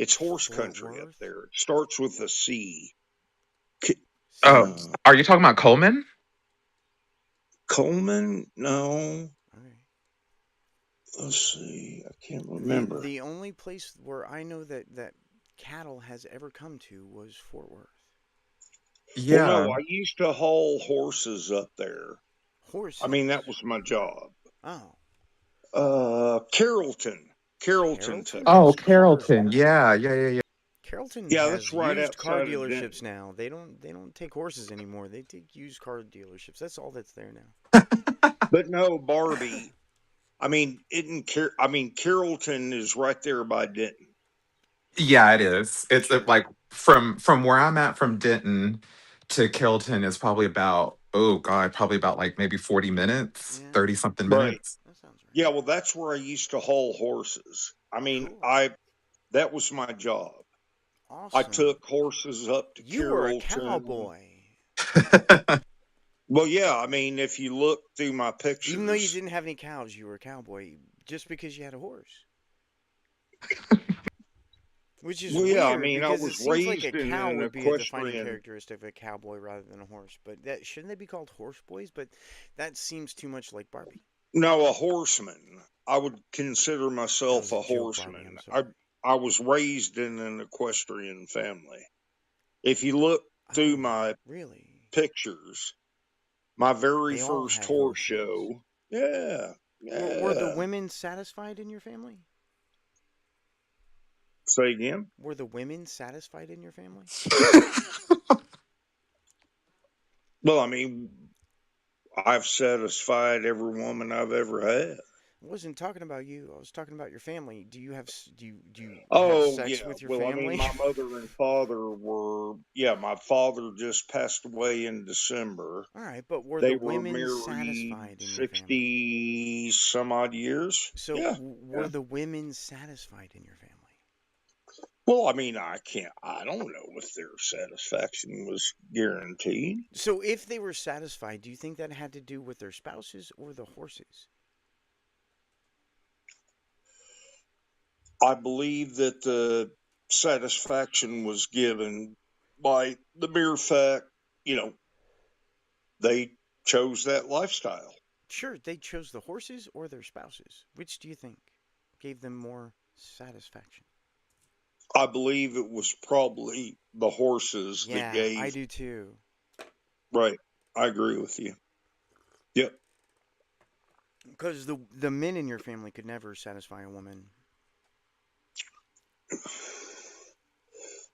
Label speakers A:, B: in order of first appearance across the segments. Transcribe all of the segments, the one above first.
A: It's horse
B: Fort
A: country up
B: Worth?
A: there. It starts with a C. K-
C: Oh,
B: C.
C: are you talking about Coleman?
A: Coleman? No.
B: Okay.
A: Let's see. I can't
B: The
A: remember.
B: the only place where I know that cattle has ever come to was Fort Worth.
A: Well,
C: Yeah.
A: no, I used to haul horses up there. I mean, that
B: Horses.
A: was my job.
B: Oh,
A: Carrollton. Carrollton,
B: Carrollton
C: Oh,
B: has
A: Texas.
B: cars
C: Carrollton.
B: now.
C: Yeah, yeah, yeah, yeah.
B: Carrollton
A: Yeah, that's
B: has
A: right
B: used car
A: outside of
B: dealerships
A: Denton.
B: now. They don't take horses anymore. They take used car dealerships. That's all that's there now.
A: But no, Barbie. I mean, Carrollton is right there by Denton.
C: Yeah, it is. It's
B: Sure.
C: like from where I'm at from Denton to Carrollton is probably about, oh God, probably about like maybe 40 minutes,
B: Yeah,
C: 30 something
A: Right.
C: minutes.
B: that sounds right.
A: Yeah, well, that's where I used to haul horses. I mean,
B: Cool.
A: that was my job. I
B: Awesome.
A: took horses up to
B: You were a
A: Carrollton.
B: cowboy.
A: Well, yeah, I mean, if you look through my
B: Even though you
A: pictures,
B: didn't have any cows, you were a cowboy just because you had a horse. Which is
A: well, yeah, I
B: weird
A: mean, I
B: because it
A: was
B: seems like a
A: raised in
B: cow
A: an
B: would be a defining
A: equestrian.
B: characteristic of a cowboy rather than a horse. But that shouldn't they be called horse boys? But that seems too much like Barbie.
A: No, a horseman. I would consider
B: That
A: myself
B: was a
A: a
B: joke, Barbie.
A: horseman.
B: I'm
A: I
B: sorry.
A: I was raised in an equestrian family. If you look through
B: Oh,
A: my
B: really?
A: pictures, my very
B: They all
A: first
B: had
A: horse
B: horses.
A: show, yeah,
B: Were the
A: yeah.
B: women satisfied in your family?
A: Say again?
B: Were the women satisfied in your family?
A: Well, I mean, I've satisfied every woman I've ever had.
B: I wasn't talking about you. I was talking about your family. Do you have do you have
A: Oh,
B: sex
A: yeah.
B: with your
A: Well, I mean,
B: family?
A: my mother and father were, yeah, my father just passed away in December.
B: All right, but were the
A: They were
B: women
A: married
B: satisfied in your family?
A: 60 some odd years.
B: So
A: Yeah,
B: were
A: yeah.
B: the women satisfied in your family?
A: Well, I mean, I don't know if their satisfaction was guaranteed.
B: So if they were satisfied, do you think that had to do with their spouses or the horses?
A: I believe that the satisfaction was given by the mere fact, you know, they chose that lifestyle.
B: Sure, they chose the horses or their spouses. Which do you think gave them more satisfaction?
A: I believe it was probably the horses that
B: Yeah, I
A: gave.
B: do too.
A: Right. I agree with you. Yep.
B: Because the men in your family could never satisfy a woman.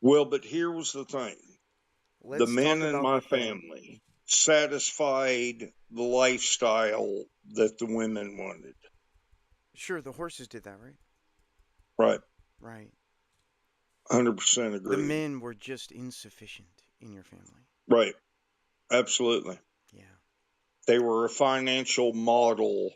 A: Well, but here was the thing: the
B: Let's
A: men
B: talk
A: in
B: about the
A: my
B: thing.
A: family satisfied the lifestyle that the women wanted.
B: Sure, the horses did that, right?
A: Right.
B: Right.
A: 100%
B: The
A: agree.
B: men were just insufficient in your family.
A: Right. Absolutely.
B: Yeah.
A: They were a financial model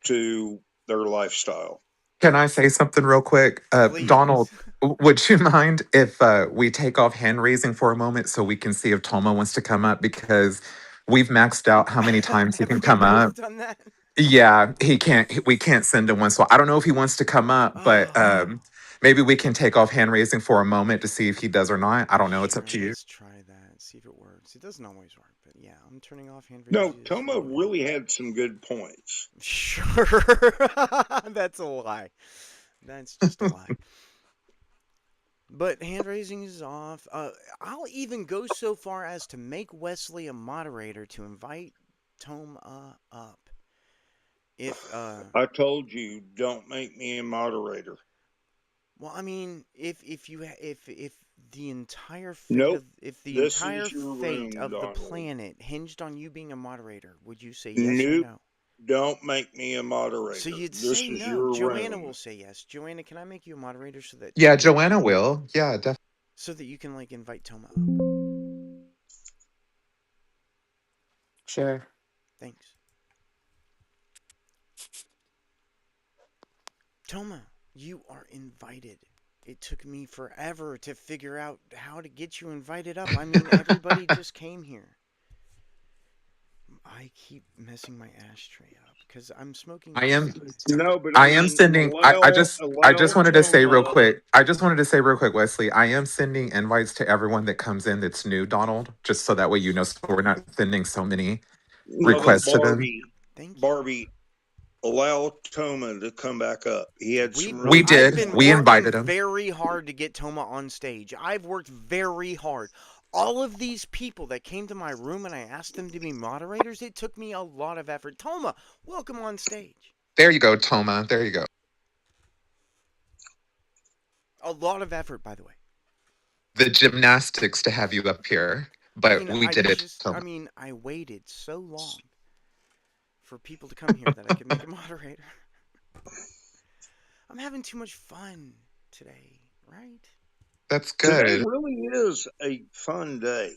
A: to their lifestyle.
C: Can I say something real quick? Donald,
B: Please.
C: would you mind if we take off hand raising for a moment so we can see if Toma wants to come up? Because we've maxed out how many times he
B: Have
C: can
B: we
C: come
B: both
C: up.
B: done that?
C: Yeah, he can't. We can't send him one. So I don't know if he wants to come up, but
B: Oh,
C: maybe we can take off hand raising for a moment to see if he does or not. I don't know. It's up
B: sure.
C: to you.
B: Let's try that. See if it works. It doesn't always work, but yeah, I'm turning off hand
A: No,
B: raises
A: Toma
B: right now.
A: really had some good points.
B: Sure. That's a lie. That's just a lie. But hand raising is off. I'll even go so far as to make Wesley a moderator to invite Toma up. If
A: I told you, don't make me a moderator.
B: well, I mean, if you if the entire fate
A: Nope.
B: of if the
A: This
B: entire
A: is your
B: fate
A: room,
B: of the
A: Donald.
B: planet hinged on you being a moderator, would you say yes or
A: Nope.
B: no?
A: Don't make me a
B: So
A: moderator.
B: you'd
A: This
B: say
A: is
B: no.
A: your
B: Joanna
A: room.
B: will say yes. Joanna, can I make you a moderator
C: Yeah, Joanna will. Yeah, definitely.
B: so that you can like invite Toma up?
D: Sure.
B: Thanks. Toma, you are invited. It took me forever to figure out how to get you invited up. I mean, everybody just came here. I keep messing my ashtray up because I'm smoking.
C: I am
A: No, but I
C: I am
A: mean,
C: sending. I
A: allow
C: just wanted to say real
A: Toma.
C: quick. I just wanted to say real quick, Wesley. I am sending invites to everyone that comes in that's new, Donald. Just so that way you know, so we're not sending so many
A: No, but
C: requests to them.
B: Thank you.
A: Barbie, allow Toma to come back up. He had some
C: We
A: really good
B: I've
C: did.
B: been
C: We
A: points.
B: working
C: invited him.
B: very hard to get Toma on stage. I've worked very hard. All of these people that came to my room and I asked them to be moderators, it took me a lot of effort. Toma, welcome on stage.
C: There you go, Toma. There you go.
B: A lot of effort, by the way.
C: The gymnastics to have you up here, but we did it, Toma.
B: I waited so long for people to come here that I could make a moderator. I'm having too much fun today, right?
C: That's
A: Today
C: good.
A: really is a fun day.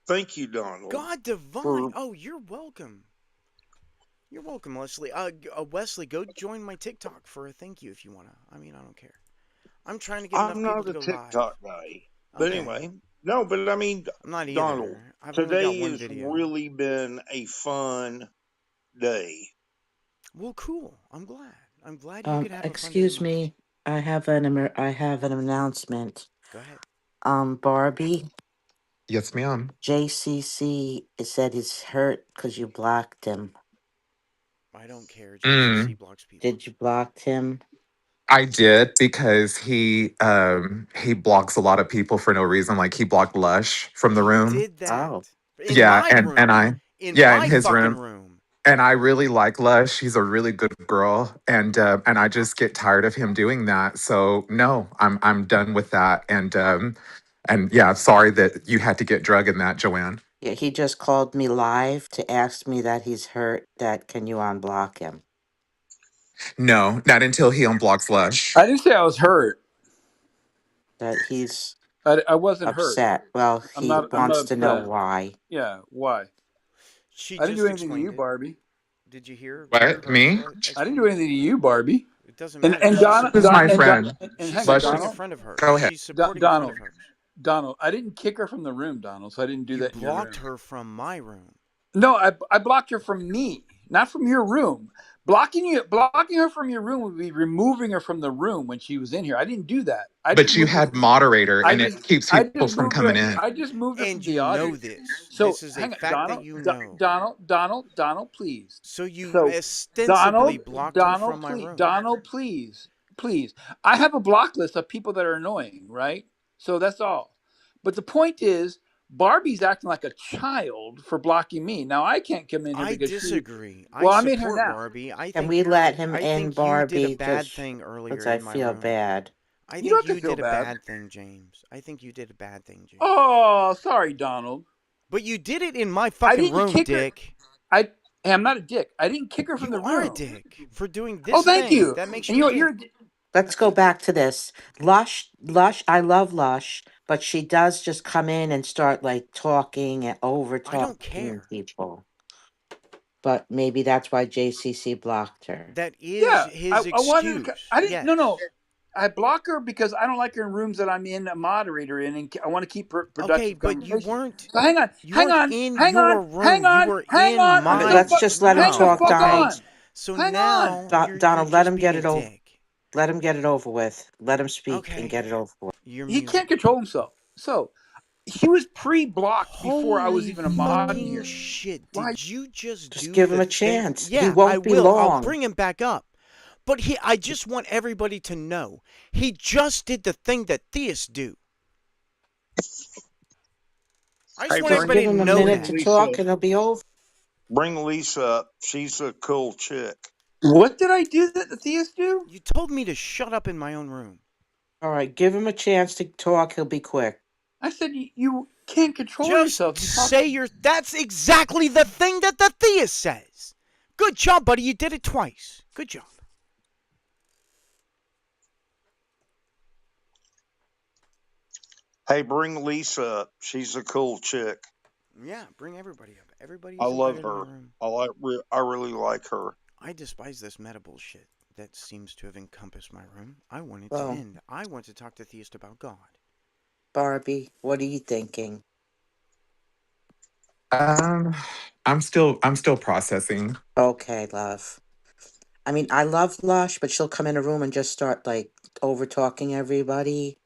A: Thank you, Donald.
B: God divine. Oh, you're welcome. You're welcome, Leslie. Wesley, go join my TikTok for a thank you if you wanna. I don't care. I'm trying to get enough
A: I'm
B: people
A: not
B: to
A: a
B: go live.
A: TikTok guy. But
B: Okay.
A: anyway, no, but I mean,
B: I'm not
A: Donald,
B: either. I've only got
A: today
B: one
A: has
B: video.
A: really been a fun day.
B: Well, cool. I'm glad. I'm glad you could have a fun day.
D: Excuse me. I have an announcement.
B: Go ahead.
D: Barbie,
C: Yes, ma'am.
D: JCC said he's hurt because you blocked him.
B: I don't care.
C: Mm.
B: JCC blocks people.
D: Did you block him?
C: I did because he blocks a lot of people for no reason. Like he blocked Lush from the
B: He
C: room.
B: did that.
D: Oh.
B: In
C: Yeah,
B: my
C: and
B: room.
C: I
B: In
C: yeah in
B: my
C: his
B: fucking
C: room.
B: room.
C: And I really like Lush. She's a really good girl, and I just get tired of him doing that. So no, I'm done with that. And yeah, sorry that you had to get drug in that, Joanne.
D: Yeah, he just called me live to ask me that he's hurt. That can you unblock him?
C: No, not until he unblocks Lush.
E: I didn't say I was hurt.
D: That he's
E: I wasn't hurt.
D: upset. Well,
E: I'm
D: he
E: not. I'm not
D: wants to know
E: upset.
D: why.
E: Yeah. Why?
B: She
E: I didn't do
B: just
E: anything to you,
B: explained it.
E: Barbie.
B: Did you hear
C: What,
B: her
C: me?
E: I didn't
B: explain
E: do
B: it?
E: anything to you, Barbie.
B: It doesn't
E: And
B: matter.
E: and
B: She's
E: Don,
C: Lush is
E: Don
C: my
B: supporting.
E: and Don,
C: friend.
E: and
B: She's
E: hang on,
C: Lush
B: supporting a
C: is.
E: Donald.
B: friend of hers.
C: Go ahead.
B: She's supporting a friend of
E: Donald.
B: hers.
E: Donald. I didn't kick her from the room, Donald. So I didn't do
B: You
E: that in your room.
B: blocked her from my room.
E: No, I blocked her from me, not from your room. Blocking her from your room would be removing her from the room when she was in here. I didn't do that.
C: But you had moderator, and it keeps people from coming in.
E: I just moved her from
B: And
E: the
B: you know
E: audience.
B: this.
E: So
B: This is a
E: hang on,
B: fact that you know.
E: Donald, please.
B: So you
E: So
B: ostensibly blocked her from my room.
E: Donald, please. I have a block list of people that are annoying, right? So that's all. But the point is, Barbie's acting like a child for blocking me. Now I can't come in here
B: I
E: because
B: disagree.
E: Well,
B: I
E: I'm in here
B: support
E: now.
B: Barbie.
D: Can we let him in,
B: you did a
D: Barbie?
B: bad thing
D: Because
B: earlier
D: I
B: in my
D: feel
B: room.
D: bad.
B: I
E: You don't
B: think
E: have
B: you
E: to feel
B: did a
E: bad.
B: bad thing, James. I think you did a bad thing, James.
E: Oh, sorry, Donald.
B: But you did it in my fucking room, Dick.
E: Hey, I'm not a dick. I didn't kick her from the room.
B: You are a dick for doing this
E: Oh, thank
B: thing.
E: you.
B: That makes
E: And
B: you a
E: you're
B: dick.
D: Let's go back to this. Lush, I love Lush, but she does just come in and start like talking and over
B: I don't
D: talking
B: care.
D: people. But maybe that's why JCC blocked her.
B: That is his
E: I wanted
B: excuse.
E: to. I didn't.
B: Yes.
E: No. I block her because I don't like her in rooms that I'm in a moderator in, and I want to keep productive
B: Okay, but you
E: conversation.
B: weren't.
E: So hang on,
B: You weren't in your room.
E: hang
B: You
E: on,
B: were
E: hang
B: in
E: on.
B: my
D: Let's just let him
E: hang the
D: talk,
E: fuck
D: Donald.
E: on.
B: So
E: hang
B: now
E: on.
B: you're
D: Donald,
B: just
D: let him get
B: being
D: it
B: a
D: over.
B: dick.
D: Let him get it over with. Let him speak and
B: Okay.
D: get it over with.
B: You're
E: He
B: muted.
E: can't control himself. So he was pre-blocked before I was even a mod in
B: fucking
E: here.
B: shit!
E: Why?
B: Did you just
D: Just
B: do
D: give
B: the
D: him a
B: thing?
D: chance.
B: Yeah,
D: He won't
B: I
D: be
B: will. I'll
D: long.
B: bring him back up. But I just want everybody to know he just did the thing that theists do. I just want everybody
D: give
B: to
D: him a
B: know
D: minute
B: that.
D: to talk and it'll be over.
A: Bring Lisa up. She's a cool chick.
E: What did I do that the theists do?
B: You told me to shut up in my own room.
D: All right, give him a chance to talk. He'll be quick.
E: I said you can't control
B: Just
E: yourself.
B: that's exactly the thing that the theist says. Good job, buddy. You did it twice. Good job.
A: Hey, bring Lisa up. She's a cool chick.
B: Yeah, bring everybody up. Everybody's
A: I love
B: invited in
A: her.
B: my room.
A: I really like her.
B: I despise this meta bullshit that seems to have encompassed my room. I want it
D: Well,
B: to end. I want to talk to Theist about God.
D: Barbie, what are you thinking?
C: I'm still processing.
D: Okay, love. I mean, I love Lush, but she'll come in a room and just start like over talking everybody.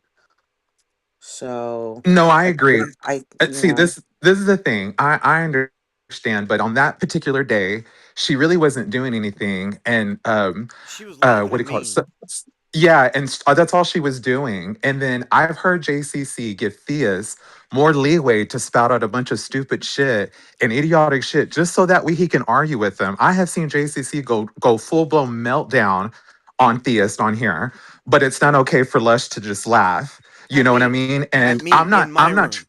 D: So
C: No, I agree.
D: I you
C: See,
D: know,
C: this is the thing. I understand, but on that particular day, she really wasn't doing anything, and
B: She was laughing
C: what
B: at
C: do you call it?
B: me.
C: Yeah, and that's all she was doing. And then I've heard JCC give Theus more leeway to spout out a bunch of stupid shit and idiotic shit just so that way he can argue with them. I have seen JCC go full blown meltdown on Theist on here, but it's not okay for Lush to just laugh. You
B: At
C: know what I
B: me.
C: mean?
B: At
C: And
B: me in my
C: I'm not
B: room.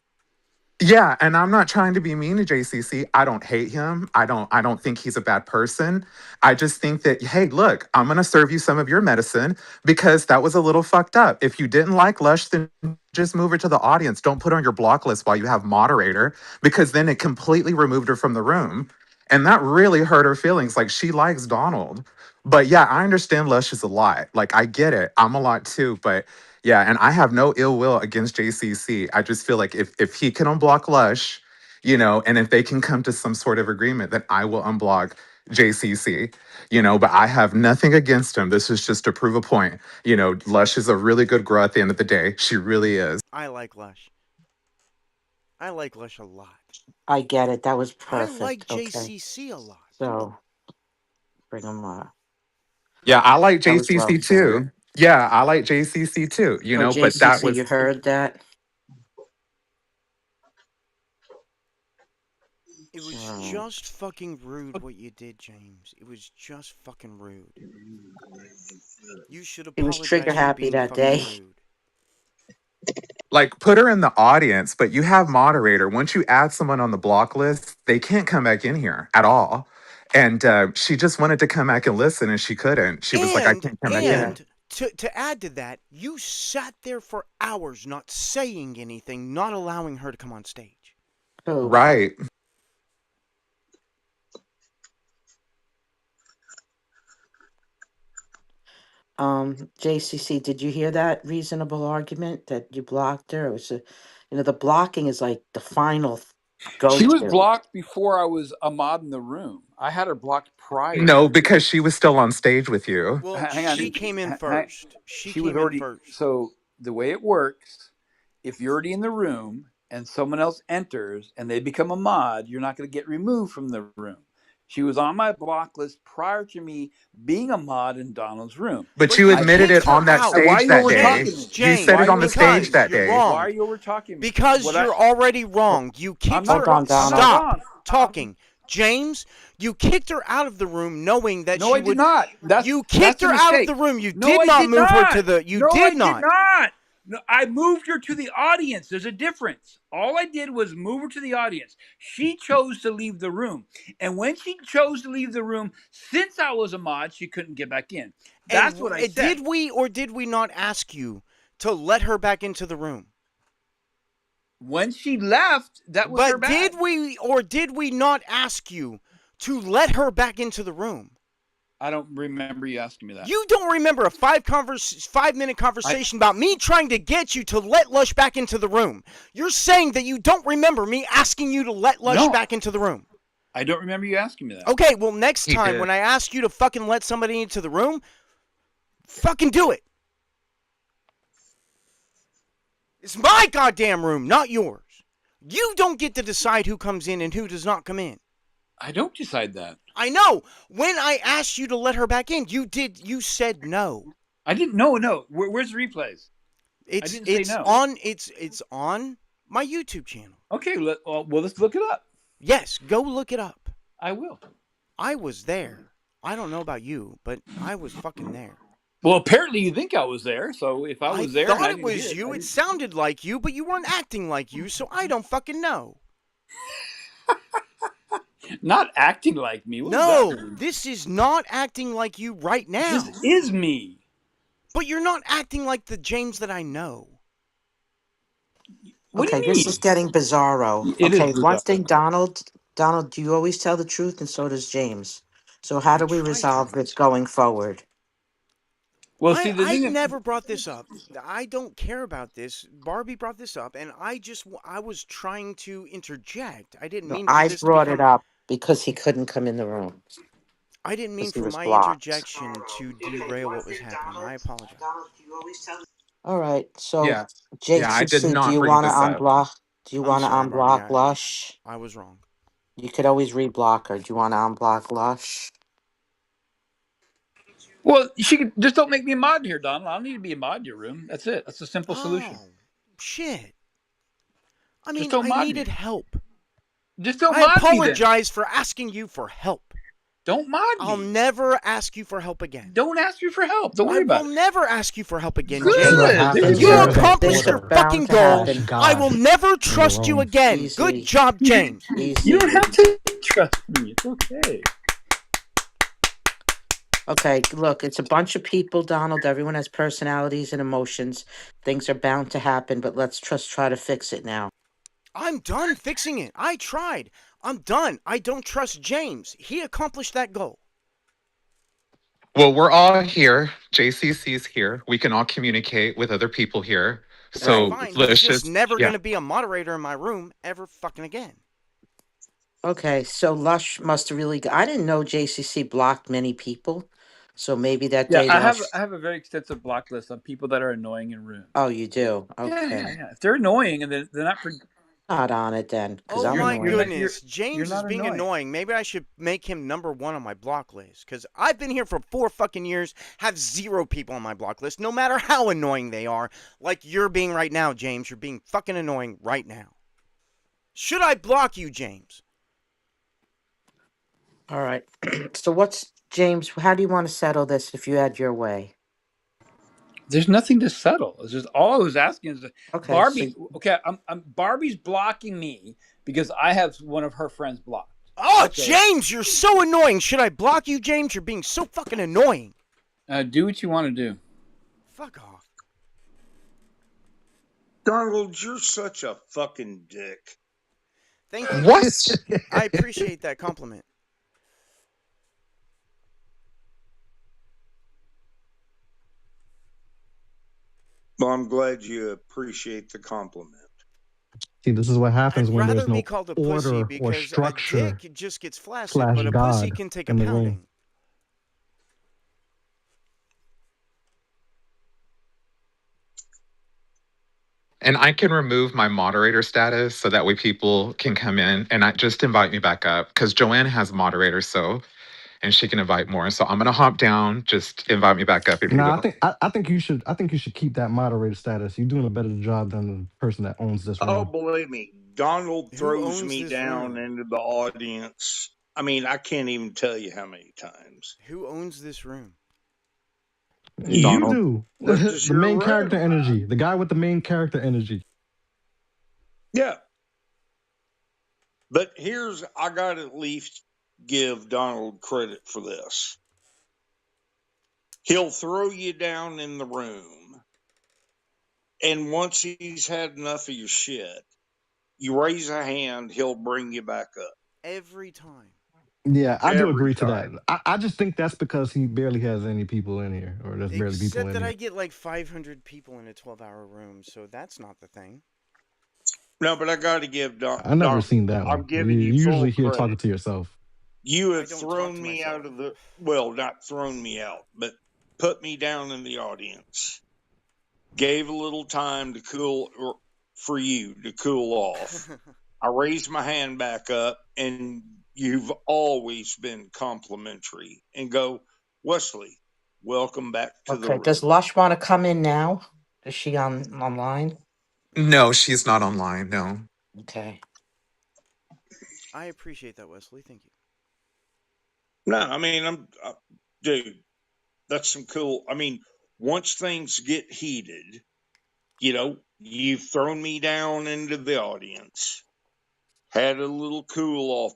C: yeah, and I'm not trying to be mean to JCC. I don't hate him. I don't think he's a bad person. I just think that hey, look, I'm going to serve you some of your medicine because that was a little fucked up. If you didn't like Lush, then just move her to the audience. Don't put her on your block list while you have moderator because then it completely removed her from the room. And that really hurt her feelings. Like she likes Donald. But yeah, I understand Lush is a lot. Like I get it. I'm a lot too, but yeah, and I have no ill will against JCC. I just feel like if he can unblock Lush, and if they can come to some sort of agreement, then I will unblock JCC. But I have nothing against him. This is just to prove a point. Lush is a really good girl at the end of the day. She really is.
B: I like Lush. I like Lush a lot.
D: I get it. That was
B: I like
D: perfect. Okay.
B: JCC a lot.
D: So bring them up.
C: Yeah, I like
D: That was well
C: JCC
D: said.
C: too. Yeah, I like JCC too,
D: So
C: but that
D: JCC,
C: was
D: you heard that?
B: It was
D: Oh.
B: just fucking rude what you did, James. It was just fucking rude. You should
D: He was trigger
B: apologize for
D: happy
B: being
D: that
B: fucking
D: day.
B: rude.
C: like put her in the audience, but you have moderator. Once you add someone on the block list, they can't come back in here at all. And she just wanted to come back and listen, and she couldn't. She was like, "I
B: And
C: can't come back
D: Yeah.
C: in."
B: and to add to that, you sat there for hours not saying anything, not allowing her to come on stage.
D: Who?
C: Right.
D: JCC, did you hear that reasonable argument that you blocked her? It was the blocking is like the final go
E: She was
D: to.
E: blocked before I was a mod in the room. I had her blocked prior.
C: No, because she was still on stage with you.
B: Well,
E: Hang on.
B: she came in first. She
E: She was
B: came in
E: already.
B: first.
E: So the way it works, if you're already in the room and someone else enters and they become a mod, you're not going to get removed from the room. She was on my block list prior to me being a mod in Donald's room.
C: But
B: But
C: you
B: you
E: I
C: admitted
B: kicked
C: it
B: her
C: on that
B: out.
E: why are
C: stage
E: you
C: that
E: over
C: day.
E: talking me?
B: James,
C: You said
E: Why
C: it
B: James,
E: are
C: on
E: you
C: the
E: over
C: stage
E: talking
B: because
E: me?
C: that
B: you're
C: day.
E: Why are
B: wrong.
E: you over talking me?
B: Because
E: What I
B: you're already wrong. You
E: I'm
B: kicked
E: not.
B: her.
D: Hold on,
E: I'm
D: Donald.
E: not
B: Stop
E: wrong.
B: talking. James, you kicked her out of the room knowing that
E: No,
B: she
E: I did
B: would.
E: not.
B: You kicked
E: That's a
B: her out of the
E: mistake.
B: room. You
E: No,
B: did
E: I
B: not
E: did
B: move her to
E: not.
B: the. You
E: No, I
B: did
E: did
B: not.
E: not. No, I moved her to the audience. There's a difference. All I did was move her to the audience. She chose to leave the room. And when she chose to leave the room, since I was a mod, she couldn't get back in. That's
B: And
E: what I said.
B: did we or did we not ask you to let her back into the room?
E: When she left, that was her
B: But
E: bad.
B: did we or did we not ask you to let her back into the room?
E: I don't remember you asking me that.
B: You don't remember a 5-minute conversation about me trying to get you to let Lush back into the room. You're saying that you don't remember me asking you to let Lush
E: No,
B: back into the room.
E: I don't remember you asking me that.
B: Okay, well, next
C: He
B: time
C: did.
B: when I ask you to fucking let somebody into the room, fucking do it. It's my goddamn room, not yours. You don't get to decide who comes in and who does not come in.
E: I don't decide that.
B: I know. When I asked you to let her back in, you said no.
E: I didn't. No. Where's the replays?
B: It's
E: didn't say no.
B: It's on my YouTube channel.
E: Okay, well, let's look it up.
B: Yes, go look it up.
E: I will.
B: I was there. I don't know about you, but I was fucking there.
E: Well, apparently you think I was there, so if I was there and
B: thought
E: I
B: it
E: didn't
B: was
E: hear
B: you.
E: I
B: It
E: didn't-
B: sounded like you, but you weren't acting like you, so I don't fucking know.
E: not acting like me. What does
B: No,
E: that mean?
B: this is not acting like you right now.
E: This is me.
B: But you're not acting like the James that I know.
E: What
D: Okay,
E: do you
D: this
E: mean?
D: is getting bizarro.
E: It is
D: Okay, one
E: bizarre.
D: thing, Donald, you always tell the truth, and so does James. So how
B: I
D: do we
B: try
D: resolve
B: to.
D: this going forward?
E: Well, see, the
B: I
E: thing.
B: never brought this up. I don't care about this. Barbie brought this up, and I was trying to interject. I didn't
D: No,
B: mean for
D: I
B: this to
D: brought it
B: become.
D: up because he couldn't come in the room.
B: I didn't mean
D: because he
B: for
D: was
B: my
D: blocked.
B: interjection to derail what was happening. I apologize.
D: All right. So
C: Yeah. Yeah, I did
D: JCC, do
C: not
D: you
C: bring
D: want to
C: this up.
D: unblock? Do you
B: I'm
D: want to
B: sorry, Barbie.
D: unblock Lush?
B: I was wrong.
D: You could always reblock her. Do you want to unblock Lush?
E: Well, she could just don't make me a mod here, Donald. I don't need to be a mod in your room. That's it. That's a simple solution.
B: Oh, shit. I
E: Just
B: mean,
E: don't
B: I
E: mod
B: needed
E: me.
B: help.
E: Just don't
B: I
E: mod me then.
B: apologize for asking you for help.
E: Don't mod
B: I'll
E: me.
B: never ask you for help again.
E: Don't ask me for help. Don't
B: I
E: worry
B: will
E: about it.
B: never ask you for help again,
E: Good.
F: See what
B: James.
E: There
F: happens
E: you
B: You
F: when
E: go.
F: there's an
B: accomplished your
D: Things are
F: order
B: fucking
D: bound to
B: goal.
F: slash
D: happen.
B: I will
F: God
B: never
F: in the
B: trust you
F: room.
B: again.
D: Easy.
B: Good job, James.
D: Easy.
E: You don't have to trust me. It's okay.
D: Okay, look, it's a bunch of people, Donald. Everyone has personalities and emotions. Things are bound to happen, but let's just try to fix it now.
B: I'm done fixing it. I tried. I'm done. I don't trust James. He accomplished that goal.
C: Well, we're all here. JCC's here. We can all communicate with other people here.
B: That's
D: Right.
C: So
B: fine. He's
C: let's
B: just
C: just,
B: never
C: yeah.
B: going to be a moderator in my room ever fucking again.
D: Okay, so Lush must have really. I didn't know JCC blocked many people, so maybe that
E: Yeah,
D: day
E: I
D: Lush.
E: have a very extensive block list on people that are annoying in rooms.
D: Oh, you do.
E: Yeah,
D: Okay,
E: yeah, yeah. If they're annoying and they're not for,
D: not on it then, because
B: Oh
D: I'm
B: my
D: annoying.
B: goodness. James is
E: not
B: being annoying. Maybe I should make him #1 on my block list. Because I've been here for 4 fucking years, have 0 people on my block list, no matter how annoying they are. Like you're being right now, James. You're being fucking annoying right now. Should I block you, James?
D: All right. So what's James? How do you want to settle this if you had your way?
E: There's nothing to settle. It's just all I was asking is
D: Okay, so
E: Barbie. Okay, I'm Barbie's blocking me because I have one of her friends blocked.
B: Oh,
E: Okay.
B: James, you're so annoying. Should I block you, James? You're being so fucking annoying.
E: Do what you want to do.
B: Fuck off.
A: Donald, you're such a fucking dick.
B: Thank you.
C: What?
B: I appreciate that compliment.
A: Well, I'm glad you appreciate the compliment.
F: See, this is what happens
B: I'd
F: when
B: rather
F: there's
B: be
F: no
B: called a pussy
F: order or
B: because a
F: structure
B: dick just gets flaccid,
F: slash
B: but a pussy
F: God
B: can take a
F: in the room.
B: pounding.
C: And I can remove my moderator status so that way people can come in and not just invite me back up because Joanne has moderators, so and she can invite more. So I'm gonna hop down, just invite me back up if you
F: Nah,
C: will.
F: I think you should keep that moderator status. You're doing a better job than the person that owns this
A: Oh,
F: room.
A: believe me, Donald
B: Who
A: throws
B: owns
A: me
B: this
A: down
B: room?
A: into the audience. I mean, I can't even tell you how many times.
B: Who owns this room?
F: You
A: You,
C: Donald.
F: do.
A: this is
F: The
A: your
F: main character
A: room.
F: energy. The guy with the main character energy.
A: Yeah. But I got to at least give Donald credit for this. He'll throw you down in the room. And once he's had enough of your shit, you raise a hand, he'll bring you back up
B: Every time.
F: Yeah, I do
A: every
F: agree to that.
A: time.
F: I just think that's because he barely has any people in here, or there's barely people
B: Except
F: in
B: that I
F: here.
B: get like 500 people in a 12-hour room, so that's not the thing.
A: No, but I got to give
F: I never
A: Donald,
F: seen that
A: I'm
F: one. You
A: giving you
F: usually
A: full
F: here talking
A: credit.
F: to yourself.
A: You
B: I
A: have
B: don't talk to
A: thrown me
B: myself.
A: out of not thrown me out, but put me down in the audience. Gave a little time to for you to cool off. I raised my hand back up, and you've always been complimentary and go, Wesley, welcome back to the
D: okay. Does
A: room.
D: Lush want to come in now? Is she online?
C: No, she's not online. No.
D: Okay.
B: I appreciate that, Wesley. Thank you.
A: No, I mean, dude, that's some cool. I mean, once things get heated, you've thrown me down into the audience, had a little cool off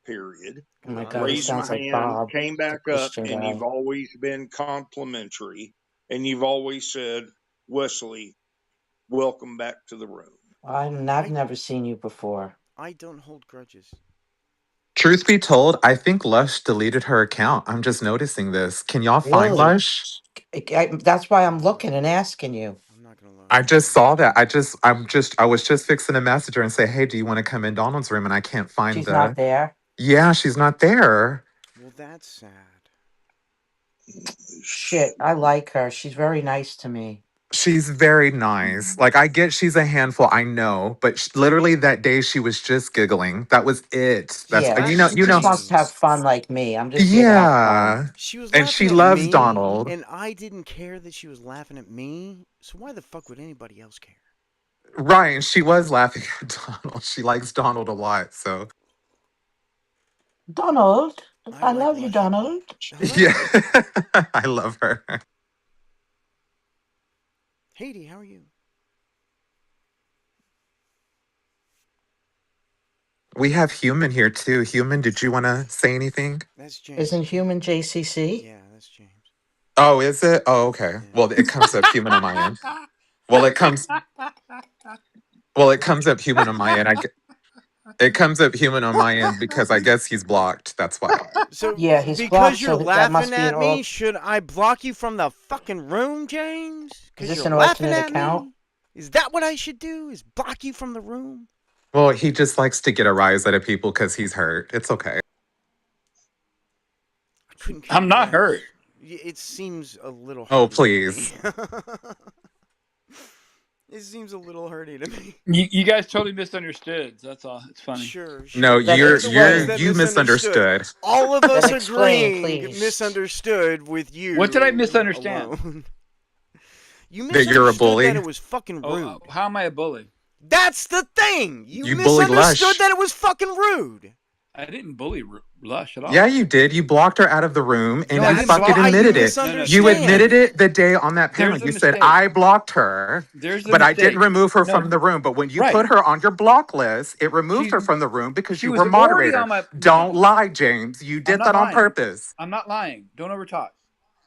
A: period,
D: Oh my
B: Good
D: God, he
B: honest
A: raised my
D: sounds like
B: opinion.
A: hand,
D: Bob,
A: came
D: the
A: back up,
D: Christian
A: and you've
D: guy.
A: always been complimentary, and you've always said, Wesley, welcome back to the room.
D: I've never seen you before.
B: I don't hold grudges.
C: Truth be told, I think Lush deleted her account. I'm just noticing this. Can y'all find
D: Really?
C: Lush?
D: That's why I'm looking and asking you.
B: I'm not gonna lie.
C: I just saw that. I was just fixing a message her and say, hey, do you want to come in Donald's room? And I can't find
D: She's not
C: the
D: there.
C: yeah, she's not there.
B: Well, that's sad.
D: Shit, I like her. She's very nice to me.
C: She's very nice. Like, I get she's a handful, I know, but literally that day she was just giggling. That was it.
B: She was
C: That's, and
B: laughing at
D: She
C: you
D: just
C: know,
D: wants to
B: me.
D: have fun like me. I'm just here to have fun.
C: yeah.
B: She was
C: And
B: laughing
C: she
B: at
C: loves
B: me,
C: Donald.
B: and I didn't care that she was laughing at me. So why the fuck would anybody else care?
C: Right. And she was laughing at Donald. She likes Donald a lot. So,
D: Donald,
B: I
D: I
B: like
D: love you,
B: Lush a lot.
D: Donald.
C: yeah.
B: Hello,
C: I love her.
B: Haiti. How are you?
C: We have Human here too. Human, did you want to say anything?
B: That's
D: Isn't
B: James.
D: human JCC?
B: Yeah, that's James.
C: Oh, is it? Oh, okay.
B: Yeah.
C: Well, it comes up Human on my end. Well, it comes up Human on my end. It comes up Human on my end because I guess he's blocked. That's why.
B: So
D: Yeah, he's blocked,
B: because you're
D: so that
B: laughing
D: must be an
B: at me,
D: all.
B: should I block you from the fucking room, James?
D: Is
B: Because
D: this
B: you're
D: an
B: laughing
D: alternate
B: at
D: account?
B: me? Is that what I should do? Is block you from the room?
C: Well, he just likes to get a rise out of people because he's hurt. It's okay.
B: I couldn't care
E: I'm not
B: less.
E: hurt.
B: It seems a little
C: Oh,
B: hurty
C: please.
B: to me. It seems a little hurty to me.
E: You guys totally misunderstood. That's all. It's funny.
B: Sure,
C: No,
B: sure.
D: Then
B: We're the ones
D: explain.
B: that
C: you misunderstood.
B: All of
D: Then
B: us
D: explain,
B: agreeing
D: please.
B: misunderstood with you.
E: What did I misunderstand?
B: Alone. You
C: That you're a
B: misunderstood that
C: bully.
B: it was fucking rude.
E: Oh, how am I a bully?
B: That's the thing. You
C: You bullied
B: misunderstood
C: Lush.
B: that it was fucking rude.
E: I didn't bully Lush at all.
C: Yeah, you did. You blocked her out of the room and
E: No, I
C: you
E: didn't
C: fucking
E: block-
C: admitted
B: you
C: it.
B: misunderstand.
C: You admitted it the day on that panel.
E: There's a
C: You said,
E: mistake.
C: I blocked her,
E: There's a
C: but I
E: mistake.
C: didn't remove her
E: No.
C: from the room. But when you
E: Right.
C: put her on your block list, it removed
E: She-
C: her from the room because
E: she
C: you
E: was
C: were
E: already
C: moderator.
E: on my-
C: Don't lie, James. You
E: I'm
C: did
E: not
C: that on
E: lying.
C: purpose.
E: I'm not lying. Don't overtalk.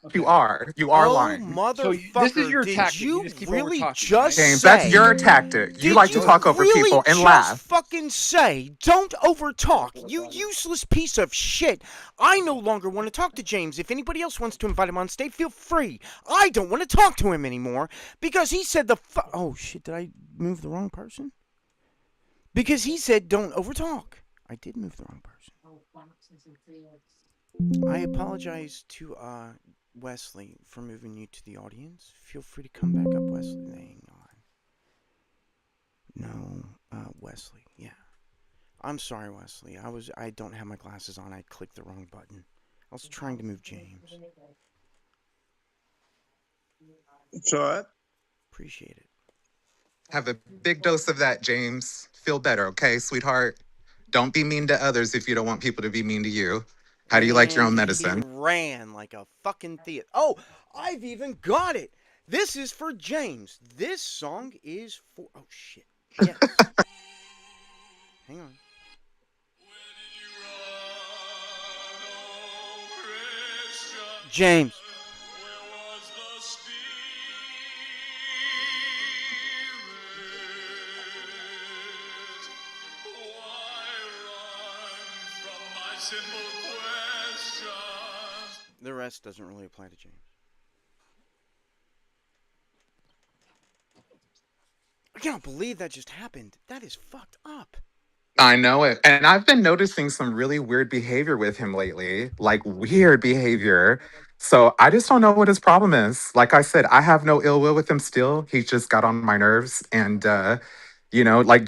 E: Okay.
C: You are. You are
B: Oh,
C: lying.
B: motherfucker.
E: this is your
B: did
E: tactic. You
B: you
E: just keep
B: really
E: overtalking,
B: just
E: right?
C: James,
B: say...
C: that's your tactic. You
B: Did
C: like to
B: you
C: talk over
B: really
C: people and
B: just
C: laugh.
B: fucking say, don't overtalk, you useless piece of shit. I no longer want to talk to James. If anybody else wants to invite him on stage, feel free. I don't want to talk to him anymore because he said oh, shit, did I move the wrong person? Because he said don't overtalk. I did move the wrong person. I apologize to Wesley for moving you to the audience. Feel free to come back up, Wesley. Hang on. No, Wesley. Yeah. I'm sorry, Wesley. I don't have my glasses on. I clicked the wrong button. I was trying to move James.
A: It's all right.
B: Appreciate it.
C: Have a big dose of that, James. Feel better, okay, sweetheart? Don't be mean to others if you don't want people to be mean to you. How do you like your own
B: And
C: medicine?
B: He ran like a fucking theist. Oh, I've even got it. This is for James. This song is for... Oh, shit. Yes. Hang on. James. The rest doesn't really apply to James. I can't believe that just happened. That is fucked up.
C: I know it. And I've been noticing some really weird behavior with him lately, like weird behavior. So I just don't know what his problem is. Like I said, I have no ill will with him still. He just got on my nerves. And, like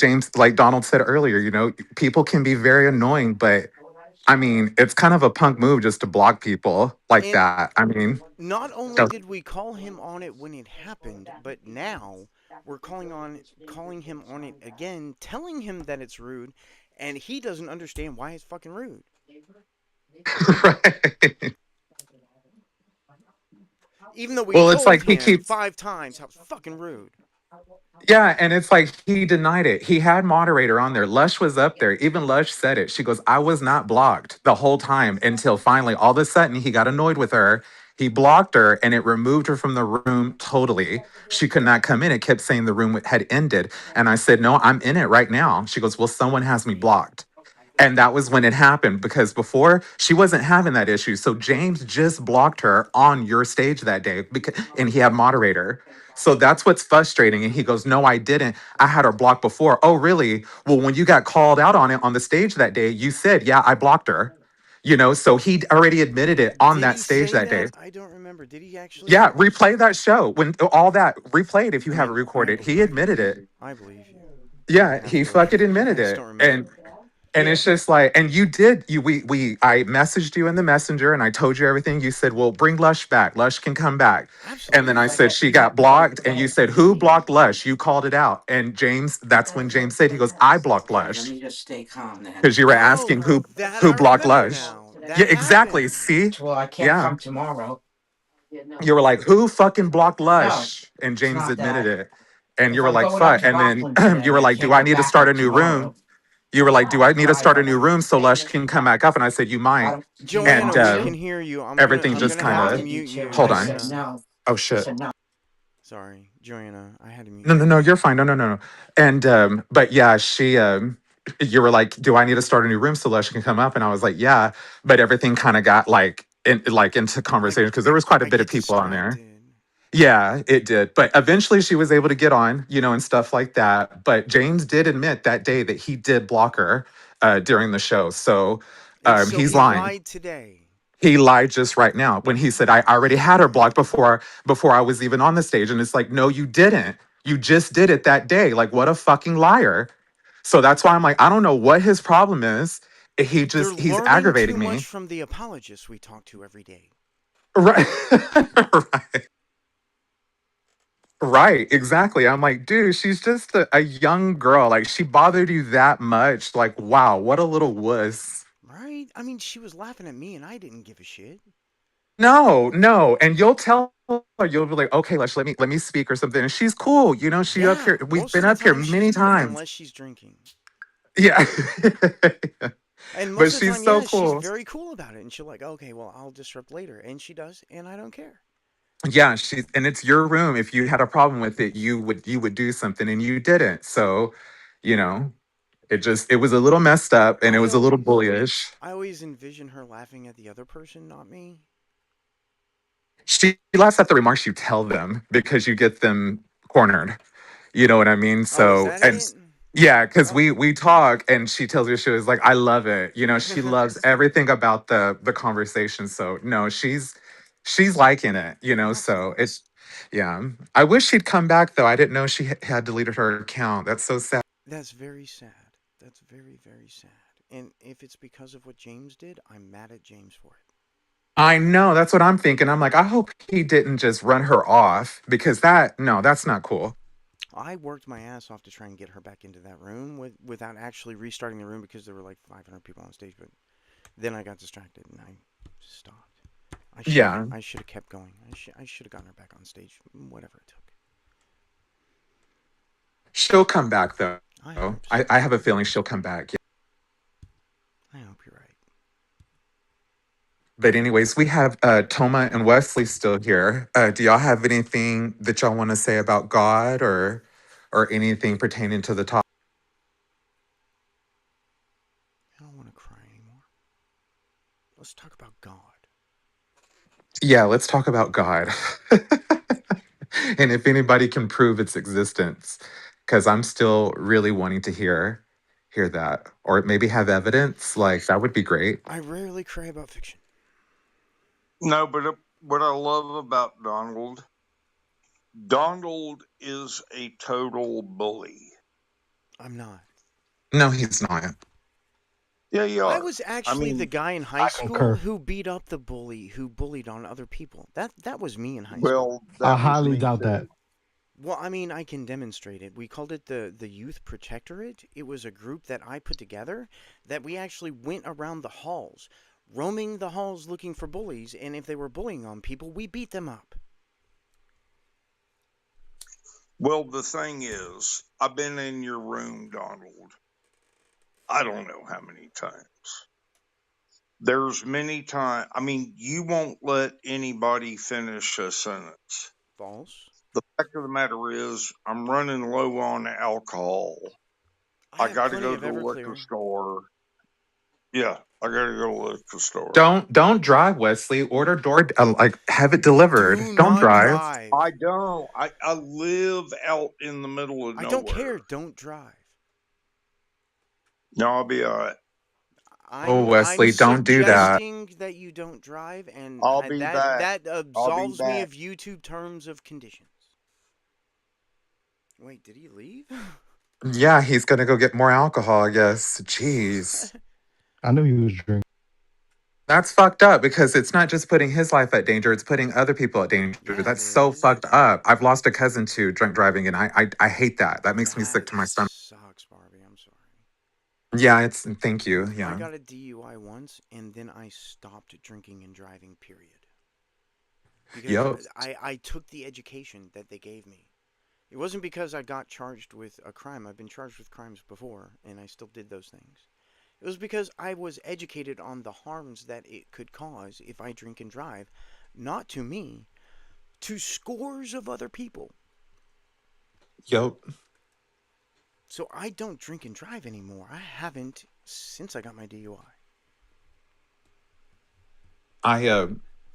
C: Donald said earlier, people can be very annoying, but I mean, it's kind of a punk move just to block people like
B: And
C: that. I mean,
B: not only did we call him on it when it happened, but now we're calling him on it again, telling him that it's rude, and he doesn't understand why it's fucking rude.
C: right.
B: Even though we
C: Well,
B: told
C: it's like he
B: him
C: keeps
B: 5 times how it's fucking rude.
C: Yeah, and it's like he denied it. He had moderator on there. Lush was up there. Even Lush said it. She goes, I was not blocked the whole time until finally all of a sudden he got annoyed with her. He blocked her and it removed her from the room totally. She could not come in. It kept saying the room had ended. And I said, no, I'm in it right now. She goes, well, someone has me blocked. And that was when it happened because before she wasn't having that issue. So James just blocked her on your stage that day and he had moderator. So that's what's frustrating. And he goes, no, I didn't. I had her blocked before. Oh, really? Well, when you got called out on it on the stage that day, you said, yeah, I blocked her. So he'd already admitted it on
B: Did
C: that
B: he
C: stage
B: say
C: that day.
B: that? I don't remember. Did he actually
C: Yeah,
B: say that?
C: replay that show when all that replayed if you
B: I
C: have it
B: mean, I
C: recorded. He
B: believe you.
C: admitted it.
B: I believe you. I'm
C: Yeah,
B: gonna have
C: he
B: to go back.
C: fucking
B: I
C: admitted
B: just
C: it.
B: don't remember.
C: And it's just like, and you did, I messaged you in the messenger and I told you everything. You said, well, bring Lush back. Lush can come back. And then I
B: Absolutely.
C: said, she got blocked. And you said, who blocked Lush? You called it out. And James, that's when James said, he goes, I blocked
D: Okay, let
C: Lush.
D: me just stay calm then.
C: Because you were asking
B: Oh,
C: who
B: that
C: who
B: I
C: blocked
B: remember
C: Lush.
B: now.
C: Yeah,
B: That
C: exactly.
B: happened.
C: See?
D: Well, I can't
C: Yeah.
D: come tomorrow.
C: You were like, who fucking blocked
D: No,
C: Lush? And
D: it's
C: James
D: not
C: admitted
D: that.
C: it. And you
D: If
C: were
D: I'm
C: like,
D: going up
C: fuck.
D: to
C: And then
D: Rockland
C: you
D: today,
C: were
D: I
C: like, do
D: can't
C: I
D: go
C: need to
D: back
C: start a
D: up
C: new room?
D: tomorrow.
C: You were like, do I need to
D: Why?
C: start a new room so Lush can come back up? And I said, you
D: I
C: might.
D: don't. Do you
C: And
B: Joanna,
D: want
B: we can
D: to?
B: hear you.
C: everything
B: I'm
C: just
B: gonna
D: I
C: kind
B: have to
C: of,
D: wanted you
B: mute
D: to,
B: you,
D: but
C: hold
D: I
C: on.
D: said
B: Joanna.
D: no.
C: Oh,
D: You
C: shit.
D: said no.
B: Sorry, Joanna. I had to mute
C: No,
B: you.
C: no, no, you're fine. No, no, no, no. And, but yeah, you were like, do I need to start a new room so Lush can come up? And I was like, yeah. But everything kind of got into
B: I
C: conversation because there was quite a
B: I
C: bit of
B: get
C: people on there.
B: distracted.
C: Yeah, it did. But eventually she was able to get on, and stuff like that. But James did admit that day that he did block her during the show. So
B: And so
C: he's
B: he
C: lying.
B: lied today.
C: He lied just right now when he said, I already had her blocked before I was even on the stage. And it's like, no, you didn't. You just did it that day. Like, what a fucking liar. So that's why I'm like, I don't know what his problem is.
B: They're
C: He's
B: learning too
C: aggravating
B: much
C: me.
B: from the apologists we talk to every day.
C: Right. Right. Right, exactly. I'm like, dude, she's just a young girl. Like, she bothered you that much. Like, wow, what a little wuss.
B: Right? I mean, she was laughing at me and I didn't give a shit.
C: No, no. And you'll tell her, you'll be like, okay, let me speak or something. And she's cool. She up
B: Yeah,
C: here. We've
B: most
C: been
B: of the
C: up here
B: time she's
C: many
B: cool
C: times.
B: unless she's drinking.
C: Yeah.
B: And
C: But
B: most of the
C: she's
B: time,
C: so
B: yeah, she's
C: cool.
B: very cool about it. And she'll like, okay, well, I'll disrupt later. And she does, and I don't care.
C: Yeah, and it's your room. If you had a problem with it, you would do something and you didn't. So, you know, it was a little messed up and it
B: I
C: was a little
B: always
C: bullyish.
B: I always envision her laughing at the other person, not me.
C: She laughs at the remarks you tell them because you get them cornered. You know what I mean?
B: Oh, is
C: So,
B: that
C: and
B: it?
C: yeah, because
B: Oh.
C: we talk and she tells me, she was like, I love it. She loves everything about the conversation. So no, she's liking it,
B: Awesome.
C: so it's yeah. I wish she'd come back though. I didn't know she had deleted her account. That's so sad.
B: That's very sad. That's very, very sad. And if it's because of what James did, I'm mad at James for it.
C: I know, that's what I'm thinking. I'm like, I hope he didn't just run her off because no, that's not cool.
B: I worked my ass off to try and get her back into that room without actually restarting the room because there were like 500 people on stage. But then I got distracted and I stopped.
C: Yeah.
B: I should have kept going. I should have gotten her back on stage, whatever it took.
C: She'll come back though.
B: I hope so.
C: I have a feeling she'll come back. Yeah.
B: I hope you're right.
C: But anyways, we have Toma and Wesley still here. Do y'all have anything that y'all want to say about God or anything pertaining to the topic?
B: I don't want to cry anymore. Let's talk about God.
C: Yeah, let's talk about God. And if anybody can prove its existence, because I'm still really wanting to hear that. Or maybe have evidence. Like that would be great.
B: I rarely cry about fiction.
A: No, but what I love about Donald is a total bully.
B: I'm not.
C: No, he's not.
A: Yeah, you
B: I
A: are.
B: was
A: I
B: actually the
A: mean,
B: guy in high
F: I
B: school
F: concur.
B: who beat up the bully who bullied on other people. That was me in high school.
A: well,
F: I
A: that was
F: highly
A: me
F: doubt that.
A: too.
B: Well, I mean, I can demonstrate it. We called it the Youth Protectorate. It was a group that I put together that we actually went around the halls, roaming the halls looking for bullies, and if they were bullying on people, we beat them up.
A: Well, the thing is, I've been in your room, Donald. I don't know how many times. There's many times. I mean, you won't let anybody finish a sentence.
B: False.
A: The fact of the matter is, I'm running low on alcohol.
B: I
A: I
B: have
A: got to
B: plenty
A: go
B: of
A: to the liquor
B: Everclear.
A: store. Yeah, I got to go to the liquor store.
C: Don't drive, Wesley. Order door like have it delivered.
B: Do
C: Don't
B: not
C: drive.
B: drive.
A: I don't. I live out in the middle of
B: I don't
A: nowhere.
B: care. Don't drive.
A: No, I'll be all right.
C: Oh,
B: I'm
C: Wesley, don't do that.
B: suggesting that you don't drive, and
A: I'll be back.
B: that
A: I'll be
B: absolves me
A: back.
B: of YouTube terms of conditions. Wait, did he leave?
C: Yeah, he's gonna go get more alcohol, I guess. Jeez.
F: I knew he was drinking.
C: That's fucked up because it's not just putting his life at danger, it's putting other people at danger.
B: Yeah, it
C: That's so
B: is.
C: fucked up. I've lost a cousin to drunk driving and I hate that. That makes me sick
B: That
C: to my stomach.
B: sucks, Barbie. I'm sorry.
C: Yeah, it's thank you.
B: I
C: Yeah.
B: got a DUI once, and then I stopped drinking and driving. Period. Because
C: Yep.
B: I took the education that they gave me. It wasn't because I got charged with a crime. I've been charged with crimes before, and I still did those things. It was because I was educated on the harms that it could cause if I drink and drive, not to me, to scores of other people.
C: Yep.
B: So I don't drink and drive anymore. I haven't since I got my DUI.
C: I uh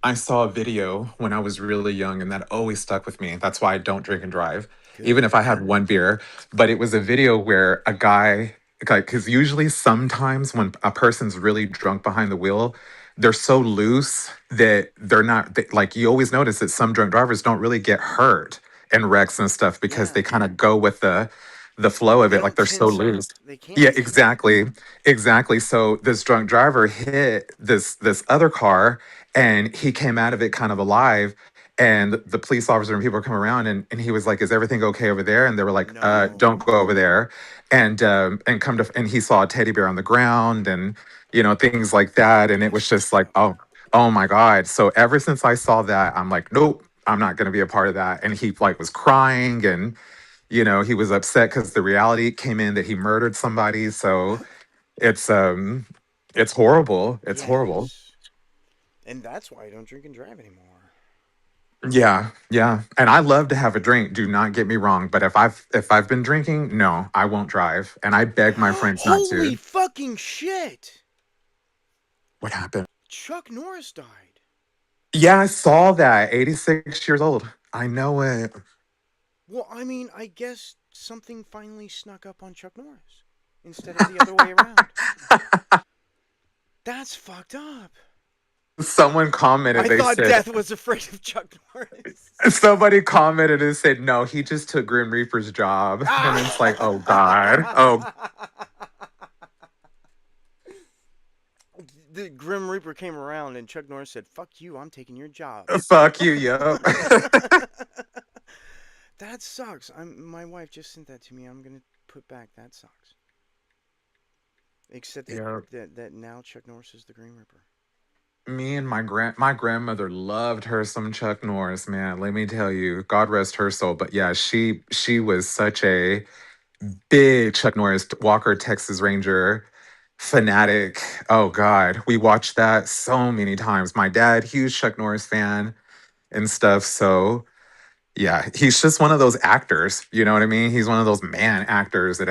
C: I saw a video when I was really young and that always stuck with me. That's why I don't drink and drive, even
B: Good.
C: if I had one beer. But it was a video where a guy, because usually sometimes when a person's really drunk behind the wheel, they're so loose that they're not like you always notice that some drunk drivers don't really get hurt in wrecks and stuff because
B: Yeah.
C: they kind of go with the flow of
B: They
C: it, like
B: don't
C: they're so
B: tense up.
C: loose.
B: They
C: Yeah,
B: can't tense up.
C: exactly. Exactly. So this drunk driver hit this other car and he came out of it kind of alive. And the police officer and people were coming around and he was like, "Is everything okay over there?" And they were like,
B: No.
C: don't go over there." And come to and he saw a teddy bear on the ground and things like that. And it
B: That's
C: was just
B: fucked
C: like,
B: up.
C: oh my God. So ever since I saw that, I'm like, nope, I'm not gonna be a part of that. And he like was crying and he was upset because the reality came in that he murdered somebody. So it's it's horrible. It's horrible.
B: Yes. And that's why I don't drink and drive anymore.
C: Yeah, yeah. And I love to have a drink, do not get me wrong, but if I've been drinking, no, I won't drive. And I beg my friends not
B: Holy
C: to.
B: fucking shit!
C: What happened?
B: Chuck Norris died.
C: Yeah, I saw that. 86 years old. I know it.
B: Well, I mean, I guess something finally snuck up on Chuck Norris instead of the other way around. That's fucked up.
C: Someone commented,
B: I
C: they
B: thought
C: said
B: death was afraid of Chuck Norris.
C: somebody commented and said, no, he just took Grim Reaper's job. And it's like, oh God. Oh,
B: The Grim Reaper came around and Chuck Norris said, "Fuck you, I'm taking your job."
C: fuck you, yep.
B: That sucks. My wife just sent that to me. I'm gonna put back. That sucks. Except that
C: Yeah.
B: that now Chuck Norris is the Green Reaper.
C: Me and my grandmother loved her some Chuck Norris, man. Let me tell you, God rest her soul. But yeah, she was such a big Chuck Norris Walker Texas Ranger fanatic. Oh God, we watched that so many times. My dad, huge Chuck Norris fan and stuff. So yeah, he's just one of those actors. You know what I mean? He's one of those man actors that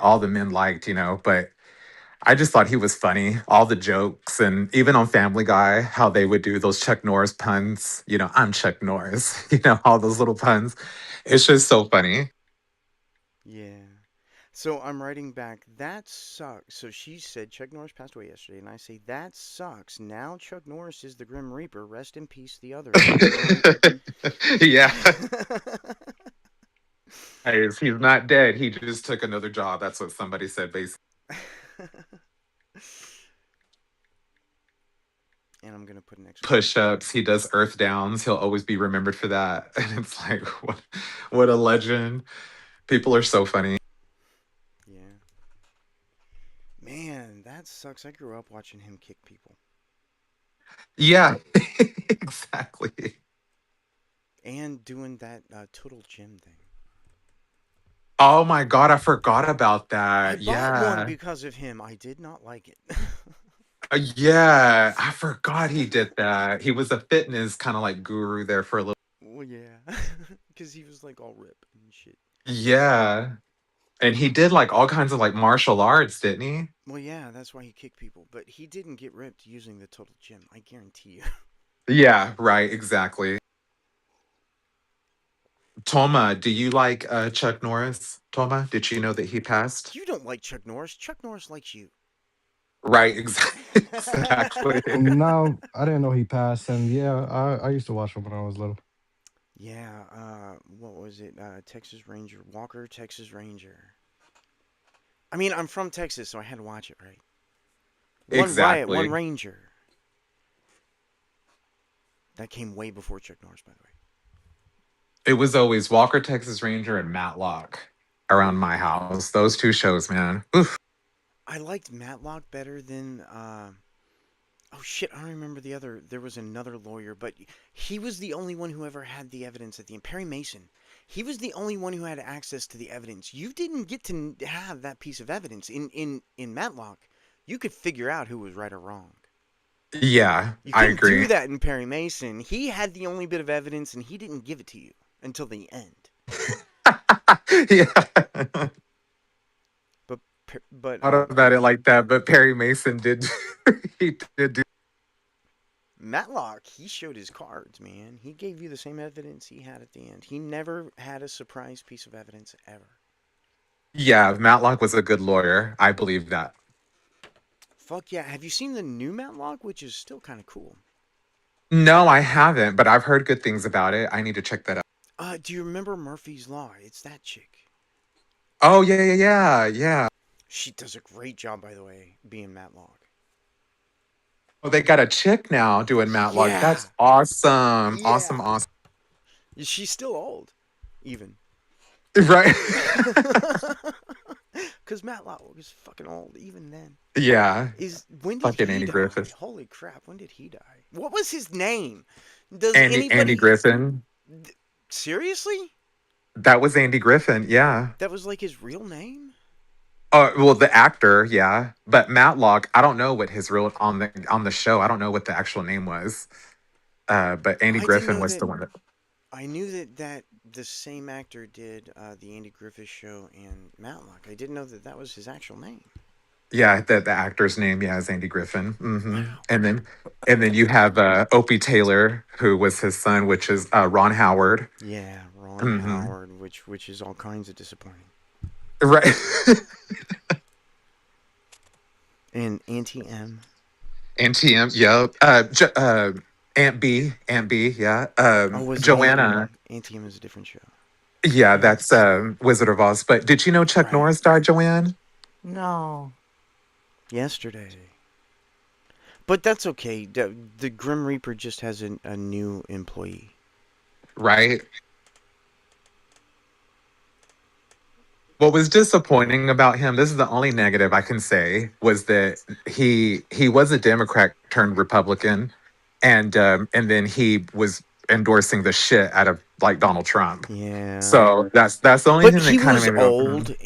C: all the men liked. But I just thought he was funny, all the jokes, and even on Family Guy, how they would do those Chuck Norris puns. I'm Chuck Norris. All those little puns. It's just so funny.
B: Yeah. So I'm writing back. That sucks. So she said Chuck Norris passed away yesterday, and I say that sucks. Now Chuck Norris is the Grim Reaper. Rest in peace, the other Grim Reaper.
C: Yeah, he's not dead. He just took another job. That's what somebody said. Basically,
B: And I'm gonna put an exclamation
C: push-ups.
B: point.
C: He does earth downs. He'll always be remembered for that. And it's like, what a legend. People are so funny.
B: Yeah. Man, that sucks. I grew up watching him kick people.
C: Yeah, exactly.
B: And doing that total gym thing.
C: Oh my God, I forgot about
B: I
C: that.
B: bought one
C: Yeah.
B: because of him. I did not like it.
C: Yeah, I forgot he did that. He was a fitness kind of like guru there for a little.
B: Well, yeah. Because he was like all ripped and shit.
C: Yeah. And he did like all kinds of like martial arts, didn't he?
B: Well, yeah, that's why he kicked people. But he didn't get ripped using the total gym. I guarantee you.
C: Yeah, right, exactly. Toma, do you like Chuck Norris? Toma, did you know that he passed?
B: You don't like Chuck Norris. Chuck Norris likes you.
C: Right, exactly.
F: No, I didn't know he passed, and yeah, I used to watch him when I was little.
B: Yeah, what was it? Texas Ranger, Walker, Texas Ranger. I mean, I'm from Texas, so I had to watch it, right? One riot, one
C: Exactly.
B: ranger. That came way before Chuck Norris, by the way.
C: It was always Walker, Texas Ranger, and Matlock around my house. Those two shows, man. Oof.
B: I liked Matlock better than. Oh shit! I don't remember the other. There was another lawyer, but he was the only one who ever had the evidence at the end. Perry Mason. He was the only one who had access to the evidence. You didn't get to have that piece of evidence in Matlock. You could figure out who was right or wrong.
C: Yeah,
B: You
C: I
B: couldn't do
C: agree.
B: that in Perry Mason. He had the only bit of evidence, and he didn't give it to you until the end.
C: Yeah.
B: But but
C: Thought about it like that, but Perry Mason did. He did do.
B: Matlock, he showed his cards, man. He gave you the same evidence he had at the end. He never had a surprise piece of evidence ever.
C: Yeah, Matlock was a good lawyer. I believe that.
B: Fuck yeah. Have you seen the new Matlock, which is still kind of cool?
C: No, I haven't, but I've heard good things about it. I need to check that out.
B: Do you remember Murphy's Law? It's that chick.
C: Oh yeah, yeah, yeah, yeah.
B: She does a great job, by the way, being Matlock.
C: Oh, they got a chick now doing Matlock.
B: Yeah.
C: That's awesome. Awesome,
B: Yeah.
C: awesome.
B: She's still old, even.
C: Right.
B: Because Matlock was fucking old, even then.
C: Yeah.
B: When did
C: Fucking
B: he
C: Andy
B: die?
C: Griffith.
B: Holy crap! When did he die? What was his name? Does
C: Andy
B: anybody
C: Griffin.
B: seriously?
C: That was Andy Griffin. Yeah.
B: That was like his real name?
C: Well, the actor, yeah, but Matlock. I don't know what his real on the show. I don't know what the actual name was. But Andy
B: I didn't
C: Griffin
B: know
C: was
B: that.
C: the one that.
B: I knew that the same actor did the Andy Griffith Show and Matlock. I didn't know that was his actual name.
C: Yeah, the actor's name, yeah, is Andy Griffin.
B: Wow.
C: And then you have Opie Taylor, who was his son, which is Ron Howard.
B: Yeah, Ron
C: Hmm.
B: Howard, which is all kinds of disappointing.
C: Right.
B: And Auntie M.
C: And TM, yeah. Aunt B, yeah.
B: Oh, was it
C: Joanna,
B: Auntie M is a different show.
C: yeah, that's Wizard of Oz. But did you know Chuck
B: Right.
C: Norris died, Joanne?
D: No.
B: Yesterday. But that's okay. The Grim Reaper just has a new employee.
C: Right. What was disappointing about him, this is the only negative I can say, was that he was a Democrat turned Republican, and then he was endorsing the shit out of like Donald Trump.
B: Yeah.
C: So that's the only
B: But
C: thing that
B: he
C: kind of
B: was
C: made me go, "Hmm."
B: old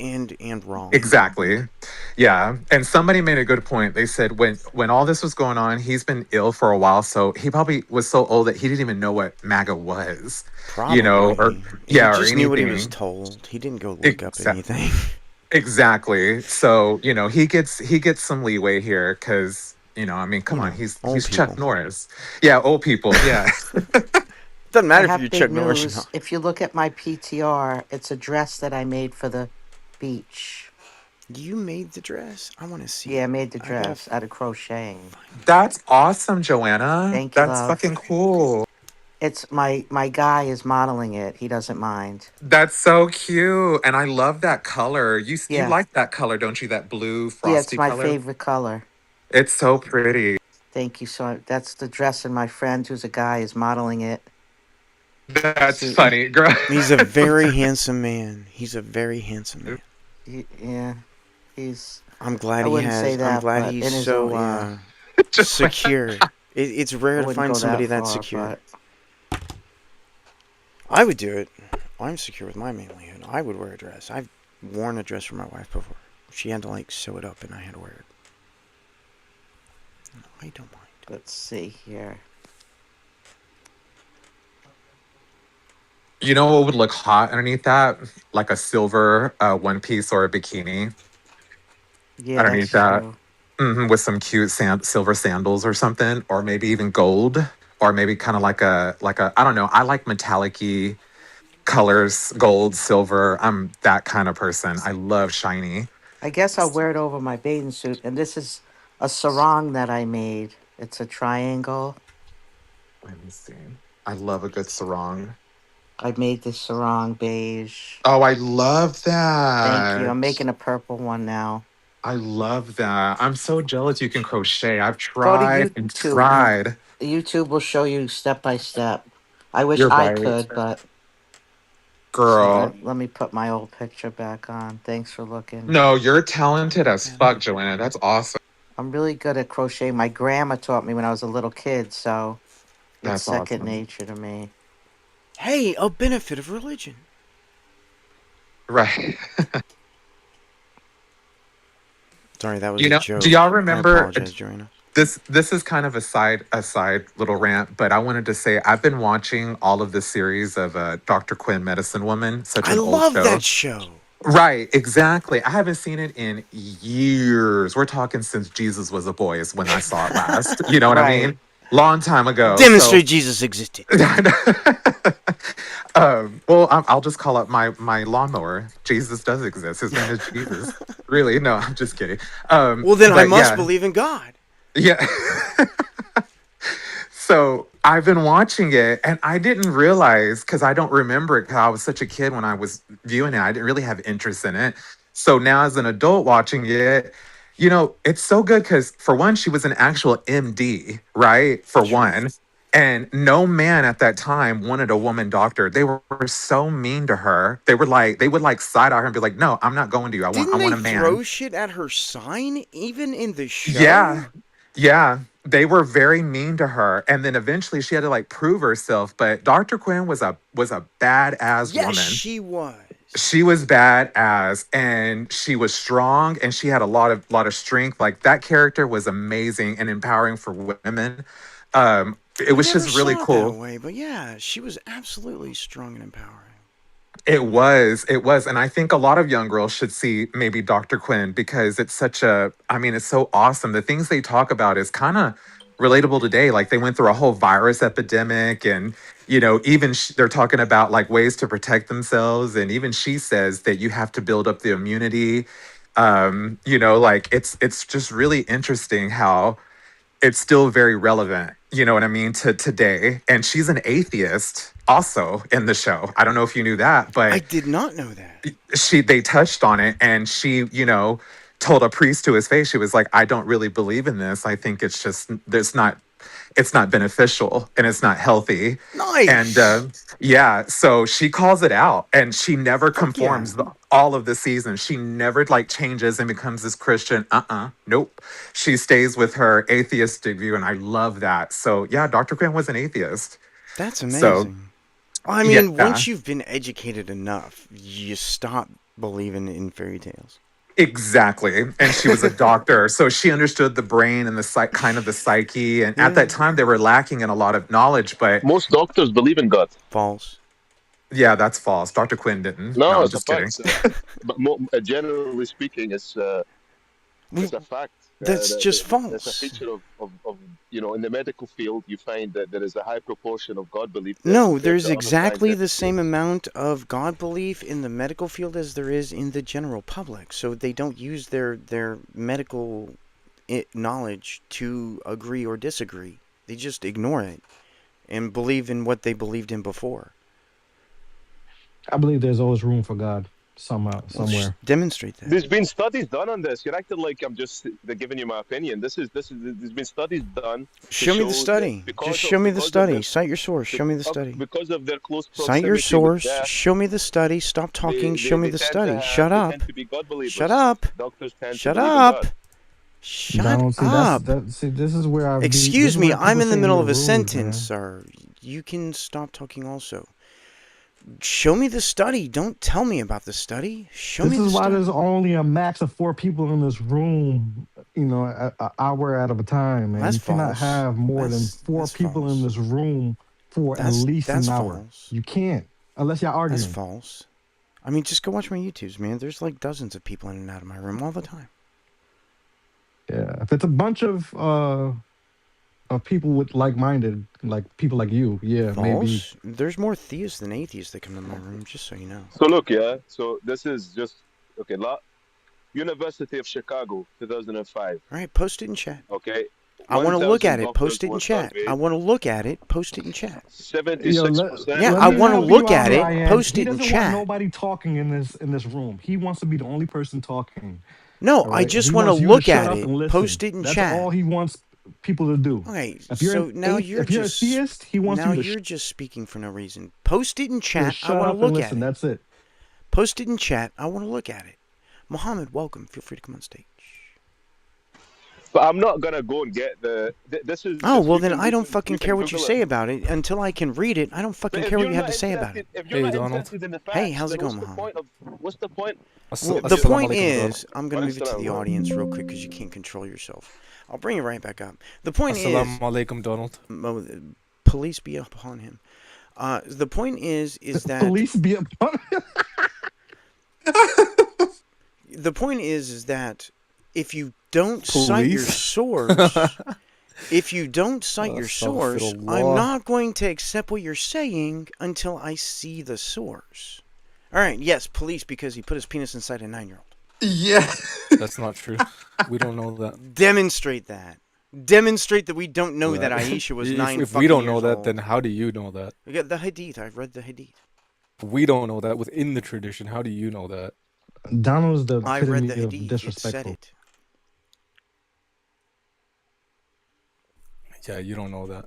B: and wrong.
C: Exactly. Yeah. And somebody made a good point. They said when all this was going on, he's been ill for a while, so he probably was so old that he didn't even know what MAGA was, or
B: Probably. He
C: yeah, or
B: just knew what he was
C: anything.
B: told. He didn't go look up
C: Exa-
B: anything.
C: exactly. So, he gets some leeway here cuz I mean, come on, he's
B: Old
C: he's Chuck
B: people.
C: Norris. Yeah, old people. Yeah.
B: Doesn't
D: I
B: matter if
D: have
B: you're
D: big
B: Chuck Norris or
D: news.
B: not.
D: If you look at my PTR, it's a dress that I made for the beach.
B: You made the dress? I want to see
D: Yeah, I
B: it.
D: made the
B: I gotta
D: dress out of crocheting.
C: That's awesome, Joanna.
D: Thank you,
C: That's
D: love.
C: fucking cool.
D: It's my guy is modeling it. He doesn't mind.
C: That's so cute. And I love that color. You
D: Yeah.
C: like that color, don't you? That blue
D: Yeah, it's
C: frosty
D: my
C: color.
D: favorite color.
C: It's so pretty.
D: Thank you. So that's the dress, and my friend, who's a guy, is modeling it.
C: That's
D: See,
C: funny, girl.
B: He's a very handsome man. He's a very handsome man.
D: yeah, he's.
B: I'm glad
D: I wouldn't say
B: I'm
D: that,
B: glad
D: but
B: he's
D: in his
B: so
D: own, yeah.
C: Just like-
B: secure. It's
D: I
B: rare to
D: wouldn't
B: find
D: go
B: somebody
D: that
B: that's
D: far,
B: secure.
D: but
B: I would do it. I'm secure with my manlyhood. I would wear a dress. I've worn a dress for my wife before. She had to like sew it up and I had to wear it. I don't mind.
D: let's see here.
C: You know what would look hot underneath that? Like a silver one piece or a bikini
D: Yeah,
C: underneath
D: that's
C: that.
D: true.
C: With some cute silver sandals or something, or maybe even gold, or maybe kind of like a I don't know. I like metallic-y colors, gold, silver. I'm that kind of person. I love shiny.
D: I guess I'll wear it over my bathing suit, and this is a sarong that I made. It's a triangle.
C: Let me see. I love a good sarong.
D: I made this sarong beige.
C: Oh, I love
D: Thank you.
C: that.
D: I'm making a purple one now.
C: I love that. I'm so jealous you can crochet. I've
D: Go to
C: tried and
D: YouTube.
C: tried.
D: YouTube will show you step by step. I wish
C: You're
D: I
C: right,
D: could, but see,
C: girl.
D: let me put my old picture back on. Thanks for looking.
C: No, you're talented as fuck, Joanna. That's awesome.
D: I'm really good at crochet. My grandma taught me when I was a little kid, so it's
C: That's
D: second
C: awesome.
D: nature to me.
B: Hey, a benefit of religion.
C: Right.
B: Sorry, that was
C: You
B: a
C: know, do
B: joke.
C: y'all
B: I
C: remember
B: apologize, Joanna.
C: this is kind of a side little rant, but I wanted to say I've been watching all of the series of Dr. Quinn Medicine Woman, such
B: I
C: an old
B: love that
C: show.
B: show.
C: Right, exactly. I haven't seen it in years. We're talking since Jesus was a boy is when I saw it last. You know what I
D: Right.
C: mean? Long time ago. So
B: Demonstrate Jesus existed.
C: well, I'll just call up my lawnmower. Jesus does exist. His name is Jesus. Really? No, I'm just kidding.
B: Well, then I
C: But
B: must
C: yeah,
B: believe in God.
C: yeah. So I've been watching it, and I didn't realize because I don't remember it because I was such a kid when I was viewing it. I didn't really have interest in it. So now, as an adult watching it, it's so good because for one, she was an actual MD, right? For
B: True.
C: one. And no man at that time wanted a woman doctor. They were so mean to her. They would like side eye her and be like, "No, I'm not going to you. I
B: Didn't
C: want
B: they
C: a man."
B: throw shit at her sign even in the show?
C: Yeah. Yeah. They were very mean to her. And then eventually she had to like prove herself. But Dr. Quinn was a badass
B: Yes,
C: woman.
B: she was.
C: She was badass and she was strong and she had a lot of strength. Like that character was amazing and empowering for women. It
B: I
C: was
B: never
C: just really
B: saw it that
C: cool.
B: way, but yeah, she was absolutely strong and empowering.
C: It was. And I think a lot of young girls should see maybe Dr. Quinn because I mean, it's so awesome. The things they talk about is kind of relatable today. Like they went through a whole virus epidemic and, even they're talking about like ways to protect themselves. And even she says that you have to build up the immunity. Like it's just really interesting how it's still very relevant, you know what I mean, to today. And she's an atheist also in the show. I don't know if you knew that,
B: I
C: but
B: did not know that.
C: they touched on it and she, told a priest to his face, she was like, I don't really believe in this. I think it's not beneficial and it's not healthy. And
B: Nice.
C: yeah, so she calls it out and she never
B: Fuck yeah.
C: conforms all of the season. She never like changes and becomes this Christian. Nope. She stays with her atheistic view. And I love that. So yeah, Dr. Quinn was an atheist.
B: That's
C: So
B: amazing. I mean,
C: yeah.
B: once you've been educated enough, you stop believing in fairy tales.
C: Exactly. And she was a doctor. So she understood the brain and the kind of the psyche. And at
B: Yeah.
C: that time, they were lacking in a lot of knowledge. But
G: Most doctors believe in God.
B: False.
C: yeah, that's false. Dr. Quinn didn't. No,
G: No,
C: I'm
G: it's a
C: just kidding.
G: fact. But generally speaking, it's a fact.
B: That's just
G: That's a
B: false.
G: feature of in the medical field, you find that there is a high proportion of God belief there
B: No,
G: compared
B: there's
G: to other
B: exactly the
G: scientific
B: same
G: fields.
B: amount of God belief in the medical field as there is in the general public. So they don't use their medical knowledge to agree or disagree. They just ignore it and believe in what they believed in before.
F: I believe there's always room for God somehow,
B: Well,
F: somewhere.
B: demonstrate that.
G: There's been studies done on this. You're acting like I'm just giving you my opinion. There's been studies done to
B: Show me the
G: show that
B: study. Just show me the study. Cite your source. Show me the study.
G: because of their close
B: Cite your
G: proximity with
B: source.
G: death,
B: Show me the study. Stop talking. Show me
G: they
B: the
G: tend to
B: study. Shut
G: they
B: up.
G: tend to be God
B: Shut
G: believers.
B: up.
G: Doctors tend to
B: Shut
G: believe in
B: up.
G: God.
B: Shut
F: Donald, see
B: up.
F: this is where this
B: Excuse
F: is
B: me.
F: where
B: I'm
F: people
B: in the
F: say
B: middle
F: you're
B: of a
F: rude,
B: sentence,
F: man.
B: sir. You can stop talking also. Show me the study. Don't tell me about the study. Show
F: This
B: me the
F: is why
B: study.
F: there's only a max of 4 people in this room, an hour at a time, man.
B: That's
F: You cannot
B: false.
F: have more than four
B: That's
F: people in
B: false.
F: this room for at least
B: That's
F: an hour.
B: false.
F: You can't, unless y'all
B: That's
F: arguing.
B: false. I mean, just go watch my YouTubes, man. There's like dozens of people in and out of my room all the time.
F: Yeah, if it's a bunch of people with like-minded, like people like you, yeah, maybe.
B: False? There's more theists than atheists that come to my room, just so you know.
G: So look, yeah. So this is just okay. University of Chicago, 2005.
B: All right, post it in chat.
G: Okay,
B: I want to look
G: 1,000
B: at it.
G: doctors
B: Post it in
G: were
B: chat. I
G: surveyed.
B: want to look at it. Post it in chat.
F: Yo,
G: 76%
B: Yeah,
F: let
B: I
F: me
B: want to
F: help
G: believe.
F: you
B: look
F: out,
B: at it.
F: Ryan.
B: Post
F: He
B: it in
F: doesn't want
B: chat.
F: nobody talking in this room. He wants to be the only person talking.
B: No,
F: All
B: I
F: right. He
B: just want to
F: wants you to
B: look
F: shut
B: at
F: up
B: it.
F: and listen.
B: Post it in
F: That's
B: chat.
F: all he wants people to do.
B: Okay,
F: If you're
B: so
F: an if you're a theist, he wants
B: now
F: you to
B: you're just speaking for no reason. Post it in chat. I
F: shut
B: want to
F: up and
B: look at
F: listen.
B: it.
F: That's it.
B: Post it in chat. I want to look at it. Mohammed, welcome. Feel free to come on stage.
G: But I'm not gonna go and get this is
B: Oh,
G: this.
B: well
G: You
B: then
G: can
B: I
G: you
B: don't
G: can
B: fucking
G: you can
B: care what you
G: Google
B: say
G: it.
B: about it. Until I can read it, I don't fucking
G: But if
B: care what
G: you're
B: you have
G: not
B: to say about
G: interested,
B: it.
G: if you're
H: Hey,
G: not
H: Donald.
G: interested in the
B: Hey,
G: facts,
B: how's
G: then
B: it going,
G: what's the
B: Mohammed?
G: point of what's the point?
B: Well, the
H: Assalamu
B: point
H: alaikum,
B: is, I'm going to move it to
G: Waalaikum
B: the
G: salam.
B: audience real quick because you can't control yourself. I'll bring it right back up. The point
H: Assalamu
B: is,
H: alaikum, Donald.
B: police be upon him. The point is that
F: Police be upon
B: the point is that if you don't cite your
H: Police?
B: source, if you don't cite your source, I'm
H: Astaghfirullah.
B: not going to accept what you're saying until I see the source. All right, yes, police because he put his penis inside a 9-year-old.
C: Yeah.
H: That's not true. We don't know that.
B: Demonstrate that. Demonstrate that we don't know that Aisha was
H: if
B: 9
H: we don't
B: fucking
H: know
B: years
H: that,
B: old.
H: then how do you know that?
B: We got the hadith. I've read the hadith.
H: We don't know that within the tradition. How do you know that?
F: Donald's the
B: I've read
F: epitome
B: the
F: of
B: hadith. It said
F: disrespectful.
B: it.
H: Yeah, you don't know that.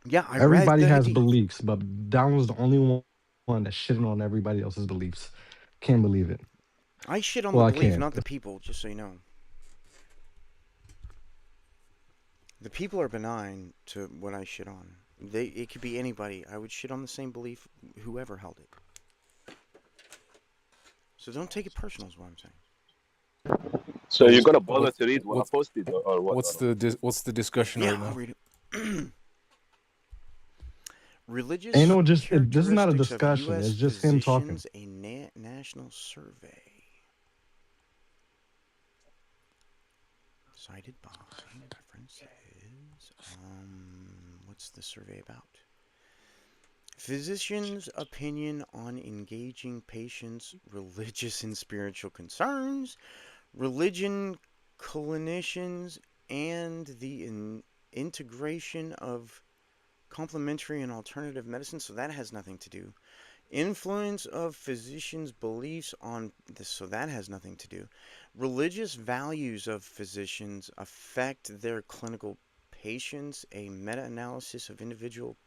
B: Yeah, I read
F: Everybody
B: the
F: has
B: hadith.
F: beliefs, but Donald's the only one that's shitting on everybody else's beliefs. Can't believe it.
B: I shit on
F: Well,
B: the
F: I
B: belief,
F: can't.
B: not the people, just so you know. The people are benign to what I shit on. It could be anybody. I would shit on the same belief, whoever held it. So don't take it personal, is what I'm saying.
G: So
H: So
G: you're gonna bother to read what I
H: what's
G: posted or what?
H: what's the discussion
B: Yeah,
H: right
B: I'll
H: now?
B: read it. Religious
F: Ain't no just this is not a
B: characteristics of
F: discussion.
B: U.S.
F: It's just him talking.
B: physicians, a national survey. Cited by references. What's the survey about? Physicians' opinion on engaging patients' religious and spiritual concerns, religion, clinicians, and the integration of complementary and alternative medicine. So that has nothing to do. Influence of physicians' beliefs on this, so that has nothing to do. Religious values of physicians affect their clinical patients. A meta-analysis of individual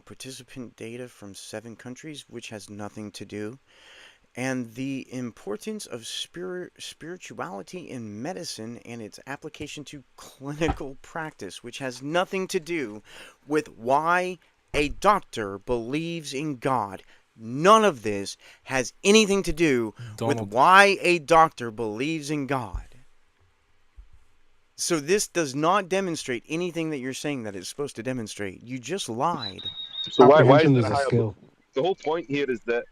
B: participant data from 7 countries, which has nothing to do. And the importance of spirituality in medicine and its application to clinical practice, which has nothing to do with why a doctor believes in God. None of this has anything to do with
H: Donald,
B: why a doctor believes in God. So this does not demonstrate anything that you're saying that it's supposed to demonstrate. You just lied.
G: So why is
F: Comprehension
G: there
F: is
G: a
F: a
G: higher?
F: skill.
G: The whole point here is that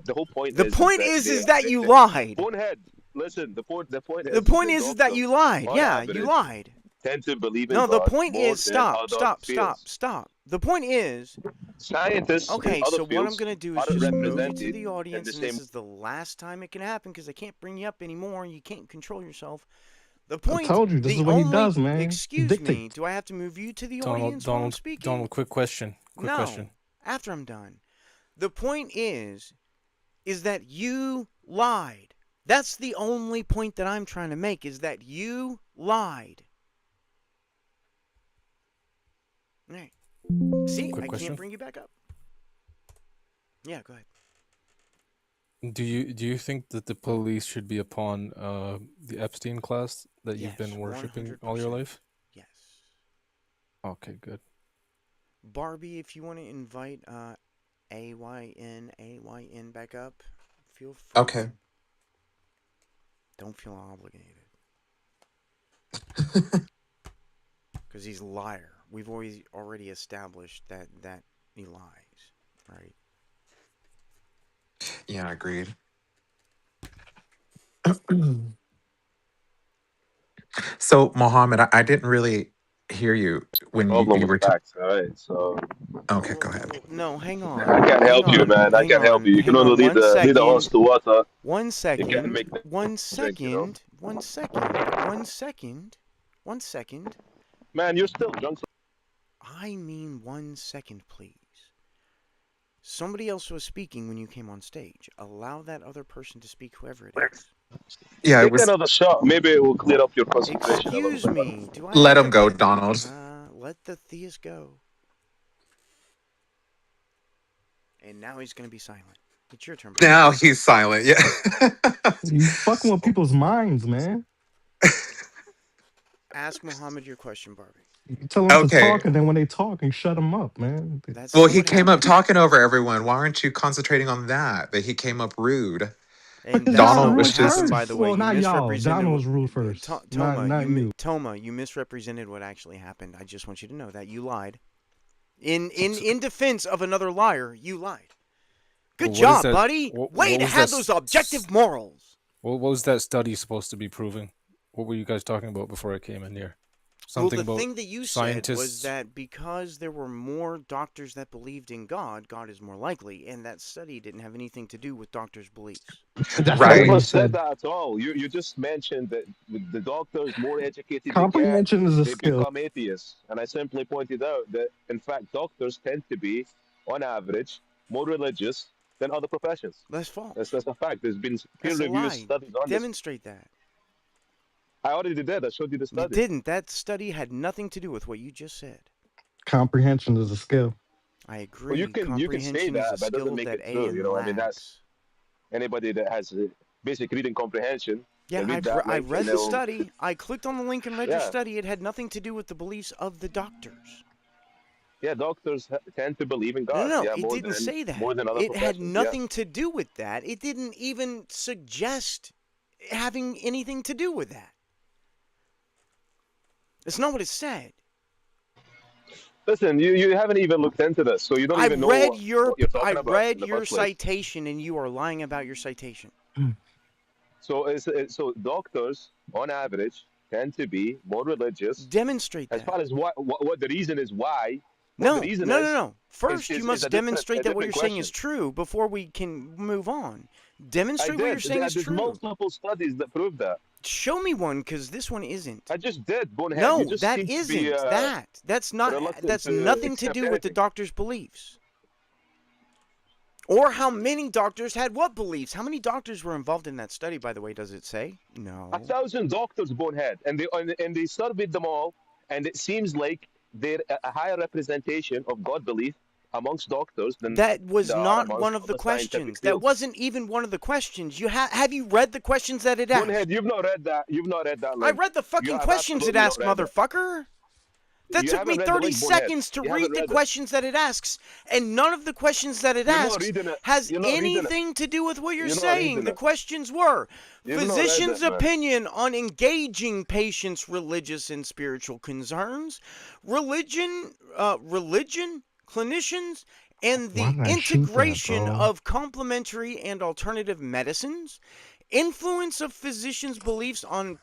G: the whole point
B: The
G: is
B: point
G: that
B: is that you lied.
G: bonehead. Listen, the point
B: The
G: is
B: point
G: that
B: is that you
G: doctors,
B: lied.
G: on
B: Yeah, you
G: average,
B: lied.
G: tend to believe in
B: No, the
G: God
B: point
G: more
B: is
G: than
B: stop,
G: other
B: stop, stop,
G: fields.
B: stop. The point is,
G: Scientists in
B: okay,
G: other
B: so what I'm
G: fields
B: going to do is
G: aren't
B: just move you to
G: represented
B: the
G: in the
B: audience, and this
G: same.
B: is the last time it can happen because I can't bring you up anymore and you can't control yourself. The
F: I
B: point,
F: told you this is
B: the
F: what he
B: only,
F: does, man. He
B: excuse me,
F: dictates.
B: do I have to move you to the
H: Donald,
B: audience while I'm
H: Donald,
B: speaking?
H: Donald. Quick question.
B: No, after I'm done. The point is that you lied. That's the only point that I'm trying to make, is that you lied. All right. See,
H: Quick
B: I
H: question.
B: can't bring you back up. Yeah, go ahead.
H: Do you think that the police should be upon the Epstein class that you've
B: Yes,
H: been worshiping all
B: 100%.
H: your life?
B: Yes.
H: Okay, good.
B: Barbie, if you want to invite AYN back up, feel free.
C: Okay.
B: Don't feel obligated. Because he's a liar. We've already established that he lies, right?
C: Yeah, agreed. So, Mohammed, I didn't really hear you when
G: Problem
C: you
G: with
C: were.
G: facts. All right, so
C: Okay, go ahead.
B: No, hang
G: I
B: on.
G: can't
B: Hang
G: help you,
B: on.
G: man. I
B: Hang
G: can't help
B: on.
G: you. You can
B: Hang
G: only
B: on. One
G: lead the horse
B: second.
G: to water.
B: One
G: You can't
B: second.
G: make them
B: One
G: drink. You know,
B: second. One second. One second. One second.
G: man, you're still drunk.
B: I mean 1 second, please. Somebody else was speaking when you came on stage. Allow that other person to speak, whoever it is.
C: Yeah, it
G: Take
C: was.
G: another shot. Maybe it will clear up your concentration a little
B: Excuse
G: bit.
B: me. Do I
C: Let
B: have
C: him
B: to...
C: go, Donald.
B: Let the theist go. And now he's going to be silent. It's your turn, buddy.
C: Now he's silent. Yeah.
F: You fucking with people's minds, man.
B: Ask Muhammad your question, Barbie.
F: You tell them to
C: Okay.
F: talk, and then when they talk, you shut them up, man.
B: That's
C: Well,
B: not
C: he
B: what
C: came up
B: happened.
C: talking over everyone. Why aren't you concentrating on that? That he came up rude.
B: And
F: Because
B: that's
F: y'all
C: Donald
B: not what
C: was
F: rude
B: happened,
C: just.
B: by
F: first.
B: the way.
F: Well,
B: You
F: not y'all.
B: misrepresented...
F: Donald was rude first.
B: Toma,
F: Not you.
B: Toma, you misrepresented what actually happened. I just want you to know that you lied. In defense of another liar, you lied. Good
H: Well, what is
B: job,
H: that?
B: buddy.
H: What
B: Way to
H: was
B: have
H: that?
B: those objective morals.
H: What was that study supposed to be proving? What were you guys talking about before I came in here? Something
B: Well, the
H: about
B: thing that you said was that because there were more doctors that believed in God, God is more likely, and that study didn't have anything to do with doctors' beliefs.
F: That's
G: I
F: not what
C: Right.
F: he
G: never said
F: said.
G: that at all. You just mentioned that the doctors, more educated they get,
F: Comprehension is a
G: they
F: skill.
G: become atheists. And I simply pointed out that, in fact, doctors tend to be, on average, more religious than other professions.
B: That's false.
G: That's a fact. There's been
B: That's a
G: peer-reviewed
B: lie.
G: studies on this.
B: Demonstrate that.
G: I already did. I showed you the
B: You
G: study.
B: didn't. That study had nothing to do with what you just said.
F: Comprehension is a skill.
B: I
G: Well,
B: agree.
G: you can say
B: Comprehension is a
G: that, but it doesn't
B: skill
G: make
B: that
G: it true. You
B: AN
G: know, I mean, that's
B: lacks.
G: anybody that has basic reading comprehension
B: Yeah,
G: can read that
B: I
G: link and
B: read the
G: they'll,
B: study. I clicked on the link and read your
G: yeah,
B: study. It had nothing to do with the beliefs of the doctors.
G: yeah. Doctors tend to believe in
B: No, no,
G: God.
B: no.
G: Yeah,
B: It didn't say that.
G: more than other
B: It had
G: professions. Yeah.
B: nothing to do with that. It didn't even suggest having anything to do with that. It's not what it said.
G: Listen, you haven't even looked into this, so you don't
B: I
G: even know
B: read
G: what you're
B: I
G: talking about in
B: read
G: the
B: your
G: first place.
B: citation, and you are lying about your citation.
G: So doctors, on average, tend to be more religious.
B: Demonstrate
G: As
B: that.
G: far as what the reason is why, what the
B: No,
G: reason
B: no, no, no.
G: is
B: First, you
G: is
B: must
G: a different
B: demonstrate that what you're saying
G: question.
B: is true before we can move on.
G: I
B: Demonstrate what you're
G: did.
B: saying is
G: There's
B: true.
G: multiple studies that prove that.
B: Show me one, because this one isn't.
G: I just did, bonehead. You
B: No,
G: just
B: that
G: seem to be
B: isn't. That's not.
G: reluctant
B: That's
G: to
B: nothing to
G: accept
B: do with the
G: anything.
B: doctor's beliefs. Or how many doctors had what beliefs? How many doctors were involved in that study, by the way, does it say? No.
G: 1,000 doctors, bonehead, and they surveyed them all, and it seems like they're a higher representation of God belief amongst doctors than
B: That was
G: there are
B: not one
G: amongst
B: of the
G: other scientific
B: questions. That
G: fields.
B: wasn't even one of the questions. Have you read the questions that it
G: Bonehead,
B: asked?
G: you've not read that. You've not read that
B: I
G: link.
B: read the
G: You
B: fucking
G: have
B: questions it
G: absolutely not
B: asked,
G: read that.
B: motherfucker. That
G: You
B: took me
G: haven't read the
B: 30
G: link, bonehead.
B: seconds to
G: You haven't
B: read the
G: read it.
B: questions that it asks, and none of the questions that it
G: You're not
B: asks
G: reading it.
B: has
G: You're not reading it.
B: anything to do with what you're
G: You're not
B: saying.
G: reading
B: The
G: it.
B: questions were
G: You've not read
B: physician's
G: it, man.
B: opinion on engaging patients' religious and spiritual concerns, religion, clinicians, and
F: Why
B: the
F: did I shoot that,
B: integration
F: bro?
B: of complementary and alternative medicines, influence of physicians' beliefs on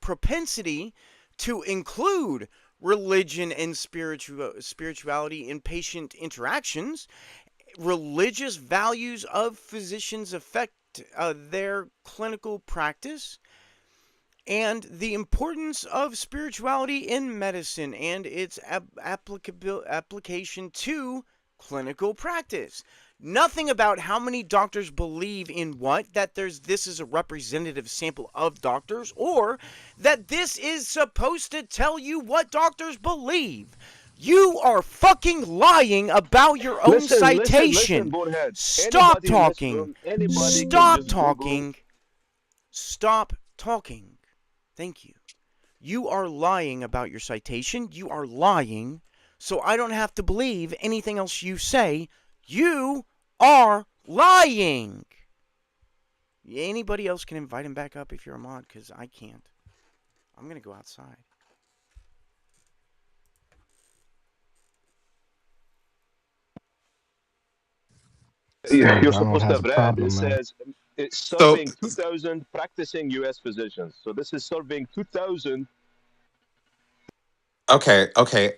B: propensity to include religion and spirituality in patient interactions, religious values of physicians affect their clinical practice, and the importance of spirituality in medicine and its application to clinical practice. Nothing about how many doctors believe in what, that this is a representative sample of doctors, or that this is supposed to tell you what doctors believe. You are fucking lying about your own
G: Listen,
B: citation.
G: bonehead.
B: Stop
G: Anybody in this
B: talking.
G: room, anybody can
B: Stop
G: just Google.
B: talking. Stop talking. Thank you. You are lying about your citation. You are lying. So I don't have to believe anything else you say. You are lying. Anybody else can invite him back up if you're a mod, because I can't. I'm going to go outside.
F: Still,
G: You're
F: Donald
G: supposed to
F: has
G: have
F: a
G: read. It
F: problem, man.
G: says it's
C: So
G: serving 2,000 practicing U.S. physicians. So this is serving 2,000
C: Okay,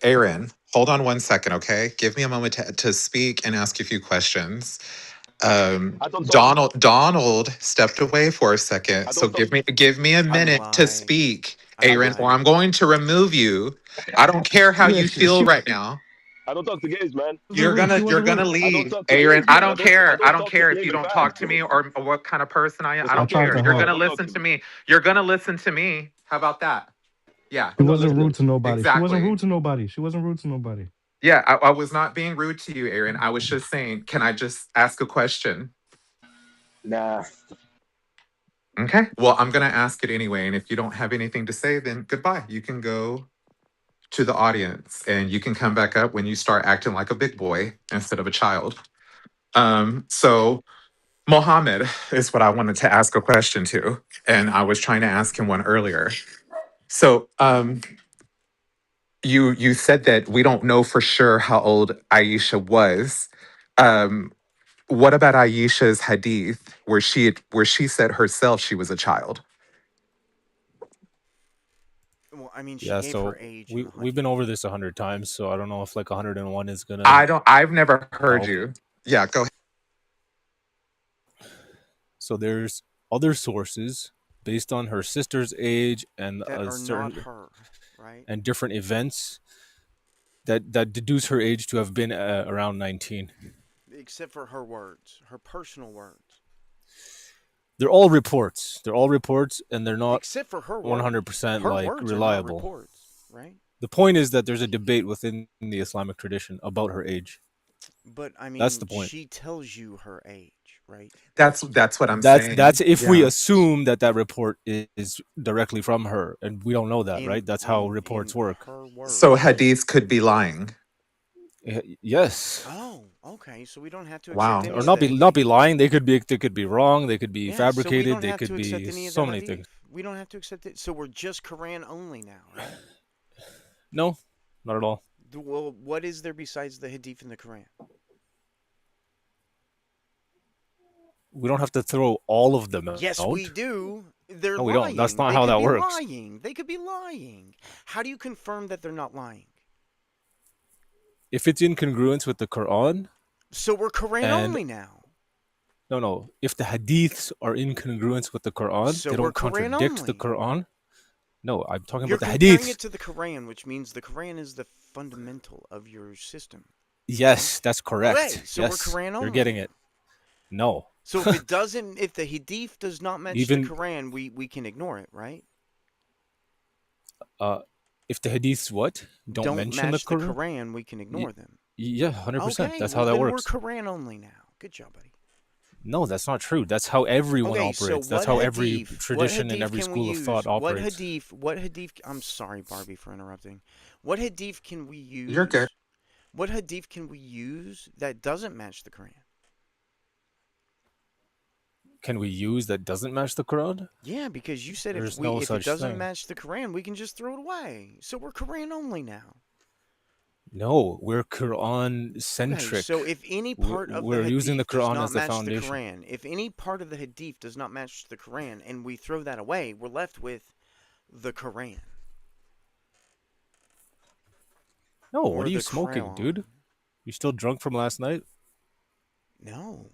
C: Aaron, hold on one second, okay? Give me a moment to speak and ask you a few questions.
G: I don't talk.
C: Donald stepped away for a second,
G: I
C: so
G: don't talk.
C: give me a
B: I
C: minute to
B: lied.
C: speak,
B: I
C: Aaron, or
B: lied.
C: I'm going to remove you. I don't care how
F: Yeah,
C: you feel right now.
G: I don't talk to gays, man.
F: wasn't rude. She
C: You're
F: wasn't
C: gonna
F: rude.
G: I don't
C: leave,
G: talk to
C: Aaron.
G: gays,
C: I
G: man.
C: don't
G: I
C: care. I
G: don't
C: don't
G: talk to
C: care if you
G: flaming
C: don't talk
G: fags,
C: to
G: bro.
C: me or what kind of person I am.
G: It's
C: I
F: I
G: not
C: don't
G: your
F: tried
C: care.
F: to
C: You're
G: business.
F: help.
C: gonna
G: Don't talk
C: listen
G: to
C: to
G: me.
C: me. You're gonna listen to me. How about that? Yeah,
F: She
G: I'm not
F: wasn't rude
G: listening.
F: to nobody. She wasn't
C: exactly.
F: rude to nobody. She wasn't rude to nobody.
C: Yeah, I was not being rude to you, Aaron. I was just saying, can I just ask a question?
G: Nah.
C: Okay. Well, I'm gonna ask it anyway, and if you don't have anything to say, then goodbye. You can go to the audience, and you can come back up when you start acting like a big boy instead of a child. So Mohammed is what I wanted to ask a question to, and I was trying to ask him one earlier. So, you said that we don't know for sure how old Aisha was. Um, what about Aisha's hadith, where she said herself she was a child?
B: Well, I mean, she
H: Yeah,
B: gave her
H: so
B: age in
H: we
B: the
H: we've been
B: hadith.
H: over this 100 times, so I don't know if like 101 is gonna
C: I don't. I've never heard
H: help.
C: you. Yeah, go ahead.
H: So there's other sources based on her sister's age and
B: That
H: a
B: are not
H: certain
B: her, right?
H: and different events that deduce her age to have been around 19.
B: Except for her words, her personal words.
H: They're all reports. They're all reports, and they're not
B: Except for her words.
H: 100%
B: Her
H: like
B: words are not
H: reliable.
B: reports, right?
H: The point is that there's a debate within the Islamic tradition about her age.
B: But I
H: That's
B: mean,
H: the point.
B: she tells you her age, right?
C: That's what I'm
H: That's
C: saying.
H: if we
C: Yeah.
H: assume that that report is directly from her, and we don't know that,
B: In
H: right? That's how
B: in
H: reports work.
B: her
C: So
B: words.
C: hadiths could be lying.
H: Yes,
B: Oh, okay. So we don't have to accept
C: Wow.
B: any
H: or
B: of the
H: not be
B: hadith.
H: lying. They could be wrong. They could be
B: Yeah, so we
H: fabricated.
B: don't
H: They
B: have
H: could
B: to accept
H: be
B: any of the
H: so many things.
B: hadith. We don't have to accept it. So we're just Quran only now, right?
H: No, not at all.
B: Well, what is there besides the hadith in the Quran?
H: We don't have to throw all of them
B: Yes, we
H: out.
B: do. They're
H: No, we don't. That's
B: lying.
H: not
B: They
H: how
B: could
H: that
B: be
H: works.
B: lying. They could be lying. How do you confirm that they're not lying?
H: If it's in congruence with the Quran,
B: So we're Quran
H: and
B: only now.
H: no, if the hadiths are in congruence with the Quran,
B: So
H: they
B: we're
H: don't
B: Quran
H: contradict the
B: only.
H: Quran. No, I'm talking
B: You're
H: about the
B: comparing
H: hadiths.
B: it to the Quran, which means the Quran is the fundamental of your system, right?
H: Yes, that's
B: Okay,
H: correct.
B: so we're
H: Yes,
B: Quran
H: you're
B: only
H: getting
B: now.
H: it. No.
B: So if it doesn't, if the hadith does not match the
H: Even
B: Quran, we can ignore it, right?
H: uh if the hadiths what? Don't
B: Don't
H: mention the
B: match the
H: Quran?
B: Quran, we can
H: Y-
B: ignore them.
H: yeah, 100%.
B: Okay,
H: That's
B: well
H: how that
B: then we're
H: works.
B: Quran only now. Good job, buddy.
H: No, that's not true. That's how everyone
B: Okay, so
H: operates. That's
B: what
H: how every
B: hadith? What
H: tradition and
B: hadith
H: every
B: can we
H: school of thought
B: use? What
H: operates.
B: hadith? What hadith? I'm sorry, Barbie, for interrupting. What hadith can we
C: You're good.
B: use? What hadith can we use that doesn't match the Quran?
H: Can we use that doesn't match the Quran?
B: Yeah, because you said
H: There's no
B: if it
H: such
B: doesn't
H: thing.
B: match the Quran, we can just throw it away. So we're Quran only now.
H: No, we're Quran
B: Okay,
H: centric.
B: so if any part of the
H: We're using the
B: hadith does
H: Quran
B: not
H: as the
B: match the
H: foundation.
B: Quran, if any part of the hadith does not match the Quran and we throw that away, we're left with the Quran
H: No, what
B: or
H: are you
B: the
H: smoking,
B: Quran.
H: dude? You still drunk from last night?
B: No.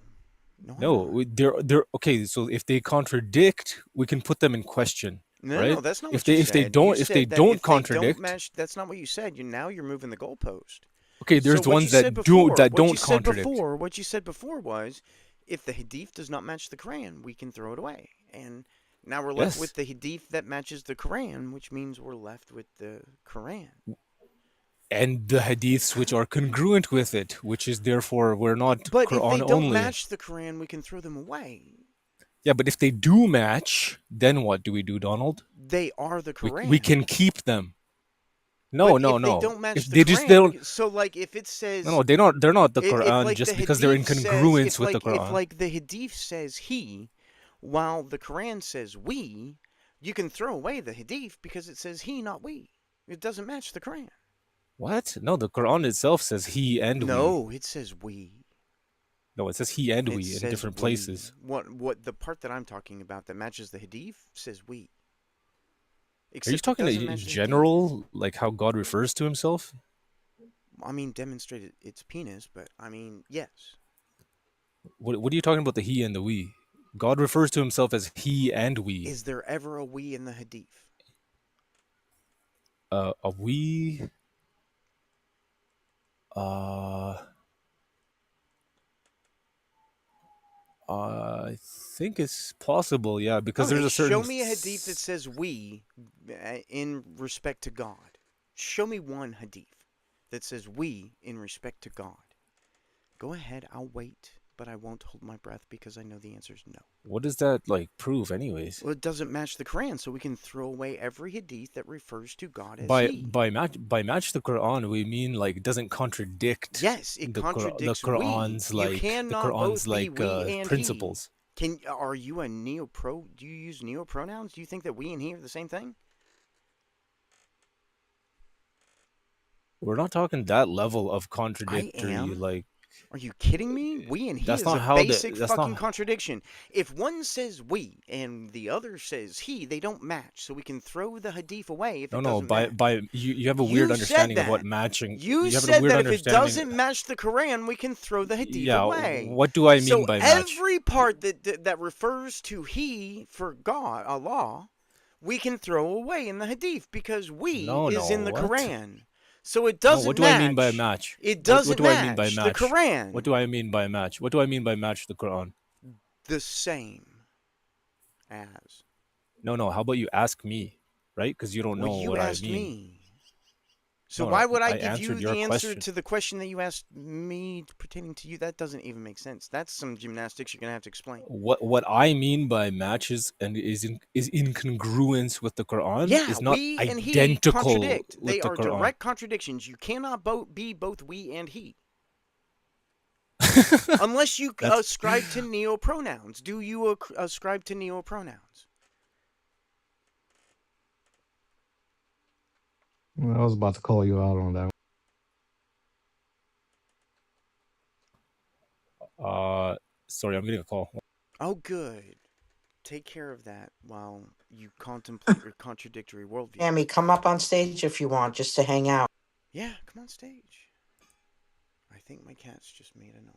B: No, I'm
H: No,
B: not.
H: they're okay. So if they contradict, we can put them in question,
B: No,
H: right?
B: that's not
H: If
B: what you
H: they
B: said. You
H: if they
B: said that
H: don't
B: if they don't
H: contradict,
B: match, that's not what you said. Now you're moving the goalpost.
H: okay,
B: So
H: there's the
B: what you
H: ones
B: said
H: that do
B: before,
H: that don't contradict.
B: what you said before was, if the hadith does not match the Quran, we can throw it away. And now we're left with
H: Yes,
B: the hadith that matches the Quran, which means we're left with the Quran.
H: and the hadiths which are congruent with it, which is therefore we're not
B: But if they
H: Quran
B: don't
H: only.
B: match the Quran, we can throw them away.
H: Yeah, but if they do match, then what do we do, Donald?
B: They are the
H: We
B: Quran.
H: can keep them.
B: But
H: No, no,
B: if they
H: no.
B: don't match
H: If
B: the
H: they just they
B: Quran,
H: don't
B: so like if it
H: no, no,
B: says
H: they're not the
B: if
H: Quran
B: like the
H: just because they're in
B: hadith says
H: congruence with the
B: if
H: Quran.
B: like the hadith says he, while the Quran says we, you can throw away the hadith because it says he, not we. It doesn't match the Quran.
H: What? No, the Quran itself says he and we.
B: No, it says we.
H: No, it says he and
B: It
H: we in
B: says
H: different
B: we.
H: places.
B: What the part that I'm talking about that matches the hadith says we.
H: Are you
B: Except it
H: talking
B: doesn't
H: in
B: match the Hadith.
H: general, like how God refers to himself?
B: I mean, demonstrate its penis, but I mean, yes.
H: What are you talking about, the he and the we? God refers to himself as he and we.
B: Is there ever a we in the Hadith?
H: A we. Uh, I think it's possible, yeah, because
B: Okay,
H: there's a certain.
B: show me a Hadith that says we in respect to God. Show me one Hadith that says we in respect to God. Go ahead, I'll wait, but I won't hold my breath because I know the answer is no.
H: What does that like prove, anyways?
B: Well, it doesn't match the Quran, so we can throw away every Hadith that refers to God as
H: By
B: He.
H: match the Quran, we mean like it doesn't contradict.
B: Yes, it
H: the
B: contradicts we.
H: Quran's
B: You
H: like the
B: cannot
H: Quran's
B: both be
H: like
B: we and
H: principles.
B: he. Are you a neo-pro? Do you use neo-pronouns? Do you think that we and he are the same thing?
H: We're not talking that level of
B: I
H: contradictory.
B: am.
H: Like,
B: Are you kidding me? We and he
H: that's
B: is
H: not
B: a
H: how
B: basic
H: that's
B: fucking
H: not.
B: contradiction. If one says we and the other says he, they don't match. So we can throw the hadith away if
H: No,
B: it
H: no.
B: doesn't match.
H: You have a
B: You
H: weird
B: said
H: understanding of what
B: that.
H: matching.
B: You
H: You have a
B: said
H: weird
B: that if it
H: understanding.
B: doesn't match the Quran, we can throw the hadith
H: Yeah.
B: away.
H: What do I mean
B: So
H: by match?
B: every part that refers to he for God, Allah, we can throw away in the hadith because we
H: No,
B: is in the
H: what?
B: Quran. So it
H: No,
B: doesn't
H: what do
B: match.
H: I mean by match?
B: It doesn't
H: what do I mean by
B: match the
H: match?
B: Quran.
H: What do I mean by match? What do I mean by match the Quran?
B: The same as.
H: No. How about you ask me, right? Because you don't know
B: Well, you
H: what I
B: asked
H: mean.
B: me. So
H: No,
B: why would I
H: I
B: give you
H: answered your
B: the answer
H: question.
B: to the question that you asked me pertaining to you? That doesn't even make sense. That's some gymnastics you're gonna have to explain.
H: What I mean by matches and is incongruence with the Quran
B: Yeah,
H: is not
B: we and he
H: identical
B: contradict.
H: with
B: They
H: the
B: are
H: Quran.
B: direct contradictions. You cannot be both we and he. Unless you ascribe to neo-pronouns. Do you ascribe to neo-pronouns?
F: I was about to call you out on that.
H: Sorry, I'm getting a call.
B: Oh, good. Take care of that while you contemplate your contradictory worldview.
D: Sammy, come up on stage if you want, just to hang out.
B: Yeah, come on stage. I think my cat's just made a noise.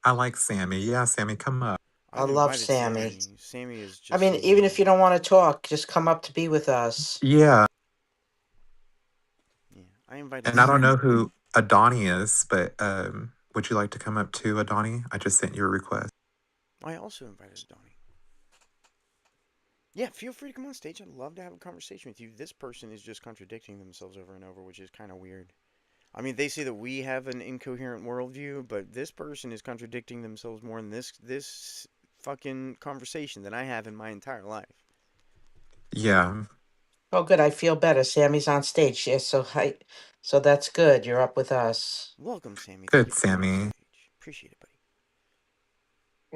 C: I like Sammy. Yeah, Sammy, come up.
D: I
B: I've
D: love
B: invited
D: Sammy.
B: Sammy is just.
D: I mean, even if you don't want to talk, just come up to be with us.
C: Yeah,
B: Yeah, I invited.
C: and I don't
B: Sammy.
C: know who Adani is, but would you like to come up too, Adani? I just sent you a request.
B: I also invited Donnie. Yeah, feel free to come on stage. I'd love to have a conversation with you. This person is just contradicting themselves over and over, which is kind of weird. I mean, they say that we have an incoherent worldview, but this person is contradicting themselves more in this fucking conversation than I have in my entire life.
C: Yeah.
D: Oh, good. I feel better. Sammy's on stage. Yeah, so that's good. You're up with us.
B: Welcome, Sammy.
C: Good,
B: Thank you for coming on
C: Sammy.
B: stage. Appreciate it, buddy.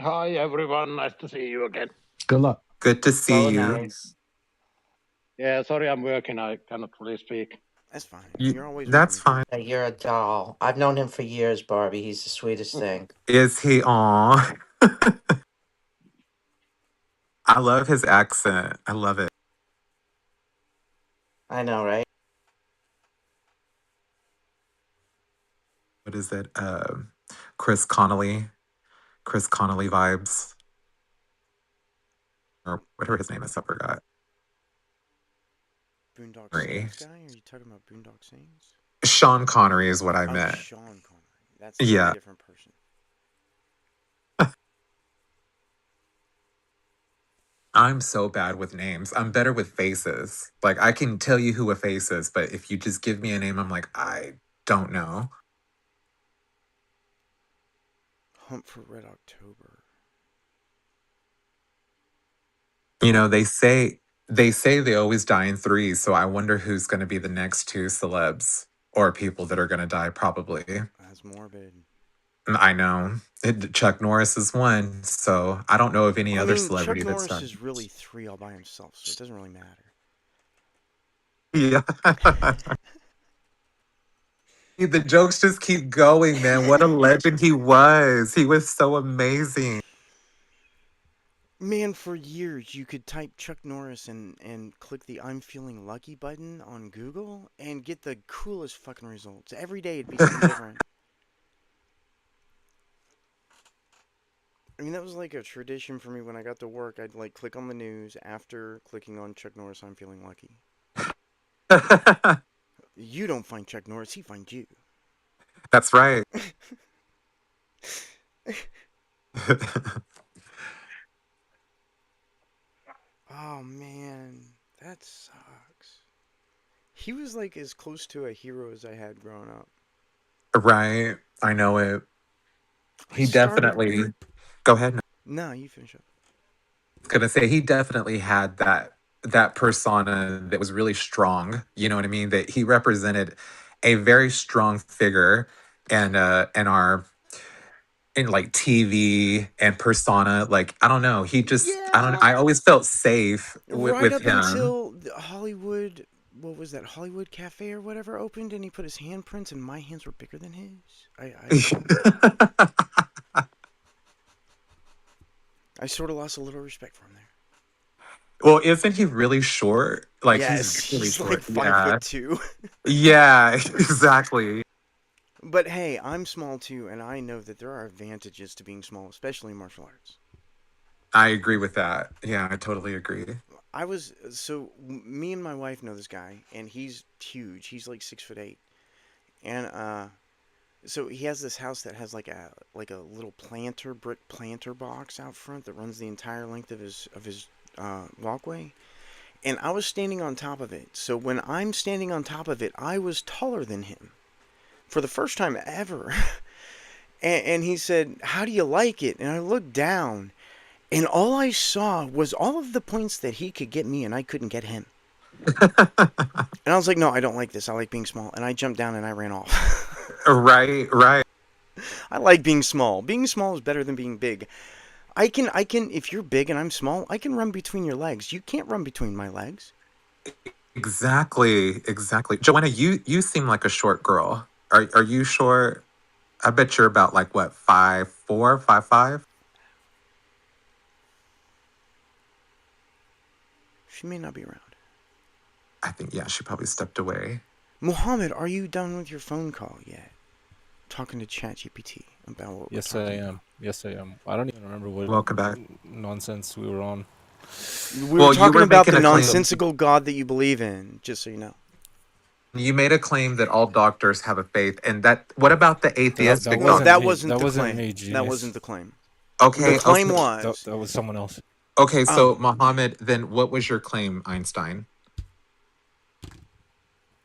I: Hi, everyone. Nice to see you again.
F: Good luck.
C: Good to see
D: So
C: you.
D: nice.
I: Yeah, sorry, I'm working. I cannot really speak.
B: That's fine.
C: You-
B: You're always
C: that's
B: welcome.
C: fine.
D: You're a doll. I've known him for years, Barbie. He's the sweetest thing.
C: Is he on? I love his accent. I love it.
D: I know, right?
C: What is it? Chris Connolly. Chris Connolly vibes. Or whatever his name is, I forgot.
B: Boondock
C: Connery.
B: Saints guy? Are you talking about Boondock Saints?
C: Sean Connery is what I
B: Oh,
C: meant.
B: Sean Connery. That's a
C: Yeah.
B: different person.
C: I'm so bad with names. I'm better with faces. Like, I can tell you who a face is, but if you just give me a name, I'm like, I don't know.
B: Hunt for Red October.
C: You know, they say they always die in threes, so I wonder who's going to be the next two celebs or people that are going to die probably.
B: That's morbid.
C: I know. Chuck Norris is one, so I don't know of any other celebrity
B: Chuck
C: that's
B: Norris
C: done.
B: is really three all by himself, so it doesn't really matter.
C: Yeah. The jokes just keep going, man. What a legend he was. He was so amazing.
B: man, for years you could type Chuck Norris and click the I'm feeling lucky button on Google and get the coolest fucking results. Every day it'd be something different. I mean, that was like a tradition for me when I got to work. I'd like click on the news after clicking on Chuck Norris, I'm feeling lucky. You don't find Chuck Norris, he finds you.
C: That's right.
B: Oh man, that sucks. He was like as close to a hero as I had growing up.
C: Right. I know it.
B: I
C: He
B: started.
C: definitely. Go ahead.
B: No, you finish up.
C: I was gonna say he definitely had that persona that was really strong. You know what I mean? That he represented a very strong figure and our in like TV and persona. Like I don't know. He just I don't.
B: Yeah.
C: I always felt safe
B: Right
C: with
B: up
C: him.
B: until the Hollywood, what was that, Hollywood Cafe or whatever opened, and he put his handprints, and my hands were bigger than his. I sort of lost a little respect for him there.
C: Well, isn't he really short? Like
B: Yes,
C: he's really
B: he's like
C: short. Yeah.
B: 5'2".
C: Yeah. Exactly.
B: But hey, I'm small too, and I know that there are advantages to being small, especially in martial arts.
C: I agree with that. Yeah, I totally agree.
B: Me and my wife know this guy, and he's huge. He's like 6'8", and so he has this house that has like a little brick planter box out front that runs the entire length of his walkway. And I was standing on top of it. So when I'm standing on top of it, I was taller than him for the first time ever. And he said, "How do you like it?" And I looked down, and all I saw was all of the points that he could get me, and I couldn't get him. And I was like, "No, I don't like this. I like being small." And I jumped down and I ran off.
C: Right.
B: I like being small. Being small is better than being big. I can, if you're big and I'm small, I can run between your legs. You can't run between my legs.
C: Exactly. Joanna, you seem like a short girl. Are you short? I bet you're about like what, 5'4", 5'5"?
B: She may not be around.
C: I think yeah, she probably stepped away.
B: Muhammad, are you done with your phone call yet? Talking to ChatGPT about what
H: Yes,
B: we're
H: I
B: talking
H: am.
B: about.
H: Yes, I am. I don't even remember what
C: Welcome back.
H: nonsense we were on.
B: We were
C: Well, you
B: talking
C: were
B: about
C: making
B: the
C: a claim.
B: nonsensical God that you believe in, just so you know.
C: You made a claim that all doctors have a faith, and that. What about the atheistic
B: No,
C: doctor?
B: that wasn't
H: That
B: the
H: wasn't
B: claim.
H: me,
B: That
H: genius.
B: wasn't the claim. The
C: Okay,
B: claim
C: okay,
B: was.
H: That was someone else.
C: okay. So Muhammad, then what was your claim, Einstein?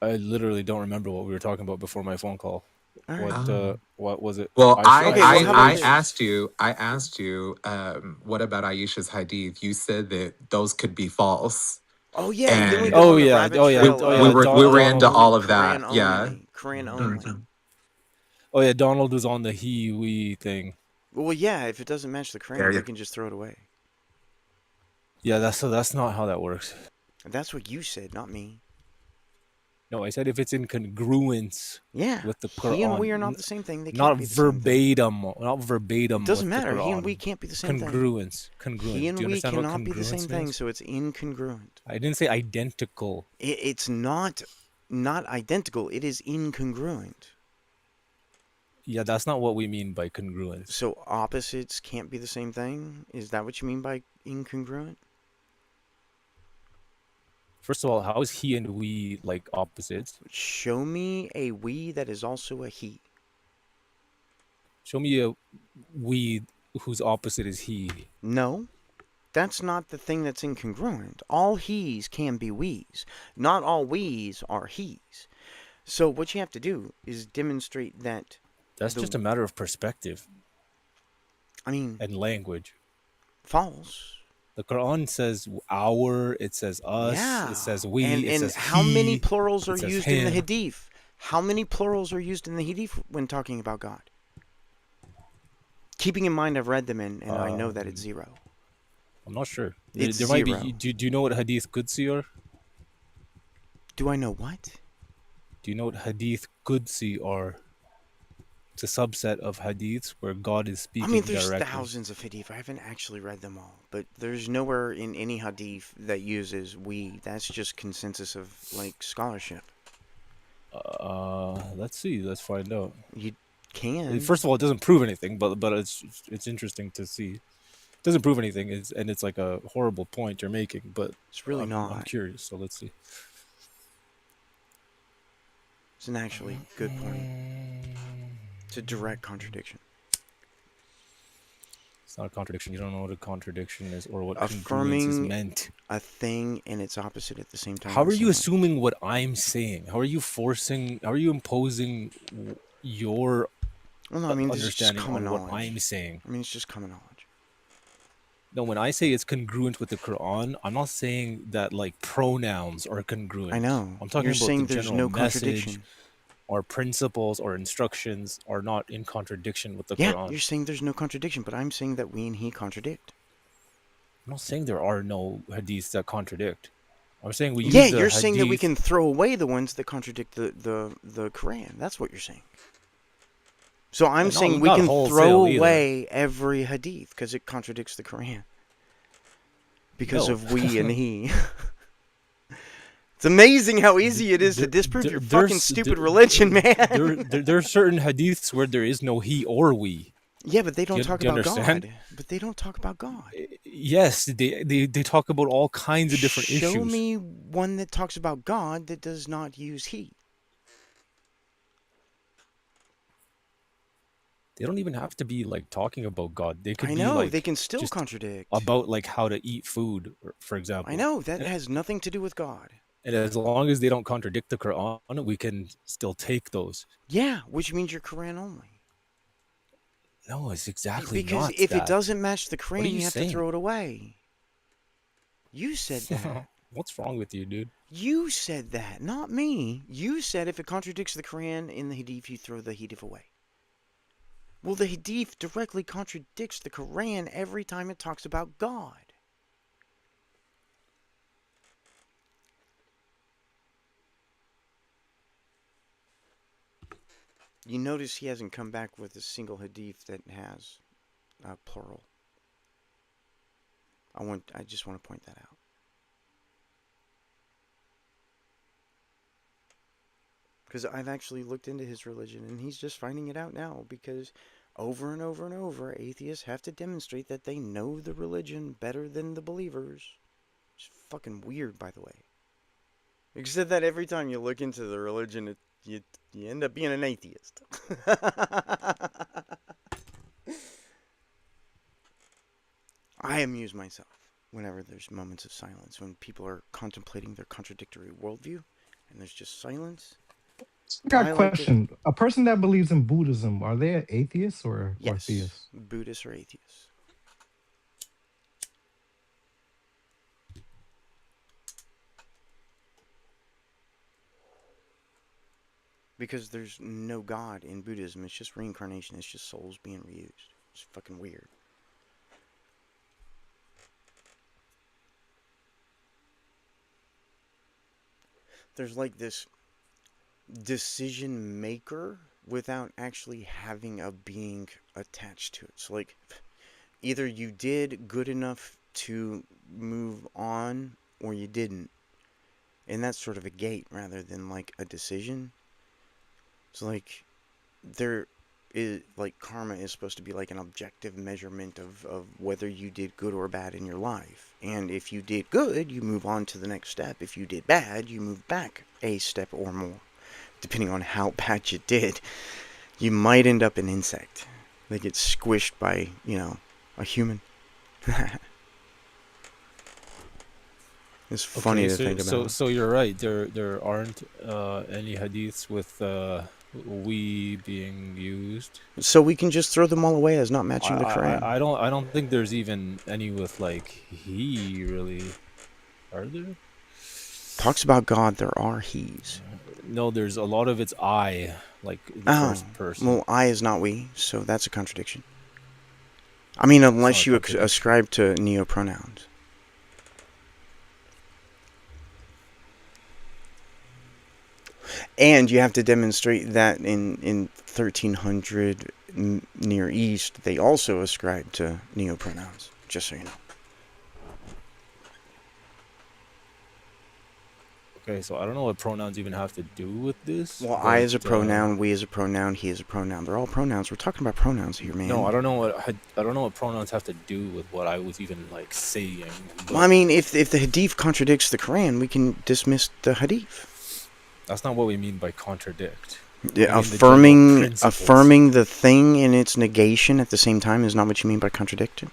H: I literally don't remember what we were talking about before my phone call.
B: All right.
H: What was it?
C: Well,
B: Okay, well, how about
C: I
B: this?
C: asked you, what about Aisha's hadith? You said that those could be false,
B: Oh yeah, didn't we
C: and
B: go on the rabbit trail?
C: we were into
H: Donald.
C: all of
B: Quran
C: that. Yeah.
B: only. Quran only.
H: Oh yeah, Donald was on the we thing.
B: Well, yeah, if it doesn't match the Quran, we can just throw it away.
H: Yeah, that's not how that works.
B: That's what you said, not me.
H: No, I said if it's in congruence with the Quran.
B: He and we are not the same thing. They can't
H: not
B: be the
H: verbatim,
B: same thing.
H: not verbatim.
B: It doesn't
H: with
B: matter.
H: The Quran.
B: He and we can't be the same
H: congruence.
B: thing.
H: Congruence.
B: He and
H: Do you
B: we
H: understand
B: cannot
H: what
B: be the same
H: means?
B: thing, so it's incongruent.
H: I didn't say identical.
B: It's not identical. It is incongruent.
H: Yeah, that's not what we mean by congruence.
B: So opposites can't be the same thing? Is that what you mean by incongruent?
H: First of all, how is he and we like opposites?
B: Show me a we that is also a he.
H: Show me a we whose opposite is he.
B: No, that's not the thing that's incongruent. All he's can be we's. Not all we's are he's. So what you have to do is demonstrate that...
H: That's just a matter of perspective.
B: I mean...
H: And language.
B: False.
H: The Quran says our, it says us, it says we, it says
B: how
H: he,
B: many plurals are used
H: him.
B: in the Hadith? How many plurals are used in the Hadith when talking about God? Keeping in mind I've read them and I know that it's 0.
H: I'm not sure.
B: It's
H: there
B: 0.
H: might be. Do you know what Hadith Qudsi are?
B: Do I know what?
H: Do you know what Hadith Qudsi are? it's a subset of hadiths where God is
B: I mean,
H: speaking
B: there's
H: directly.
B: thousands of hadith. I haven't actually read them all, but there's nowhere in any hadith that uses we. That's just consensus of like scholarship.
H: Let's see. Let's find out.
B: You can.
H: First of all, it doesn't prove anything, but it's interesting to see. It doesn't prove anything, and it's like a horrible point you're making, but
B: It's really
H: I'm
B: not.
H: curious. So let's see.
B: It's an actually good point. It's a direct contradiction.
H: It's not a contradiction. You don't know what a contradiction is or what congruence is
B: Affirming
H: meant.
B: a thing and its opposite at the same time.
H: How
B: in the
H: are you
B: same way.
H: assuming what I'm saying? How are you forcing? How are you imposing your
B: Well, no, I mean, this is just
H: understanding
B: common
H: on what
B: knowledge.
H: I'm saying?
B: I mean, it's just common knowledge.
H: No, when I say it's congruent with the Quran, I'm not saying that like pronouns are congruent.
B: I know.
H: I'm talking
B: You're
H: about
B: saying
H: the
B: there's
H: general
B: no
H: message
B: contradiction.
H: or principles or instructions are not in contradiction with the
B: Yeah,
H: Quran.
B: you're saying there's no contradiction, but I'm saying that we and he contradict.
H: I'm not saying there are no hadiths that contradict. I'm saying we use
B: Yeah,
H: the
B: you're
H: hadith.
B: saying that we can throw away the ones that contradict the Quran. That's what you're saying. So I'm saying we can throw away every hadith because it contradicts the Quran. Because of we and he. It's amazing how easy it is to disprove your fucking stupid religion, man.
H: There are certain hadiths where there is no he or we.
B: Yeah, but they don't talk
H: do you
B: about
H: understand?
B: God. But they don't talk about God.
H: Yes, they talk about all kinds of different issues.
B: Show me one that talks about God that does not use he.
H: They don't even have to be like talking about God. They could
B: I
H: be
B: know,
H: like
B: they can still
H: just
B: contradict.
H: about like how to eat food, for example.
B: I know, that has nothing to do with God.
H: And as long as they don't contradict the Quran, we can still take those.
B: Yeah, which means you're Quran only.
H: No, it's exactly
B: because
H: not
B: if
H: that.
B: it doesn't match the Quran, you have
H: saying?
B: to throw it away. You said that.
H: What's wrong with you, dude?
B: You said that, not me. You said if it contradicts the Quran in the Hadith, you throw the Hadith away. Well, the Hadith directly contradicts the Quran every time it talks about God. You notice he hasn't come back with a single Hadith that has plural. I just want to point that out. Because I've actually looked into his religion, and he's just finding it out now, because over and over and over, atheists have to demonstrate that they know the religion better than the believers. It's fucking weird, by the way. Except that every time you look into the religion, you end up being an atheist. I amuse myself whenever there's moments of silence, when people are contemplating their contradictory worldview, and there's just silence.
F: I got a question. A person that believes in Buddhism, are they an atheist or
B: Yes,
F: theists?
B: Buddhists or atheists. Because there's no God in Buddhism. It's just reincarnation. It's just souls being reused. It's fucking weird. There's like this decision maker without actually having a being attached to it. So like, either you did good enough to move on or you didn't. And that's sort of a gate rather than like a decision. So like, there is like karma is supposed to be like an objective measurement of whether you did good or bad in your life. And if you did good, you move on to the next step. If you did bad, you move back a step or more. Depending on how bad you did, you might end up an insect that gets squished by, a human. It's funny to think about.
H: So you're right. There aren't any hadiths with we being used.
B: So we can just throw them all away as not matching the Quran.
H: I don't think there's even any with like he really. Are there?
B: Talks about God, there are he's.
H: No, there's a lot of it's I, like in the first person.
B: Well, I is not we, so that's a contradiction. I mean, unless you ascribe to neopronouns. And you have to demonstrate that in 1300 Near East, they also ascribe to neopronouns, just so you know.
H: Okay, so I don't know what pronouns even have to do with this.
B: Well, I
H: but,
B: is a pronoun, we is a pronoun, he is a pronoun. They're all pronouns. We're talking about pronouns here, man.
H: No, I don't know what pronouns have to do with what I was even like saying.
B: Well, I mean, if the Hadith contradicts the Quran, we can dismiss the Hadith.
H: That's not what we mean by contradict.
B: Yeah,
H: mean
B: affirming the thing in its negation at the same time is not what you mean by contradict.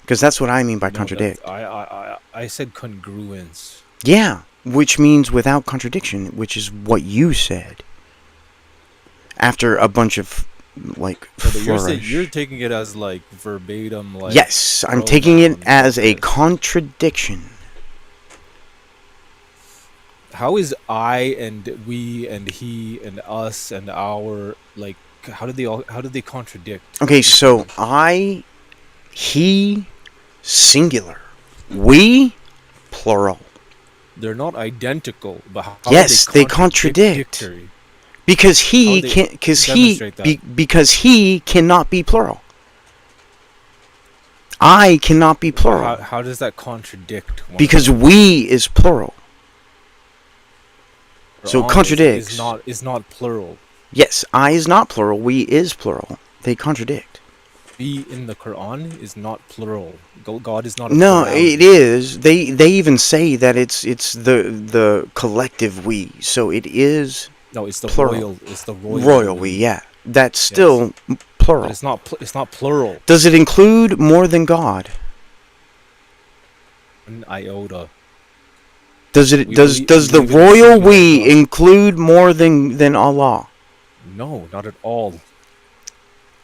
B: Because that's what I mean by contradict.
H: I said congruence.
B: Yeah, which means without contradiction, which is what you said. After a bunch of
H: You're taking it as like verbatim, like.
B: Yes, I'm taking it as a contradiction.
H: How is I and we and he and us and our, like, how did they contradict?
B: Okay, so I, he, singular, we, plural.
H: They're not identical, but how
B: yes, they contradict. Because he because he cannot be plural. I cannot be plural.
H: How does that contradict?
B: Because we is plural. So contradicts.
H: Is not plural.
B: Yes, I is not plural. We is plural. They contradict.
H: We in the Quran is not plural. God is not.
B: No, it is. They even say that it's the collective we. So it is.
H: No, it's the
B: plural.
H: royal. It's the royal
B: we. Yeah, that's still plural.
H: But it's not plural.
B: Does it include more than God?
H: An iota.
B: Does the royal we include more than Allah?
H: No, not at all.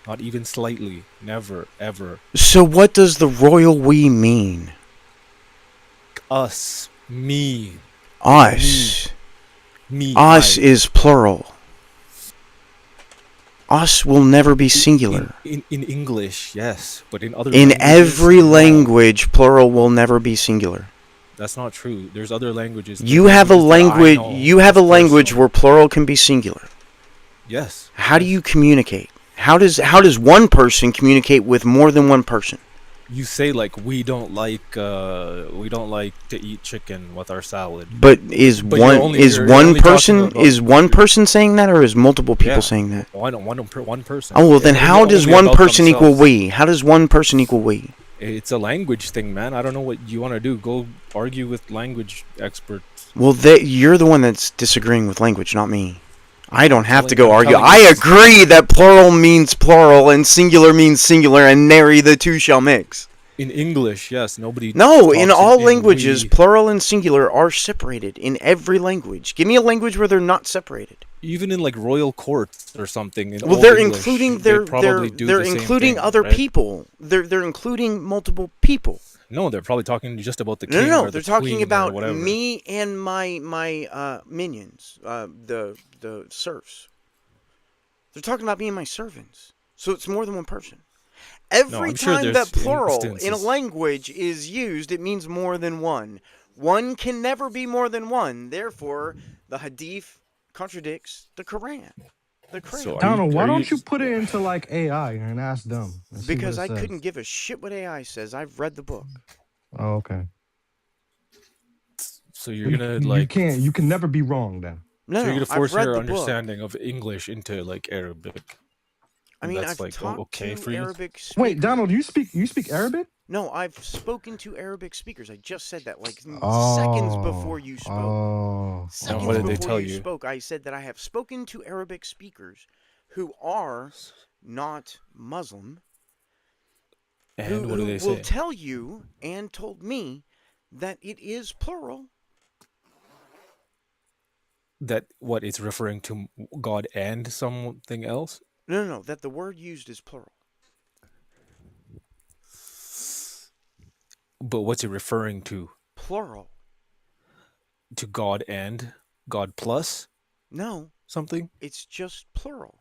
H: Not even slightly. Never, ever.
B: So what does the royal we mean?
H: Us. Me.
B: Us.
H: Me.
B: Us is plural. Us will never be singular.
H: In English, yes, but in other
B: in
H: languages,
B: every language, plural will never be singular.
H: That's not true. There's other languages.
B: You have a language. You have a language where plural can be singular.
H: Yes.
B: How do you communicate? How does one person communicate with more than one person?
H: You say like we don't like to eat chicken with our salad.
B: But is one person saying that, or is multiple people saying that?
H: One person.
B: Oh well, then how does one person equal we? How does one person equal we?
H: It's a language thing, man. I don't know what you want to do. Go argue with language experts.
B: Well, you're the one that's disagreeing with language, not me. I don't have to go argue. I agree that plural means plural and singular means singular, and nary the two shall mix.
H: In English, yes, nobody.
B: No, in all languages, plural and singular are separated in every language. Give me a language where they're not separated.
H: Even in like royal courts or something.
B: Well, they're including they're including other people. They're including multiple people.
H: No, they're probably talking just about the king.
B: No, they're talking about me and my minions, the serfs. They're talking about me and my servants. So it's more than one person. Every time that plural in a language is used, it means more than one. One can never be more than one. Therefore, the Hadith contradicts the Quran.
F: So Donald, why don't you put it into like AI and ask them?
B: Because I couldn't give a shit what AI says. I've read the book.
F: Oh, okay.
H: So you're gonna
F: you can never be wrong then.
B: No,
H: so you're gonna force your understanding of English into like Arabic.
B: I mean, I've talked to Arabic speakers.
F: Wait, Donald, you speak Arabic?
B: No, I've spoken to Arabic speakers. I just said that like seconds before you spoke.
H: Seconds what did they tell you?
B: Spoke, I said that I have spoken to Arabic speakers who are not Muslim.
H: And what do they say?
B: Will tell you and told me that it is plural.
H: That what it's referring to God and something else?
B: No, that the word used is plural.
H: But what's it referring to?
B: Plural.
H: To God and God plus?
B: No.
H: Something?
B: It's just plural.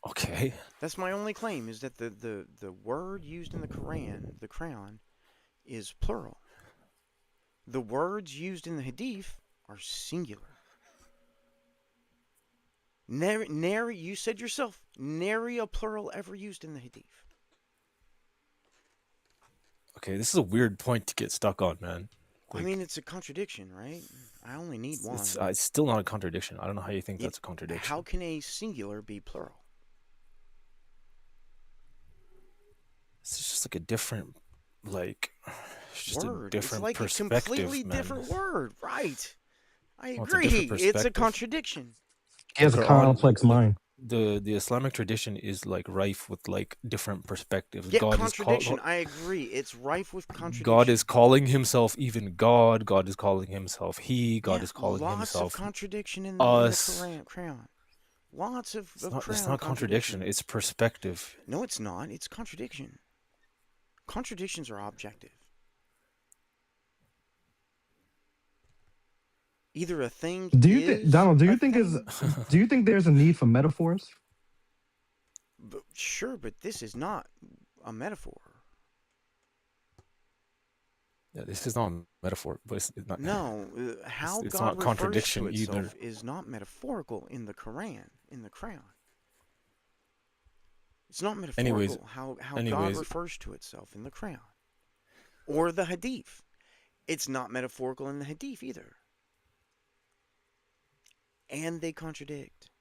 H: Okay.
B: That's my only claim, is that the word used in the Quran, is plural. The words used in the Hadith are singular. Nary, you said yourself, nary a plural ever used in the Hadith.
H: Okay, this is a weird point to get stuck on, man.
B: I mean, it's a contradiction, right? I only need one.
H: It's still not a contradiction. I don't know how you think that's a
B: How
H: contradiction.
B: can a singular be plural?
H: It's just like a different, like, it's just
B: word.
H: a different
B: It's like a completely different word, right? I agree. It's a contradiction.
F: He has a complex mind.
H: The Islamic tradition is like rife with like different perspectives.
B: Yeah, contradiction. I agree. It's rife with contradiction.
H: God is calling himself even God. God is calling himself He. God is calling himself
B: lots of contradiction in
H: us.
B: The Quran. Lots of
H: It's not contradiction. It's perspective.
B: No, it's not. It's contradiction. Contradictions are objective. Either a thing
F: Donald, do you think there's a need for metaphors?
B: Sure, but this is not a metaphor.
H: Yeah, this is not a metaphor, but it's not.
B: No, how
H: it's
B: God
H: not contradiction
B: refers to
H: either.
B: itself is not metaphorical in the Quran. It's not metaphorical how God refers to itself in the Quran or the Hadith. It's not metaphorical in the Hadith either. And they contradict.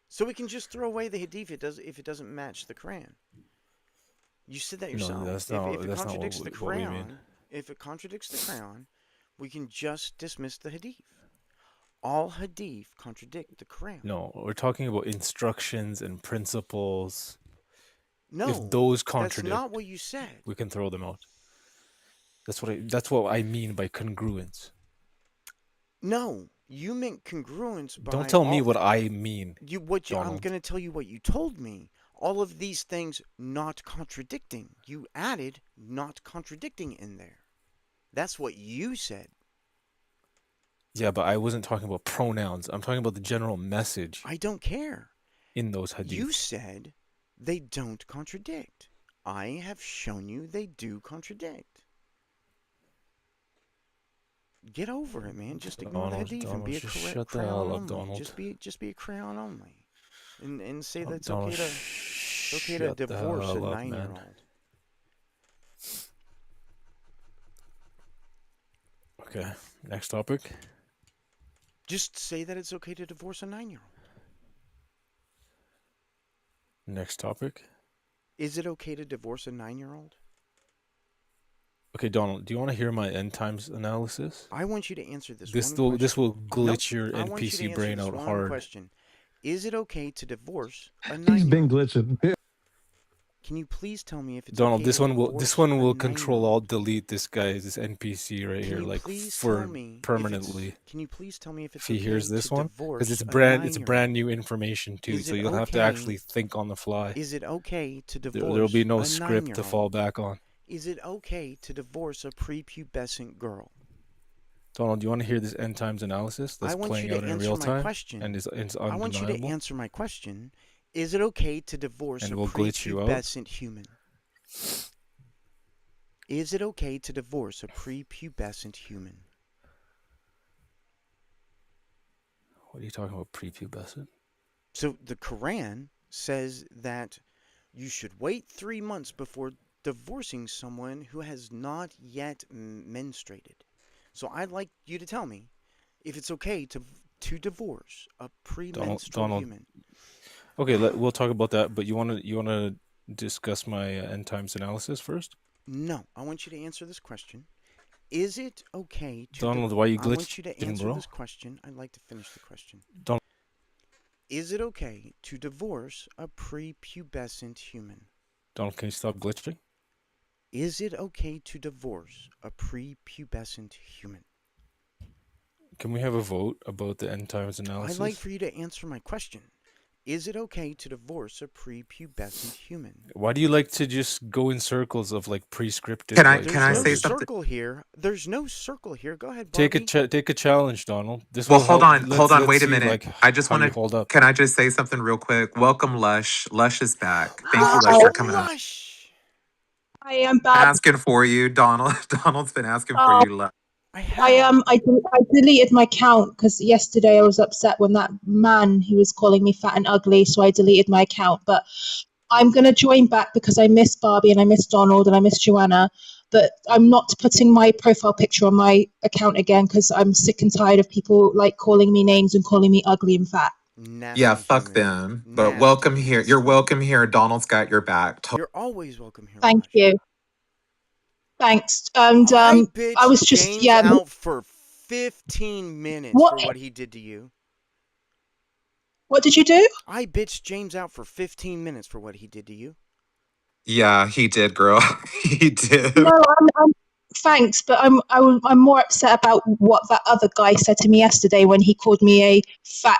B: So we can just throw away the Hadith if it doesn't match the Quran. You said that yourself.
H: No, that's
B: if it
H: not
B: contradicts
H: what
B: the
H: we
B: Quran,
H: mean.
B: If it contradicts the Quran, we can just dismiss the Hadith. All Hadith contradict the Quran.
H: No, we're talking about instructions and principles.
B: No,
H: if those contradict,
B: that's not what you said.
H: We can throw them out. That's what I mean by congruence.
B: No, you meant congruence by.
H: Don't tell me what I mean.
B: I'm going to tell you what you told me. All of these things not contradicting. You added not contradicting in there. That's what you said.
H: Yeah, but I wasn't talking about pronouns. I'm talking about the general message.
B: I don't care.
H: In those hadiths.
B: You said they don't contradict. I have shown you they do contradict. Get over it, man. Just ignore the Hadith and be a Crown only. Just be a Crown only. And say that it's okay to divorce a 9-year-old.
H: Okay, next topic.
B: Just say that it's okay to divorce a 9-year-old.
H: Next topic.
B: Is it okay to divorce a 9-year-old?
H: Okay, Donald, do you want to hear my end times analysis?
B: I want you to answer this
H: one question. This will glitch your NPC brain out hard.
B: Question. Is it okay to divorce a 9-year-old?
F: He's been glitching.
B: Can you please tell me if it's
H: Donald,
B: okay
H: this one will control alt delete this NPC right here, like for permanently.
B: Can you please tell me if it's
H: he
B: okay
H: hears this
B: to
H: one?
B: Because
H: it's brand new information too, so you'll have to actually think on the fly.
B: Is it okay to divorce?
H: There'll be no script to fall back on.
B: Is it okay to divorce a prepubescent girl?
H: Donald, do you want to hear this end times analysis that's playing out in real time? And is undeniable?
B: I want you to answer my question. Is it okay to divorce a prepubescent human? Is it okay to divorce a prepubescent human?
H: What are you talking about, prepubescent?
B: So the Quran says that you should wait 3 months before divorcing someone who has not yet menstruated. So I'd like you to tell me if it's okay to divorce a premenstrual human.
H: Okay, we'll talk about that. But you want to discuss my end times analysis first?
B: No, I want you to answer this question. Is it okay to
H: Donald? Why you glitching,
B: I want you to answer this question. I'd like to finish the question.
H: Donald.
B: Is it okay to divorce a prepubescent human?
H: Donald, can you stop glitching?
B: Is it okay to divorce a prepubescent human?
H: Can we have a vote about the end times analysis?
B: I'd like for you to answer my question. Is it okay to divorce a prepubescent human?
H: Why do you like to just go in circles of like prescriptive?
C: Can I say something?
B: Circle here. There's no circle here. Go ahead, Bobby.
H: Take a challenge, Donald.
C: Hold on. Wait a minute.
H: Like,
C: I just want to
H: hold up.
C: Can I just say something real quick? Welcome, Lush. Lush is back. Thank you, Lush, for coming up.
J: I am back.
C: Asking for you, Donald. Donald's been asking for you, Lush.
B: How?
J: I deleted my account because yesterday I was upset when that man who was calling me fat and ugly, so I deleted my account. But I'm gonna join back because I miss Barbie and I miss Donald and I miss Joanna. But I'm not putting my profile picture on my account again because I'm sick and tired of people like calling me names and calling me ugly and fat.
C: Yeah,
B: Nasty
C: fuck
B: human.
C: them. But
B: Nasty
C: welcome here.
B: human.
C: You're welcome here. Donald's got your back.
B: You're always welcome here,
J: Thank
B: Lush.
J: you. Thanks. And
B: I
J: I
B: bitched
J: was just
B: James out for 15 minutes
J: What?
B: for what he did to you.
J: What did you do?
B: I bitched James out for 15 minutes for what he did to you.
C: Yeah, he did, girl. He did.
J: No, thanks, but I'm more upset about what that other guy said to me yesterday when he called me a fat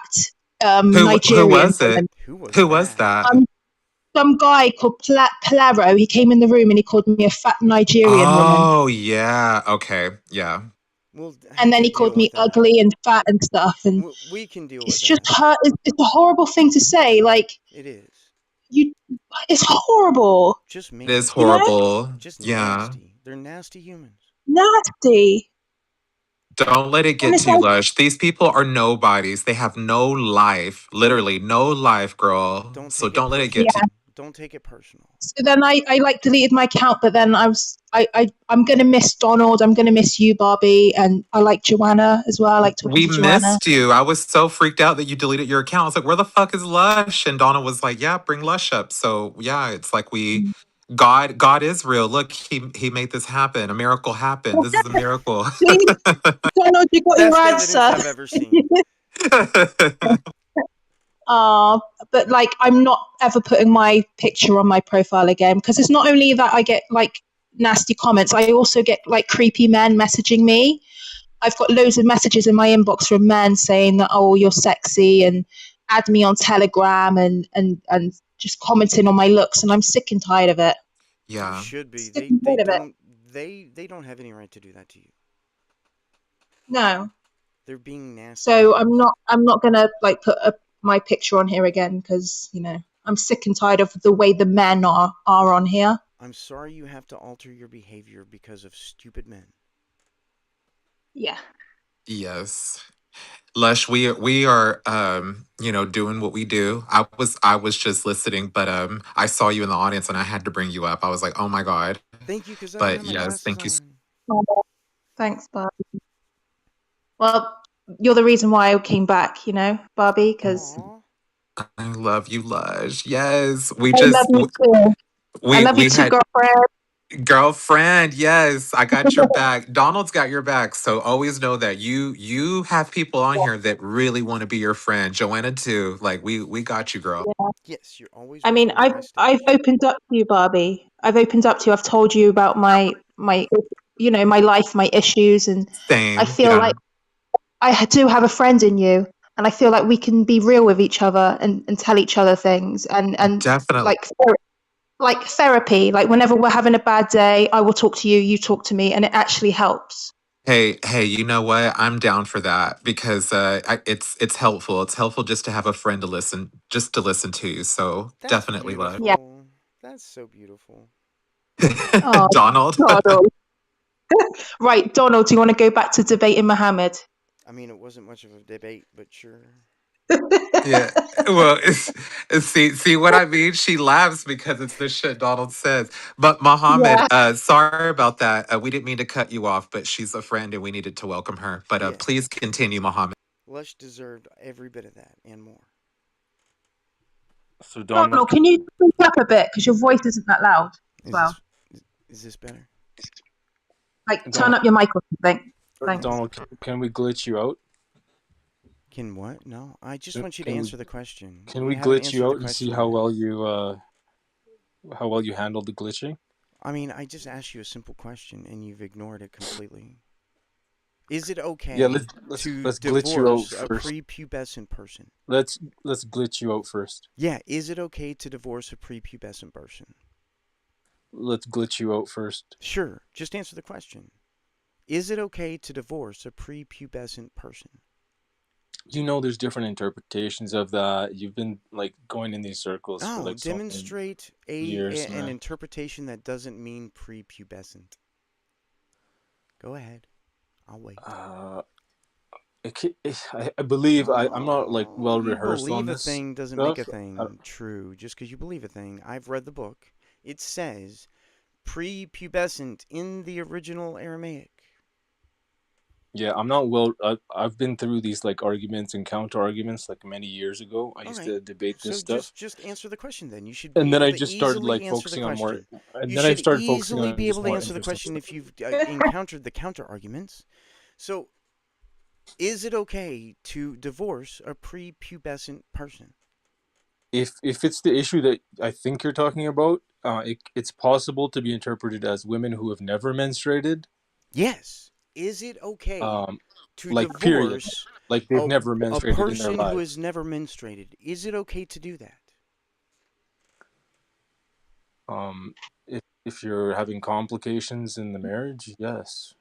C: Who
J: Nigerian
C: was it?
J: woman.
B: Who was
C: Who was
B: that?
C: that?
J: Some guy called Palaro. He came in the room and he called me a fat Nigerian woman,
C: Oh, yeah. Okay. Yeah.
B: We'll
J: and
B: have
J: then
B: to
J: he called
B: deal
J: me
B: with that.
J: ugly and fat and stuff. And
B: We can deal with
J: it's just
B: that.
J: hurt. It's a horrible thing to say. Like
B: It is.
J: you, it's horrible.
B: Just
C: It is
B: mean.
J: You know,
C: horrible.
B: Just
C: Yeah.
B: nasty. They're nasty humans.
J: nasty.
C: Don't let it
J: And
C: get
J: it's
C: too
J: like,
C: lush. These people are nobodies. They have no life. Literally, no life, girl.
B: Don't
C: So
B: take it
C: don't let it
J: yeah.
C: get
B: personal.
C: to
B: Don't take it personal.
J: So then I like deleted my account, but then I'm gonna miss Donald. I'm gonna miss you, Barbie, and I like Joanna as well. I like talking
C: We
J: to Joanna.
C: missed you. I was so freaked out that you deleted your account. I was like, where the fuck is Lush? And Donna was like, yeah, bring Lush up. So yeah, it's like God is real. Look, he made this happen. A miracle happened. This is a miracle.
J: See, Donald, you got your
B: Best evidence
J: answer.
B: I've ever seen.
J: uh, but like I'm not ever putting my picture on my profile again because it's not only that I get like nasty comments, I also get like creepy men messaging me. I've got loads of messages in my inbox from men saying that, oh, you're sexy, and add me on Telegram, and just commenting on my looks, and I'm sick and tired of it.
B: You
C: Yeah.
B: should be.
J: Sick
B: They
J: and
B: they
J: tired of it.
B: don't they don't have any right to do that to you.
J: No.
B: They're being nasty
J: So
B: humans.
J: I'm not gonna like put my picture on here again because I'm sick and tired of the way the men are on here.
B: I'm sorry you have to alter your behavior because of stupid men.
J: Yeah.
C: Yes. Lush, we are doing what we do. I was just listening, but I saw you in the audience and I had to bring you up. I was like, oh my God.
B: Thank you, because I don't
C: But
B: have my
C: yes,
B: glasses
C: thank you.
B: on.
J: Oh, thanks, Barbie. Well, you're the reason why I came back, Barbie, because
B: Aw.
C: I love you, Lush. Yes.
J: I love you too. I love you
C: We
J: too,
C: had
J: girlfriend.
C: girlfriend. Yes, I got your back. Donald's got your back. So always know that you have people on here that really want to be your friend. Joanna too. Like we got you, girl.
B: Yes, you're always
J: I mean,
B: welcome on
J: I've
B: my
J: I've
B: stage.
J: opened up to you, Barbie. I've opened up to you. I've told you about my my life, my issues, and I
C: Same.
J: feel
C: Yeah.
J: like I do have a friend in you, and I feel like we can be real with each other and tell each other things and
C: Definitely.
J: like therapy. Like whenever we're having a bad day, I will talk to you, you talk to me, and it actually helps.
C: Hey, you know what? I'm down for that because it's helpful. It's helpful just to have a friend just to listen to you. So
B: That's
C: definitely love
J: Yeah.
B: beautiful. That's so beautiful.
J: Oh,
C: Donald.
J: Donald. Right, Donald. Do you want to go back to debating Mohammed?
B: I mean, it wasn't much of a debate, but sure.
C: Yeah. Well, see what I mean? She laughs because it's the shit Donald says. But Mohammed,
J: Yeah.
C: sorry about that. We didn't mean to cut you off, but she's a friend and we needed to welcome her. But please
B: Yes.
C: continue, Mohammed.
B: Lush deserved every bit of that and more.
H: So Donald,
J: Donald, can you speak up a bit because your voice isn't that loud as
B: Is
J: well?
B: this is this better?
J: Like, turn
H: Donald,
J: up your mic or something. Thanks.
H: Donald, can we glitch you out?
B: Can what? No, I just want you to
H: Can we
B: answer the question.
H: can
B: You
H: we
B: haven't
H: glitch you
B: answered the
H: out and see
B: question yet.
H: how well you handled the glitching?
B: I mean, I just asked you a simple question and you've ignored it completely. Is it
H: Yeah,
B: okay to
H: let's glitch you out
B: divorce a
H: first.
B: prepubescent person?
H: Let's glitch you out first.
B: Yeah, is it okay to divorce a prepubescent person?
H: Let's glitch you out first.
B: Sure, just answer the question. Is it okay to divorce a prepubescent person?
H: You know, there's different interpretations of that. You've been like going in these circles for
B: Oh,
H: like so many
B: demonstrate
H: years,
B: an
H: man.
B: interpretation that doesn't mean prepubescent. Go ahead. I'll wait.
H: I believe I'm not like
B: Oh,
H: well
B: you
H: rehearsed on
B: believe a
H: this
B: thing doesn't make a
H: stuff.
B: thing true just because you believe a thing. I've read the book. It says prepubescent in the original Aramaic.
H: Yeah, I'm not well. I've been through these like arguments and counter arguments like many years ago. I
B: All
H: used
B: right.
H: to debate this
B: So
H: stuff,
B: just answer the question then. You should
H: and
B: be
H: then
B: able
H: I
B: to
H: just started
B: easily
H: like
B: answer the
H: focusing on more,
B: question.
H: and
B: You
H: then I
B: should
H: started focusing
B: easily
H: on
B: be
H: just
B: able to
H: more
B: answer the
H: interesting
B: question
H: stuff.
B: if you've encountered the counter arguments. So, is it okay to divorce a prepubescent person?
H: If it's the issue that I think you're talking about, it's possible to be interpreted as women who have never menstruated,
B: Yes. Is it okay
H: um,
B: to
H: like period,
B: divorce
H: like they've never
B: a
H: menstruated in their
B: person who
H: lives.
B: has never menstruated? Is it okay to do that?
H: If you're having complications in the marriage, yes.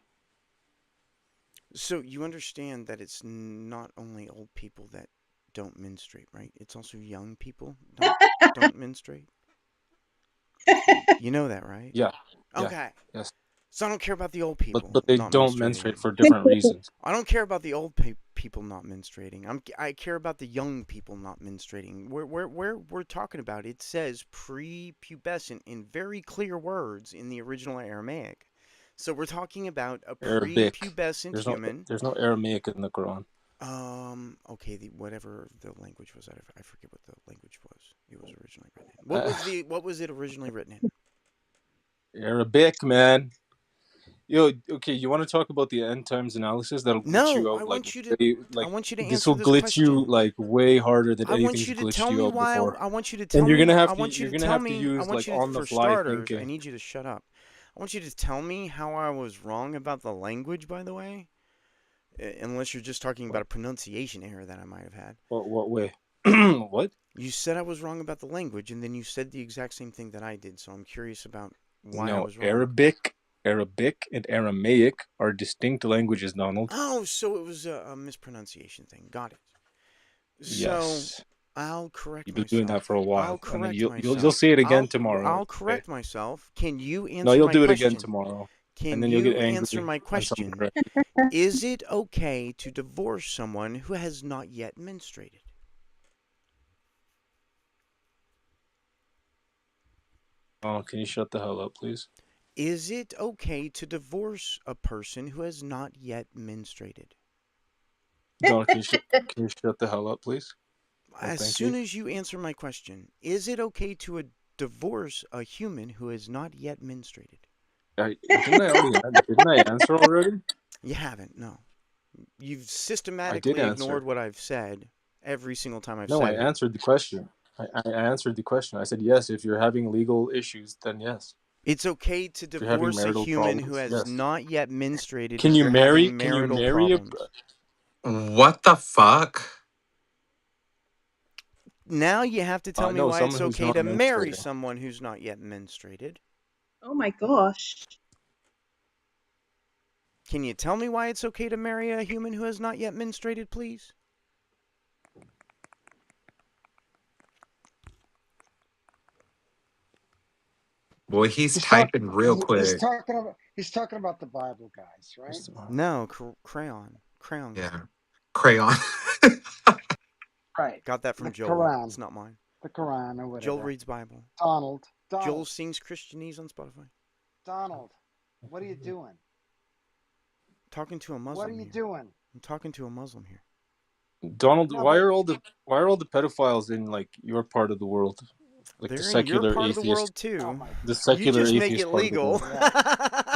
B: So you understand that it's not only old people that don't menstruate, right? It's also young people don't menstruate. You know that, right?
H: Yeah, yeah,
B: Okay.
H: yes.
B: So I don't care about the old
H: But
B: people
H: but they
B: not
H: don't menstruate
B: menstruating.
H: for different reasons.
B: I don't care about the old people not menstruating. I care about the young people not menstruating. We're talking about, it says prepubescent in very clear words in the original Aramaic. So we're talking about a
H: Arabic.
B: prepubescent human.
H: There's no Aramaic in the Quran.
B: Okay, whatever the language was, I forget what the language was. It was originally written in.
H: Uh,
B: What was it originally written in?
H: Arabic, man. Yo, okay, you want to talk about the end times analysis? That'll glitch you
B: No,
H: out like
B: I
H: like
B: want you to
H: this
B: answer
H: will
B: this
H: glitch you
B: question.
H: like way harder than
B: I want
H: anything's
B: you to
H: glitched
B: tell
H: you
B: me
H: out
B: why.
H: before.
B: I want you to
H: And
B: tell me. I want you
H: you're
B: to
H: gonna
B: tell
H: have to
B: me. I
H: use
B: want
H: like
B: you to,
H: on the
B: for
H: fly
B: starters, I
H: thinking.
B: need you to shut up. I want you to tell me how I was wrong about the language, by the way. Unless you're just talking about a pronunciation error that I might have had.
H: What way? What?
B: You said I was wrong about the language, and then you said the exact same thing that I did. So I'm curious about why I
H: No,
B: was wrong.
H: Arabic and Aramaic are distinct languages, Donald.
B: Oh, so it was a mispronunciation thing. Got it. So
H: Yes.
B: I'll correct
H: You've been doing that for a
B: myself. I'll
H: while, and then
B: correct
H: you'll
B: myself.
H: say it again tomorrow.
B: I'll
H: Okay.
B: correct myself. Can you
H: No,
B: answer
H: you'll
B: my
H: do it again
B: question?
H: tomorrow, and
B: Can
H: then you'll get
B: you answer
H: angry
B: my
H: when someone
B: question?
H: corrects.
B: Is it okay to divorce someone who has not yet menstruated?
H: Oh, can you shut the hell up, please?
B: Is it okay to divorce a person who has not yet menstruated?
H: Donald, can you shut the hell up, please? Oh,
B: As
H: thank
B: soon
H: you.
B: as you answer my question, is it okay to divorce a human who has not yet menstruated?
H: Didn't I answer already?
B: You haven't, no. You've
H: I did
B: systematically ignored
H: answer.
B: what I've said every single time I've
H: No, I
B: said it.
H: answered the question. I answered the question. I said yes. If you're having legal issues, then yes.
B: It's okay to
H: If you're having
B: divorce a
H: marital
B: human who
H: problems,
B: has
H: yes.
B: not yet menstruated if you're having
H: Can you
B: marital
H: marry a?
B: problems.
C: What the fuck?
B: Now you have to tell me
H: No,
B: why it's
H: someone who's
B: okay
H: not
B: to marry
H: menstruating.
B: someone who's not yet menstruated.
J: Oh my gosh.
B: Can you tell me why it's okay to marry a human who has not yet menstruated, please?
C: Boy, he's
K: He's talking.
C: typing real quick.
K: He's talking about the Bible, guys, right?
B: No, crayon.
C: Yeah. Crayon.
K: Right.
B: Got that
K: The
B: from Joel.
K: Quran,
B: It's not mine.
K: the Quran, or
B: Joel
K: whatever.
B: reads Bible.
K: Donald,
B: Joel sings Christianese on Spotify.
K: Donald, what are you doing?
B: Talking to a Muslim.
K: What are you
B: here.
K: doing?
B: I'm talking to a Muslim here.
H: Donald,
K: No,
H: why
K: but
H: are all the pedophiles in like your part of the world, like the
B: They're in your
H: secular
B: part of the world
H: atheist,
K: oh
B: too.
K: my
H: the
B: You
H: secular
B: just make it
H: atheist part of the
B: legal.
H: world?
K: yeah.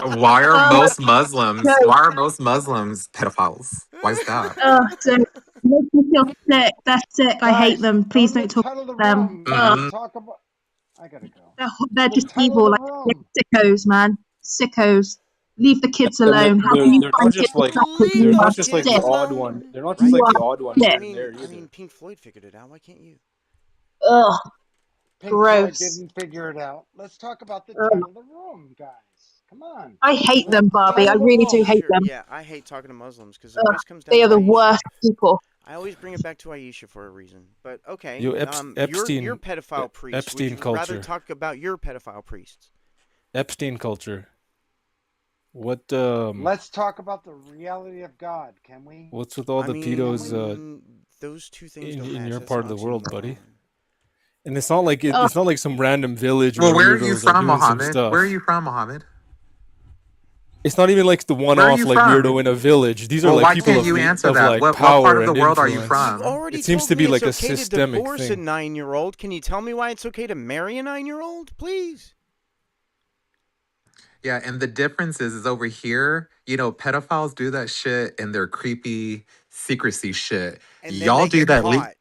C: Why are
J: Um,
C: most Muslims?
J: no,
C: Why are most Muslims pedophiles? Why is that?
J: don't make me feel sick. They're sick. I hate
K: Guys,
J: them.
K: go
J: Please
K: to the
J: don't talk
K: title of the
J: to them.
K: room.
J: Ugh,
K: Let's
C: Mm,
K: talk about. I gotta go.
J: they're
K: The
J: just
K: title of
J: evil.
K: the
J: Like
K: room.
J: sickos, man. Sickos. Leave the kids
H: And
J: alone. How can you
H: they're not
J: find kids
H: just like
J: attractive
B: Leave
J: when
H: they're
J: you
H: not
J: are
B: those
H: just like
B: kids
H: the
J: sick?
H: odd one.
B: alone.
H: They're not just
B: Right?
J: You
H: like
J: are
H: the odd one
J: sick.
H: here and there
B: I
H: either.
B: mean, Pink Floyd figured it out. Why can't you?
J: Ugh,
K: Pink Floyd
J: gross.
K: didn't figure it out. Let's talk about the
J: Ugh.
K: title of the room, guys. Come on.
J: I hate them, Barbie. I
K: Title of the
J: really do
K: room.
J: hate
B: Sure.
J: them.
B: Yeah, I hate talking to Muslims because it
J: Ugh,
B: always comes down
J: they
B: to
J: are the
B: Aisha.
J: worst people.
B: I always bring it back to Aisha for a reason. But okay,
H: Yo,
B: your pedophile priest. Would
H: Epstein
B: you rather
H: culture,
B: talk about your pedophile priests?
H: Epstein culture. What
K: Let's talk about the reality of God, can we?
H: what's with all
B: I
H: the pedos
B: mean, those two things don't
H: in
B: match.
H: your
B: That's
H: part of the
B: oxymoron.
H: world, buddy? And it's not like
J: Oh,
H: it's not like some random village where
C: Well, where are you
H: weirdos are
C: from,
H: doing some
C: Mohammed? Where are
H: stuff.
C: you from, Mohammed?
H: It's not even like the
C: Where are
H: one-off
C: you
H: like weirdo
C: from?
H: in a village. These are
C: Well,
H: like
C: why
H: people
C: can't you answer
H: of
C: that?
H: like
C: What part
H: power
C: of the
H: and
C: world are you
H: influence.
B: You've
C: from?
B: already
H: It seems
B: told
H: to
B: me
H: be
B: it's
H: like a
B: okay to
H: systemic
B: divorce a
H: thing.
B: 9-year-old. Can you tell me why it's okay to marry a 9-year-old, please?
C: Yeah, and the difference is over here, pedophiles do that shit and their creepy secrecy shit.
B: And then
C: Y'all
B: they
C: do
B: get
C: that
B: caught.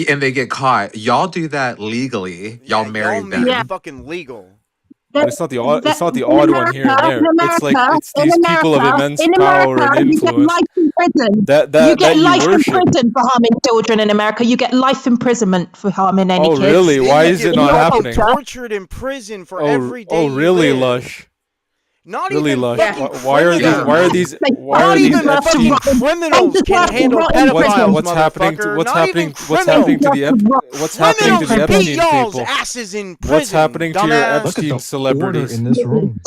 C: and they get caught. Y'all do that legally. Y'all
B: Yeah, y'all
C: marry
B: make it
J: yeah.
C: them.
B: fucking legal.
H: But
J: That,
H: it's not the
J: that, in
H: odd one here and there. It's like it's these people of immense power and
J: You get
H: influence
J: life in prison.
H: that
J: You
H: that
J: get
H: that you
J: life in
H: worship.
J: prison for harming children in America. You get life imprisonment for harming any
H: Oh,
J: kids
H: really?
B: Then
H: Why
B: you
H: is
B: get
H: it
J: in
H: not
J: your
B: fucking
H: happening?
J: culture.
B: tortured in prison for every day
H: Oh,
B: you
H: really,
B: live.
H: Lush?
B: Not
H: Really,
B: even
H: Lush?
J: Yeah.
B: fucking
H: Why are these?
C: Yeah.
H: Why are
B: criminals.
H: these?
J: They
H: Why
B: Not
H: are these
B: even
J: deserve to
B: fucking
H: Epstein?
J: rot. They
B: criminals can
J: deserve to
B: handle
J: rot in prison.
B: pedophiles,
H: What's happening to
B: motherfucker. Not even
H: what's happening to
B: criminals.
H: the
J: Deserve to rot.
H: what's happening to
B: Criminals
H: the
J: in
B: beat
J: prison.
H: Epstein
B: y'all's
H: people?
B: asses in
H: What's
B: prison,
H: happening to your
F: Look at
B: dumbass.
H: Epstein
F: the order in
H: celebrities?
F: this room.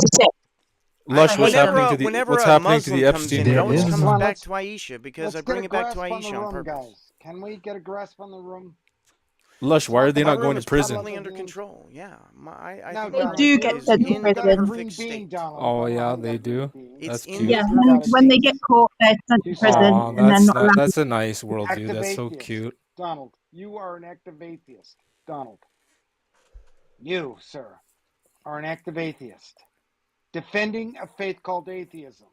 H: Lush, what's
B: Whenever
H: happening
B: a,
H: to the
B: whenever
H: what's
B: a
H: happening to
B: Muslim
H: the
B: comes
H: Epstein
B: in, it
F: There
B: always
F: is
H: people?
B: comes
K: Come on,
B: back to Aisha because I
K: let's get
B: bring
K: a
B: it back to
K: grasp on the
B: Aisha on
K: room,
B: purpose.
K: guys. Can we get a grasp on the room?
H: Lush,
K: Let's
H: why are
K: talk
H: they
B: My
H: not
K: about
H: going
B: room
H: to
B: is
K: how
H: prison?
B: perfectly
K: lovely
B: under
K: being.
B: control. Yeah, I
K: Now,
B: think my
J: They
B: room
K: Donald,
J: do get
K: you're
B: is
J: sent to
K: you
B: in
K: got a
J: prison.
B: perfect
K: green bean,
B: state.
K: Donald.
H: Oh
K: Don't
H: yeah,
K: lie, you got
H: they
K: a green
H: do.
K: bean.
B: It's
H: That's
B: in
H: cute.
B: the
J: Yeah,
K: You got
B: perfect
K: a
J: when
K: green
J: they
B: state.
J: get
K: bean.
J: caught, they're sent to
K: You
J: prison
K: said
H: Aw,
J: and they're
H: that's
J: not
H: that.
J: allowed.
H: That's a nice worldview.
K: active
H: That's so
K: atheist.
H: cute.
K: Donald, you are an active atheist. Donald, you, sir, are an active atheist. Defending a faith called atheism.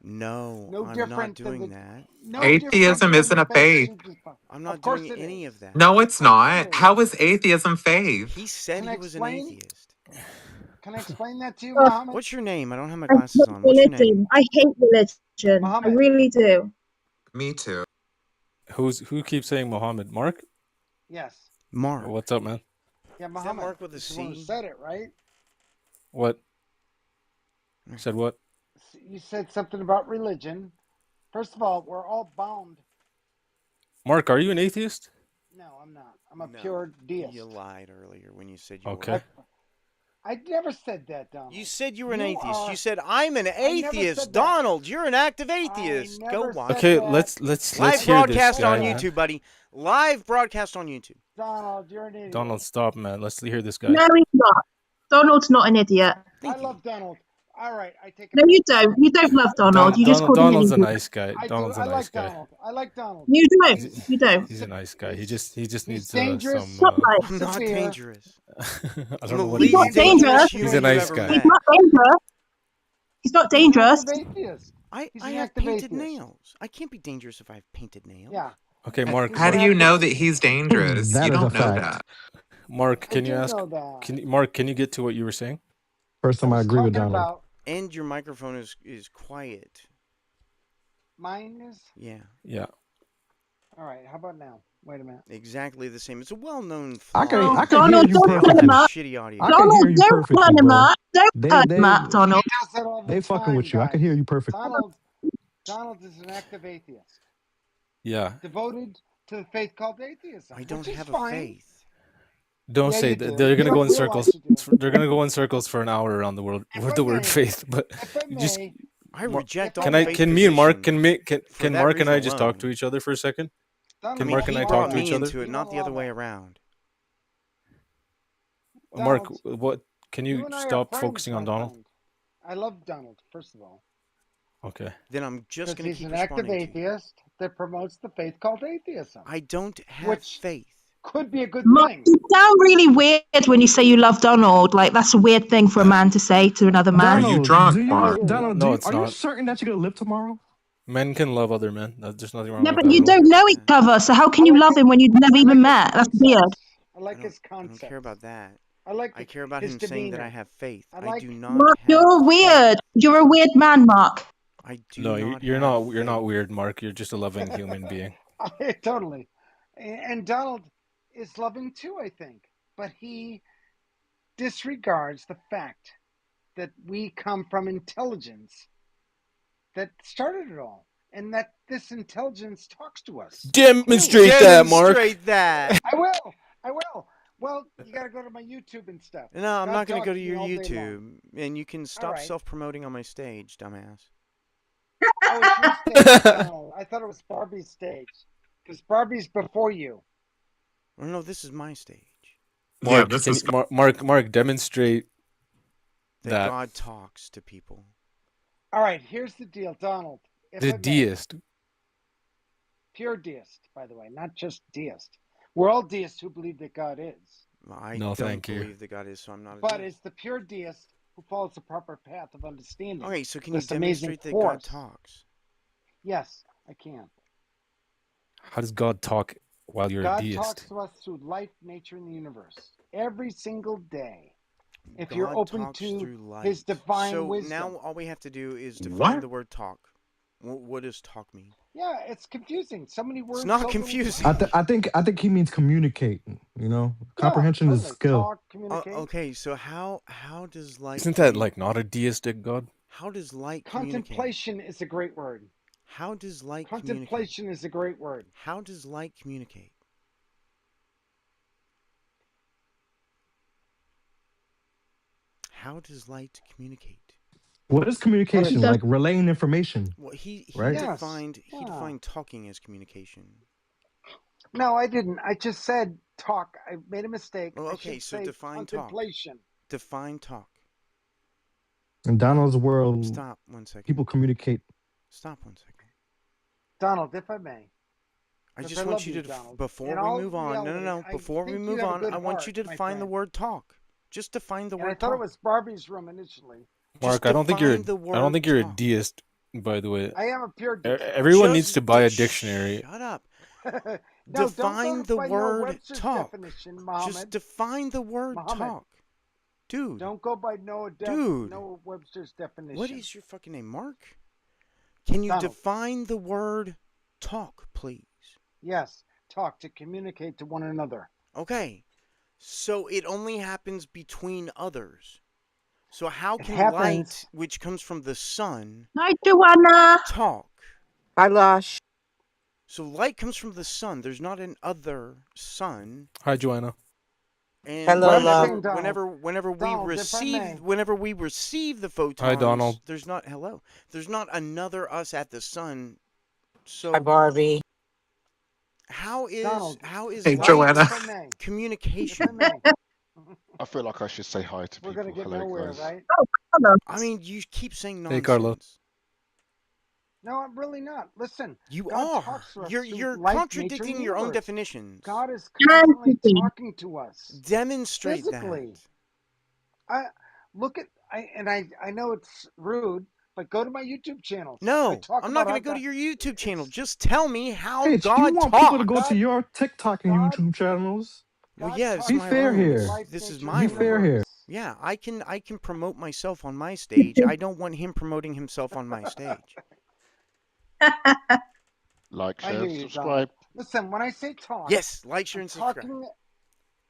B: No,
K: No
B: I'm not
K: different than
B: doing
K: the
B: that.
K: no different
C: Atheism
K: than
C: isn't
K: the
C: a
K: faith that
C: faith.
K: you just
B: I'm
K: of
B: not
K: course
B: doing
K: it
B: any
K: is.
B: of that.
C: No,
K: Of
C: it's
K: course it
C: not.
K: is.
C: How is atheism faith?
B: He said
K: Can I
B: he was an
K: explain?
B: atheist.
K: Can I explain that to you,
J: Oh,
K: Mohammed?
B: What's your name? I don't have my
J: I
B: glasses
J: hate
B: on. What's your name?
J: religion. I hate religion. I
K: Mohammed,
J: really do.
C: Me too.
H: Who keeps saying Mohammed? Mark?
K: yes.
B: Mark.
H: What's up, man?
K: Yeah,
B: Is that
K: Mohammed
B: Mark with a
K: is the one who
B: C?
K: said it, right?
H: What? Said what?
K: You said something about religion. First of all, we're all bound.
H: Mark, are you an atheist?
K: No, I'm not. I'm a
B: No,
K: pure
B: you
K: deist.
B: lied earlier when you said you
H: Okay.
B: were.
K: I never said that, Donald.
B: You said you were an
K: You
B: atheist.
K: are.
B: You said I'm an
K: I never
B: atheist.
K: said that.
B: Donald, you're an active
K: I
B: atheist. Go
K: never
B: watch
K: said
B: it.
H: Okay,
K: that.
H: let's
B: Live
H: hear this
B: broadcast
K: Said
B: on
H: guy,
K: that.
H: man.
B: YouTube, buddy. Live broadcast on YouTube.
K: Donald, you're an idiot.
H: Donald, stop, man. Let's hear this guy.
J: No, he's not. Donald's not an idiot.
B: Thank
K: I
B: you.
K: love Donald. All right, I take it
J: No,
K: back.
J: you don't. You don't love Donald. You just called him an
H: Donald's a
J: idiot.
H: nice guy.
K: I do.
H: Donald's a
K: I
H: nice
K: like
H: guy.
K: Donald. I like Donald.
J: You don't.
K: He's
J: You don't.
H: He's a nice guy. He just
K: he's
H: needs
K: dangerous.
H: some.
J: Stop lying.
B: I'm not
K: Severe.
B: dangerous.
H: I
B: I'm
H: don't
B: the
H: know what he
J: He's not
B: least
H: means, but
J: dangerous.
B: dangerous
H: he's
B: human
H: a
B: you've
H: nice
B: ever
H: guy.
J: He's
B: met.
J: not dangerous. He's not
K: He's an
J: dangerous.
K: active atheist.
B: I
K: He's an
B: have
K: active
B: painted
K: atheist.
B: nails. I can't be dangerous if I have painted nails.
K: Yeah.
H: Okay,
K: And
H: Mark.
K: he's
C: How
K: an
C: do you
K: active.
C: know that he's dangerous? You
F: That is a
C: don't know
F: fact.
C: that.
H: Mark,
K: I
H: can you
K: do
H: ask?
K: know that.
H: Mark, can you get to what you were saying?
F: First
K: I
F: time I
K: was
F: agree with
K: talking
F: Donald.
K: about
B: And your microphone is quiet.
K: mine is.
B: Yeah,
H: Yeah.
K: All right. How about now? Wait a minute.
B: exactly the same. It's a well-known
F: I
B: flaw
F: can
J: Oh,
F: I
B: in
F: can hear
J: Donald,
F: you
J: don't
B: your
J: pull him
F: perfectly.
J: up.
B: shitty audio.
F: I can hear
J: Donald,
F: you
J: don't pull
F: perfectly,
J: him
F: bro.
J: up. Don't pull
F: They
J: him
F: they
J: up,
K: He
J: Donald.
K: does that all the
F: they fucking
K: time,
F: with you. I can
K: guys.
F: hear you perfectly.
K: Donald is an active atheist,
H: Yeah.
K: devoted to the faith called atheism,
B: I don't
K: which is
B: have a
K: fine.
B: faith.
H: Don't
K: Yeah,
H: say
K: you
H: that.
K: do.
H: They're gonna
K: You're
H: go
K: a
H: in
K: real life
H: circles.
K: you do.
H: They're gonna go in circles for an hour around the world
K: If
H: with
K: I
H: the word
K: may,
H: faith. But
K: if I
H: you just
K: may,
B: I
H: Mar-
B: reject
K: if
B: all
K: I
H: can I
K: may,
B: faith
H: can me and Mark
B: positions for
H: can
B: that
H: Mark and
B: reason
H: I just talk to
B: alone.
H: each other for a second?
K: Donald,
H: Can
K: you
H: Mark
K: won't
H: and I
B: He
K: allow
H: talk
B: brought
H: to
K: that.
H: each
B: me
H: other?
B: into it,
K: You
B: not
K: won't
B: the other
K: allow
B: way
K: that.
B: around.
H: Mark,
K: Donald,
H: what? Can
K: you
H: you
K: and I are
H: stop
K: friends,
H: focusing on
K: my
H: Donald?
K: friend. I love Donald, first of all,
H: Okay.
B: Then I'm just
K: because
B: going to
K: he's
B: keep
K: an active
B: responding to you.
K: atheist that promotes the faith called atheism,
B: I don't have
K: which
B: faith.
K: could be a good
J: Mark,
K: thing.
J: you sound really weird when you say you love Donald. Like, that's a weird thing for a man to say to another
C: Are
J: man.
C: you
F: Donald,
C: drunk, Mark?
H: No, it's
F: are you
H: not.
F: certain that you're gonna live tomorrow?
H: Men can love other men. There's nothing wrong
J: Yeah,
H: with
J: but
H: that
J: you
H: at
B: I don't
H: all.
J: don't
B: care
J: know
B: about
J: each
B: that.
J: other, so how can
K: I
J: you
K: like
J: love
K: his,
J: him when you've never
K: I
J: even
K: like his
J: met? That's weird.
K: concepts. I like his
B: I don't care
K: concepts.
B: about that.
K: I like
B: I care about
K: his
B: him saying that I
K: demeanor.
B: have faith.
K: I
B: I
K: like
B: do not
J: Mark,
B: have
J: you're
B: faith.
J: weird. You're a weird man, Mark.
B: I do
H: No,
B: not
H: you're
B: have
H: not. You're
B: faith.
H: not weird, Mark. You're just a loving human being.
K: totally. And Donald is loving too, I think, but he disregards the fact that we come from intelligence that started it all, and that this intelligence talks to us. Clearly.
H: Demonstrate that, Mark.
B: Demonstrate that.
K: I will. I will. Well, you got to go to my YouTube and stuff.
B: No, I'm
K: God
B: not going to go
K: talks
B: to
K: me
B: your
K: all day long.
B: YouTube, and you can
K: All
B: stop
K: right.
B: self-promoting on my stage, dumbass.
K: Oh, it's your stage, Donald. I thought it was Barbie's stage. Because Barbie's before you.
B: Oh, no, this is my stage.
C: Yeah,
H: Mark,
C: this
H: can
C: is
H: you, Mark, demonstrate
B: That
H: that
B: God talks to people.
K: All right, here's the deal, Donald. If
H: the
K: I may,
H: deist.
K: pure deist, by the way, not just deist. We're all deists who believe that God is.
B: Well, I
H: No,
B: don't
H: thank you.
B: believe that God is, so I'm not a
K: But
B: deist.
K: it's the pure deist who follows the proper path of understanding.
B: Okay, so can you
K: This amazing
B: demonstrate that
K: force.
B: God talks?
K: Yes, I can.
H: How does God talk while you're a
K: God
H: deist?
K: talks to us through life, nature, and the universe every single day. If
B: God
K: you're open
B: talks
K: to
B: through light.
K: His divine
B: so
K: wisdom.
B: now all we have to do is define
C: what?
B: the word talk. What does talk mean?
K: Yeah, it's confusing. So many words.
B: It's not
K: so little
B: confusing.
K: time.
F: I think he means communicate. You know,
K: Yeah,
F: comprehension is a
K: totally.
F: skill.
K: Talk, communicate.
B: Okay, so how does light?
H: Isn't that like not a deistic God?
B: How does light communicate?
K: Contemplation is a great word.
B: How does light communicate?
K: Contemplation is a great word.
B: How does light communicate? How does light communicate?
F: What is communication?
J: Does-
F: Like relaying information,
B: Well, he
F: right?
K: Yes,
B: defined
K: yeah.
B: talking as communication.
K: No, I didn't. I just said talk. I made a mistake.
B: Well,
K: I
B: okay,
K: should
B: so
K: say
B: define talk.
K: contemplation.
B: Define talk.
F: In Donald's world,
B: Stop 1 second.
F: people communicate.
B: Stop 1 second.
K: Donald, if I may.
B: I
K: 'Cause
B: just
K: I
B: want
K: love
B: you
K: you,
B: to
K: Donald.
B: before
K: In
B: we
K: all
B: move on.
K: reality,
B: No.
K: I
B: Before we
K: think you
B: move
K: have a
B: on,
K: good
B: I want you to
K: heart, my
B: define the
K: friend.
B: word talk. Just define the
K: And I
B: word
K: thought
B: talk.
K: it was Barbie's room initially.
H: Mark,
B: Just
H: I don't think you're.
B: define the
H: I don't
B: word
H: think you're a
B: talk.
H: deist. By the way,
K: I am a pure deist.
H: everyone needs to buy a dictionary.
B: Shut up.
K: No,
B: Define
K: don't go
B: the
K: by Noah
B: word
K: Webster's
B: talk.
K: definition,
B: Just
K: Muhammad.
B: define the word
K: Muhammad.
B: talk. Dude.
K: Don't go by Noah Webster's definition.
B: What is your fucking name, Mark? Can you
K: Donald.
B: define the word talk, please?
K: Yes, talk, to communicate to one another.
B: Okay. So it only happens between others. So how
K: It
B: can
K: happens.
B: light, which comes from the sun,
J: Hi, Joanna.
B: talk?
D: Hi, Lush.
B: So light comes from the sun. There's not an other sun.
H: Hi, Joanna.
B: And
D: Hello,
K: What I'm
D: love.
K: saying, Donald,
B: whenever we
K: Donald, if I may.
B: receive the photons,
H: Hi, Donald.
B: there's not another us at the sun. So
D: Hi, Barbie.
B: how is
K: Donald,
C: Hey,
B: light
C: Joanna.
K: if I may. If
B: communication?
K: I may.
L: I feel like I should say hi to
K: We're
L: people.
K: going to get
L: Hello,
K: nowhere,
L: guys.
K: right?
J: Hello.
B: I mean, you keep saying
H: Hey,
B: nonsense.
H: Carlo.
K: No, I'm really not. Listen.
B: You
K: God
B: are.
K: talks to us
B: You're
K: through life,
B: contradicting
K: nature, and
B: your own
K: universe.
B: definitions.
K: God is constantly talking to us.
B: Demonstrate
K: physically.
B: that.
K: I know it's rude, but go to my YouTube channels. I
B: No,
K: talk
B: I'm not
K: about
B: going
K: how
B: to go to
K: God-
B: your YouTube channel.
K: it's-
B: Just tell me how
F: Hey, you
B: God
F: want people to go
B: talks.
F: to your TikTok and
K: God-
F: YouTube channels?
B: Well,
K: God
B: yeah, it's
F: Be
K: talks
B: my
K: to us
F: fair
B: room.
K: through
F: here.
K: life,
B: This is
K: nature,
B: my
F: Be
K: and
F: fair
B: room.
F: here.
B: Yeah, I can promote myself on my stage. I don't want him promoting himself on my stage.
L: Like,
K: I
L: share,
K: hear
L: and
K: you,
L: subscribe.
K: Donald. Listen, when I say talk,
B: Yes, like, share,
K: I'm
B: and subscribe.
K: talking,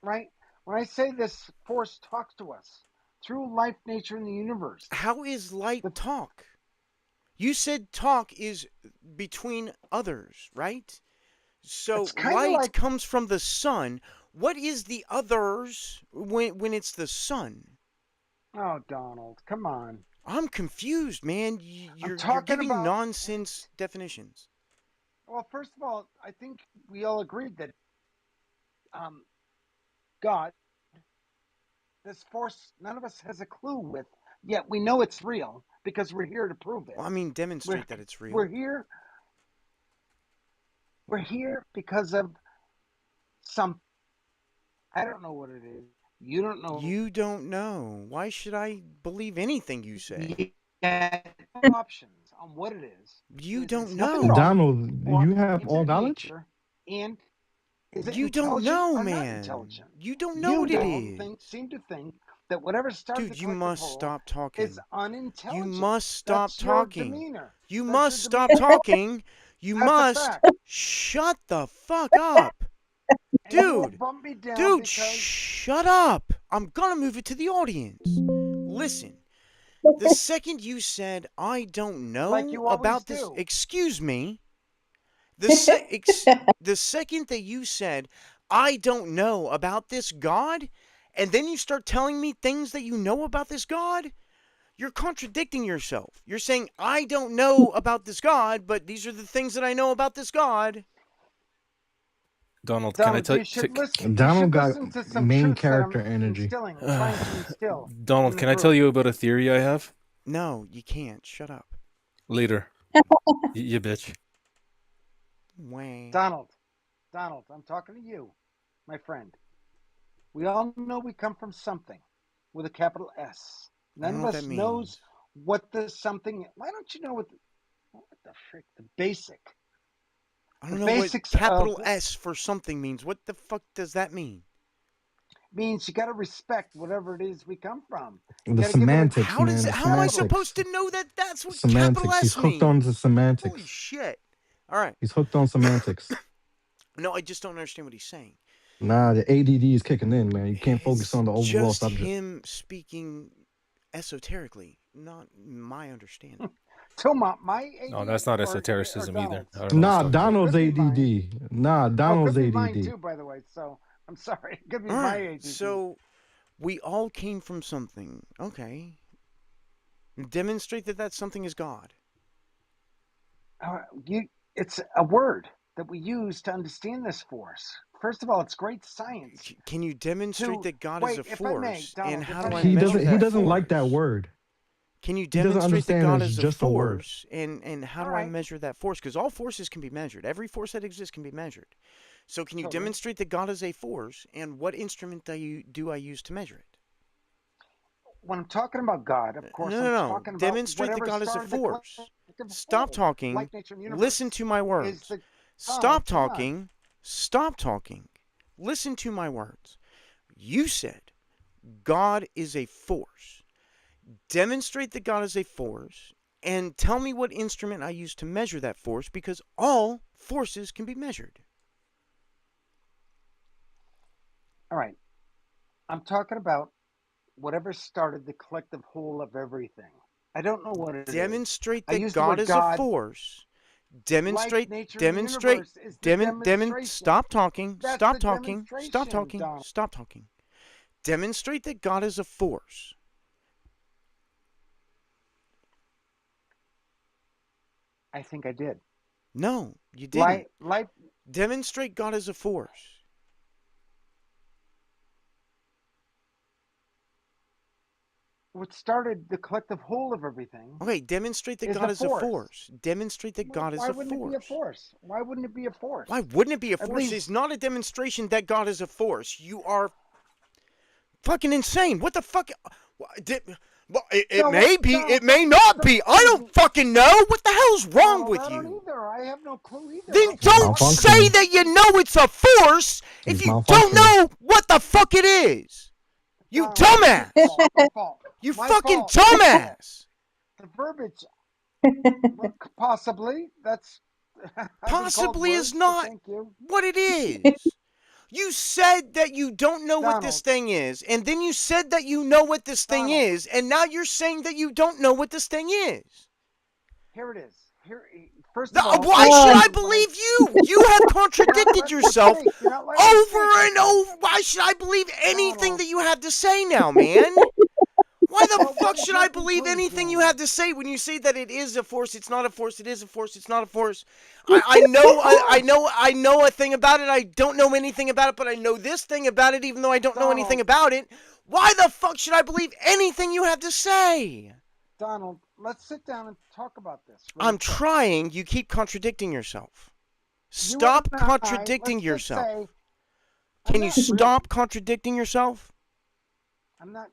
K: right? When I say this force talks to us through life, nature, and the universe.
B: How is light talk? You said talk is between others, right? So
K: It's kinda
B: light
K: like-
B: comes from the sun. What is the others when it's the sun?
K: Oh, Donald, come on.
B: I'm confused, man. You're
K: talking
B: giving
K: about-
B: nonsense definitions.
K: Well, first of all, I think we all agreed that God, this force, none of us has a clue with, yet we know it's real because we're here to prove it.
B: Well, I mean, demonstrate that it's real.
K: We're here. We're here because of some. I don't know what it is. You don't know.
B: You don't know. Why should I believe anything you say?
K: Options on what it is.
B: You don't
K: nothing at
B: know.
K: all.
F: Donald,
K: Or
F: you have all
K: infinite
F: knowledge?
K: nature, and is it
B: You don't
K: intelligent
B: know,
K: or not
B: man.
K: intelligent?
B: You don't know what it is.
K: Seem to think that whatever starts
B: Dude,
K: the
B: you
K: collective
B: must
K: whole
B: stop talking.
K: is unintelligent.
B: You must stop
K: That's your
B: talking.
K: demeanor.
B: You
K: That's
B: must
K: your
B: stop
K: demeanor.
B: talking. You
K: That's a
B: must
K: fact.
B: shut the fuck up.
K: And you will
B: Dude,
K: bump me down
B: dude,
K: because
B: shut up. I'm gonna move it to the audience. Listen, the second you said, I don't know
K: Like you always
B: about this,
K: do.
B: excuse me. The second that you said, I don't know about this God, and then you start telling me things that you know about this God, you're contradicting yourself. You're saying, I don't know about this God, but these are the things that I know about this God.
H: Donald, can I
K: Donald,
H: tell
K: you should listen. You
F: Donald
K: should
F: you?
K: listen to some
F: Main
K: truths that I'm
F: character energy.
K: trying to instill
H: Donald,
K: in the
H: can I tell
K: group.
H: you about a theory I have?
B: No, you can't. Shut up.
H: Later. You bitch.
B: Wah.
K: Donald, I'm talking to you, my friend. We all know we come from something with a capital S.
B: I don't
K: None
B: know
K: of
B: what that
K: us knows
B: means.
K: what the something. Why don't you know what the frick the
B: I
K: the
B: don't know what
K: basics of
B: capital S for something means. What the fuck does that mean?
K: means? You got to respect whatever it is we come from. You
F: The
K: got to give it a
F: semantics, man. The
B: How am I
K: capital.
F: semantics.
B: supposed to know that that's what capital
F: Semantics. He's
B: S
F: hooked on
B: means?
F: the
B: Holy
F: semantics.
B: shit. All right.
F: He's hooked on semantics.
B: No, I just don't understand what he's saying.
F: Nah, the ADD is kicking in, man. You can't focus
B: It's
F: on the overall
B: just
F: subject.
B: him speaking esoterically, not my understanding.
K: Toma, my
H: No,
K: AD
H: that's not
K: or
H: esotericism either.
K: Donald's.
H: I don't know what he's
F: Nah,
H: talking about.
F: Donald's
K: Could be mine.
F: ADD. Nah,
K: Oh,
F: Donald's
K: could be mine
F: ADD.
K: too, by the way. So I'm sorry. It could be
B: All
K: my
B: right.
K: ADD.
B: So we all came from something. Okay. Demonstrate that that something is God.
K: It's a word that we use to understand this force. First of all, it's great science.
B: Can you demonstrate
K: To
B: that God is
K: wait,
B: a
K: if I may,
B: force? And
K: Donald,
B: how
K: if I
B: do I
K: may,
F: He
B: measure
F: doesn't.
K: real
F: He
B: that
K: quick.
F: doesn't like that
B: force?
F: word.
B: Can you
F: He doesn't
B: demonstrate that
F: understand
B: God
F: it's
B: is a
F: just a word.
B: force? And how
K: All
B: do I
K: right,
B: measure that force? Because all forces can be measured. Every force that exists can be measured. So can you
K: totally.
B: demonstrate that God is a force? And what instrument do I use to measure it?
K: When I'm talking about God, of course,
B: No, no,
K: I'm
B: no.
K: talking about
B: Demonstrate that
K: whatever
B: God is a
K: started the
B: force.
K: collective
B: Stop
K: whole,
B: talking.
K: like nature and
B: Listen
K: universe,
B: to my
K: is
B: words.
K: the
B: Stop
K: Donald. Come on,
B: talking. Stop talking. Listen to my words. You said God is a force. Demonstrate that God is a force and tell me what instrument I use to measure that force because all forces can be measured.
K: all right. I'm talking about whatever started the collective whole of everything. I don't know what it is.
B: Demonstrate
K: I
B: that
K: use the
B: God
K: word
B: is a
K: God.
B: force.
K: Like
B: Demonstrate,
K: nature and the
B: demonstrate,
K: universe is the demonstration.
B: stop talking,
K: That's
B: stop
K: the
B: talking, stop
K: demonstration,
B: talking,
K: Donald.
B: stop talking. Demonstrate that God is a force.
K: I think I did.
B: No, you didn't.
K: Life.
B: Demonstrate God is a force.
K: What started the collective whole of everything
B: Okay, demonstrate that
K: is
B: God
K: a
B: is a
K: force.
B: force. Demonstrate that God is
K: Why
B: a
K: wouldn't it be a
B: force.
K: force? Why wouldn't it be a force?
B: Why wouldn't it be a
K: At
B: force? It's
K: least,
B: not a demonstration that God is a force. You are fucking insane. What the fuck? Well, it
K: no, what,
B: may be. It
K: Donald,
B: may not
K: don't
B: be. I
K: hold
B: don't
K: me.
B: fucking know. What the hell's wrong
K: Donald,
B: with
K: I don't
B: you?
K: either. I have no clue either.
B: Then
K: That's
F: He's
K: why I'm
B: don't
K: talking to
B: say
F: malfunctioning.
K: you.
B: that you know it's a force if
F: He's
B: you don't
F: malfunctioning.
B: know what the fuck it is. You
K: Donald,
B: dumbass.
K: my fault. My fault.
B: You
K: My
B: fucking
K: fault. My fault.
B: dumbass.
K: The verbiage, possibly. That's. I've been called
B: Possibly is
K: worse, but
B: not
K: thank you,
B: what it is. You said that you don't know what this
K: Donald.
B: thing is, and then you said that you know what this thing
K: Donald.
B: is, and now you're saying that you don't know what this thing is.
K: Here it is. Here, first of all,
B: Why should I believe you? You have
K: you're not
B: contradicted
K: letting me
B: yourself
K: speak. You're not letting me speak.
B: over and over. Why should I believe anything
K: Donald.
B: that you have to say now, man? Why the
K: Well,
B: fuck
K: what is
B: should
K: your
B: I believe anything you
K: conclusion?
B: have to say when you say that it is a force, it's not a force, it is a force, it's not a force? I know a thing about it. I don't know anything about it, but I know this thing about it, even though I don't know anything
K: Donald.
B: about it. Why the fuck should I believe anything you have to say?
K: Donald, let's sit down and talk about this really
B: I'm
K: quick.
B: trying. You keep contradicting yourself.
K: You
B: Stop
K: and
B: contradicting
K: let's just
B: yourself.
K: say,
B: Can
K: I'm
B: you
K: not really.
B: stop contradicting yourself?
K: I'm not.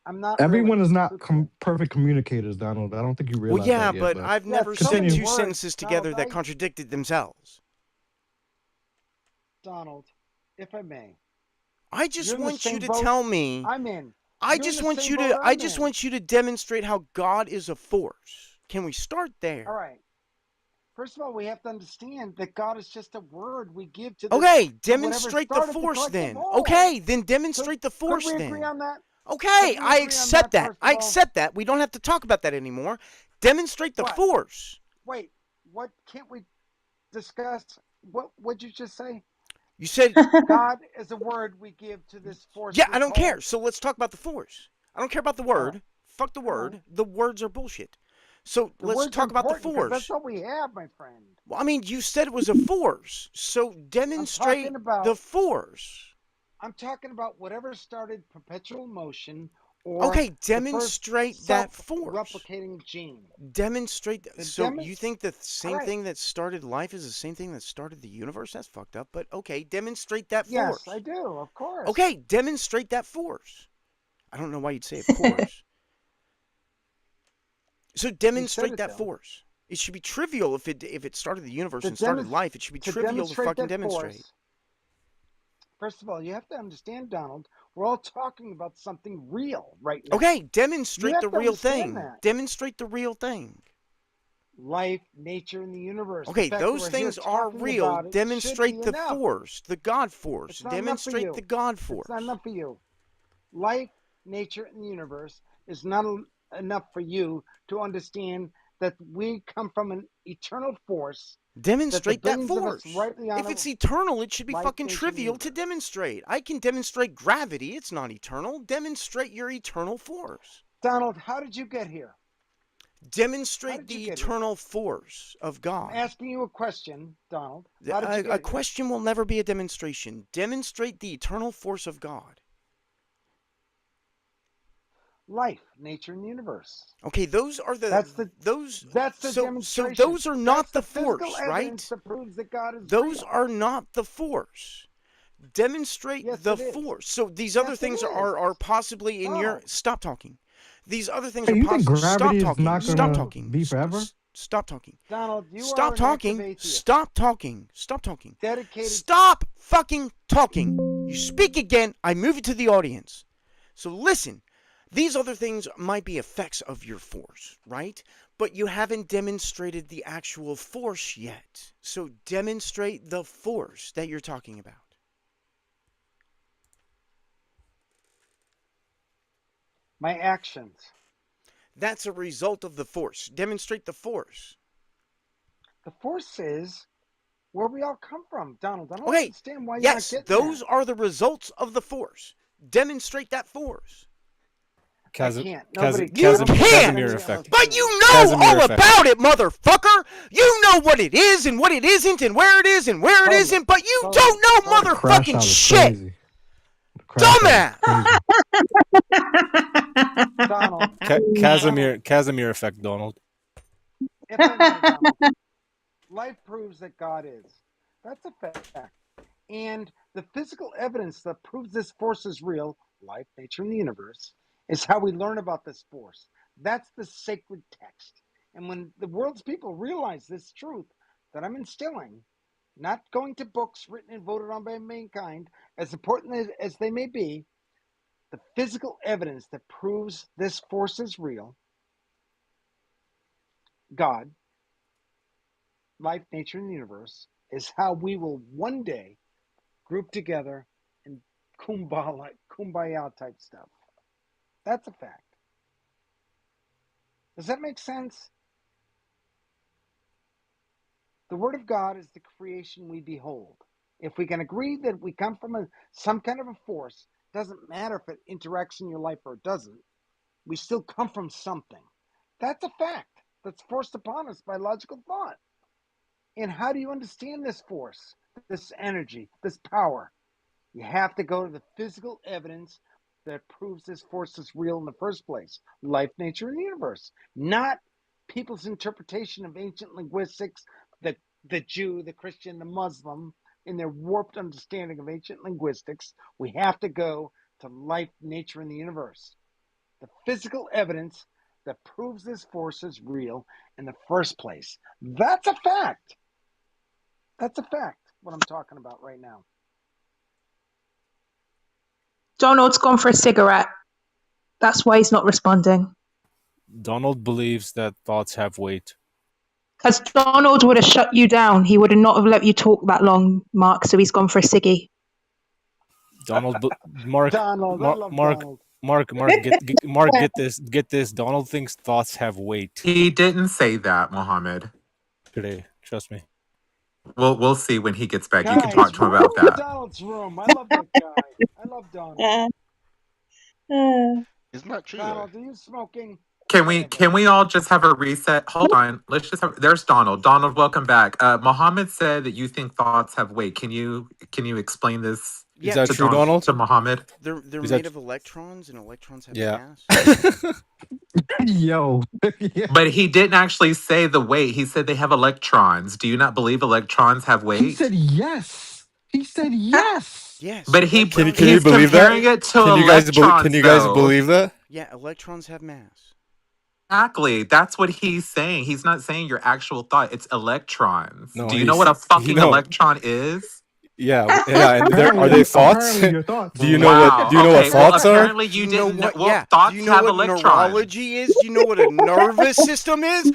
K: I'm not
F: Everyone
K: really.
F: is not
K: Truthfully.
F: perfect communicators, Donald. I don't think you
B: Well,
F: realize
B: yeah,
F: that yet,
B: but
F: but
B: I've
K: Yeah,
B: never
K: so
B: said
K: many
F: continue.
B: two
K: words,
B: sentences
K: Donald.
B: together that contradicted themselves.
K: Donald, if I may,
B: I just
K: you're in the
B: want you
K: same
B: to
K: boat
B: tell me.
K: I'm in.
B: I
K: You're in
B: just
K: the
B: want
K: same
B: you
K: boat
B: to. I
K: I'm
B: just
K: in.
B: want you to demonstrate how God is a force. Can we start there?
K: All right. First of all, we have to understand that God is just a word we give to this
B: Okay,
K: to whatever
B: demonstrate the
K: started the
B: force
K: collective
B: then.
K: whole.
B: Okay, then demonstrate the
K: Could
B: force
K: we agree
B: then.
K: on that? Could
B: Okay,
K: we
B: I
K: agree on
B: accept
K: that
B: that.
K: first
B: I
K: of all?
B: accept that. We don't have to talk about that anymore. Demonstrate the
K: What?
B: force.
K: Wait, what can't we discuss? What would you just say?
B: You said
K: God is a word we give to this force.
B: yeah.
K: we
B: I don't
K: call-
B: care. So let's talk about the force. I don't care about the word. Fuck the word. The words are bullshit. So
K: The
B: let's
K: word's
B: talk about the
K: important because that's
B: force.
K: all we have, my friend.
B: Well, I mean, you said it was a force. So demonstrate
K: about-
B: the force.
K: I'm talking about whatever started perpetual motion or
B: Okay,
K: the first
B: demonstrate that force.
K: self-replicating gene.
B: Demonstrate that.
K: The
B: So
K: demo-
B: you think the same
K: Alright.
B: thing that started life is the same thing that started the universe? That's fucked up. But okay, demonstrate that
K: Yes,
B: force.
K: I do, of course.
B: Okay, demonstrate that force. I don't know why you'd say of course. So demonstrate
K: it,
B: that
K: though.
B: force. It should be trivial if it started the universe
K: To
B: and started
K: demonst-
B: life. It should be
K: to
B: trivial to fucking
K: that
B: demonstrate.
K: force, first of all, you have to understand, Donald, we're all talking about something real right now.
B: Okay, demonstrate
K: have
B: the
K: to
B: real
K: understand
B: thing.
K: that.
B: Demonstrate the real thing.
K: Life, nature, and the universe.
B: Okay,
K: The fact that
B: those
K: we're
B: things
K: here
B: are
K: talking
B: real.
K: about it should
B: Demonstrate
K: be
B: the
K: enough.
B: force, the God force.
K: It's not enough for
B: Demonstrate
K: you.
B: the God force.
K: It's not enough for you. Life, nature, and the universe is not enough for you to understand that we come from an eternal force.
B: Demonstrate that
K: billions of us
B: force.
K: rightly
B: If
K: honor
B: it's eternal, it should be
K: life,
B: fucking
K: nature, and the
B: trivial to demonstrate. I can demonstrate gravity. It's not eternal. Demonstrate your eternal force.
K: Donald, how did you get here?
B: Demonstrate the eternal force of God.
K: I'm asking you a question, Donald. How did you get
B: A question will never be a demonstration. Demonstrate the eternal force of God.
K: Life, nature, and the universe.
B: Okay, those are the
K: That's the
B: so
K: demonstration.
B: those are not
K: That's
B: the
K: physical
B: force,
K: evidence
B: right?
K: that proves that God is
B: Those
K: real.
B: are not the force. Demonstrate
K: Yes,
B: the
K: it is.
B: force. So these
K: Yes,
B: other
K: it
B: things
K: is.
B: are possibly in your
K: No.
B: stop talking. These other things
F: Hey,
B: are
F: you think
B: possible. Stop
F: gravity is
B: talking.
F: not
B: Stop
F: gonna
B: talking.
F: be forever?
B: Stop talking.
K: Donald, you
B: Stop
K: are an active
B: talking.
K: atheist.
B: Stop talking. Stop talking.
K: Dedicated.
B: Stop fucking talking. You speak again, I move it to the audience. So listen, these other things might be effects of your force, right? But you haven't demonstrated the actual force yet. So demonstrate the force that you're talking about.
K: My actions.
B: That's a result of the force. Demonstrate the force.
K: The force is where we all come from, Donald. I don't
B: Okay,
K: understand why you're
B: yes,
K: not getting
B: those
K: that.
B: are the results of the force. Demonstrate that force.
K: I can't.
B: You can't, but you know
H: Casimir
B: all
H: effect.
B: about it, motherfucker. You know what it is and what it isn't and where it is and where it isn't, but you don't know
F: Crash
B: motherfucking
F: out is
B: shit.
F: crazy. The crash out is
B: Dumbass.
F: crazy.
K: Donald.
H: Casimir effect, Donald.
K: If I may, Donald, life proves that God is. That's a fact. And the physical evidence that proves this force is real, life, nature, and the universe, is how we learn about this force. That's the sacred text. And when the world's people realize this truth that I'm instilling, not going to books written and voted on by mankind, as important as they may be, the physical evidence that proves this force is real, God, life, nature, and the universe, is how we will one day group together and kumbaya type stuff. That's a fact. Does that make sense? The Word of God is the creation we behold. If we can agree that we come from some kind of a force, doesn't matter if it interacts in your life or it doesn't, we still come from something. That's a fact that's forced upon us by logical thought. And how do you understand this force, this energy, this power? You have to go to the physical evidence that proves this force is real in the first place. Life, nature, and the universe. Not people's interpretation of ancient linguistics, the Jew, the Christian, the Muslim, in their warped understanding of ancient linguistics. We have to go to life, nature, and the universe. The physical evidence that proves this force is real in the first place. That's a fact. That's a fact, what I'm talking about right now.
J: Donald's gone for a cigarette. That's why he's not responding.
H: Donald believes that thoughts have weight.
J: Because Donald would have shut you down. He would have not have let you talk that long, Mark. So he's gone for a ciggy.
H: Donald, Mark,
K: Donald, I love
H: Mark,
K: Donald.
H: Mark, get this. Donald thinks thoughts have weight.
C: He didn't say that, Mohammed.
H: Today, trust me.
C: We'll see when he gets back. You can
K: Guys,
C: talk to him about
K: welcome to
C: that.
K: Donald's room. I love that guy. I love Donald.
L: Isn't that true though?
K: Donald, are you smoking?
C: Can we
K: Whatever.
C: all just have a reset? Hold on. Let's just have. There's Donald. Donald, welcome back. Mohammed said that you think thoughts have weight. Can you explain this
H: Is
B: Yeah,
H: that
C: to
H: true, Donald?
C: to Mohammed?
B: they're
H: Is
B: made
H: that
B: of electrons, and electrons have
H: yeah?
B: mass.
F: Yo. Yeah.
C: But he didn't actually say the weight. He said they have electrons. Do you not believe electrons have
F: He
C: weight?
F: said yes. He said yes.
B: Yes,
C: But
H: Can you
C: he's
H: believe
C: comparing
H: that?
C: it to
H: Can you
C: electrons,
H: guys
C: though.
H: believe that?
B: Yeah, electrons have mass.
C: Exactly. That's what he's saying. He's not saying your actual thought. It's electrons.
H: No,
C: Do you know what a fucking electron is?
H: Yeah, and
F: Apparently,
H: are they thoughts?
F: apparently your thoughts.
H: Do you know
C: Wow.
H: what
C: Okay.
H: thoughts
C: well,
H: are?
C: apparently you didn't know. Well,
B: Yeah.
C: thoughts
B: Do you know
C: have
B: what
C: electrons.
B: neurology is? Do you know what a nervous system is?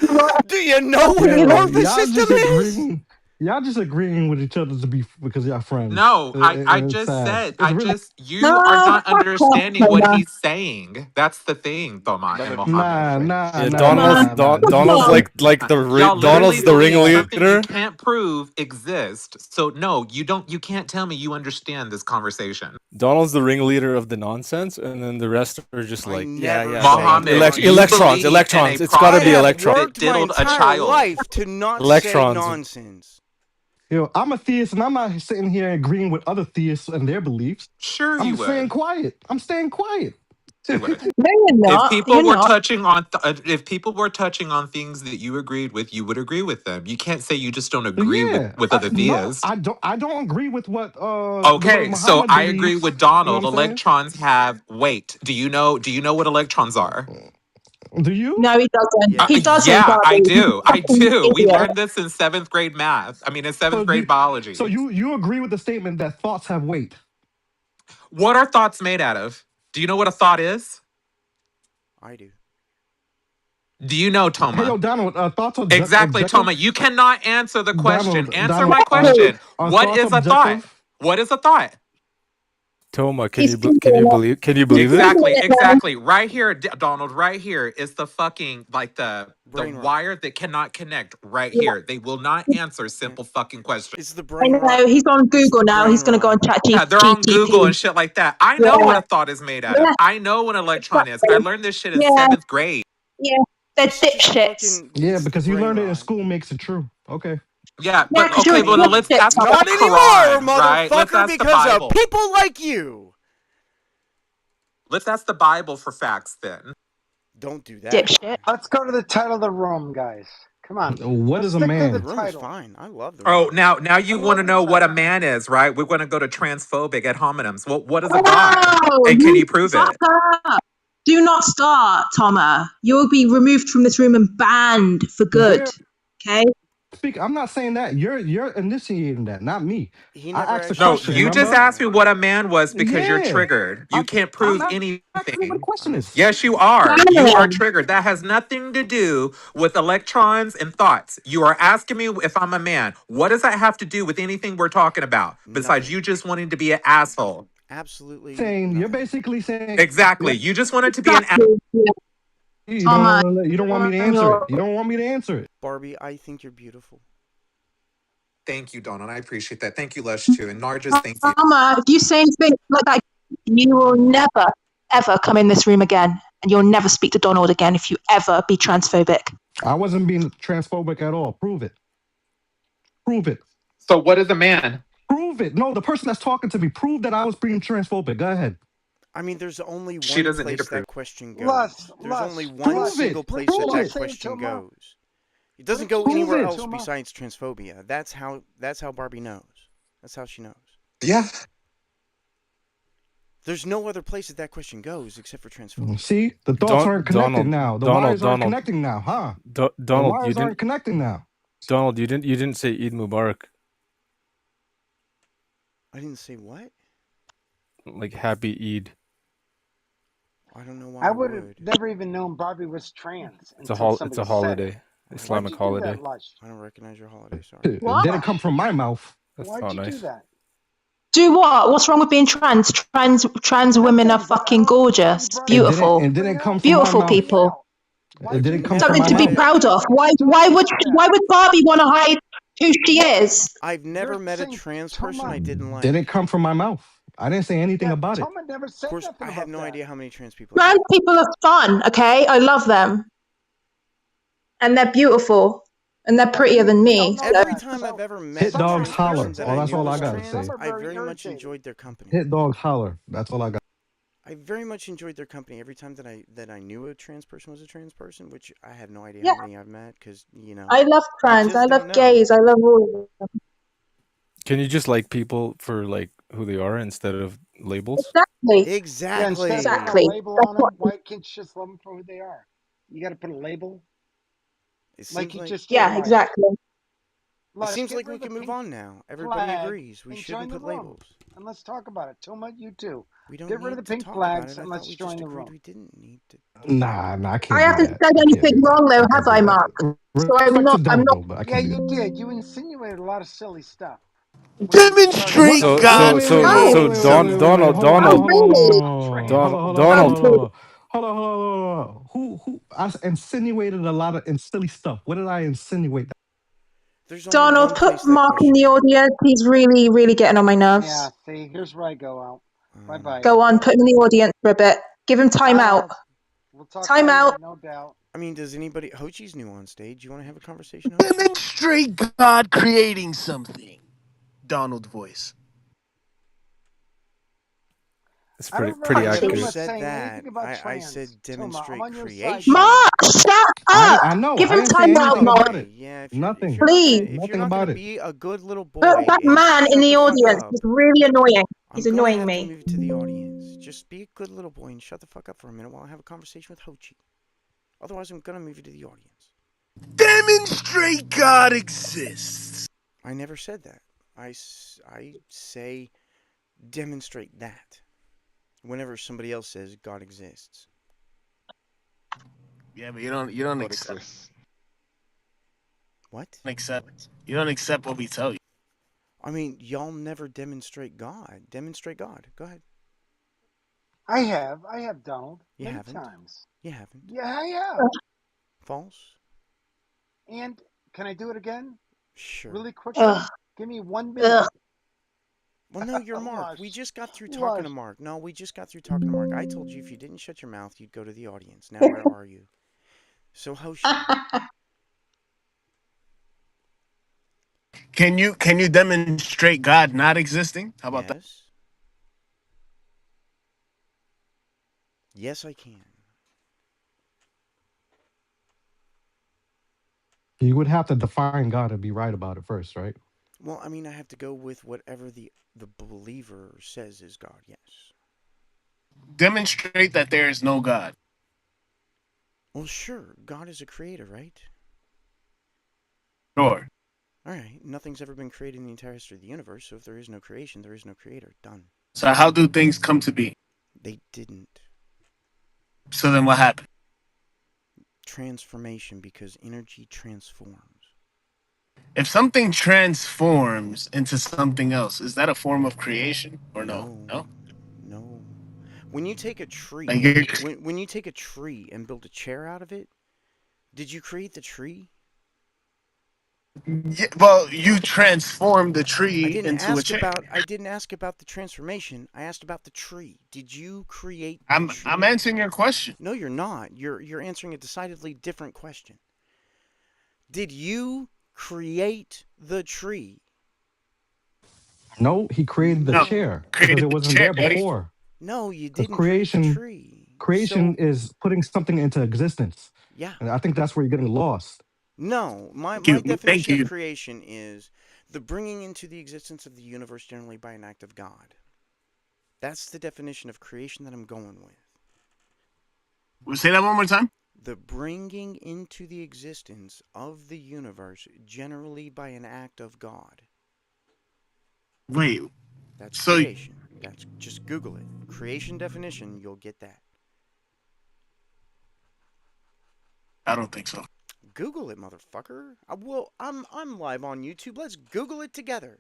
B: Do you know what a
F: Yo,
B: nervous
F: y'all
B: system
F: just
B: is?
F: agreeing. Y'all just agreeing with each other to be because y'all friends.
C: No, I
F: It's
C: just
F: sad.
C: said,
F: It's really
C: you are not understanding what he's saying. That's the thing, Thomas
L: None
C: and
L: of you are
C: Mohammed.
L: friends.
H: Yeah,
F: nah.
H: Donald's like the
C: Y'all
H: Donald's the
C: literally believe something you
H: ringleader.
C: can't prove exists. So no, you can't tell me you understand this conversation.
H: Donald's the ringleader of the nonsense, and then the rest are just
B: I
H: like
B: never said
C: Mohammed,
B: nonsense.
C: you
H: electrons.
C: believe in a
H: It's got to
B: I
H: be
C: prophet
B: have
H: electrons.
C: that
B: worked my
C: diddled a
B: entire
C: child.
B: life to not
H: Electrons.
B: say nonsense.
F: Yo, I'm a theist, and I'm not sitting here agreeing with other theists and their beliefs.
C: Sure,
F: I'm
C: you
F: staying
C: would.
F: quiet. I'm staying quiet.
C: You would.
J: No, you're
C: If
J: not.
C: people
J: You're
C: were
J: not.
C: touching on if people were touching on things that you agreed with, you would agree with them. You can't say you just don't agree
F: Yeah,
C: with other
F: no,
C: theists.
F: I don't. I don't agree with what
C: Okay, so
F: Muhammad
C: I agree
F: believes.
C: with
F: You know
C: Donald.
F: what I'm saying?
C: Electrons have weight. Do you know what electrons are?
F: Do you?
J: No, he doesn't.
B: Yes.
J: He doesn't,
C: Yeah, I
J: Bobby. He's a
C: do. I
J: fucking
C: do. We
J: idiot.
C: learned this in 7th grade math. I mean, in 7th
F: So
C: grade biology.
F: so you agree with the statement that thoughts have weight?
C: What are thoughts made out of? Do you know what a thought is?
B: I do.
C: Do you know,
F: Hey,
C: Toma?
F: yo, Donald, thoughts are
C: Exactly,
F: objective.
C: Toma. You cannot answer the question. Answer
F: Donald,
C: my question.
F: are
C: What
F: thoughts
C: is a thought?
F: objective?
C: What is a thought?
H: Toma,
J: He's
H: can you believe this?
C: Exactly. Right here, Donald. Right here is the fucking the
B: Brain rot.
C: wire that cannot connect. Right here, they will not answer simple fucking questions.
B: It's the
J: I
B: brain rot.
J: know. He's on Google
B: the
J: now.
B: brain
J: He's going to go on
B: rot.
C: Yeah, they're on Google and
J: ChatGPT.
C: shit like that. I know
J: Yeah,
C: what a thought is made out of.
J: yeah,
C: I know what an electron is. I
J: exactly.
C: learned this shit in
J: Yeah,
C: 7th grade.
J: yeah. They're
B: It's just
J: dipshits.
B: fucking.
F: Yeah,
B: It's the
F: because you
B: brain
F: learned it in
B: rot.
F: school makes it true. Okay.
C: Yeah,
J: Yeah,
C: but
J: because you're
C: okay,
J: a
C: well let's
J: dipshit.
C: ask the
B: Not anymore,
C: Quran, right? Let's
B: motherfucker,
C: ask the
B: because of
C: Bible.
B: people like you.
C: Let's ask the Bible for facts then.
B: Don't do that.
J: Dipshit.
K: Let's go to the title of the room, guys. Come on.
F: What
K: Let's
F: is a
K: stick to
F: man?
K: the
B: The room is
K: title.
B: fine. I love the
C: Oh,
B: room.
C: now you
K: I
C: want to
K: love the
C: know what a
K: title.
C: man is, right? We're going to go to transphobic ad hominems. Well, what is a god?
J: Oh,
C: And can you prove
J: fuck
C: it?
J: up. Do not start, Toma. You'll be removed from this room and banned for good. Okay?
F: I'm not saying that. You're initiating that, not me.
B: He
F: I
B: never
F: asked a
B: actually
C: No,
F: question,
B: said
C: you just
F: remember?
C: asked me what a man was because you're
F: Yeah.
C: triggered. You can't
F: I'm
C: prove
F: not asking what the
C: anything.
F: question is.
C: Yes, you are.
J: Ban
C: You are
J: him.
C: triggered. That has nothing to do with electrons and thoughts. You are asking me if I'm a man. What does that have to do with anything we're talking about besides
B: Nothing.
C: you just wanting to be an asshole?
B: Absolutely
F: Saying you're
B: nothing.
F: basically saying
C: Exactly. You just wanted to be an asshole.
F: you
J: Toma,
F: don't want me to answer it. You don't want me to answer it.
B: Barbie, I think you're beautiful.
C: Thank you, Donald. I appreciate that. Thank you, Lush, too. And Narjas, thank you.
J: Toma, if you say anything like that, you will never, ever come in this room again. And you'll never speak to Donald again if you ever be transphobic.
F: I wasn't being transphobic at all. Prove it. Prove it.
C: So what is a man?
F: Prove it. No, the person that's talking to me, prove that I was being transphobic. Go ahead.
B: I mean, there's only
C: She
B: one
C: doesn't need to
B: place
C: prove
B: that question goes.
K: Lush,
B: There's only
K: Lush,
B: one
F: Prove
B: single
F: it.
B: place
F: Prove
B: that
F: it.
B: question
K: Toma.
B: goes. It doesn't go
F: Prove
B: anywhere
F: it.
B: else
K: Toma.
B: besides transphobia. That's how Barbie knows. That's how she knows.
C: Yeah.
B: There's no other place that question goes except for transphobia.
F: See, the thoughts aren't connected
H: Donald,
F: now. The
H: Donald,
F: wires aren't
H: Donald.
F: connecting now, huh?
H: Donald,
F: the
H: you
F: wires
H: didn't.
F: aren't connecting now.
H: Donald, you didn't say Eid Mubarak.
B: I didn't say what?
H: Like happy Eid.
B: I don't know why
K: I would have never even known Barbie was trans
H: It's a
K: until
H: It's
K: somebody
H: a
K: said
H: holiday.
K: it. Why'd
H: Islamic
K: you do
H: holiday.
K: that, Lush?
B: I don't recognize your holiday. Sorry.
F: It
J: What?
F: didn't come from my mouth.
H: That's
K: Why'd
H: not
K: you
H: nice.
K: do that?
J: Do what? What's wrong with being trans? Trans women are fucking gorgeous, beautiful,
F: It didn't come from
J: beautiful
F: my mouth.
J: people.
F: It didn't come from
J: Something
F: my
J: to be
F: mouth.
J: proud of. Why would Barbie want to hide who she is.
B: I've never
K: You're
B: met a
K: saying
B: trans person
K: Toma.
B: I didn't like.
F: Didn't come from my mouth. I didn't say anything
K: Yeah,
F: about it.
K: Toma never
B: Of
K: said
B: course,
K: nothing
B: I have
K: about
B: no
K: that.
B: idea how many trans people.
J: Trans people are fun, okay? I love them. And they're beautiful. And they're prettier than
K: We
J: me.
K: all know
J: So.
B: Every
K: that.
B: time I've
K: So
B: ever met
F: Hit
B: a
K: some are
F: dogs
B: trans person
F: holler.
B: that
F: Oh,
B: I
K: irritated.
F: that's
B: knew
F: all I
B: was
K: Some
F: gotta
B: trans,
F: say.
K: are
B: I
K: very
B: very much
K: irritated.
B: enjoyed their company.
F: Hit dogs holler. That's all I got.
B: I very much enjoyed their company every time that I knew a trans person was a trans person, which I have no idea
J: Yeah,
B: how many I've met because
J: I love
B: I
J: trans. I
B: just
J: love
B: don't know.
J: gays. I love all of them.
H: Can you just like people for like who they are instead of labels?
J: Exactly.
K: Yeah, instead of putting a
B: Exactly.
J: Exactly.
K: label
J: That's
K: on
J: what.
K: them, why can't you just love them for who they are? You got to put a label,
B: It
K: like
B: seems
K: you
B: like
K: just did,
J: Yeah,
K: Lush.
J: exactly.
B: it
K: Lush,
B: seems
K: get
B: like
K: rid
B: we
K: of the
B: can move
K: pink
B: on now. Everybody
K: flag
B: agrees we
K: and
B: shouldn't
K: join the
B: put
K: room.
B: labels.
K: And let's talk about it. Toma, you too.
B: We don't
K: Get rid of
B: need
K: the
B: to
K: pink
B: talk about
K: flags
B: it. I
K: and
B: thought
K: let's
B: we just
K: join the
B: agreed
K: room.
B: we didn't need to.
F: Nah, I
J: I
F: can't do
J: haven't
F: that.
J: said
F: I can't
J: anything
F: do that.
J: wrong though,
F: I
J: have
F: can't do
J: I,
F: that.
J: Mark? So I'm
F: Respect to
J: not. I'm
F: Donald
J: not.
F: though, but I
K: Yeah,
F: can't do
K: you
F: that.
K: did. You insinuated a lot of silly stuff when you started
L: Demonstrate
F: What?
K: talking
H: So
K: about
F: Wait,
H: so
F: wait,
K: women.
F: wait,
H: so
F: wait,
J: Oh,
F: wait,
H: so
F: wait, wait,
H: Don
F: wait, wait, wait.
H: Donald
K: Insinuated
F: Hold on,
K: a
F: hold
J: oh,
F: on,
K: lot
H: Donald
K: of
F: hold on, hold
J: really?
K: crazy
F: on, hold
H: Don
F: on, hold
K: stuff.
F: on, hold on,
J: Oh,
H: Donald.
F: hold on,
J: good.
F: hold on. Hold on, hold on, hold on. Who insinuated a lot of and silly stuff? What did I insinuate?
B: There's only
J: Donald,
B: one
J: put
B: place that
J: Mark in
B: question
J: the
B: can go.
J: audience. He's really, really getting on my
K: Yeah,
J: nerves.
K: see, here's where I go out. Bye bye.
J: Go on, put him in the audience for a bit. Give him time out.
K: We'll talk
J: Time
K: later,
J: out.
K: no doubt.
B: I mean, does anybody? Hochi's new on stage. You want to have a conversation, Hochi?
L: demonstrate God creating something. Donald voice.
H: It's
K: I don't
B: I
H: pretty
K: remember
B: never
J: Touchy.
K: Tuma
H: accurate.
B: said
K: saying
B: that.
K: anything about
B: I
K: trans.
B: said
K: Tuma, I'm
B: demonstrate
K: on your side,
B: creation.
K: Tuma.
J: Mark, shut up.
F: I know.
J: Give
F: I
J: him
F: didn't say
J: time out,
F: anything
J: Mark.
F: about
B: Okay,
F: it.
B: yeah.
F: Nothing.
J: Please.
B: If you're
F: Nothing
B: not gonna
F: about it.
B: be a good little
J: Put
B: boy
J: that
B: and
J: man in
B: shut
J: the
B: the fuck
J: audience. He's
B: up,
J: really annoying.
B: I'm
J: He's
B: gonna
J: annoying
B: have to
J: me.
B: move you to the audience. Just be a good little boy and shut the fuck up for a minute while I have a conversation with Hochi. Otherwise, I'm gonna move you to the audience.
L: Demonstrate God exists.
B: I never said that. I say demonstrate that whenever somebody else says God exists.
L: Yeah, but you don't
A: God
L: accept
A: exists.
B: What?
L: you don't accept what we tell you.
B: I mean, y'all never demonstrate God. Demonstrate God. Go ahead.
K: I have, Donald,
B: You
K: many
B: haven't.
K: times.
B: You haven't.
K: Yeah, I have.
B: False.
K: And can I do it again?
B: Sure.
K: Really quickly?
J: Ugh.
K: Give me 1 minute.
J: Ugh.
B: Well, no, you're Mark. We
K: Lush.
B: just got through talking to
K: Lush.
B: Mark. No, we just got through talking to Mark. I told you if you didn't shut your mouth, you'd go to the audience. Now, where are you? So, Hoshi.
L: Can you demonstrate God not existing? How about that?
B: Yes. Yes, I can.
F: You would have to define God and be right about it first, right?
B: Well, I mean, I have to go with whatever the believer says is God. Yes.
L: Demonstrate that there is no God.
B: Well, sure. God is a creator, right?
L: Sure.
B: All right. Nothing's ever been created in the entire history of the universe, so if there is no creation, there is no creator. Done.
L: So how do things come to be?
B: They didn't.
L: So then what happened?
B: Transformation, because energy transforms.
L: If something transforms into something else, is that a form of creation or no?
B: No.
L: No.
B: No. When you take a
L: Like
B: tree,
L: you're,
B: when you take a tree and build a chair out of it, did you create the tree?
L: yeah, well, you transform the tree into a chair.
B: I didn't ask about the transformation. I asked about the tree. Did you create the
L: I'm
B: tree?
L: answering your question.
B: No, you're not. You're answering a decidedly different question. Did you create the tree?
F: No, he created the
L: No,
B: No.
F: chair because
L: created
F: it
L: the
F: wasn't
L: chair,
F: there
L: buddy.
F: before.
B: No, you
F: Because
B: didn't create the tree.
F: creation
B: So,
F: is putting something into existence.
B: yeah.
F: And I think that's where you're getting lost.
B: No,
L: Thank
B: my
L: you. Thank
B: definition of
L: you.
B: creation is the bringing into the existence of the universe generally by an act of God. That's the definition of creation that I'm going with.
L: We'll say that one more time.
B: The bringing into the existence of the universe generally by an act of God.
L: Wait.
B: That's
L: So
B: creation. That's just Google it. Creation definition, you'll get that.
L: I don't think so.
B: Google it, motherfucker. I'm live on YouTube. Let's Google it together.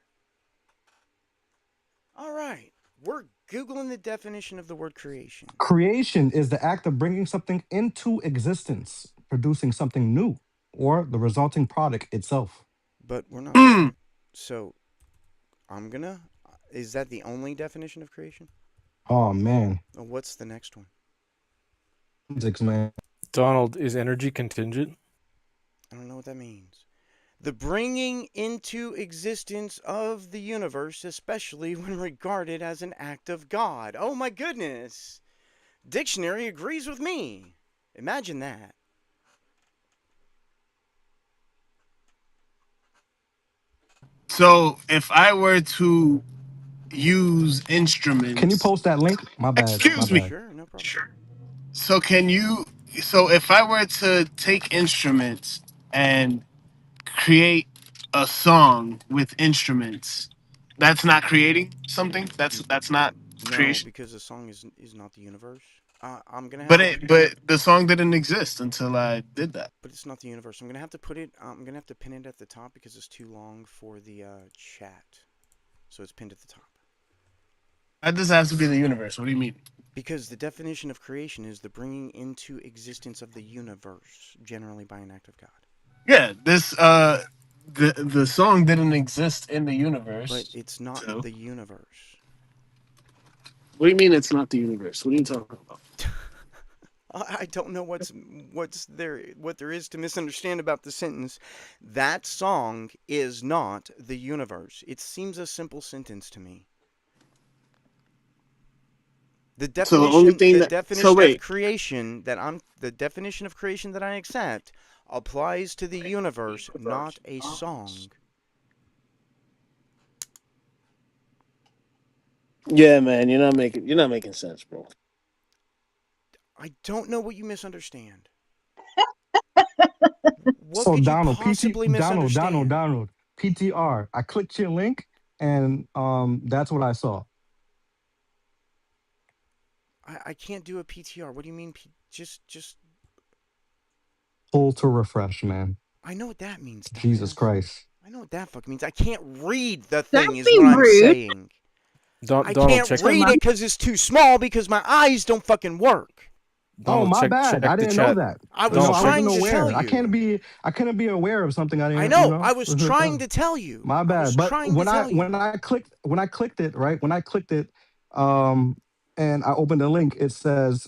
B: All right. We're Googling the definition of the word creation.
F: Creation is the act of bringing something into existence, producing something new, or the resulting product itself.
B: But we're not.
L: Mm.
B: So I'm gonna. Is that the only definition of creation?
F: Oh man,
B: What's the next one?
F: physics, man.
H: Donald, is energy contingent?
B: I don't know what that means. The bringing into existence of the universe, especially when regarded as an act of God. Oh my goodness! Dictionary agrees with me. Imagine that.
L: So if I were to use
F: Can you
L: instruments,
F: post that link? My bad. My
L: excuse me.
F: bad.
B: Sure, no problem.
L: So can you? So if I were to take instruments and create a song with instruments, that's not creating something. That's not
B: No,
L: creation.
B: because the song is not the universe. I'm gonna have
L: But
B: to.
L: but the song didn't exist until I did that.
B: But it's not the universe. I'm gonna have to put it. I'm gonna have to pin it at the top because it's too long for the chat. So it's pinned at the top.
L: That doesn't have to be the universe. What do you mean?
B: Because the definition of creation is the bringing into existence of the universe, generally by an act of God.
L: Yeah, this the song didn't exist in the
B: But
L: universe.
B: it's not
L: So
B: the universe.
L: what do you mean it's not the universe? What are you talking about?
B: I don't know what there is to misunderstand about the sentence. That song is not the universe. It seems a simple sentence to me. The
L: So the only
B: definition
L: thing
B: the
L: that so
B: definition of
L: wait,
B: creation that I'm the definition of creation that I accept applies to the universe, not a song.
L: yeah, man, you're not making sense, bro.
B: I don't know what you misunderstand. What
F: So
B: could you
F: Donald,
B: possibly misunderstand?
F: Donald, PTR. I clicked your link, and that's what I saw.
B: I can't do a PTR. What do you mean? Just.
F: Pull to refresh, man.
B: I know what that means,
F: Jesus
B: dumbass.
F: Christ.
B: I know what that fuck means. I can't read the thing,
J: Don't
B: is
J: be
B: what I'm
J: rude,
B: saying. I
H: Donald,
B: can't
H: check.
B: read
J: Thomas.
B: it because it's too small because my eyes don't fucking work.
F: Oh,
H: Donald,
F: my
H: check
F: bad. I
H: the
F: didn't know
H: chat.
F: that.
B: I was
F: No,
H: Donald,
F: I
H: check.
F: wasn't
B: trying to tell
F: aware.
B: you.
F: I couldn't be aware of something I
B: I
F: didn't,
B: know. I was trying
F: that.
B: to tell you.
F: My
B: I was
F: bad. But
B: trying to tell you.
F: when I clicked it, right? When I clicked it, um, and I opened the link, it says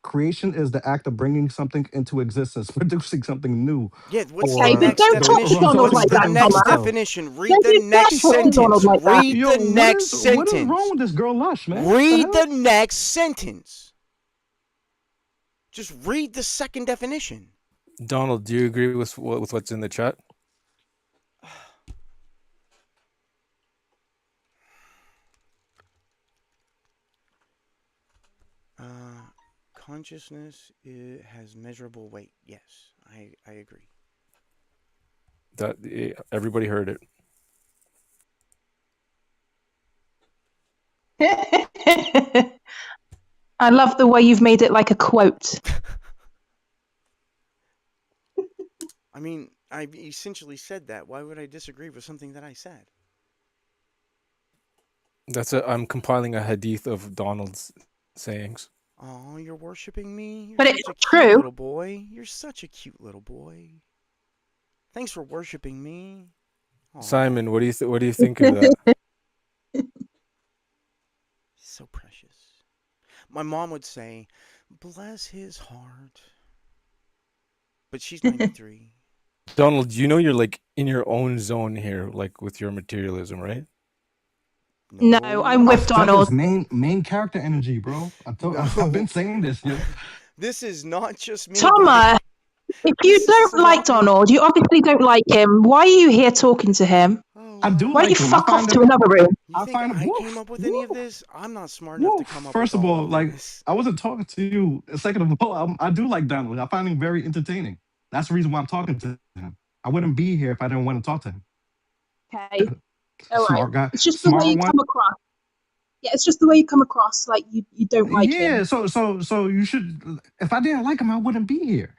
F: creation is the act of bringing something into existence, producing something new,
B: Yeah, what's the
J: Okay, but
F: or
B: next
J: don't talk to
B: definition?
J: Donald
B: What's
J: like
B: the
J: that,
B: next
J: Thomas.
B: definition? Read
J: Don't
B: the
J: you dare
B: next
J: talk to Donald
B: sentence.
J: like that.
B: Read
F: Yo,
B: the next
F: what is wrong
B: sentence.
F: with this girl Lush, man? What the
B: Read the
F: hell?
B: next sentence. Just read the second definition.
H: Donald, do you agree with what's in the chat?
B: Consciousness has measurable weight. Yes, I agree.
H: That everybody heard it.
J: I love the way you've made it like a quote.
B: I mean, I essentially said that. Why would I disagree with something that I said?
H: I'm compiling a hadith of Donald's sayings.
B: Oh, you're worshiping me? You're
J: But
B: such
J: it's
B: a cute
J: true.
B: little boy. You're such a cute little boy. Thanks for worshiping me. Aw,
H: Simon, what do you think of that?
B: so precious. My mom would say, "Bless his heart," but she's 93.
H: Donald, you know you're like in your own zone here, like with your materialism, right?
J: No,
B: No,
J: I'm
F: I
J: with
F: feel this
J: Donald.
F: main character energy, bro. I've
B: no.
F: been saying this, yo.
B: This is not just me being.
J: Thomas, if you
B: This is
J: don't like
B: not me.
J: Donald, you obviously don't like him. Why are you here talking to him?
B: Oh
F: I do
J: Why
B: wow.
J: don't you
F: like him. I
J: fuck off
F: find
J: to
F: him.
J: another room?
B: You
F: I
B: think
F: find him.
B: I came
F: Woof,
B: up with any of
F: woof,
B: this? I'm not smart enough to
F: woof.
B: come up with
F: First of
B: all
F: all,
B: of
F: like
B: this.
F: I wasn't talking to you. Second of all, I do like Donald. I find him very entertaining. That's the reason why I'm talking to him. I wouldn't be here if I didn't want to talk to him.
J: Okay, all right.
F: Smart guy,
J: It's just the way
F: smart
J: you
F: one.
J: come across. Yeah, it's just the way you come across. Like you don't like
F: Yeah.
J: him.
F: So you should. If I didn't like him, I wouldn't be here.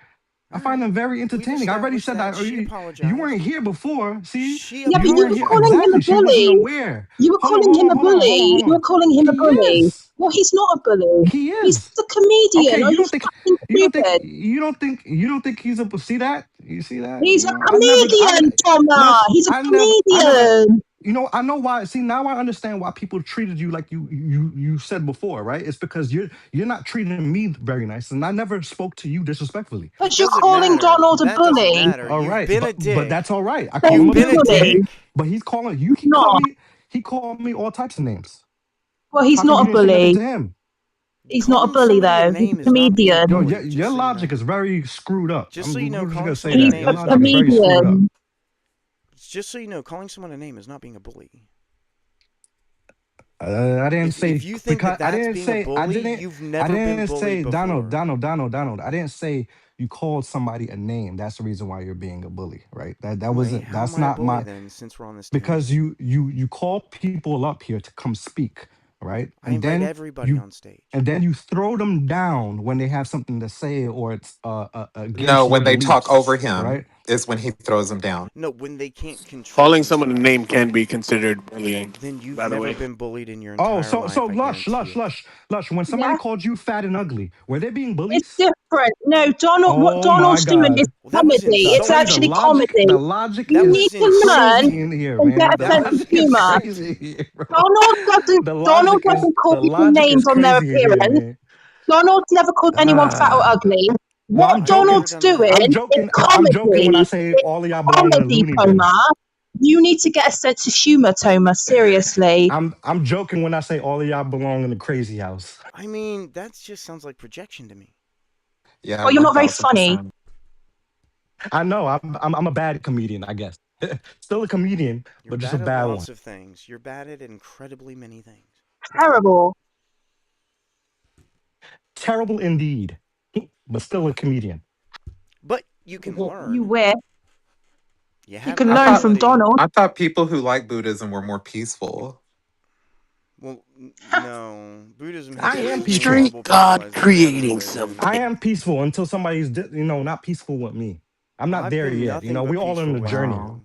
F: I find them very
B: We've
F: entertaining. I already
B: established
F: said
B: that.
F: that.
B: She
F: You weren't
B: apologized.
F: here before. See,
B: She
J: Yeah, but
F: you
J: you
F: weren't
J: were
F: here.
J: calling him
B: apologized.
J: a
F: Exactly. She wasn't
J: bully.
F: aware.
J: You were
F: Hold on,
J: calling
F: hold
J: him
F: on,
J: a
F: hold on, hold on,
J: bully.
F: hold
J: You were
F: on.
J: calling him a
F: He
J: bully.
F: is.
J: Well, he's not a bully.
F: He
J: He's
F: is.
J: a comedian.
F: Okay,
J: Are
F: you
J: you
F: don't think
J: fucking stupid?
F: you don't think he's a see that? You see that?
J: He's a
F: I
J: comedian, Thomas.
F: Lush,
J: He's a
F: I never
J: comedian.
F: I know why. See, now I understand why people treated you like you said before, right? It's because you're not treating me very nice, and I never spoke to you disrespectfully.
B: It
J: But you're
B: doesn't
J: calling
B: matter.
J: Donald a
B: That doesn't
J: bully.
B: matter.
F: All
B: You've
F: right,
B: been a
F: but
B: dick.
F: that's all right. I call
J: He's
F: him
B: You've
F: a
J: a
B: been a
F: bully,
J: bully.
B: dick.
F: but he's calling you.
J: Not.
F: He called me all types of names.
J: Well, he's
F: How come you
J: not a
F: didn't say nothing
J: bully.
F: to him?
J: He's not a
B: Calling
J: bully,
B: somebody a
J: though. He's
B: name
J: a
B: is not being a
F: Yo,
J: comedian.
F: your
B: bully. Just so you
F: logic
B: know.
F: is very screwed up.
B: Just so you know,
F: We're just
B: calling
F: gonna say
B: someone a
J: He's
F: that
B: name
F: your
J: a
B: is not
F: logic is
B: being a
F: very
B: bully.
F: screwed up.
J: comedian.
B: Just so you know, calling someone a name is not being a bully.
F: I didn't
B: If
F: say
B: you think that
F: because
B: that's being a bully, you've
F: I
B: never been
F: didn't
B: bullied
F: say
B: before.
F: Donald. I didn't say you called somebody a name. That's the reason why you're being a bully, right? That
B: Wait,
F: wasn't
B: how am
F: that's
B: I a
F: not
B: bully
F: my
B: then? Since we're on this
F: because
B: tangent,
F: you call people up here to come speak, right?
B: I invite everybody on stage.
F: And then you throw them down when they have something to say or it's
C: No,
F: against your
C: when they talk
F: beliefs,
C: over him
F: right?
C: is when he throws him down.
B: No, when they can't control
L: Calling someone a
B: themselves,
L: name can be considered bullying,
B: then you've
L: by the
B: never
L: way.
B: been bullied in your
F: Oh,
B: entire
F: so
B: life. I guarantee it.
F: lush. When somebody
J: Yeah,
F: called you fat and ugly, were they being
J: it's
F: bullies?
J: different. No, Donald. What
F: Oh my
J: Donald's doing is
F: God.
B: Well, that was
J: comedy.
F: I
J: It's
F: tell you
B: insulting.
J: actually comedy.
F: the logic
J: You
B: That
F: is
J: need
B: was
J: to learn
F: crazy in
B: insulting.
F: here,
J: and get
F: man.
J: a
F: The
B: That
J: sense of
B: was
F: logic is
J: humor.
F: crazy
B: insulting.
F: here, bro.
J: Donald doesn't call
F: The
J: people
F: logic is
J: names on their
F: crazy in here,
J: appearance.
F: man.
J: Donald's never called anyone fat or
F: Ah.
J: ugly.
F: No,
J: What
F: I'm
B: I've never
F: joking.
J: Donald's
B: done
J: doing
B: that.
J: is
F: I'm joking when I
J: comedy.
F: say
J: It's
F: all of y'all belong in the
J: comedy,
F: loony bin.
J: Toma. You need to get a sense of humor, Toma. Seriously.
F: I'm joking when I say all of y'all belong in the crazy house.
B: I mean, that just sounds like projection to me.
C: Yeah,
J: Well, you're not very funny.
C: 1000%.
F: I know I'm a bad comedian, I guess. Still a comedian,
B: You're
F: but just a
B: bad at
F: bad one.
B: lots of things. You're bad at incredibly many things.
J: Terrible.
F: Terrible indeed, but still a comedian.
B: But you can
J: You
B: learn.
J: wear.
B: You
J: You
B: have
J: can
B: the
C: I
J: learn
C: thought
J: from
B: ability.
J: Donald.
C: I thought people who like Buddhism were more peaceful.
B: Well, no. Buddhism has
F: I
B: some of
F: am
B: the most
F: peaceful.
L: Street
B: horrible people
L: God
B: as in their
L: creating
B: religion.
F: I
L: something.
F: am peaceful until somebody's not peaceful with me. I'm not
B: I've
F: there
B: been
F: yet.
B: nothing
F: We're
B: but
F: all on
B: peaceful
F: the
B: with
F: journey.
C: Wow.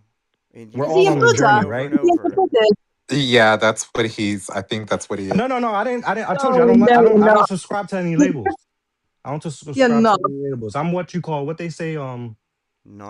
B: you. And
F: We're
B: you've
J: Is
F: all
J: he a
F: on the
B: insulted
J: Buddha?
F: journey,
B: me over
F: right?
B: and
J: Is he a
B: over.
J: Buddhist?
C: Yeah, that's what I think that's what he is.
F: No. I told you
J: Oh, no, you're
F: I don't
J: not.
F: subscribe to any labels. I don't
J: You're
F: subscribe to
J: not.
F: any labels. I'm what you call what they say a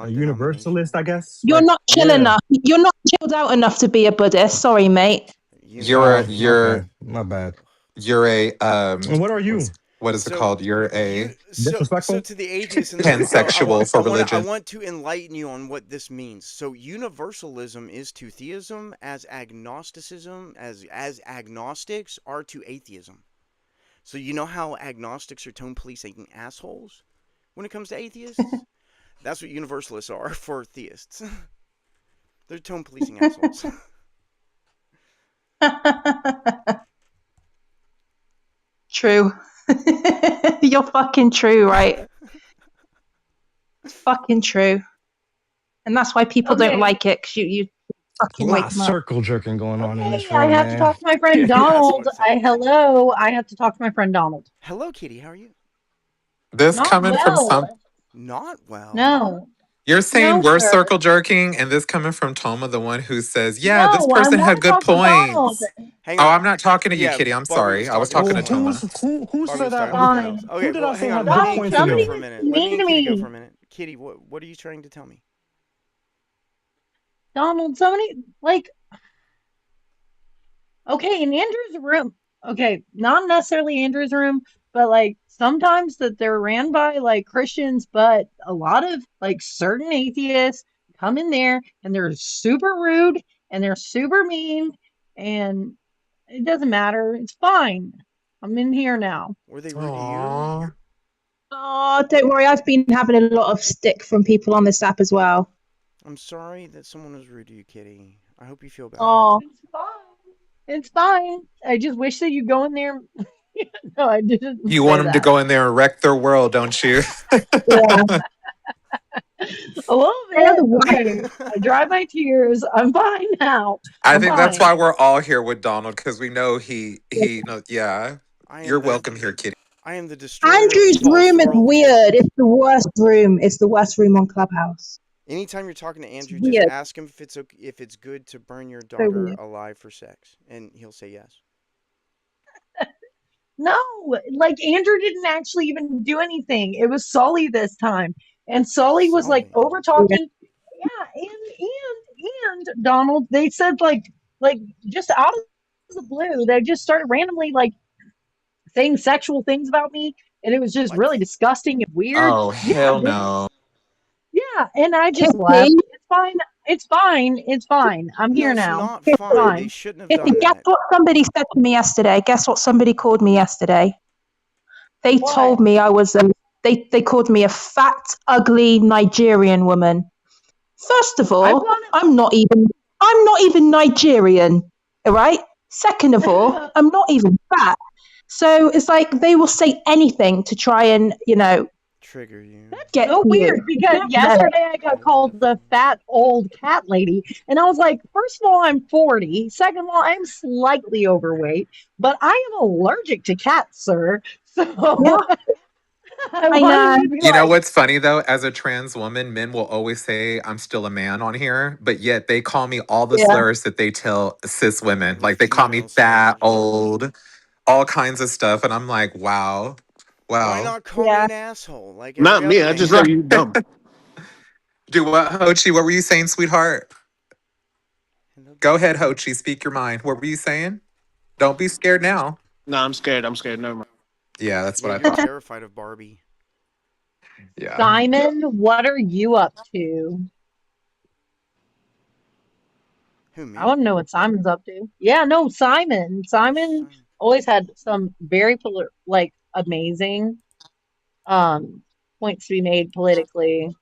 F: universalist,
B: Non-denominational.
F: I guess.
J: You're
F: Like
J: not chill
F: yeah.
J: enough. You're not chilled out enough to be a Buddhist. Sorry, mate.
C: You're a
F: Oh, my
B: Universalist.
F: bad.
C: you're
F: My bad.
C: you're a
F: And what are you?
C: what is it
B: So
C: called? You're
B: you
C: a
B: so
F: Disrespectful?
B: to the atheists in the room,
C: pansexual for
B: I
C: religion.
B: want to enlighten you on what this means. So universalism is to theism as agnosticism as agnostics are to atheism. So you know how agnostics are tone policing assholes when it comes to atheists? That's what universalists are for theists. They're tone policing assholes.
J: True. You're fucking true, right? Fucking true. And that's why people don't
M: Okay.
J: like it, because you
F: A
J: fucking
F: lot
J: wake
F: of
J: them up.
F: circle jerking going on in
M: Okay,
F: this
M: I
F: room,
M: have to
F: man.
M: talk to my friend
B: That's what
M: Donald.
B: it sounds like.
M: I have to talk to my friend Donald.
B: Hello, Kitty. How are you?
C: This
M: Not
C: coming from some
M: well.
B: Not well.
M: No.
C: you're saying
M: No,
C: we're
M: sir.
C: circle jerking, and this coming from Toma, the one who says, "Yeah, this
M: No, I
C: person
M: want
C: had
M: to
C: good
M: talk to Donald.
C: points."
B: Hang
C: Oh,
B: on.
C: I'm not talking to you,
B: Yeah,
C: Kitty. I'm
B: Barbie
C: sorry.
B: was
C: I was
B: talking to
C: talking
F: Oh,
C: to
B: someone
C: Toma.
B: else.
F: who
B: Barbie
F: said
B: was
F: that?
B: talking to someone
M: Fine.
B: else. Okay,
F: Who did
B: well,
F: I say
B: hang on.
F: had
B: Let
F: good
B: me and
M: Donald,
F: points in
B: Kitty go
F: here?
B: for a
M: somebody's
B: minute. Let
M: mean
B: me
M: to
B: and Kitty go for
M: me.
B: a minute. Kitty, what are you trying to tell me?
M: Donald, somebody, like, okay, in Andrew's room, okay, not necessarily Andrew's room, but like sometimes that they're ran by like Christians, but a lot of like certain atheists come in there and they're super rude and they're super mean and it doesn't matter. It's fine. I'm in here now.
B: Were they rude to you?
C: Aww.
J: Oh, don't worry. I've been having a lot of stick from people on this app as well.
B: I'm sorry that someone was rude to you, Kitty. I hope you feel better.
J: Oh,
M: It's fine. It's fine. I just wish that you go in there. No, I didn't
C: You want
M: say
C: them to
M: that.
C: go in there and wreck their world, don't you?
J: yeah.
M: A little
J: They're
M: bit.
J: the worst.
M: Okay. I dried my tears. I'm fine now.
C: I
M: I'm
C: think that's
M: fine.
C: why we're all here with Donald because we know he knows. Yeah,
B: I
C: you're
B: invite
C: welcome here, Kitty.
B: I am the destroyer of
J: Andrew's
B: false
J: room is
B: worldviews.
J: weird. It's the worst room. It's the worst room on Clubhouse.
B: Anytime you're talking to
J: It's
B: Andrew, just
J: weird.
B: ask him if it's good to burn your
J: So
B: daughter
J: weird.
B: alive for sex, and he'll say yes.
M: No, like Andrew didn't actually even do anything. It was Sully this time. And Sully was like
B: Sully.
M: over
J: Yeah.
M: talking. Yeah, and Donald, they said like just out of the blue, they just started randomly like saying sexual things about me, and it was just
B: What?
M: really disgusting and weird.
C: Oh,
M: Yeah,
C: hell
M: they
C: no.
M: yeah, and I just left.
J: Kitty,
M: It's fine. It's fine. It's fine. I'm
B: No,
M: here
B: it's
M: now.
B: not
M: It's
J: Kitty,
B: fine. They
M: fine.
B: shouldn't have
J: Kitty,
B: done
J: guess
B: that.
J: what somebody said to me yesterday? Guess what somebody called me yesterday? They
M: What?
J: told me I was they called me a fat, ugly Nigerian woman. First of
M: I
J: all,
M: want
J: I'm not even Nigerian, all right? Second of all,
M: to.
J: I'm not even fat. So it's like they will say anything to try and,
B: Trigger you.
M: That's
J: get
M: so
J: to you.
M: weird because
J: No.
M: yesterday I got called the fat old cat lady. And I was like, first of all, I'm 40. Second of all, I'm slightly overweight, but I am allergic to cats, sir. So
J: Yeah,
M: I
J: I
M: wanted
J: know.
M: to be
C: You know
M: like,
C: what's funny though? As a trans woman, men will always say I'm still a man on here, but yet they call me all the
J: Yeah.
C: slurs that they tell cis
B: All
C: women.
B: the
C: Like they call me
B: female
C: fat,
B: slurs.
C: old, all kinds of stuff. And I'm like, wow,
B: Why
C: wow.
B: not call me
J: Yeah.
B: an asshole like
L: Not
B: every
L: me.
B: other
L: I just
B: man?
L: say
C: Right.
L: you dumb.
C: Do what, Hochi? What were you saying, sweetheart?
B: Hello,
C: Go ahead,
B: baby.
C: Hochi. Speak your mind. What were you saying? Don't be scared now.
L: Nah, I'm scared. I'm scared. Never mind.
C: Yeah, that's
B: Yeah,
C: what I
B: you're
C: thought.
B: terrified of Barbie.
C: Yeah.
M: Simon, what are you up to?
B: Who,
M: I
B: me?
M: want to know what Simon's up to. Yeah, no, Simon.
B: Oh,
M: Simon
B: Simon.
M: always had some very like amazing um points to be made politically,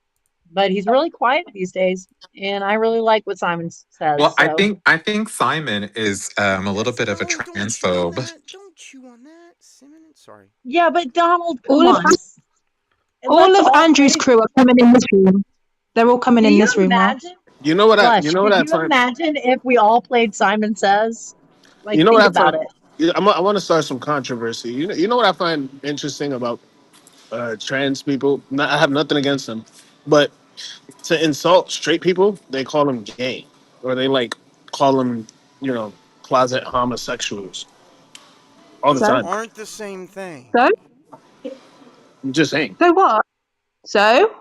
M: but he's really quiet these days, and I really like what Simon says.
C: Well, I
M: So,
C: think I think Simon is a little
B: That's
C: bit of a
B: no, don't chew on
C: transphobe.
B: that. Don't chew on that. Simon, sorry.
M: yeah, but Donald, come
J: All of
M: on.
J: all
M: Let's
J: of
M: all
J: Andrew's
M: play.
J: crew are coming in this room. They're all coming
M: Do
J: in
M: you
J: this room, Ross.
M: imagine,
L: You know what I? You
M: Lush,
L: know what
M: could
L: I
M: you
L: find?
M: imagine if we all played Simon Says?
L: You
M: Like,
L: know what
M: think
L: I
M: about
L: find?
M: it.
L: Yeah, I want to start some controversy. You know what I find interesting about trans people? I have nothing against them, but to insult straight people, they call them gay, or they like call them, you know, closet homosexuals all the
B: Those
J: So,
L: time.
B: aren't the same thing.
J: so,
L: I'm just saying,
J: so what? So,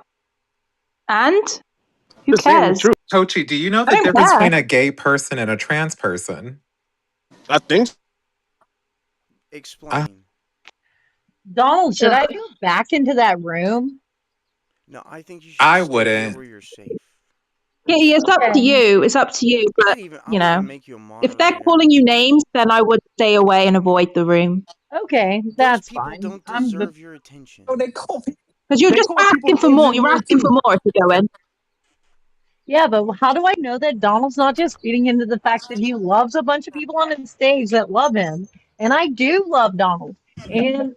J: and who
L: just saying the
J: cares?
L: truth.
C: Hochi, do you know
J: I
C: the
J: don't
C: difference
J: care.
C: between a gay person and a trans person?
L: I think
C: I,
B: Explain.
M: Donald, should I
J: Ugh.
M: go back into that room?
B: No, I think you should
C: I
B: stay here
C: wouldn't.
B: where you're safe.
J: Yeah, yeah, it's up to
M: Okay.
J: you. It's up to you. But
B: I'll even make you a
J: if they're
B: moderator.
J: calling you names, then I would stay away and avoid the room
M: Okay,
B: Those
M: that's
B: people
M: fine.
B: don't deserve your
F: Oh,
B: attention.
F: they call
J: because you're
F: they
J: just
F: call people
J: asking for
F: names
J: more.
F: in
J: You're
F: here
J: asking for
F: too.
J: more if you go in.
M: Yeah, but how do I know that Donald's not just feeding into the fact that he loves a bunch of people on his stage that love him? And I do love Donald. And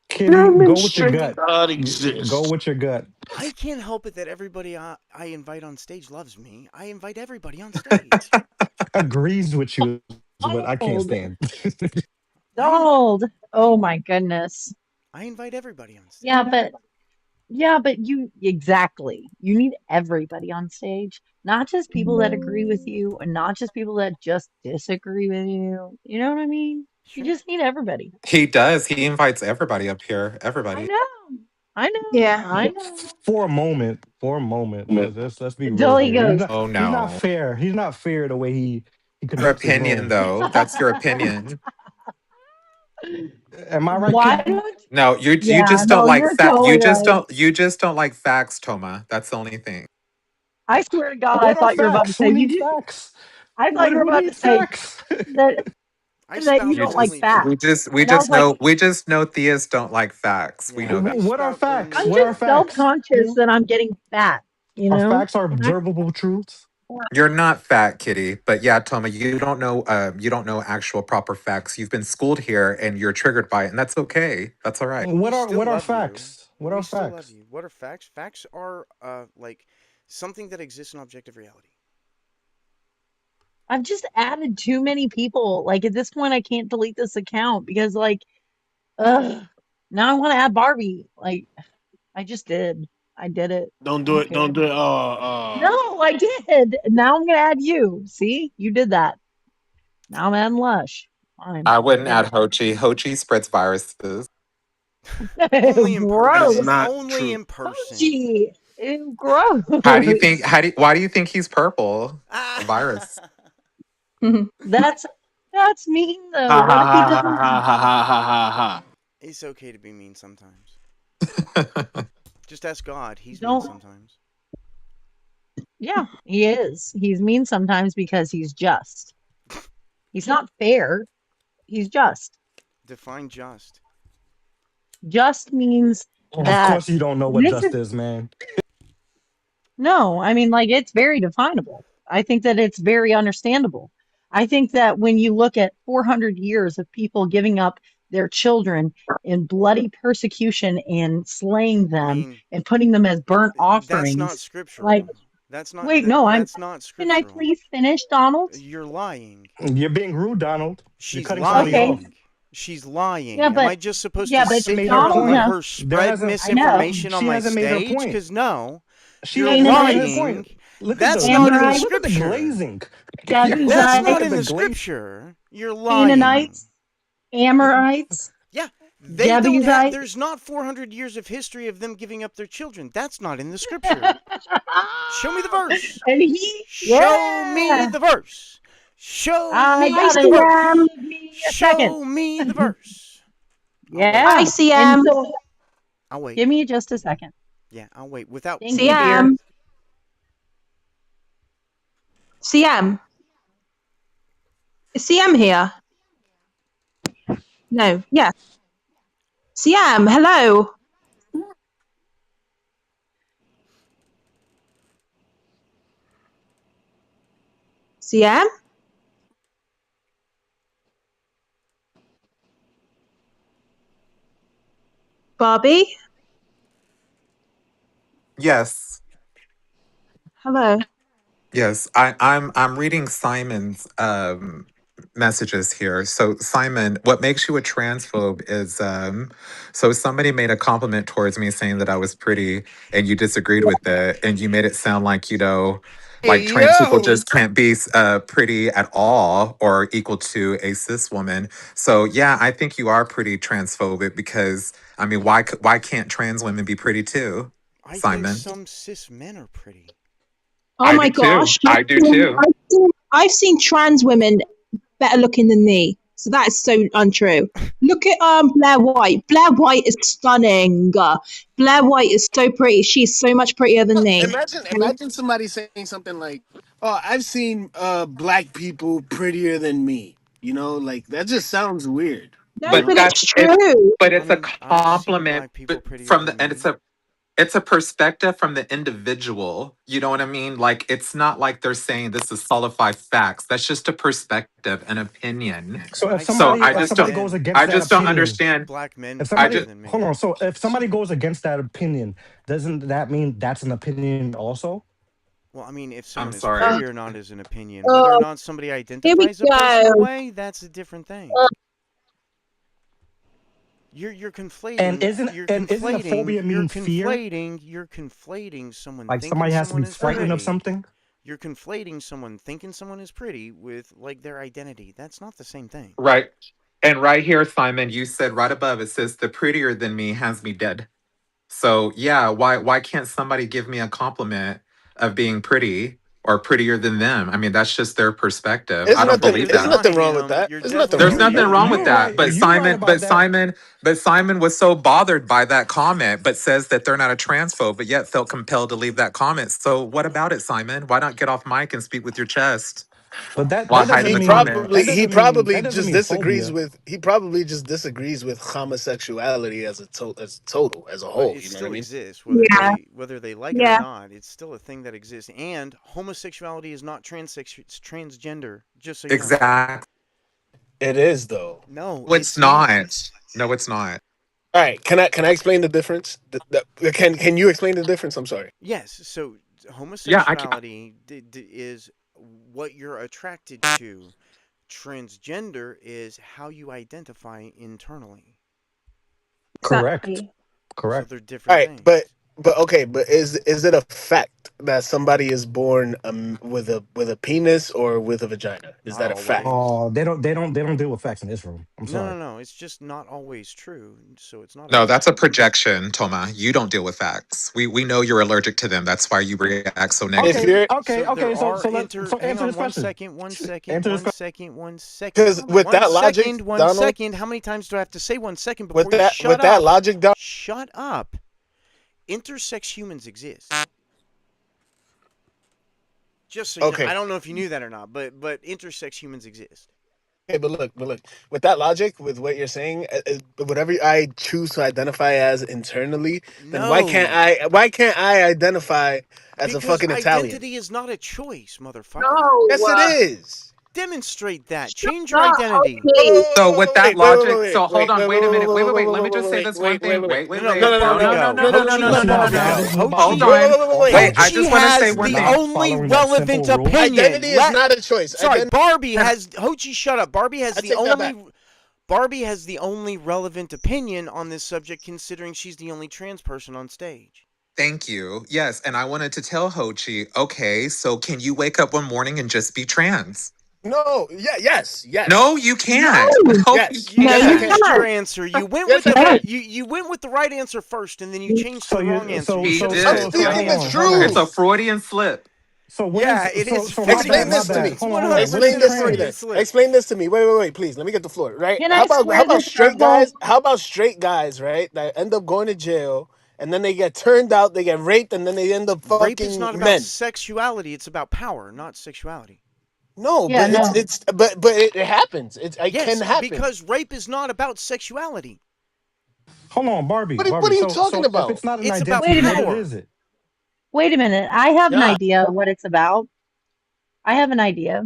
F: Kitty, go with your
L: demonstrate
F: gut.
L: God
F: Go
L: exists.
F: with your gut.
B: I can't help it that everybody I invite on stage loves me. I invite everybody on stage.
F: Agrees with you is what I can't
M: Donald,
F: stand.
B: I
M: Donald,
B: I
M: oh my goodness.
B: I invite everybody on
M: Yeah,
B: stage.
M: but yeah, but you exactly. You need everybody on stage, not just people that agree with you and not just people that just disagree with you. You know what I mean? You
B: Sure.
M: just need everybody.
C: He does. He invites everybody up here.
M: I
C: Everybody.
M: know. I know.
J: Yeah.
M: I know.
F: For a moment, let's be real
M: Until he
F: here.
M: goes,
C: Oh
F: He's not
C: no.
F: fair. He's not fair the way he
C: Your
F: conducts his
C: opinion
F: room.
C: though. That's your opinion.
F: Am I right,
M: why
F: Kitty?
M: don't
C: No, you
M: yeah,
C: just don't
M: no,
C: like
M: you're
C: fact. You
M: totally
C: just
M: right.
C: don't like facts, Toma. That's the only thing.
M: I swear to God, I
F: What are
M: thought you were about to
F: facts?
M: say
F: Who
M: you
F: needs
M: did.
F: facts?
M: I thought you were
F: Who
M: about to
F: needs
M: say
F: facts?
M: that
B: I
M: you
B: spout
C: You
M: don't like
C: just
B: only
M: facts,
C: we
M: and I was like,
C: just know theists don't like facts. We
B: yeah,
C: know that.
B: I
F: What are
B: spout
F: facts?
B: only
M: I'm
F: What are
M: just self
F: facts?
B: facts.
M: conscious that I'm getting fat, you
F: Are
M: know.
F: facts are
M: And I
F: observable truths?
C: You're not fat, Kitty. But yeah, Toma, you don't know actual proper facts. You've been schooled here and you're triggered by it, and that's okay. That's all right.
B: We still
F: What are
B: love you.
F: facts? What
B: We
F: are
B: still love
F: facts?
B: you. What are facts? Facts are like something that exists in objective reality.
M: I've just added too many people. Like at this point, I can't delete this account because like Ugh. Now I want to add Barbie. Like, I just did. I did it.
L: Don't
M: I
L: do
M: don't
L: it. Don't
M: care.
L: do it.
M: No, I did. Now I'm gonna add you. See, you did that. Now I'm adding Lush. Fine.
C: I wouldn't
M: Did
C: add
M: it.
C: Hochi. Hochi spreads viruses.
H: Only in
L: That is
M: Gross.
H: person.
L: not
H: Only
L: true.
H: in person.
M: Hoji. Ew, gross.
C: How do you think? Why do you think he's purple? A
H: Ah.
C: virus.
M: That's that's mean
L: Ha
M: though.
L: ha
M: What if he
L: ha ha
M: doesn't?
L: ha ha ha ha ha.
H: It's okay to be mean sometimes. Just ask God. He's mean
M: Don't.
H: sometimes.
M: Yeah, he is. He's mean sometimes because he's just. He's not fair. He's just.
H: Define just.
M: Just means
F: Of
M: that
F: course, you don't know what
M: this
F: just
M: is
F: is, man.
M: no, I mean, like, it's very definable. I think that it's very understandable. I think that when you look at 400 years of people giving up their children in bloody persecution and slaying
H: I
M: them
H: mean,
M: and putting them as burnt
H: that's not
M: offerings, like,
H: scriptural.
M: wait, no,
H: That's not
M: can I
H: scriptural.
M: please finish, Donald?
H: You're lying.
F: You're being rude, Donald. You're
H: She's
F: cutting somebody
M: Okay,
F: off.
H: lying. She's
M: yeah,
H: lying. Am I
M: but,
H: just supposed to
M: yeah, but
F: Hasn't
H: sit
F: made her
H: here and
M: Donald,
H: let
F: point.
M: no,
H: her
F: There
H: spread
F: hasn't.
M: I know.
H: misinformation on
F: She
H: my
F: hasn't made her
H: stage?
F: point.
H: Because no,
F: She
H: you're
F: hasn't made her
M: Canaanites,
F: point.
H: lying.
F: Look at the
H: That's
F: look
H: not
F: at
H: in
F: the
H: the
M: Amorites,
F: look at the
H: scripture.
F: glazing.
H: That's
F: Look
H: not
M: Jebusites,
F: at
H: in
F: the
H: the
F: glaze.
H: scripture. You're lying.
M: Canaanites, Amorites,
H: Yeah, they don't have,
M: Jebusites.
H: there's not 400 years of history of them giving up their children. That's not in the scripture. Show me the verse.
M: And he,
H: Show me
M: yeah,
H: the verse. Show
M: I
J: Hi,
H: me
M: got
H: the
M: it.
J: CM.
H: verse.
M: Give me a second.
H: Show me the verse. I'll wait.
J: Hi,
M: Yeah. And
J: CM.
M: so
H: I'll wait.
M: give me just a second.
H: Yeah, I'll wait. Without
M: Thank you,
H: proof.
M: dear.
J: CM. CM. Is CM here? No. Yes. CM. Hello. CM. Barbie.
C: Yes.
J: Hello.
C: Yes, I'm reading Simon's messages here. So Simon, what makes you a transphobe is so somebody made a compliment towards me saying that I was pretty and you disagreed with it and you made it sound like, like
L: Hey
C: trans people
L: yo.
C: just can't be pretty at all or equal to a cis woman. So yeah, I think you are pretty transphobic because I mean, why can't trans women be pretty too,
H: I think
C: Simon?
H: some cis men are pretty.
J: Oh
C: I
J: my
C: do too.
J: gosh.
C: I do too.
J: I've seen trans women better looking than me. So that is so untrue. Look at Blair White. Blair White is stunning. Blair White is so pretty. She's so much prettier than me. Okay?
L: Imagine somebody saying something like, "Oh, I've seen black people prettier than me." You know, like that just sounds weird.
J: No,
L: You
C: But
J: but
L: know,
J: it's
C: that's it's
J: true.
C: but
H: I
C: it's a
H: mean, I've seen
C: compliment
H: black people
C: but
H: prettier
C: from the
H: than
C: and
H: me.
C: it's a perspective from the individual. You know what I mean? Like it's not like they're saying this is solidified facts. That's just a perspective, an opinion.
F: So
H: I've seen
C: So
F: if
H: black
F: somebody goes
H: men.
F: against
C: I
F: that
H: I've
C: just don't
H: seen
F: opinion,
C: understand.
H: black men
F: if
C: I
H: prettier
F: somebody
C: just
H: than
F: hold
H: me.
F: on, so if somebody goes against that opinion, doesn't that mean that's an opinion also?
H: Well, I mean, if
C: I'm
H: someone is
C: sorry.
J: Uh,
H: pretty or not is an opinion. Whether or not somebody
J: here we
H: identifies a personal
J: go.
H: way, that's a different
J: Uh,
H: thing. You're
F: And
H: conflating
F: isn't
H: you're
F: and isn't a
H: conflating
F: phobia
H: you're
F: mean fear?
H: conflating you're conflating someone
F: Like
H: thinking
F: somebody has to
H: someone
F: be
H: is
F: frightened of
J: uh,
H: pretty.
F: something?
H: You're conflating someone thinking someone is pretty with like their identity. That's not the same thing.
C: Right. And right here, Simon, you said right above it says the prettier than me has me dead. So yeah, why can't somebody give me a compliment of being pretty or prettier than them? I mean, that's just their perspective.
L: there's
C: I don't
L: nothing.
C: believe
H: You're
L: There's
C: that.
L: nothing
H: not
L: wrong with
H: him.
L: that.
H: You're
L: There's nothing
H: definitely
C: There's
L: wrong with
C: nothing
L: that.
C: wrong with
F: You're
H: him.
F: right.
C: that.
F: You're right about that.
C: But Simon was so bothered by that comment, but says that they're not a transphobe, but yet felt compelled to leave that comment. So what about it, Simon? Why not get off mic and speak with your chest
F: But
C: while
F: that
C: hiding
F: doesn't
C: the
F: mean
C: comment?
F: that doesn't mean phobia.
L: He probably just disagrees with homosexuality as total as a
H: But
L: whole.
H: it
L: You know what I
H: still
L: mean?
H: exists,
J: yeah,
H: whether they like it or
J: yeah.
H: not. It's still a thing that exists. And homosexuality is not it's transgender. Just so you know.
C: Exactly.
L: It is though.
H: No,
C: No, it's
H: it's not.
C: not. No, it's not.
L: All right, can I explain the difference? Can you explain the difference? I'm sorry.
H: Yes. So
C: Yeah,
H: homosexuality is what you're attracted to. Transgender is how you identify internally.
F: Correct.
M: Exactly.
B: So
F: Correct.
B: they're
L: All
B: different
L: right,
B: things.
L: but okay, but is it a fact that somebody is born with a penis or with a vagina? Is
B: Not
L: that a fact?
B: always.
F: Oh, they don't deal with facts in this room. I'm
B: No,
F: sorry.
B: no, no. It's just not always true. So it's not a
C: No, that's
B: fact.
C: a projection, Toma. You don't deal with facts. We know you're allergic to them. That's why you react so
L: If
F: Okay,
C: negatively.
L: you're
F: okay,
B: So there
F: okay. So
B: are
F: so let
B: inter.
F: so
B: Hang
F: answer
B: on
F: this
B: one
F: question.
B: second. One second.
F: Answer this
B: One
F: question.
B: second. One second.
L: because with
B: One
L: that logic,
B: second. One
L: Donald,
B: second. How many times do I have to say 1 second
L: with
B: before you shut
L: that
B: up?
L: logic, Donald.
B: Shut up. Intersex humans exist. Just so you know, I
L: Okay,
B: don't know if you knew that or not, but intersex humans exist.
L: okay, but look, with that logic, with what you're saying, whatever I choose to identify as internally, then
B: No,
L: why can't I identify as a
B: because
L: fucking Italian?
B: identity is not a choice, motherfucker.
N: No,
L: Yes, it is.
B: Demonstrate that.
N: shut
B: Change your
N: up.
B: identity.
N: Okay.
C: So with that logic, so hold on, wait a minute. Let me just say
L: Wait,
C: this one thing.
B: No, no,
L: no,
B: let
L: no, no,
B: Barbie
L: no,
B: go.
L: no, no, no,
B: Hochi,
L: no,
F: You
L: no,
B: let
F: see
L: no,
F: how
L: no,
B: Barbie
F: bad
L: no.
B: go.
F: this is about to
C: Hold
B: Hochi,
F: get?
C: on.
L: Wait.
C: Wait, I
B: Hochi
C: just want to say
B: has
F: For
C: one
B: the
C: thing.
F: not
B: only
F: following that
B: relevant
F: simple rule.
B: opinion.
L: Identity is not a choice.
B: Sorry, Barbie
L: No,
B: has Hochi. Shut up.
L: I take that back.
B: Barbie has the only relevant opinion on this subject, considering she's the only trans person on stage.
C: Thank you. Yes, and I wanted to tell Hochi, okay, so can you wake up one morning and just be trans?
L: No, yeah, yes,
C: No,
L: yes,
C: you
M: No,
C: can't. No, you
L: yes,
B: You
M: no,
L: yes, I
M: you
L: can.
B: changed
M: can't.
B: your answer. You went
L: Yes,
B: with
L: I
B: the
M: No.
L: can.
B: you went with the right answer first, and then you changed to
F: So
B: the wrong
F: you
B: answer.
F: so
B: You
C: he
B: should
F: so
B: have
L: I'm
F: so
B: stuck with
C: did.
B: the
F: so
B: right
L: speaking
F: hold
L: the
F: on,
B: answer.
F: hold
C: It's
F: on.
C: a
L: truth.
C: Freudian slip.
F: So when
B: Yeah,
F: is
B: it is
F: so my
L: Explain
B: Freudian
F: bad, my
L: this to
F: bad.
B: slip.
L: me.
B: It's
F: Hold on, hold on. When
B: 100%
F: is
L: Explain
B: a
L: this to me
F: trans?
B: Freudian
L: then.
B: slip.
L: Explain this to me. Wait, please. Let me get the floor, right?
M: Can I
L: How
M: square
L: about
M: this
L: straight
M: circle?
L: guys? How about straight guys, right? That end up going to jail and then they get turned out, they get raped, and then they end up
B: Rape is not
L: fucking
B: about
L: men.
B: sexuality. It's about power, not sexuality.
L: No,
M: Yeah,
L: but
M: no.
L: it happens. It can
B: Yes,
L: happen.
B: because rape is not about sexuality.
F: Hold on, Barbie,
L: What
F: Barbie.
L: are you
F: So
L: talking
F: so if
L: about?
F: it's not an
B: It's about
M: Wait
F: identity,
M: a
F: what
M: minute.
F: it
B: power.
F: is it?
M: Wait a minute. I have an
L: Yeah.
M: idea of what it's about. I have an idea.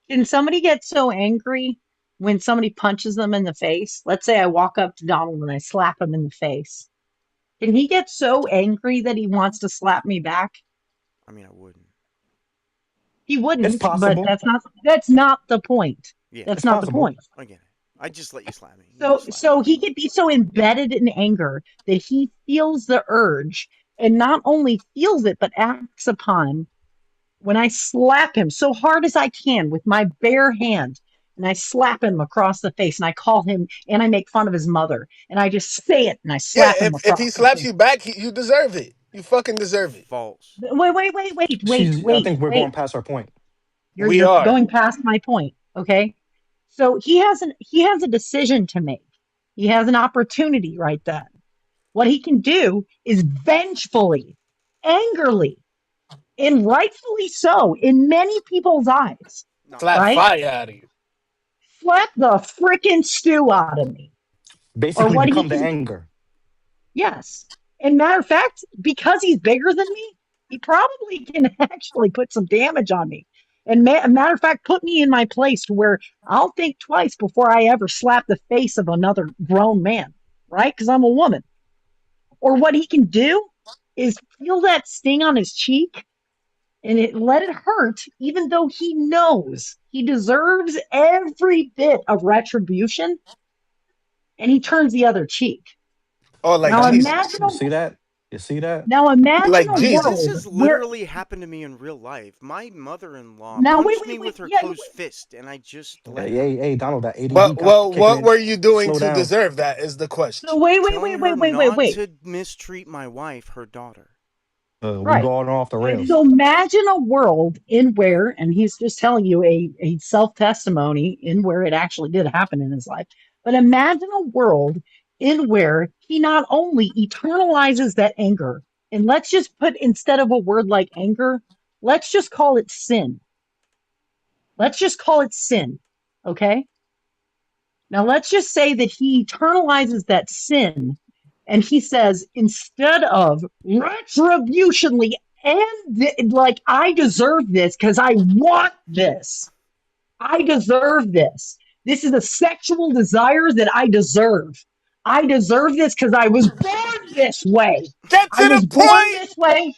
M: Can somebody get so angry when somebody punches them in the face? Let's say I walk up to Donald and I slap him in the face. Can he get so angry that he wants to slap me back?
B: I mean, I wouldn't.
M: He
F: It's
M: wouldn't, but
F: possible.
M: that's not the point.
B: Yeah,
M: That's
F: It's
M: not the
F: possible.
M: point.
B: I get it. I just let you slap me. You can
M: So
B: slap
M: so
B: me.
M: he could be so embedded in anger that he feels the urge and not only feels it but acts upon when I slap him so hard as I can with my bare hand, and I slap him across the face, and I call him, and I make fun of his mother, and I just say it, and I
L: Yeah,
M: slap him
L: if
M: across
L: he
M: the
L: slaps
M: face.
L: you back, you deserve it. You fucking deserve it.
B: False.
F: I think we're going
M: Wait.
F: past our point.
L: We
M: You're
L: are.
M: going past my point, okay? So he has a decision to make. He has an opportunity right then. What he can do is vengefully, angrily, and rightfully so in many people's eyes,
B: Not
L: Slap
B: mine.
M: right?
L: fire out of you.
M: Slap the frickin' stew out of me. Or
F: Basically
M: what he
F: become the
M: can,
F: anger.
M: yes. And matter of fact, because he's bigger than me, he probably can actually put some damage on me. And matter of fact, put me in my place to where I'll think twice before I ever slap the face of another grown man, right? Because I'm a woman. Or what he can do is feel that sting on his cheek and let it hurt, even though he knows he deserves every bit of retribution, and he turns the other cheek.
L: Oh, like
M: Now
L: Jesus.
M: imagine
F: You
M: a
F: see that? You see that?
M: now imagine
L: Like
B: I
M: a
B: mean, this
L: Jesus.
M: world
B: has
M: where
B: literally happened to me in real life. My mother-in-law
M: now
B: punched me with her
M: yeah,
B: closed fist, and I just let
F: Hey,
B: her.
F: hey, hey, Donald, that ADD kicking
L: What
F: in.
L: were you doing
F: Slow
L: to
F: down.
L: deserve that is the
M: so
L: question.
B: Telling her not
M: wait.
B: to mistreat my wife, her daughter.
F: We
M: Right.
F: going off the rails.
M: So imagine a world in where, and he's just telling you a self testimony in where it actually did happen in his life. But imagine a world in where he not only eternalizes that anger, and let's just put instead of a word like anger, let's just call it sin. Let's just call it sin. Okay. Now let's just say that he eternalizes that sin and he says, instead of retributionally like I deserve this because I want this. I deserve this. This is a sexual desire that I deserve. I deserve this because I was born this way.
L: Get
M: I
L: to
M: was
L: the
M: born
L: point.
M: this way.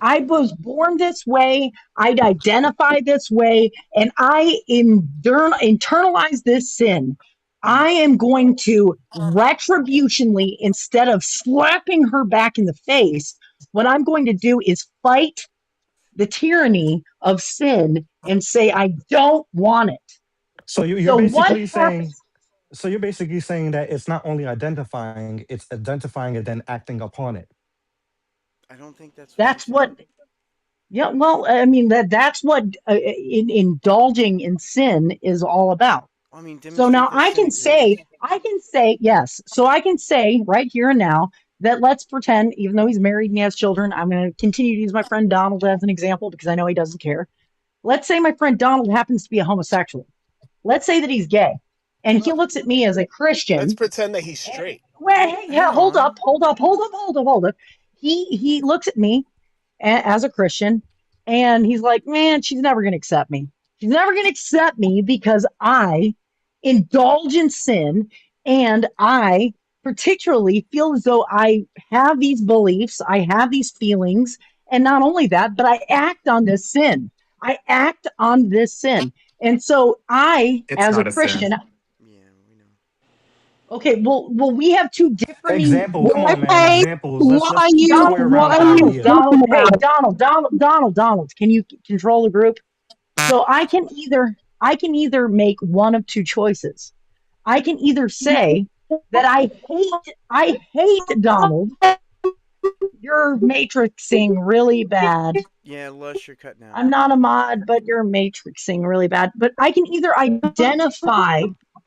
M: I was born this way. I'd identify this way, and I internalize this sin. I am going to retributionally, instead of slapping her back in the face, what I'm going to do is fight the tyranny of sin and say, I don't want it.
F: So you're
M: So what
F: basically saying,
M: happens?
F: so you're basically saying that it's not only identifying, it's identifying and then acting upon it.
B: I don't think that's what she
M: That's
B: said.
M: what, yeah, well, I mean, that's what indulging in sin is all about.
B: I mean,
M: So
B: demonstrate
M: now
B: that sin exists.
M: I can say, yes. So I can say right here and now that let's pretend, even though he's married and he has children, I'm going to continue to use my friend Donald as an example because I know he doesn't care. Let's say my friend Donald happens to be a homosexual. Let's say that he's gay. And he looks at me as a
L: Let's
M: Christian.
L: pretend that he's
M: And,
L: straight.
M: well, hey, yeah,
B: Hang on.
M: hold up. He looks at me as a Christian, and he's like, man, she's never going to accept me. She's never going to accept me because I indulge in sin, and I particularly feel as though I have these beliefs, I have these feelings, and not only that, but I act on this sin. I act on this sin. And so I,
C: It's
M: as a
C: not a sin.
M: Christian,
B: Yeah, we know.
M: okay, well, we have two differing.
F: Example, come on, man.
J: Okay,
F: Examples.
J: why
F: Let's
J: are you
F: toy around
J: why
F: with the
J: are you
F: idea.
M: Donald,
J: thinking
M: hey,
J: about
M: Donald, can you control the group? So I can either make one of two choices. I can either say that I hate Donald. You're matrixing really bad.
B: Yeah, Lush, you're cutting out.
M: I'm not a mod, but you're matrixing really bad. But I can either identify.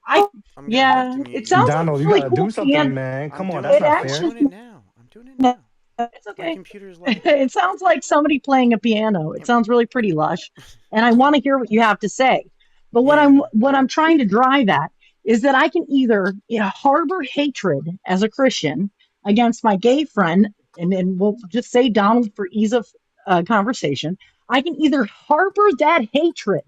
M: I
B: I'm gonna have
M: Yeah,
B: to mute
M: it
B: you.
M: sounds like
F: Donald,
M: a
F: you
M: really
F: gotta
M: cool
F: do something,
M: piano.
F: man.
B: I'm
F: Come on,
B: doing
F: that's
M: It
F: not
B: it. I'm
F: fair.
B: doing
M: actually,
B: it now. I'm doing it now.
M: it's
B: My
M: okay.
B: computer's lagging.
M: It sounds like somebody playing a piano. It
B: Yep.
M: sounds really pretty lush, and I want to hear what you have to say. But what
B: Yeah.
M: I'm trying to drive at is that I can either harbor hatred as a Christian against my gay friend, and we'll just say Donald for ease of conversation. I can either harbor that hatred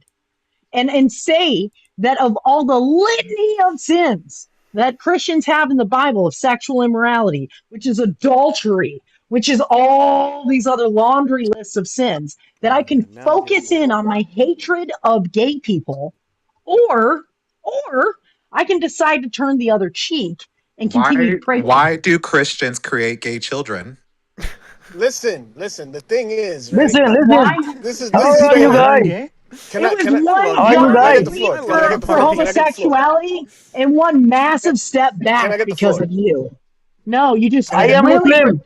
M: and say that of all the litany of sins that Christians have in the Bible of sexual immorality, which is adultery, which is all these other laundry lists of sins, that
B: Oh
M: I can
B: man, now we're getting
M: focus in on my hatred of gay people, or I can decide to turn the other cheek and continue to pray for
C: Why
M: them.
C: do Christians create gay children?
L: Listen. The thing is, right?
I: Listen, listen.
M: Why?
L: This
I: How
L: is
I: are
F: People
I: you
F: are
L: fair.
F: born
I: guys?
F: gay?
L: Can
M: It
L: I?
M: was
L: Can I?
M: one
I: How are you
L: Can I get
M: giant
L: the
I: guys?
L: floor?
M: leap
L: Can I get the
M: for
L: floor? Can I get the floor?
M: homosexuality and one
L: Can,
M: massive step
L: can I
M: back
L: get the
M: because
L: floor?
M: of you. No, you just
I: I
L: Can I get?
I: am
M: really
I: Muslim.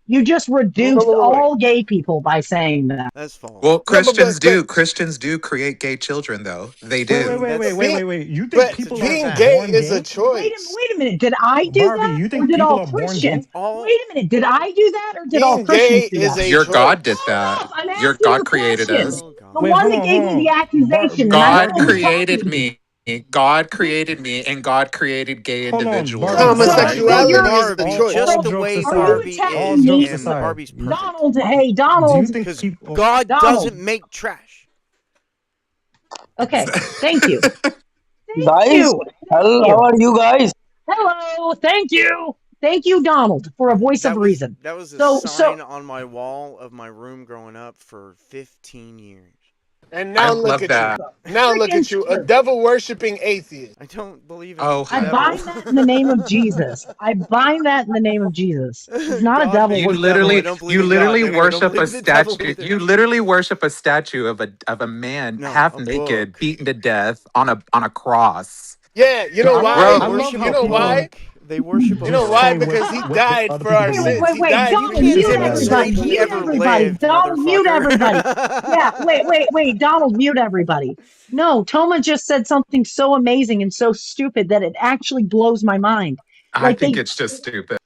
M: you just
L: Wait,
M: reduced
L: wait, wait, wait.
M: all gay people by saying that.
B: That's false.
C: Well,
L: No,
C: Christians do create gay children, though. They
F: Wait, wait,
C: do.
F: wait, wait,
B: That's
F: wait,
L: being
F: wait, wait. You think
L: but
B: it's a
F: people
B: true
F: are
L: being
B: fact.
L: gay
F: born
L: is a
F: gay?
L: choice.
M: Wait a minute. Did I do
F: Barbie,
M: that
F: you
M: or
F: think
M: did
F: people
M: all
F: are born gay?
M: Christians?
B: All
M: Wait a minute. Did I do that or did all
L: Being
M: Christians
L: gay
M: do
L: is
M: that?
L: a
C: Your God did
L: choice.
M: Hold
C: that.
M: up. I'm
C: Your
M: asking
C: God
M: a
C: created
M: question.
C: us.
B: oh
M: The
B: god.
F: Wait,
M: one
F: hold
M: that
F: on,
M: gave
F: hold
M: me the
F: on.
M: accusation, and I don't
C: God
M: know who's
F: Barbie,
C: created
M: talking.
C: me. God created me, and God created gay
F: hold on,
C: individuals.
F: Barbie,
C: All
M: So,
C: right.
M: so you're
L: Homosexuality is a
B: Barbie, just
F: all
B: the
L: choice.
M: so
F: jokes
B: way
M: are you
F: aside,
B: Barbie
F: all
B: is,
M: attacking
F: jokes
M: me,
B: and
F: aside,
B: Barbie's
F: you,
B: perfect.
M: Donald? Hey,
F: do you
M: Donald,
F: think
B: Because
F: people?
B: God
M: Donald.
B: doesn't make trash.
M: Okay, thank you. Thank
I: Guys,
M: you. Thank
I: hello, how
M: you.
I: are you guys?
M: Hello. Thank you. Thank you, Donald, for a voice of
B: That was
M: reason.
B: that was a
M: So
B: sign on my wall of my room growing up for 15 years.
L: And
C: I
L: now look
C: love
L: at you.
C: that.
M: the
L: Now look
M: freaking
L: at you, a
M: truth.
L: devil worshipping atheist.
B: I don't believe in
C: Oh,
B: the
M: I
B: devil.
C: honey.
M: bind that in the name of Jesus. I bind that in the name of Jesus. He's not a
B: God
M: devil
B: made
C: You
B: the devil.
M: worshiper.
B: I
C: literally,
B: don't believe
C: you
B: in God,
C: literally
B: baby. I don't
C: worship
B: believe
C: a
B: in the devil
C: statue.
B: either.
C: You literally worship a statue of a man
B: No,
C: half
B: a
C: naked,
B: book.
C: beaten to death on a cross.
L: Yeah, you
F: No,
L: know
B: They
L: why?
F: I
C: Bro,
F: love
B: worship
L: You
B: a
F: how
L: know why?
F: people
B: book. They worship a
L: You know
F: just
L: why?
F: say
B: book.
L: Because he
F: what
L: died
F: other
L: for
F: people
L: our
F: believe.
L: sins. He died.
B: You
L: He
M: Donald,
L: was
B: can't
M: mute
L: given our
M: everybody.
B: demonstrate
L: sins.
B: he
M: Mute
B: ever
M: everybody.
B: lived,
M: Donald, mute everybody. Yeah,
B: motherfucker.
M: wait. Donald, mute everybody. No, Toma just said something so amazing and so stupid that it actually blows my mind.
C: I
M: Like
C: think
M: they,
C: it's just stupid.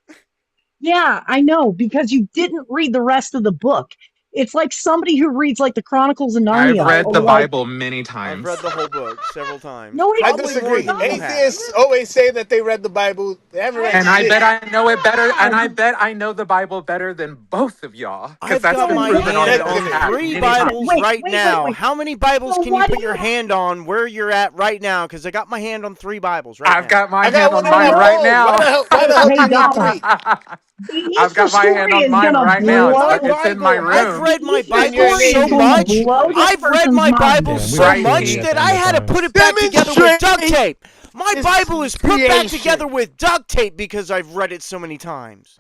M: yeah, I know, because you didn't read the rest of the book. It's like somebody who reads like the Chronicles of
C: I've
M: Narnia
C: read
M: or
C: the
M: like,
C: Bible many
B: I've read
C: times.
B: the whole book several times.
M: no,
L: I
B: Probably more
L: disagree.
B: than you
M: Donald,
B: have.
L: Atheists
M: really?
L: always say that they read the Bible. They haven't read
C: And I
L: shit.
C: bet I know it better, and
M: Wow.
C: I bet I know the Bible better than both of y'all, because
B: I've
C: that's
B: got
C: been
B: my
C: proven on
B: hand
C: this
L: That's
B: on
L: debate.
C: app
B: three
C: many times.
B: Bibles
M: Wait,
B: right
M: wait, wait,
B: now.
M: wait.
B: How many Bibles
M: So
B: can you
M: what do
B: put
M: you
B: your
M: have?
B: hand on where you're at right now? Because I got my hand on three Bibles right
C: I've
B: now.
C: got my
L: I got
C: hand
L: one
C: on
L: in
M: I
L: my
C: mine
M: know.
C: right
L: phone.
C: now.
L: Why the hell
M: Hey,
L: do you need
M: Donald,
L: three?
M: the
C: I've
M: Easter
C: got my hand
M: story
C: on
M: is
C: mine
M: gonna
C: right
B: Not
C: now.
B: my
M: blow.
C: It's in my
B: Bible. I've
C: room.
M: The
B: read my
M: Easter
L: And you're
B: Bible
L: an
M: story is
B: so
M: gonna
L: atheist.
B: much.
M: blow this
B: I've read
M: person's
B: my
M: mind.
B: Bible
F: Damn, we
B: so
F: don't
B: much
F: agree
M: So
F: at
B: that
F: the
B: I
F: end of
B: had to
F: times.
B: put it back together with duct
L: Demonstrate.
B: tape. My
L: It's
B: Bible is put back together
L: creation.
B: with duct tape because I've read it so many times.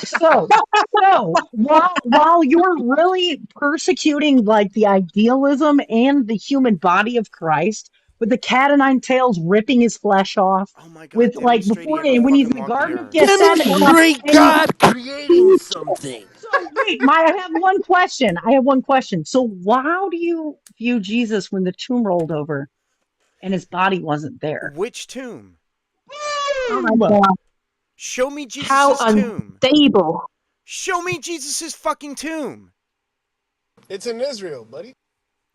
M: So, while you're really persecuting like the idealism and the human body of Christ, with the cat o' nine tails ripping his flesh off,
B: Oh my God,
M: with like
B: demonstrate he
M: before
B: ever
M: when he's
B: fucking
M: in the
B: walked the
M: Garden of
B: earth.
M: Gethsemane,
L: Demonstrate
M: and he.
L: God creating something.
M: So wait, I have one question. So how do you view Jesus when the tomb rolled over and his body wasn't there?
B: Which tomb?
J: Oh my
M: Boom!
J: god.
B: Show me
J: How
B: Jesus's tomb.
J: unstable.
B: Show me Jesus's fucking tomb.
L: It's in Israel, buddy.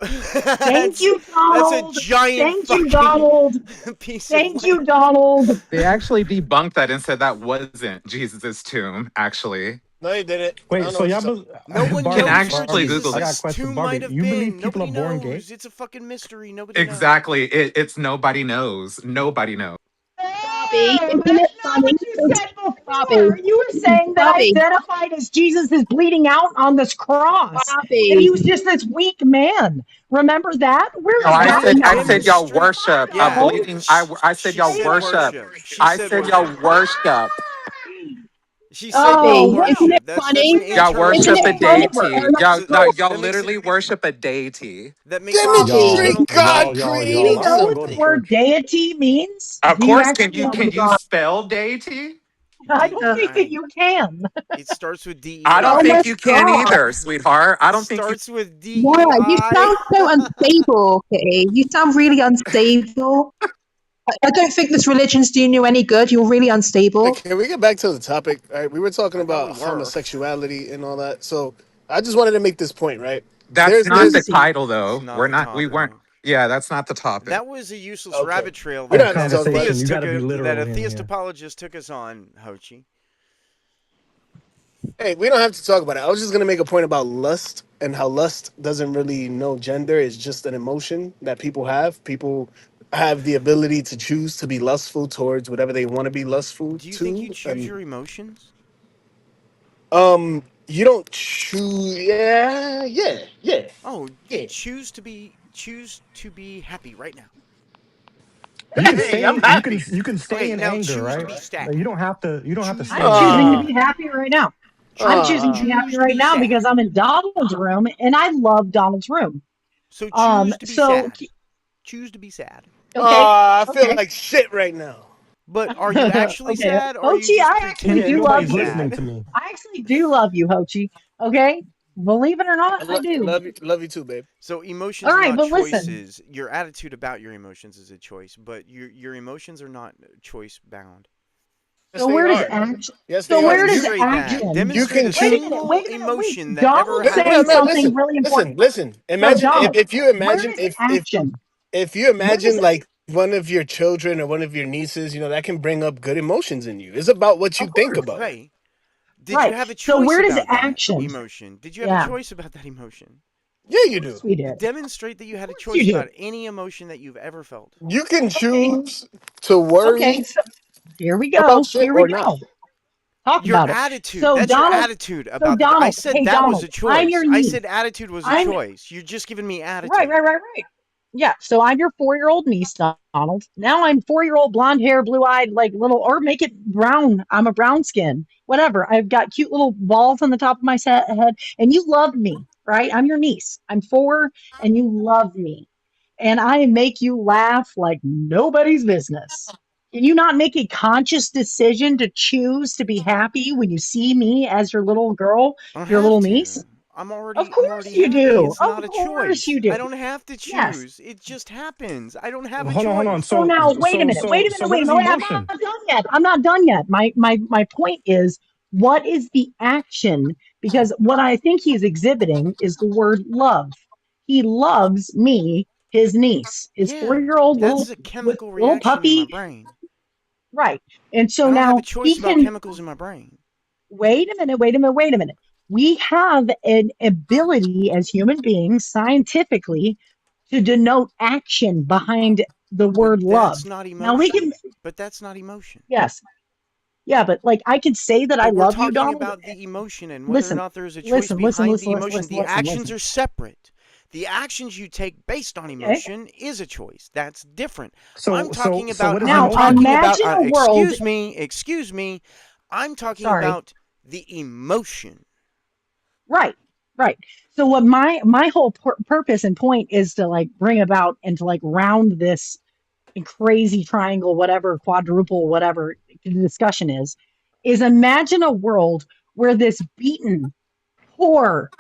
M: Thank you,
B: That's a
M: Donald.
B: giant
M: Thank you,
B: fucking
M: Donald.
B: piece of
M: Thank you,
B: land.
M: Donald.
C: They actually debunked that and said that wasn't Jesus's tomb, actually.
L: No, you didn't. I
F: Wait,
L: don't know
F: so
L: what
F: y'all,
L: you're talking
B: No one
C: Can
B: knows where
C: actually
F: Barbie,
C: Google
F: I got a
B: Jesus's
F: question.
B: tomb might
F: Barbie,
B: have
F: you believe
B: been.
F: people are
B: Nobody
F: born gay?
B: knows. It's a fucking mystery. Nobody knows.
C: exactly. It's nobody knows. Nobody knows.
J: Barbie,
M: Oh,
J: isn't it
M: that's not
J: funny?
M: what you said
J: Barbie,
M: before. You were saying that I
J: Barbie,
M: identified as Jesus is bleeding out on this cross, and he
J: Barbie.
M: was just this weak man. Remember that? Where
C: No,
M: is
B: You
C: I
M: that
B: didn't
C: said
M: in
C: I
M: the
C: said
M: Bible?
C: y'all
B: demonstrate.
C: worship a
B: Yeah.
M: Donald,
C: bleeding. I said
B: She
C: y'all
B: said
M: wait a
C: worship.
B: worship.
M: minute.
B: She
C: I
B: said
C: said y'all
B: worship.
C: worship.
B: She said y'all
M: Oh,
J: Barbie,
M: well,
J: isn't it
B: worship. That's
J: funny?
B: an
C: Y'all
B: internal
J: Isn't
C: worship
J: it
C: a
J: funny?
B: communique.
C: deity. Y'all,
B: So
C: no, y'all
B: that makes it
C: literally worship a deity.
B: that makes it an
F: Y'all,
B: internal
L: Demonstrate God
B: communique.
M: do you
L: creating
F: I'm
M: know
F: gonna
M: what
F: go
M: the
F: to
L: something.
M: word
F: church.
M: deity means?
C: Of
M: Do you
C: course,
M: actually know
J: Oh
M: what
J: my
C: can
M: it
C: you
J: god.
C: spell deity?
M: I don't think that
B: DEI.
M: you can.
B: It starts with
C: I don't
J: Oh
B: DEI.
J: my
C: think you can
J: god.
C: either, sweetheart. I don't think you.
B: Starts with
J: Yeah, you
B: DEI.
J: sound so unstable, Kitty. You sound really unstable. I don't think this religion's doing you any good. You're really
L: Hey,
J: unstable.
L: can we get back to the topic? All right, we were talking
B: I thought
L: about
B: we were.
L: homosexuality and all that. So I just wanted to make this point, right?
C: That's not
L: There's
C: the
J: Crazy.
C: title,
B: It's
C: though.
B: not the
C: We weren't.
B: topic.
C: Yeah, that's not the topic.
B: That was a useless
L: okay.
B: rabbit trail
L: We
F: Have
L: don't
F: a
L: have to
B: that a
L: talk about
F: conversation.
L: it.
F: You
B: theist
F: got
B: took
F: to be
B: that
F: literal
B: a
F: in
B: theist
F: here.
B: apologist took us on, Hochi.
L: Hey, we don't have to talk about it. I was just gonna make a point about lust and how lust doesn't really know gender. It's just an emotion that people have. People have the ability to choose to be lustful towards whatever they want to be lustful
B: Do you think you
L: to,
B: choose
L: and
B: your emotions?
L: you don't choose. Yeah, yeah, yeah,
B: Oh, you
L: yeah.
B: choose to be happy right now.
F: You can
L: Hey, I'm
F: stay. You can
L: happy.
F: you can stay
B: Okay,
F: in
B: now
F: anger,
B: choose to
F: right?
B: be
F: Like,
B: sad.
F: you don't have to. You don't have to
B: Choose
F: stay
M: I'm
F: in
M: choosing to
F: anger.
L: Ah,
M: be happy right now. I'm choosing to be happy
B: choose to
M: right
B: be
M: now
B: sad.
M: because I'm in Donald's room and I love Donald's room.
B: So choose to be
M: So
B: sad. Choose to be sad.
M: okay,
L: I feel
M: okay,
L: like shit right now.
B: But are you actually
M: okay.
B: sad or are you
M: Hochi,
B: just
M: I actually
F: Yeah,
B: pretending
M: do
B: to be
M: love
F: nobody's
M: you.
F: listening
B: sad?
F: to me.
M: I actually do love you, Hochi. Okay, believe it or not, I do.
L: Love you too, babe.
B: So
M: All
B: emotions are
M: right,
B: not
M: but listen.
B: choices. Your attitude about your emotions is a choice, but your emotions are not choice bound.
L: Yes,
M: So
L: they
M: where does
L: are.
M: action?
L: Yes,
M: So
L: they are.
M: where does
B: Demonstrate that.
L: You
M: action?
B: Demonstrate
L: can
B: a
M: Wait a
L: choose.
M: minute.
B: single
M: Wait a minute. Wait.
B: emotion that ever
M: Donald's
B: had.
L: No,
M: saying
L: no.
M: something
L: Listen,
M: really
L: listen,
M: important.
L: listen.
M: So
L: Imagine
M: Donald,
L: if you
M: where
L: imagine
M: does action?
L: if you
M: Where does
L: imagine like one of your children or one of your nieces, that can bring up good emotions in you. It's about what you
M: Of
L: think
M: course,
L: about it.
B: Okay. Did you
M: right.
B: have a
M: So
B: choice
M: where does
B: about that
M: action?
B: emotion? Did you have a
M: Yeah,
B: choice about that emotion?
L: Yeah,
M: of
L: you
M: course
L: do.
M: we did. Of
B: Demonstrate that you had a
M: course you
B: choice
M: do.
B: about any emotion that you've ever felt.
L: You can
M: Okay.
L: choose to
M: Okay.
L: worry
M: So here we
L: about
M: go.
L: shit
M: Here we
L: or not.
M: go. Talk
B: Your
M: about it.
B: attitude.
M: So
B: That's your
M: Donald.
B: attitude
M: So
B: about the. I
M: Donald.
B: said
M: Hey
B: that was
M: Donald.
B: a
M: I'm
B: choice.
M: your
B: I
M: niece.
B: said attitude was a
M: I'm
B: choice. You're just giving me
M: right.
B: attitude.
M: Right. Right. Right. Yeah, so I'm your 4-year-old niece, Donald. Now I'm 4-year-old blonde hair, blue eyed, like little, or make it brown. I'm a brown skin, whatever. I've got cute little balls on the top of my head, and you love me, right? I'm your niece. I'm 4, and you love me. And I make you laugh like nobody's business. Can you not make a conscious decision to choose to be happy when you see me as your little girl,
B: I don't
M: your
B: have
M: little
B: to.
M: niece? Of
B: I'm
M: course
B: already
M: you
B: happy.
M: do.
B: It's
M: Of
B: not a
M: course
B: choice.
M: you
B: I
M: do.
B: don't have to
M: Yes.
B: choose. It just happens. I don't have a
F: Hold on, hold on.
B: choice.
M: So now, wait a minute, wait a
F: So
M: minute,
F: what
M: wait a
F: is
M: minute. I'm
F: emotion?
M: not done yet. I'm not done yet. My point is, what is the action? Because what I think he's exhibiting is the word love. He loves me, his niece, his
B: Yeah,
M: 4-year-old
B: that's
M: little
B: a
M: with
B: chemical
M: little
B: reaction in my
M: puppy,
B: brain.
M: right? And
B: I
M: so
B: don't have a
M: now
B: choice
M: he
B: about
M: can
B: chemicals in my brain.
M: wait a minute. We have an ability as human beings, scientifically, to denote action behind the
B: But
M: word love.
B: that's not
M: Now we can,
B: emotion. But that's not emotion.
M: yes. Yeah, but like I could say that I
B: But we're
M: love you,
B: talking
M: Donald.
B: about the emotion and whether or
M: Listen,
B: not there is a choice
M: listen, listen,
B: behind
M: listen,
B: the
M: listen,
B: emotion.
M: listen,
B: The
M: listen,
B: actions
M: listen.
B: are separate. The actions you take based on
M: Okay.
B: emotion is a choice. That's different.
F: So what is
M: Now
F: emotion?
M: imagine a world.
B: Excuse me. I'm talking
M: Sorry.
B: about the emotion.
M: Right. Right. So what my whole purpose and point is to like bring about and to like round this crazy triangle, whatever, quadruple, whatever the discussion is imagine a world where this beaten, poor,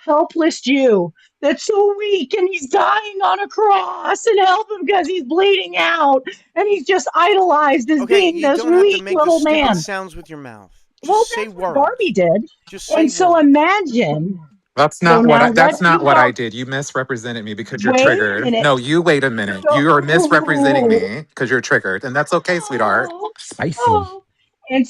M: helpless Jew that's so weak and he's dying on a cross and help him because he's bleeding out and he's just idolized as
B: Okay,
M: being
B: you
M: this
B: don't have to
M: weak
B: make the
M: little
B: stupid
M: man.
B: sounds with your mouth.
M: Well,
B: Just say
M: that's what Barbie
B: words.
M: did.
B: Just say
M: And so
B: words.
M: imagine.
C: That's
M: So
C: not what
M: now
C: that's
M: let's
C: not
M: move
C: what I
M: on.
C: did. You misrepresented me because you're
M: Wait a
C: triggered.
M: minute.
C: No, you wait a minute.
M: So,
C: You are misrepresenting me because you're triggered, and that's okay, sweetheart.
M: oh,
F: Spicy.
M: oh. And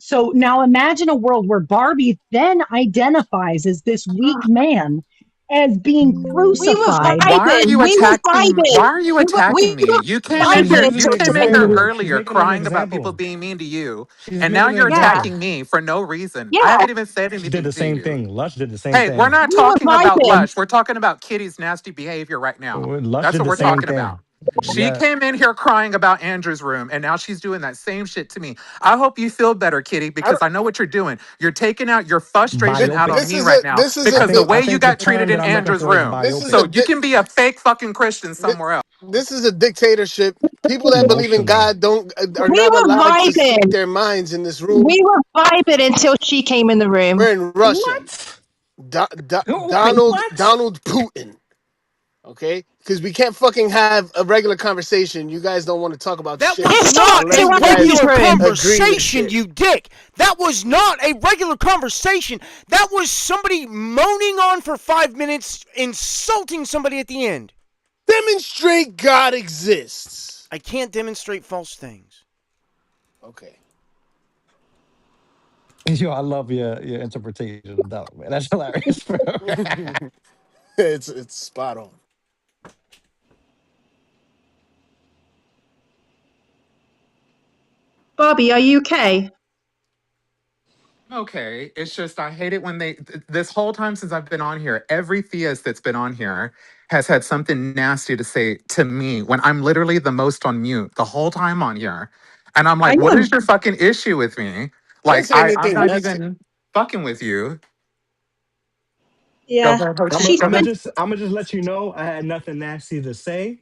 M: so now imagine a world where Barbie then identifies as this weak man as being
J: We were
M: crucified.
C: Why are
J: vibing.
C: you
J: We were
C: attacking?
J: vibing.
C: Why are you
J: We
C: attacking me?
J: were
C: You came in
F: She's
C: here.
J: vibing
F: using
C: You
F: an
J: until
C: came in
J: today.
C: here
F: example. She's
C: earlier
F: making an
C: crying about people
F: example.
C: being mean to you,
F: She's
C: and now
F: making an
C: you're
J: Yeah,
C: attacking
F: example.
C: me for no reason. I
J: yeah.
C: haven't even said
F: Lush did
C: anything
F: the
C: to
F: same
C: you.
F: thing. Lush did the same
C: Hey, we're
F: thing.
C: not
J: We were
C: talking about
J: vibing.
C: Lush. We're talking about Kitty's nasty behavior right now.
F: Lush
C: That's
F: did
C: what
F: the
C: we're
F: same
C: talking
F: thing.
C: about. She
F: Yeah.
C: came in here crying about Andrew's room, and now she's doing that same shit to me. I hope you feel better, Kitty,
N: I
C: because
N: don't,
C: I know what you're doing. You're taking out your frustration out on
F: Biopic.
N: this
C: me
N: is
C: right
N: a
C: now
N: this is a
C: because the
N: dic-
C: way
F: I
C: you
F: think the
C: got treated
F: term that
C: in
F: I'm looking
C: Andrew's
F: for is
C: room.
N: this is a
C: So
F: biopic.
C: you can be a fake fucking Christian
N: Thi-
C: somewhere else.
N: This is a dictatorship. People that believe in
F: Emotional.
N: God don't are
J: We
N: not
J: were
N: allowed to speak
J: vibing.
N: their minds in this room.
J: We were vibing until she came in the room.
N: We're in Russia.
F: What? Wait, what?
N: Donald Putin. Okay, because we can't fucking have a regular conversation. You guys don't want to talk about
B: That
N: shit
B: was
J: Pissed off
B: not a
N: unless you
J: interrupted
N: guys
J: his
B: regular
J: room.
N: agree with
B: conversation,
N: shit.
B: you dick. That was not a regular conversation. That was somebody moaning on for 5 minutes, insulting somebody at the end.
N: Demonstrate God exists.
B: I can't demonstrate false things.
N: Okay.
F: Yo, I love your interpretation of that, man. That's hilarious, bro.
N: It's spot on.
J: Barbie, are you okay?
C: Okay, it's just I hate it when this whole time since I've been on here, every theist that's been on here has had something nasty to say to me when I'm literally the most on mute the whole time on here. And I'm
J: I
C: like, what
J: know.
C: is your fucking issue with me?
N: I didn't
C: Like
N: say
C: I'm
N: anything
C: not
N: nasty.
C: even fucking with you. Go
J: Yeah.
C: ahead,
F: I'm
C: Hoshi.
F: gonna
J: She
C: Go
F: I'm
C: ahead.
J: said,
F: I'm just let you know I had nothing nasty to say.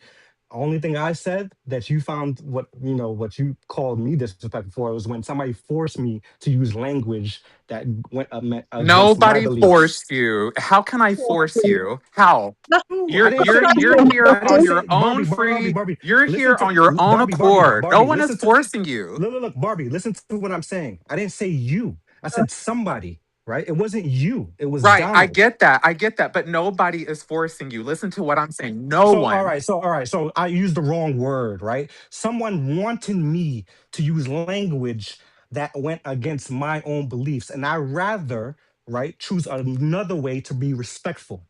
F: Only thing I said that you found what you called me disrespectful for was when somebody forced me to use language that went against my
C: Nobody
F: beliefs.
C: forced you. How can I force you? How?
J: no,
F: No, I
C: You're
F: didn't
C: you're
F: say
C: you're
F: you.
C: here
F: I didn't
C: on
J: nothing.
C: your
F: say
C: own
F: Barbie,
C: free.
F: Barbie.
C: You're
F: Listen
C: here
F: to
C: on your own accord. No
F: Barbie.
C: one is
F: Listen to
C: forcing you.
F: look, Barbie. Listen to what I'm saying. I didn't say you. I said somebody. Right? It wasn't you. It was
C: Right, I
F: Donald.
C: get that. I get that. But nobody is forcing you. Listen to what I'm saying. No
F: So all
C: one.
F: right, so I used the wrong word, right? Someone wanted me to use language that went against my own beliefs, and I rather, right, choose another way to be respectful.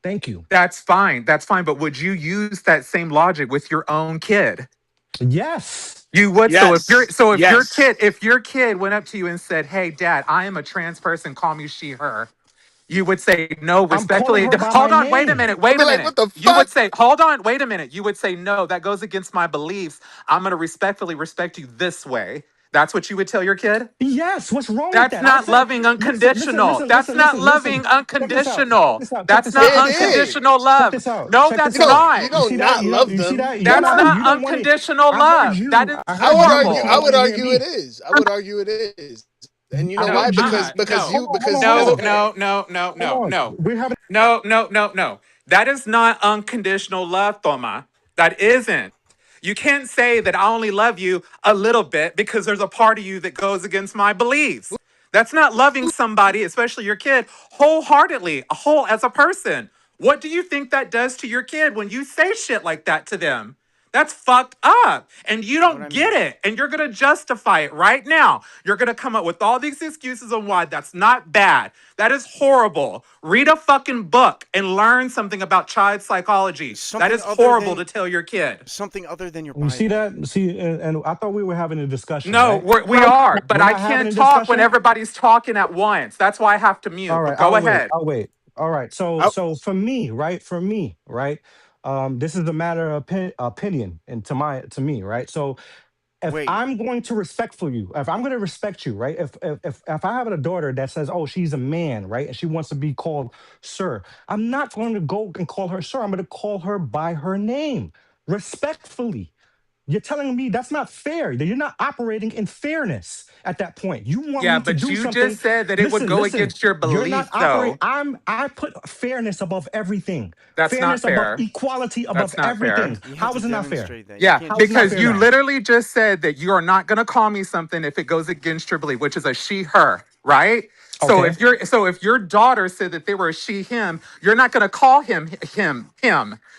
F: Thank you.
C: That's fine. That's fine. But would you use that same logic with your own kid?
F: Yes.
C: You would.
N: Yes. Yes.
C: If your kid went up to you and said, "Hey, Dad, I am a trans person. Call me she, her." You would say no
F: I'm calling
C: respectfully.
F: her by my
C: Hold on, wait a
F: name.
C: minute,
N: I'll
C: wait
N: be
C: a
N: like,
C: minute.
N: what the
C: You would
N: fuck?
C: say, hold on, wait a minute. You would say no. That goes against my beliefs. I'm going to respectfully respect you this way. That's what you would tell your kid.
F: Yes. What's wrong with
C: That's
F: that? I
C: not
F: said,
C: loving
F: listen, listen,
C: unconditional.
F: listen,
C: That's
F: listen,
C: not
F: listen, listen.
C: loving
F: Check this out. Check
C: unconditional.
F: this out. Check
C: That's
F: this
C: not
F: out.
N: It
F: Check this out.
N: is.
C: unconditional
F: Check
C: love.
F: this out.
C: No,
F: Check
C: that's
F: this
N: You
F: out.
N: don't you
C: not.
F: You
N: don't
F: see that?
N: not love
F: You see
N: them.
F: that?
C: That's
J: Yeah.
C: not
F: You don't want it.
C: unconditional
F: I heard
C: love. That
F: you.
C: is
F: I
N: I
F: heard
N: would
F: you,
N: argue
F: but you
N: I
F: don't
C: horrible.
N: would
F: want to hear
N: argue it
F: me.
N: is. I would argue it is. And you know
F: I
C: No,
N: why?
F: heard you.
N: Because
C: no,
N: you because
F: Hold
C: no,
N: as
F: on.
C: no, no, no,
F: Hold
C: no,
F: on.
C: no.
F: We're having.
C: No, no, no, no. That is not unconditional love, Toma. That isn't. You can't say that I only love you a little bit because there's a part of you that goes against my beliefs. That's not loving somebody, especially your kid, wholeheartedly, a whole as a person. What do you think that does to your kid when you say shit like that to them? That's fucked up. And you
B: What I
C: don't get
B: missed?
C: it. And you're going to justify it right now. You're going to come up with all these excuses on why that's not bad. That is horrible. Read a fucking book and learn something about child psychology. That
B: Something
C: is
B: other
C: horrible
B: than
C: to tell your kid.
B: something other than your
F: You see
B: Bible.
F: that? See, and I thought we were having a discussion,
C: No,
F: right?
C: we are, but
F: We're
C: I
F: not having
C: can't
F: a
C: talk when
F: discussion.
C: everybody's talking at once. That's why I have to
F: All
C: mute. But
F: right,
C: go
F: I'll wait.
C: ahead.
F: I'll wait. All right. So
N: I,
F: so for me, right? For me, right? This is a matter of opinion, and to me, right? So if
B: Wait,
F: I'm going to respectful you, if I'm going to respect you, right? If I have a daughter that says, "Oh, she's a man," right, and she wants to be called sir, I'm not going to go and call her sir. I'm going to call her by her name, respectfully. You're telling me that's not fair. That you're not operating in fairness at that point. You want
C: Yeah,
F: me to
C: but
F: do
C: you
F: something.
C: just said that it would
F: Listen,
C: go
F: listen.
C: against your
F: You're not
C: belief,
F: operating.
C: though.
F: I put fairness above everything.
C: That's not
F: Fairness above
C: fair.
F: equality above
C: That's not fair.
F: everything.
B: you have
F: How
B: to
F: is it not fair?
B: demonstrate that. You
C: Yeah,
B: can't
F: How is
B: just
F: it not
C: because
F: fair
B: say
C: you
F: now?
B: that.
C: literally just said that you are not going to call me something if it goes against your belief, which is a she her, right? So
F: Okay.
C: if your daughter said that they were a she him, you're not going to call him.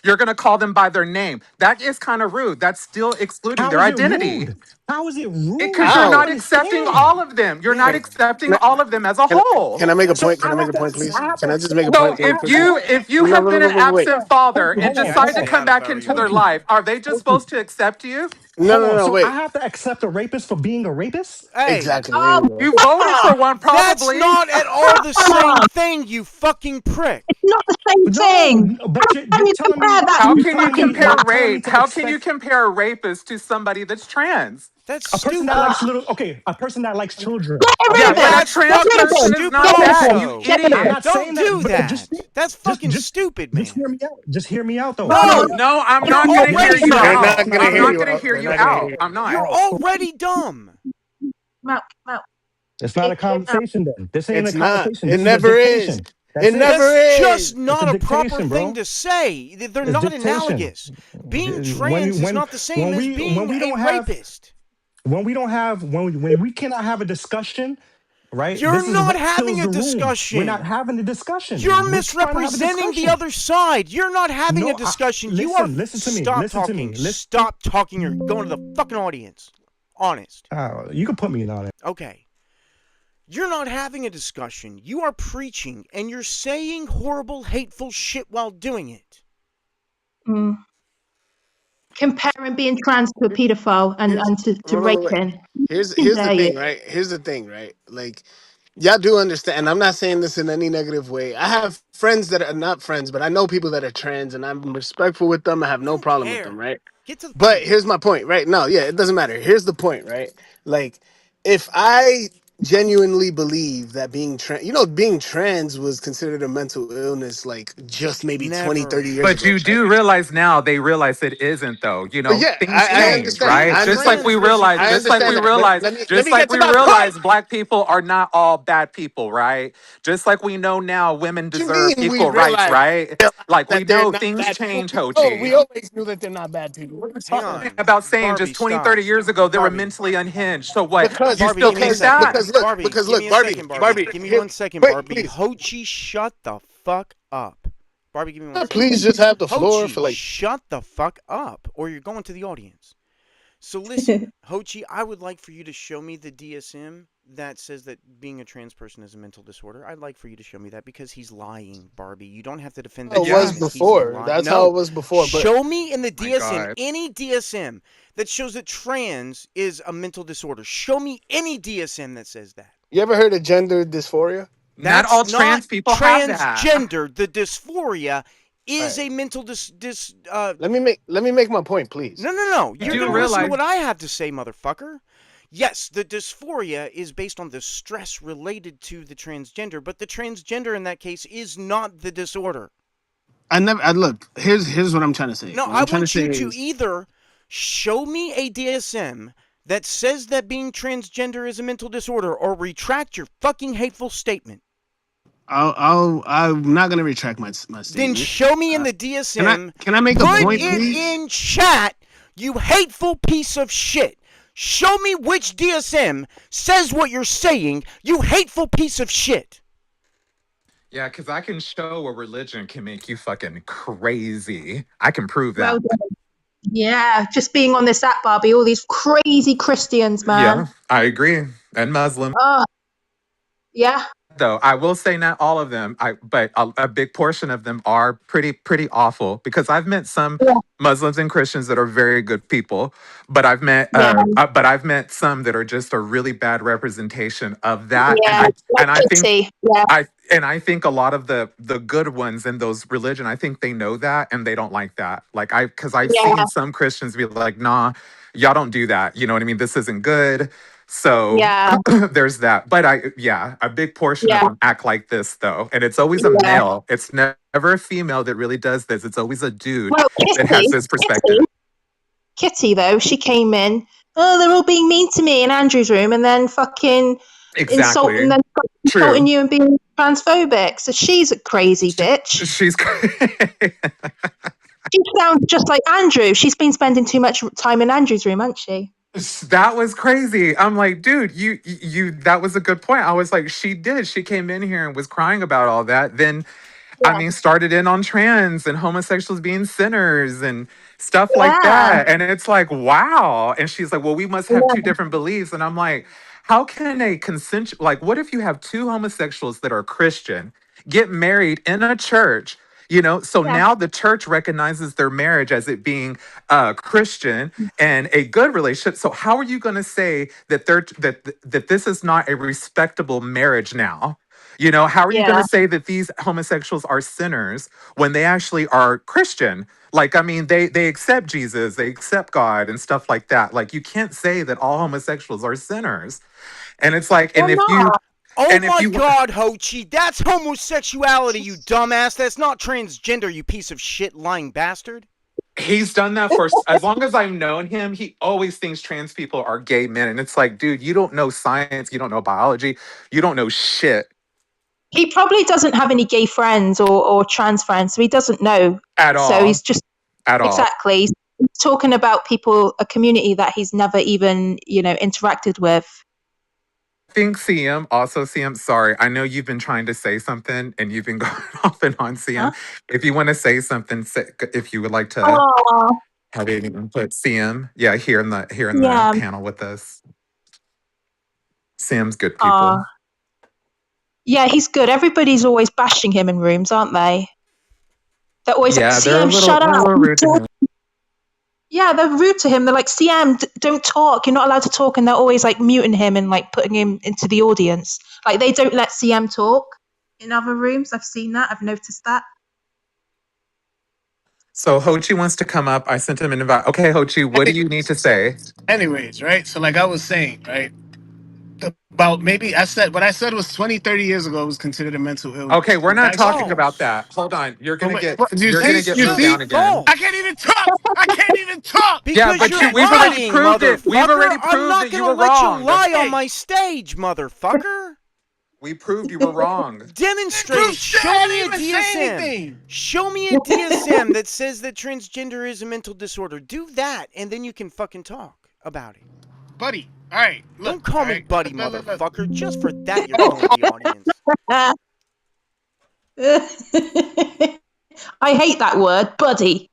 C: You're going to call them by their name. That is kind of rude. That's still excluding
F: How
C: their
F: is it
C: identity.
F: rude? How is it rude?
C: Because
F: I
C: you're
F: don't
C: not
N: how?
C: accepting
F: understand.
C: all of them. You're not
B: Yeah,
C: accepting
N: Can I,
C: all of them as a
N: can I
C: whole.
N: can I make a
B: that's
F: So
N: point?
B: just
N: Can
F: I
N: I make
F: have
N: a
F: to.
N: point, please?
F: I have to
N: Can I just make a
F: accept.
C: So
N: point
F: I
N: really
F: have
C: if
F: to.
N: quickly?
C: you
N: No,
C: have
N: wait,
C: been
N: wait,
C: an
N: wait, wait, wait.
C: absent father
B: you
C: and
F: Hold
B: you
F: on.
B: have
F: Hold
B: to
C: decide to
F: on.
B: stay
C: come
B: out of
C: back
B: power
C: into
B: unit.
C: their
F: Toki.
C: life, are they just
F: Toki.
C: supposed to accept you?
N: No,
F: Hold
N: no,
F: on.
N: no,
F: So I
N: wait.
F: have to accept a rapist for being a rapist?
B: Hey,
N: Exactly. There
J: Oh,
N: you go.
C: You voted
J: ah,
C: for one,
B: that's
C: probably.
B: not at all the
J: come
B: same
J: on.
B: thing, you fucking prick.
J: It's not the same
F: No,
J: thing.
F: but
J: How
F: you're
J: can you
F: telling
J: compare
F: me.
J: that,
C: How
J: you
C: can you
J: fucking
C: compare
J: twat?
F: You're telling me
C: rape?
F: to
C: How can you
F: expect
C: compare a rapist to somebody that's trans?
B: That's
F: a person that
B: stupid.
F: likes little. Okay, a person that likes children.
J: Get rid
C: Yeah,
J: of
C: but
F: Okay,
J: him.
C: a
B: That's
C: trans
J: Get rid of
B: fucking
J: him.
C: person is
B: stupid
J: Get
C: not
J: rid of
C: that,
J: him.
C: you
B: also.
J: Get rid of
F: I'm
J: him.
C: idiot.
F: not
B: Don't
F: saying that,
B: do
F: but
B: that. That's fucking
F: just
B: stupid,
F: just
B: man.
F: hear me out. Just hear me out, though.
J: Oh,
B: No,
C: No, I'm
B: you're
C: not going to hear
B: already
C: you
N: They're
B: dumb.
N: not
C: out.
F: It's not
N: gonna
C: I'm
N: hear
C: not
F: cool.
N: you
C: going to
N: out.
C: hear
N: They're
C: you
N: not gonna hear
C: out.
N: you.
C: I'm not.
B: You're already dumb.
J: Malk, Malk.
F: It's not a
J: Take him out.
F: conversation. Then this ain't a
N: It's not.
F: conversation.
N: It
F: This is a
N: never is.
F: dictation.
N: It
F: That's it.
N: never
B: That's just
N: is.
F: It's a
B: not a proper
F: dictation,
B: thing
F: bro.
B: to say. They're
F: It's
B: not
F: dictation.
B: analogous. Being
F: When
B: trans is
F: when
B: not the same as
F: when
B: being
F: we
B: a
F: don't have
B: rapist.
F: when we cannot have a discussion, right?
B: You're
F: This is
B: not
F: what
B: having
F: kills
B: a
F: the room. We're not
B: discussion.
F: having a discussion.
B: You're
F: We're trying to have a
B: misrepresenting the
F: discussion.
B: other side. You're not having a
F: No,
B: discussion. You are.
F: listen to me.
B: Stop
F: Listen to
B: talking.
F: me. Listen.
B: Stop talking. You're going to the fucking audience. Honest.
F: You can put me on it.
B: Okay. You're not having a discussion. You are preaching and you're saying horrible, hateful shit while doing it.
J: Mm. Comparing being trans to a paedophile
N: Here's
J: and to
N: hold on, wait.
J: raping. How
N: Here's the
J: dare you?
N: thing, right? Here's the thing, right? Like y'all do understand, and I'm not saying this in any negative way. I have friends that are not friends, but I know people that are trans, and I'm respectful with them. I have
B: I
N: no
B: don't
N: problem with them,
B: care.
N: right?
B: Get to the
N: But
B: point.
N: here's my point, right? No, yeah, it doesn't matter. Here's the point, right? Like, if I genuinely believe that being trans was considered a mental illness, like just maybe 20,
B: Never.
N: 30 years
C: But
N: ago,
C: you
N: right?
C: do realize now they realize it isn't though. You
N: But
C: know,
N: yeah,
C: things
N: I
B: No,
C: change,
N: understand.
B: being
C: right?
N: I
C: Just like
N: understand.
C: we
B: trans doesn't
C: realize,
N: I
C: just like
N: understand
C: we
N: that. But
C: realize,
N: let
C: just
N: me
C: like
N: get to
C: we
N: my point.
C: realize black people are not all bad people, right? Just like we know now women
N: What you
C: deserve
N: mean we
C: equal rights,
N: realize
C: right? Like we
N: that they're
C: know
N: not
C: things
N: bad people?
C: change, Hochi.
N: We always knew that they're not bad people. What are you
B: hang
N: talking about?
B: on.
C: About saying
B: Barbie,
C: just 20, 30
B: stop.
C: years ago they were
B: Barbie.
C: mentally unhinged. So what?
N: Because
C: You
B: Barbie,
C: still
B: give me a
C: think
N: because
B: second.
C: that?
N: because look
B: Barbie,
N: because
B: give
N: look
B: me a
N: Barbie
B: second, Barbie.
N: Barbie
B: Give me
N: here,
B: 1 second,
N: wait
B: Barbie.
N: please.
B: Hochi, shut the fuck up. Barbie, give me 1 second.
N: Please just have the floor
B: Hochi,
N: for like
B: shut the fuck up, or you're going to the audience. So listen, Hochi, I would like for you to show me the DSM that says that being a trans person is a mental disorder. I'd like for you to show me that because he's lying, Barbie. You don't have to defend the
N: how it was
C: Yeah.
B: statement. He's
N: before.
B: lying.
N: That's how
B: No.
N: it was before. But
B: Show me in the
C: My
B: DSM,
C: God.
B: any DSM that shows that trans is a mental disorder. Show me any DSM that says that.
N: you ever heard of gender dysphoria?
C: Not
B: That's
C: all
B: not
C: trans people have that.
B: transgender. The dysphoria
N: All
B: is
N: right.
B: a mental
N: Let me make my point, please.
B: no.
C: You
B: You're
C: do
B: going to listen to
C: realize
B: what I have to say, motherfucker. Yes, the dysphoria is based on the stress related to the transgender, but the transgender in that case is not the disorder.
N: I look, here's what I'm trying to say.
B: No,
N: What
B: I
N: I'm trying to
B: want
N: say
B: you to
N: is
B: either show me a DSM that says that being transgender is a mental disorder or retract your fucking hateful statement.
N: I'm not gonna retract my
B: Then
N: statement.
B: show me in the
N: Can
B: DSM.
N: I make a
B: Put
N: point,
B: it
N: please?
B: in chat, you hateful piece of shit. Show me which DSM says what you're saying, you hateful piece of shit.
C: Yeah, because I can show a religion can make you fucking crazy. I can prove
J: Well
C: that.
J: done. Yeah, just being on this app, Barbie, all these crazy Christians,
C: Yeah,
J: man.
C: I agree. And Muslim.
J: Oh, yeah.
C: though. I will say not all of them. But a big portion of them are pretty awful because I've met some
J: Yeah,
C: Muslims and Christians that are very good people,
J: yeah,
C: but I've met some that are just a really bad representation of that.
J: yeah. Like
C: And I think
J: Kitty. Yeah,
C: I think a lot of the good ones in those religion, I think they know that and they don't like that. Like because I've
J: yeah,
C: seen some Christians be like, nah, y'all don't do that. You know what I mean? This isn't good. So
J: yeah,
C: there's that. But yeah, a big portion of
J: yeah,
C: them act like this though. And it's always a
J: yeah.
C: male. It's never a female that really does this. It's always a dude
J: Well,
C: that has
J: Kitty,
C: this
J: Kitty,
C: perspective.
J: Kitty, though, she came in. Oh, they're all being mean to me in Andrew's room, and then fucking
C: Exactly.
J: insulting
C: True.
J: you and being transphobic. So she's a crazy bitch.
C: She's
J: She sounds just like Andrew. She's been spending too much time in Andrew's room, hasn't she?
C: that was crazy. I'm like, dude, you that was a good point. I was like, she did. She came in here and was crying about all that. Then I
J: Yeah,
C: mean, started in on trans and homosexuals being sinners and stuff like
J: yeah,
C: that. And it's like, wow. And she's like, well, we must have two different beliefs. And I'm like, how can a consensual, like, what if you have two homosexuals that are Christian get married in a church? You know, so
J: yeah,
C: now the church recognizes their marriage as it being Christian and a good relationship. So how are you going to say that that this is not a respectable marriage now? You know, how are you going
J: yeah.
C: to say that these homosexuals are sinners when they actually are Christian? Like, I mean, they accept Jesus, they accept God and stuff like that. Like, you can't say that all homosexuals are sinners. And it's like,
J: They're not.
B: Oh
C: and if
B: my
C: you,
B: god, Hochi, that's homosexuality, you dumbass. That's not transgender, you piece of shit lying bastard.
C: he's done that for as long as I've known him, he always thinks trans people are gay men. And it's like, dude, you don't know science, you don't know biology, you don't know shit
J: He probably doesn't have any gay friends or trans friends, so he doesn't know.
C: at
J: So he's
C: all,
J: just
C: at all.
J: exactly he's talking about people, a community that he's never even, interacted with.
C: Think CM, also CM, sorry. I know you've been trying to say something and you've been going off and on
J: Huh?
C: CM. If you want to say something, if you would like to
J: Oh,
C: have any input, CM, yeah, here in the
J: yeah.
C: panel with us. Sam's good
J: Oh,
C: people.
J: yeah, he's good. Everybody's always bashing him in rooms, aren't they? They're always like,
C: Yeah,
J: CM, shut
C: they're a
J: up.
C: little rude to him.
J: Yeah, they're rude to him. They're like, CM, don't talk. You're not allowed to talk. And they're always like muting him and like putting him into the audience. Like they don't let CM talk in other rooms. I've seen that. I've noticed that.
C: So Hochi wants to come up. I sent him an invite. Okay, Hochi, what do you need to say?
L: Anyways, right? So like I was saying, right? About maybe I said what I said was 20, 30 years ago was considered a mental
C: Okay,
L: illness.
C: we're not
L: That's
C: talking about
B: False.
C: that. Hold on.
L: but wait, do
C: You're gonna get
L: you
C: moved
L: see?
C: down
B: Straight
C: again.
L: I
B: false.
L: can't even talk. I can't even talk.
C: Yeah,
B: Because
C: but
B: you're
C: we've already
B: lying,
C: proved it. We've
B: motherfucker.
C: already
B: I'm
C: proved
B: not
C: that you
B: gonna
C: were
B: let you
C: wrong.
B: lie on
L: Hey,
B: my stage, motherfucker.
C: We proved you were wrong.
L: didn't prove
B: Demonstrate.
L: shit.
B: Show
L: I
B: me a
L: didn't even say
B: DSM.
L: anything,
B: Show me a DSM that says that transgender is a mental disorder. Do that, and then you can fucking talk about it.
L: buddy. All right, look.
B: Don't call
L: All
B: me
L: right,
B: buddy,
L: look.
B: motherfucker. Just for that, you're going to the audience.
J: I hate that word, buddy.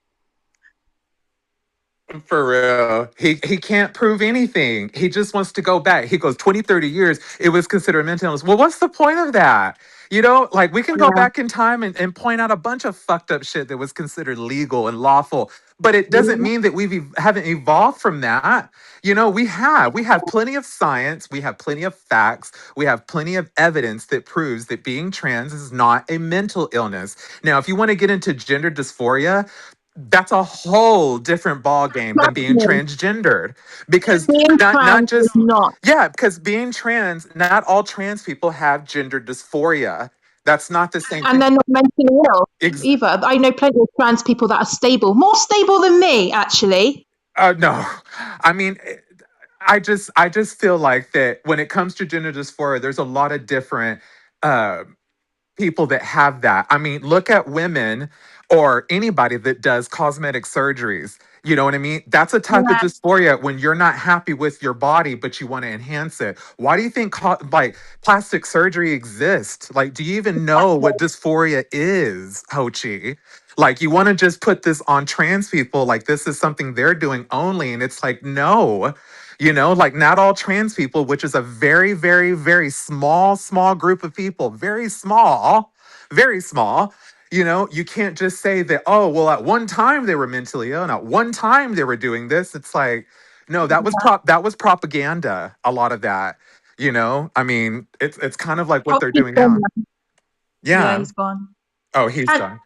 C: For real. He can't prove anything. He just wants to go back. He goes 20, 30 years. It was considered mental illness. Well, what's the point of that? You know, like we can go
J: Yeah.
C: back in time and point out a bunch of fucked up shit that was considered legal and lawful. But it doesn't mean that haven't evolved from that. You know, we have plenty of science, we have plenty of facts, we have plenty of evidence that proves that being trans is not a mental illness. Now, if you want to get into gender dysphoria, that's a whole different ball game than
J: Trust
C: being
J: me,
C: transgendered because
J: being
C: not
J: trans is
C: just
J: not.
C: yeah, because being trans, not all trans people have gender dysphoria. That's not the same
J: And
C: thing.
J: they're not mentally ill
C: Ex-
J: either. I know plenty of trans people that are stable, more stable than me, actually.
C: no, I mean, I just feel like that when it comes to gender dysphoria, there's a lot of different uh, people that have that. I mean, look at women or anybody that does cosmetic surgeries. You know what I mean? That's a type of
J: Yeah,
C: dysphoria when you're not happy with your body, but you want to enhance it. Why do you think like plastic surgery exists? Like, do you even know
J: exactly.
C: what dysphoria is, Hochi? Like, you want to just put this on trans people, like this is something they're doing only. And it's like, no, You know, like not all trans people, which is a very, very, very small group of people, very small, very small. You know, you can't just say that, oh, well, at one time they were mentally ill and at one time they were doing this. It's like, no, that was propaganda, a lot of that. You know, I mean, it's kind of like what
J: Oh,
C: they're
J: he's
C: doing
J: gone
C: now.
J: now. Yeah,
C: Yeah.
J: he's gone.
C: Oh, he's
J: Can't,
C: done.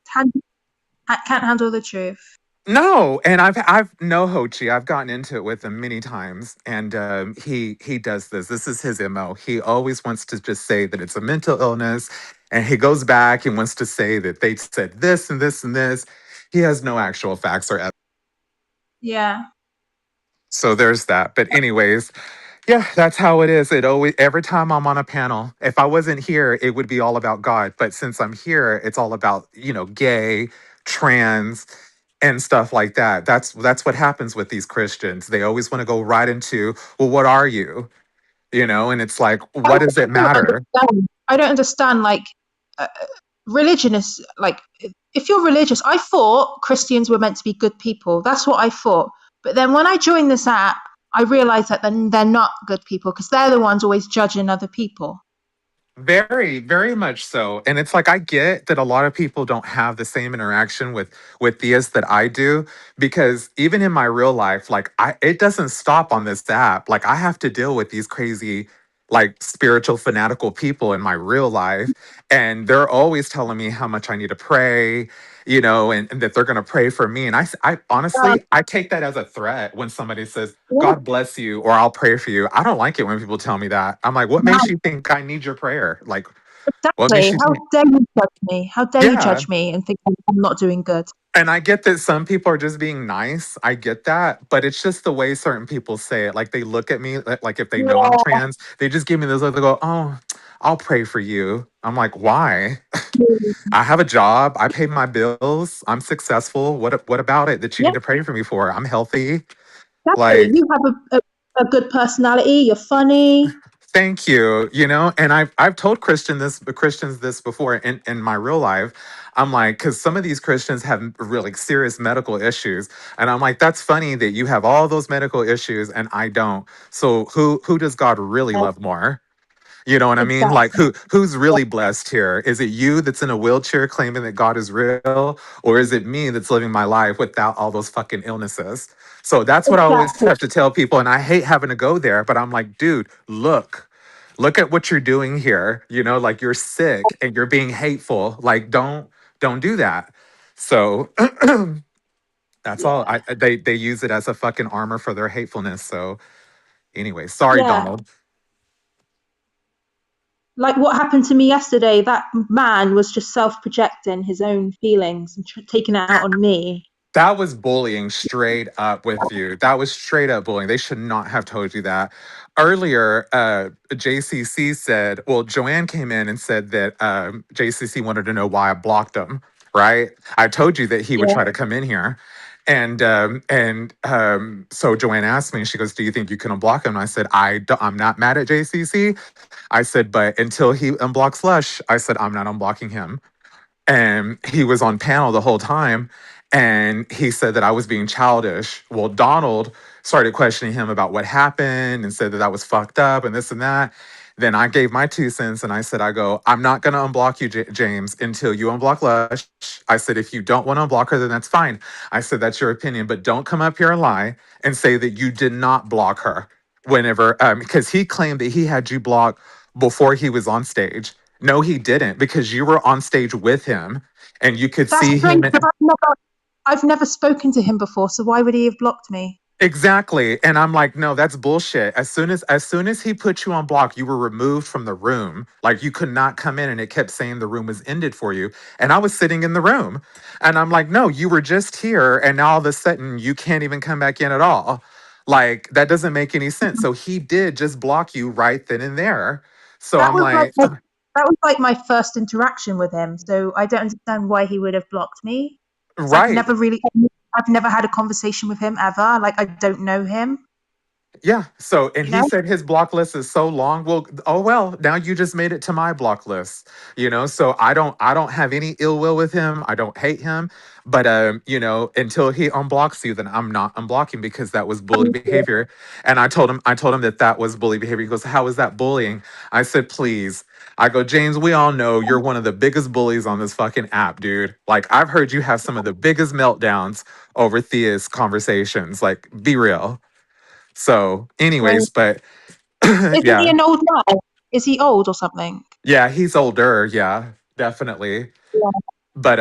J: can't handle the truth.
C: No, and I've no Hochi. I've gotten into it with him many times, and he does this. This is his mo. He always wants to just say that it's a mental illness, and he goes back and wants to say that they said this and this and this. He has no actual facts or evidence.
J: Yeah.
C: So there's that. But anyways, yeah, that's how it is. It always every time I'm on a panel, if I wasn't here, it would be all about God. But since I'm here, it's all about, gay, trans, and stuff like that. That's what happens with these Christians. They always want to go right into, well, what are you? And it's like,
J: I
C: what does it
J: don't
C: matter?
J: understand. I don't understand. Like, uh, religion is like, if you're religious, I thought Christians were meant to be good people. That's what I thought. But then when I joined this app, I realized that then they're not good people because they're the ones always judging other people.
C: Very, very much so. And it's like I get that a lot of people don't have the same interaction with theists that I do because even in my real life, like it doesn't stop on this app. Like I have to deal with these crazy like spiritual fanatical people in my real life and they're always telling me how much I need to pray, and that they're going to pray for me and I
J: Uh,
C: honestly I take that as a threat when somebody says
J: yeah,
C: God bless you, or I'll pray for you. I don't like it when people tell me that. I'm like, what makes
J: no,
C: you think I need your prayer? Like, what makes
J: exactly.
C: you
J: How
C: think?
J: dare you judge me? How dare you
C: Yeah.
J: judge me and think I'm not doing good?
C: And I get that some people are just being nice. I get that. But it's just the way certain people say it. Like, they look at me, like if they know I'm
J: Yeah.
C: trans, they just give me this look. They go, oh, I'll pray for you. I'm like, why? I have a job. I pay my bills. I'm successful. What about it that you
J: Yeah,
C: need to pray for me for? I'm healthy.
J: exactly.
C: Like,
J: You have a good personality. You're funny.
C: thank you. And I've told Christians this before in my real life. I'm like, because some of these Christians have really serious medical issues, and I'm like, that's funny that you have all those medical issues and I don't. So who does God really love more? You know what I mean? Like
J: Exactly.
C: who's really blessed here? Is it you that's in a wheelchair claiming that God is real? Or is it me that's living my life without all those fucking illnesses? So that's what I always
J: Exactly.
C: have to tell people. And I hate having to go there, but I'm like, dude, look at what you're doing here. Like you're sick and you're being hateful. Like, don't do that. So that's all.
J: Yeah.
C: They use it as a fucking armor for their hatefulness. So anyway, sorry,
J: Yeah.
C: Donald.
J: Like what happened to me yesterday, that man was just self projecting his own feelings and taking it out on me.
C: That was bullying straight up with you. That was straight up bullying. They should not have told you that. Earlier, JCC said, well, Joanne came in and said that JCC wanted to know why I blocked him, right? I told you that he would
J: Yeah.
C: try to come in here. So Joanne asked me, she goes, do you think you can unblock him? And I said, I'm not mad at JCC. I said, but until he unblocks Lush, I said, I'm not unblocking him. And he was on panel the whole time and he said that I was being childish. Well, Donald started questioning him about what happened and said that that was fucked up and this and that. Then I gave my 2 cents and I said, I'm not going to unblock you, James, until you unblock Lush. I said, if you don't want to unblock her, then that's fine. I said, that's your opinion, but don't come up here and lie and say that you did not block her whenever, because he claimed that he had you blocked before he was on stage. No, he didn't, because you were on stage with him and you could
J: That's
C: see him.
J: strange because I've never spoken to him before, so why would he have blocked me?
C: Exactly. And I'm like, no, that's bullshit. As soon as he put you on block, you were removed from the room. Like you could not come in and it kept saying the room was ended for you. And I was sitting in the room. And I'm like, no, you were just here and now all of a sudden you can't even come back in at all. Like that doesn't make any sense. So he did just block you right then and there. So
J: That
C: I'm
J: was like
C: like,
J: that was like my first interaction with him, so I don't understand why he would have blocked me. Because
C: right.
J: I've never had a conversation with him ever. Like I don't know him.
C: Yeah. So, and
J: You
C: he
J: know?
C: said his block list is so long. Well, oh well, now you just made it to my block list. So I don't have any ill will with him. I don't hate him. But until he unblocks you, then I'm not unblocking because that was bully behavior. And I told him that was bully behavior. He goes, "How is that bullying?" I said, "Please." I go, "James, we all know you're one of the biggest bullies on this fucking app, dude. Like I've heard you have some of the biggest meltdowns over theist conversations. Like, be real." So,
J: Right.
C: anyways, but
J: Isn't he
C: yeah,
J: an old man? Is he old or something?
C: yeah, he's older. Yeah, definitely.
J: Yeah.
C: But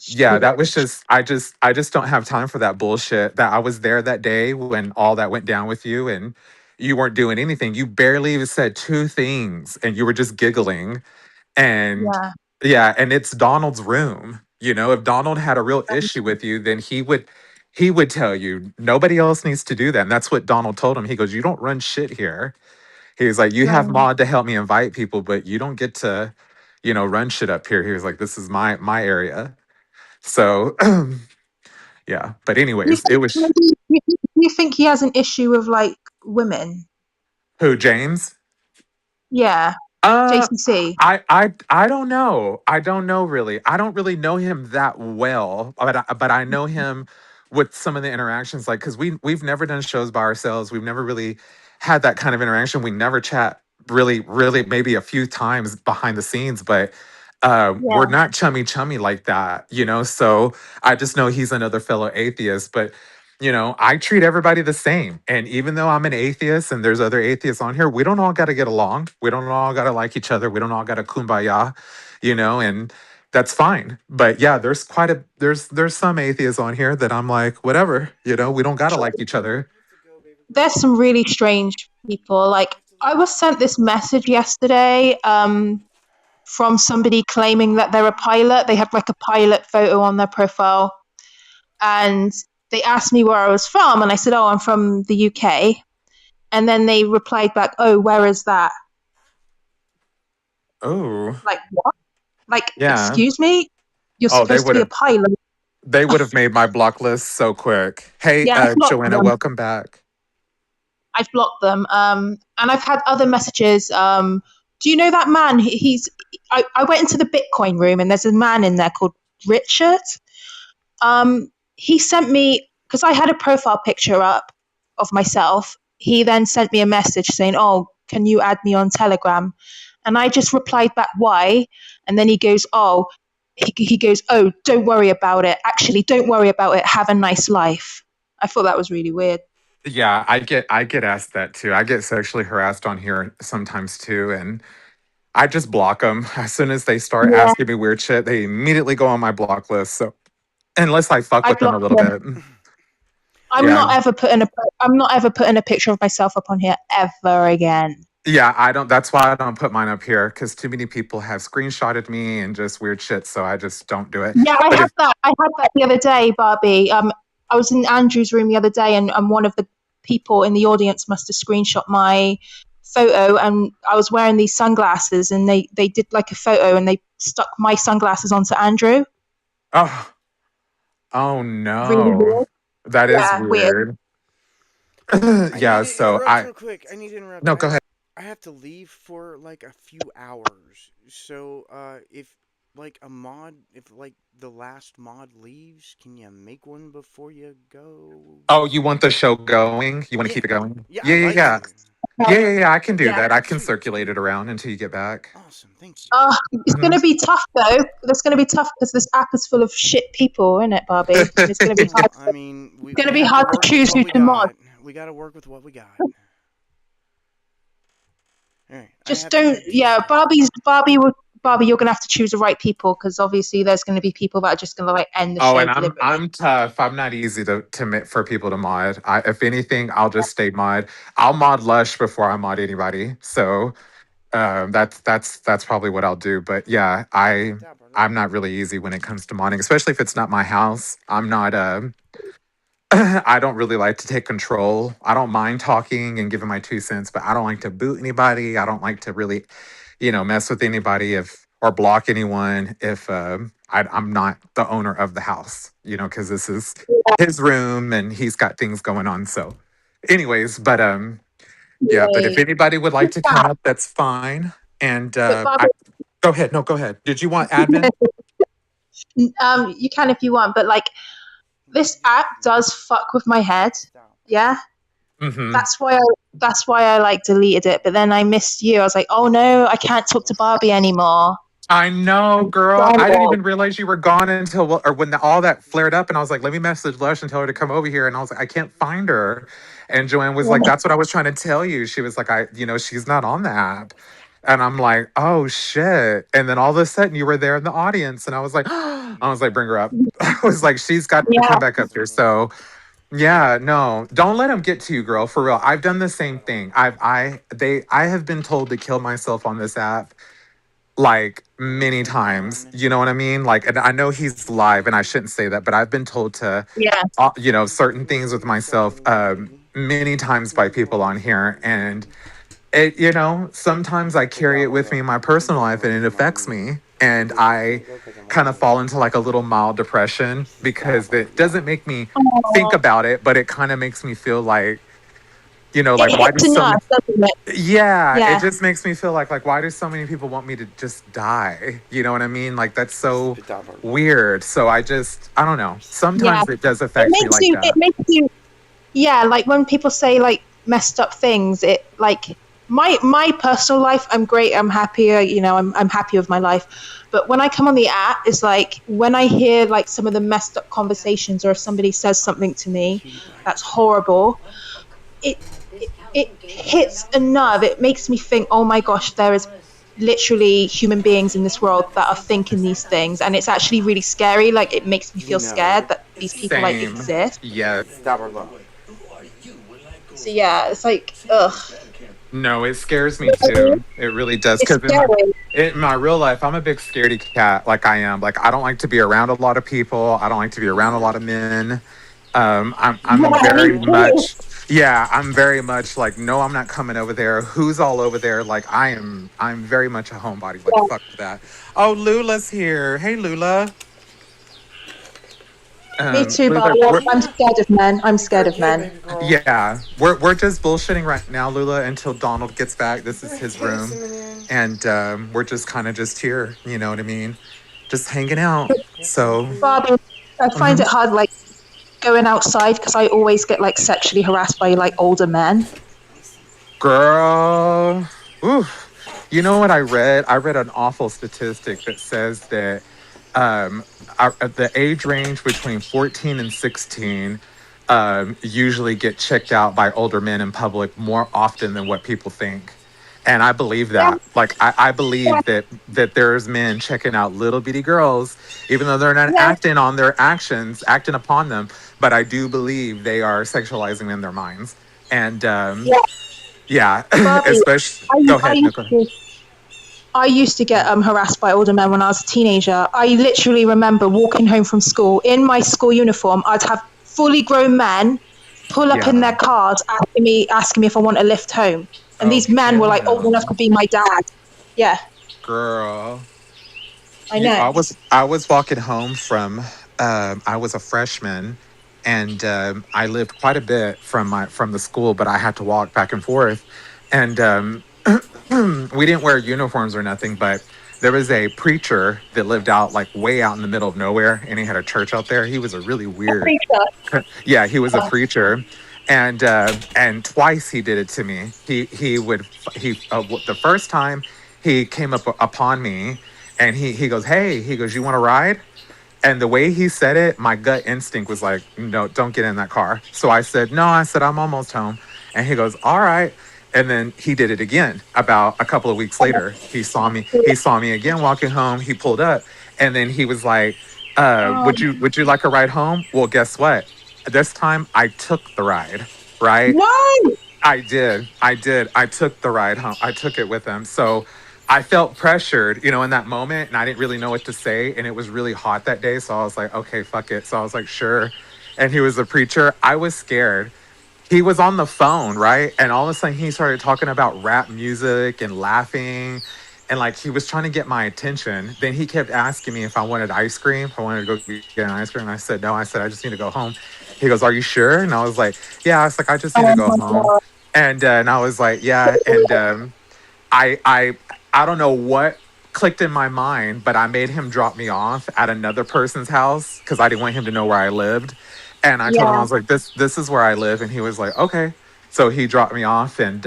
C: yeah,
J: Shit.
C: that was I just don't have time for that bullshit. That I was there that day when all that went down with you, and you weren't doing anything. You barely even said two things, and you were just giggling. And
J: Yeah.
C: yeah, and it's Donald's room. If Donald had a real issue with you, then he would tell you nobody else needs to do that. And that's what Donald told him. He goes, "You don't run shit here." He was like, "You have
J: Right.
C: Maud to help me invite people, but you don't get to, run shit up here." He was like, "This is my area." So yeah. But
J: You
C: anyways, it
J: think
C: was
J: maybe you think he has an issue with like women?
C: who, James?
J: Yeah.
C: Uh,
J: JCC.
C: I don't know. I don't know really. I don't really know him that well, but I know him with some of the interactions, like because we've never done shows by ourselves. We've never really had that kind of interaction. We never chat really, really, maybe a few times behind the scenes, but we're
J: Yeah.
C: not chummy like that. So I just know he's another fellow atheist, but. I treat everybody the same. And even though I'm an atheist and there's other atheists on here, we don't all got to get along. We don't all got to like each other. We don't all got to kumbaya, and that's fine. But yeah, there's some atheists on here that I'm like, whatever, we don't got to like each other.
J: There's some really strange people. Like I was sent this message yesterday from somebody claiming that they're a pilot. They have like a pilot photo on their profile, and they asked me where I was from, and I said, "Oh, I'm from the UK." And then they replied back, "Oh, where is that?"
C: Oh,
J: Like what? Like,
C: yeah.
J: excuse me? You're
C: Oh, they
J: supposed to
C: would
J: be a
C: have
J: pilot.
C: they would have made my block list so quick. Hey,
J: Yeah, I've blocked
C: Joanna,
J: them.
C: welcome back.
J: I've blocked them. And I've had other messages. Do you know that man? I went into the Bitcoin room and there's a man in there called Richard. He sent me, because I had a profile picture up of myself. He then sent me a message saying, "Oh, can you add me on Telegram?" And I just replied back, "Why?" And then he goes, he goes, "Oh, don't worry about it. Actually, don't worry about it. Have a nice life." I thought that was really weird.
C: Yeah, I get asked that too. I get sexually harassed on here sometimes too, and I just block them as soon as they start
J: Yeah,
C: asking me weird shit. They immediately go on my block list. So unless I fuck
J: I
C: with them a
J: blocked
C: little
J: him.
C: bit,
J: I'm
C: yeah,
J: not ever putting a I'm not ever putting a picture of myself up on here ever again.
C: yeah. I don't. That's why I don't put mine up here because too many people have screenshotted me and just weird shit. So I just don't do it.
J: Yeah, I
C: But
J: had
C: if
J: that. I had that the other day, Barbie. I was in Andrew's room the other day, and one of the people in the audience must have screenshot my photo, and I was wearing these sunglasses, and they did like a photo, and they stuck my sunglasses onto Andrew.
C: oh oh
J: Really
C: no,
J: weird.
C: that is
J: Yeah, weird.
C: weird.
B: I need
C: Yeah.
B: to
C: So
B: interrupt
C: I
B: real quick. I need to interrupt.
C: no, go ahead.
B: I have to leave for like a few hours. So, if like a mod, if like the last mod leaves, can you make one before you go?
C: Oh, you want the show going? You want to
B: Yeah,
C: keep it going?
B: yeah,
C: Yeah,
B: I'd
C: yeah,
B: like
C: yeah.
B: to.
C: Yeah. I can do
J: Yeah.
C: that. I can
B: Sweet,
C: circulate it around until you get back.
B: awesome, thank you.
J: It's going to be tough though. It's going to be tough because this app is full of shit people, isn't it, Barbie? And it's going to be hard.
B: Well, I mean,
J: It's going to
B: we
J: be
B: have to
J: hard to
B: work with
J: choose
B: what
J: who
B: we
J: to mod.
B: got. We got to work with what we got. All right, I
J: Just
B: have to
J: don't.
B: take
J: Yeah,
B: care.
J: Barbie, you're gonna have to choose the right people because obviously there's gonna be people that are just gonna like end the
C: Oh,
J: show
C: and I'm
J: deliberately.
C: I'm tough. I'm not easy for people to mod. If anything, I'll just stay mod. I'll mod Lush before I mod anybody. So that's probably what I'll do. But yeah,
B: Check
C: I
B: it out, brother.
C: I'm not really easy when it comes to modding, especially if it's not my house. I'm not. I don't really like to take control. I don't mind talking and giving my 2 cents, but I don't like to boot anybody. I don't like to really, mess with anybody if or block anyone if I'm not the owner of the house. Because this is his room and he's got things going on. So Anyways, but yeah, but if
J: Yay.
C: anybody would like
J: What's
C: to come
J: that?
C: up, that's fine. And
J: But
C: I
J: Barbara,
C: go ahead. No, go ahead. Did you want admin?
J: you can if you want, but like this app does fuck with my head. Yeah.
C: Mm-hmm.
J: That's why I like deleted it. But then I missed you. I was like, oh no, I can't talk to Barbie anymore.
C: I know,
J: I'm
C: girl. I didn't
J: sorry.
C: even realize you were gone until or when all that flared up, and I was like, "Let me message Lush and tell her to come over here." And I was like, "I can't find her." And Joanne was like, "That's what I was trying to tell you." She was like, she's not on the app." And I'm like, "Oh shit!" And then all of a sudden, you were there in the audience, and I was like, "I was like, bring her up." I was like, "She's got to
J: Yeah,
C: come back up here." So yeah, no, don't let them get to you, girl. For real, I've done the same thing. I have been told to kill myself on this app like many times. You know what I mean? Like, and I know he's live, and I shouldn't say that, but I've been told to,
J: yeah,
C: certain things with myself many times by people on here, and sometimes I carry it with me in my personal life, and it affects me, and I kind of fall into like a little mild depression because it doesn't make me think
J: oh,
C: about it, but it kind of makes me feel like,
J: it
C: like why do
J: hits a
C: so
J: nerve, doesn't it?
C: yeah, it
J: Yeah,
C: just makes me feel like why do so many people want me to just die? You know what I mean? Like that's so weird. So I don't know.
J: yeah.
C: Sometimes it does
J: It
C: affect me
J: makes
C: like
J: you. It
C: that.
J: makes you. Yeah, like when people say like messed up things, it like my personal life, I'm great, I'm happier, I'm happy with my life. But when I come on the app, it's like when I hear like some of the messed up conversations, or if somebody says something to me that's horrible, it hits a nerve. It makes me think, oh my gosh, there is literally human beings in this world that are thinking these things, and it's actually really scary. Like it makes me feel scared that these people like
C: Same.
J: exist.
C: Yes.
J: So yeah, it's like ugh.
C: No, it scares me too. It really does.
J: It's
C: Because
J: scary.
C: in my real life, I'm a big scaredy cat. Like I am. Like I don't like to be around a lot of people. I don't like to be around a lot of men. I'm
J: Yeah, me
C: very
J: too.
C: much yeah. I'm very much like no. I'm not coming over there. Who's all over there? Like I'm very much a homebody. Like
J: Yeah,
C: fuck that. Oh, Lula's here. Hey, Lula.
J: me too,
C: Lula,
J: Barbara. I'm scared of men. I'm scared of men.
C: yeah, we're just bullshitting right now, Lula, until Donald gets back. This is his room, and we're just kind of just here. You know what I mean? Just hanging out. So,
J: Barbara, I find
C: mhm.
J: it hard like going outside because I always get like sexually harassed by like older men.
C: Girl, oof. You know what I read? I read an awful statistic that says that the age range between 14 and 16 usually get checked out by older men in public more often than what people think. And I believe
J: Yeah,
C: that. Like I
J: yeah,
C: believe that there's men checking out little bitty girls, even though they're not
J: yeah,
C: acting on their actions, acting upon them. But I do believe they are sexualizing in their minds. And
J: yeah.
C: yeah,
J: Barbie,
C: especially.
J: I,
C: Go
J: I
C: ahead. No,
J: used
C: go ahead.
J: to I used to get harassed by older men when I was a teenager. I literally remember walking home from school in my school uniform. I'd have fully grown men pull up in
C: Yeah.
J: their cars asking me if I want a lift home. And
C: Oh
J: these men
C: hell
J: were like old enough
C: no,
J: to be my dad. Yeah,
C: girl.
J: I know.
C: I was walking home from I was a freshman, and I lived quite a bit from the school, but I had to walk back and forth, and we didn't wear uniforms or nothing, but there was a preacher that lived out like way out in the middle of nowhere, and he had a church out there. He was a really
J: A
C: weird.
J: preacher.
C: Yeah, he was a preacher, and twice he did it to me. He would the first time he came up upon me, and he goes, "Hey," he goes, "You want to ride?" And the way he said it, my gut instinct was like, "No, don't get in that car." So I said, "No," I said, "I'm almost home," and he goes, "All right." And then he did it again. About a couple of weeks later, he saw me. He saw me again walking home. He pulled up, and then he was like,
J: Oh,
C: would you like a ride home?" Well, guess what? This time I took the ride, right?
J: no!
C: I did. I did. I took the ride home. I took it with him. So I felt pressured, in that moment, and I didn't really know what to say. And it was really hot that day. So I was like, okay, fuck it. So I was like, sure. And he was a preacher. I was scared. He was on the phone, right? And all of a sudden he started talking about rap music and laughing. And like he was trying to get my attention. Then he kept asking me if I wanted ice cream, if I wanted to go get an ice cream. And I said, no, I said, I just need to go home. He goes, "Are you sure?" And I was like, "Yeah." I was like, "I just need to
J: Oh
C: go
J: my
C: home."
J: god.
C: And I was like, "Yeah." And I I I don't know what clicked in my mind, but I made him drop me off at another person's house because I didn't want him to know where I lived. And I told him, I
J: Yeah.
C: was like, "This is where I live," and he was like, "Okay." So he dropped me off, and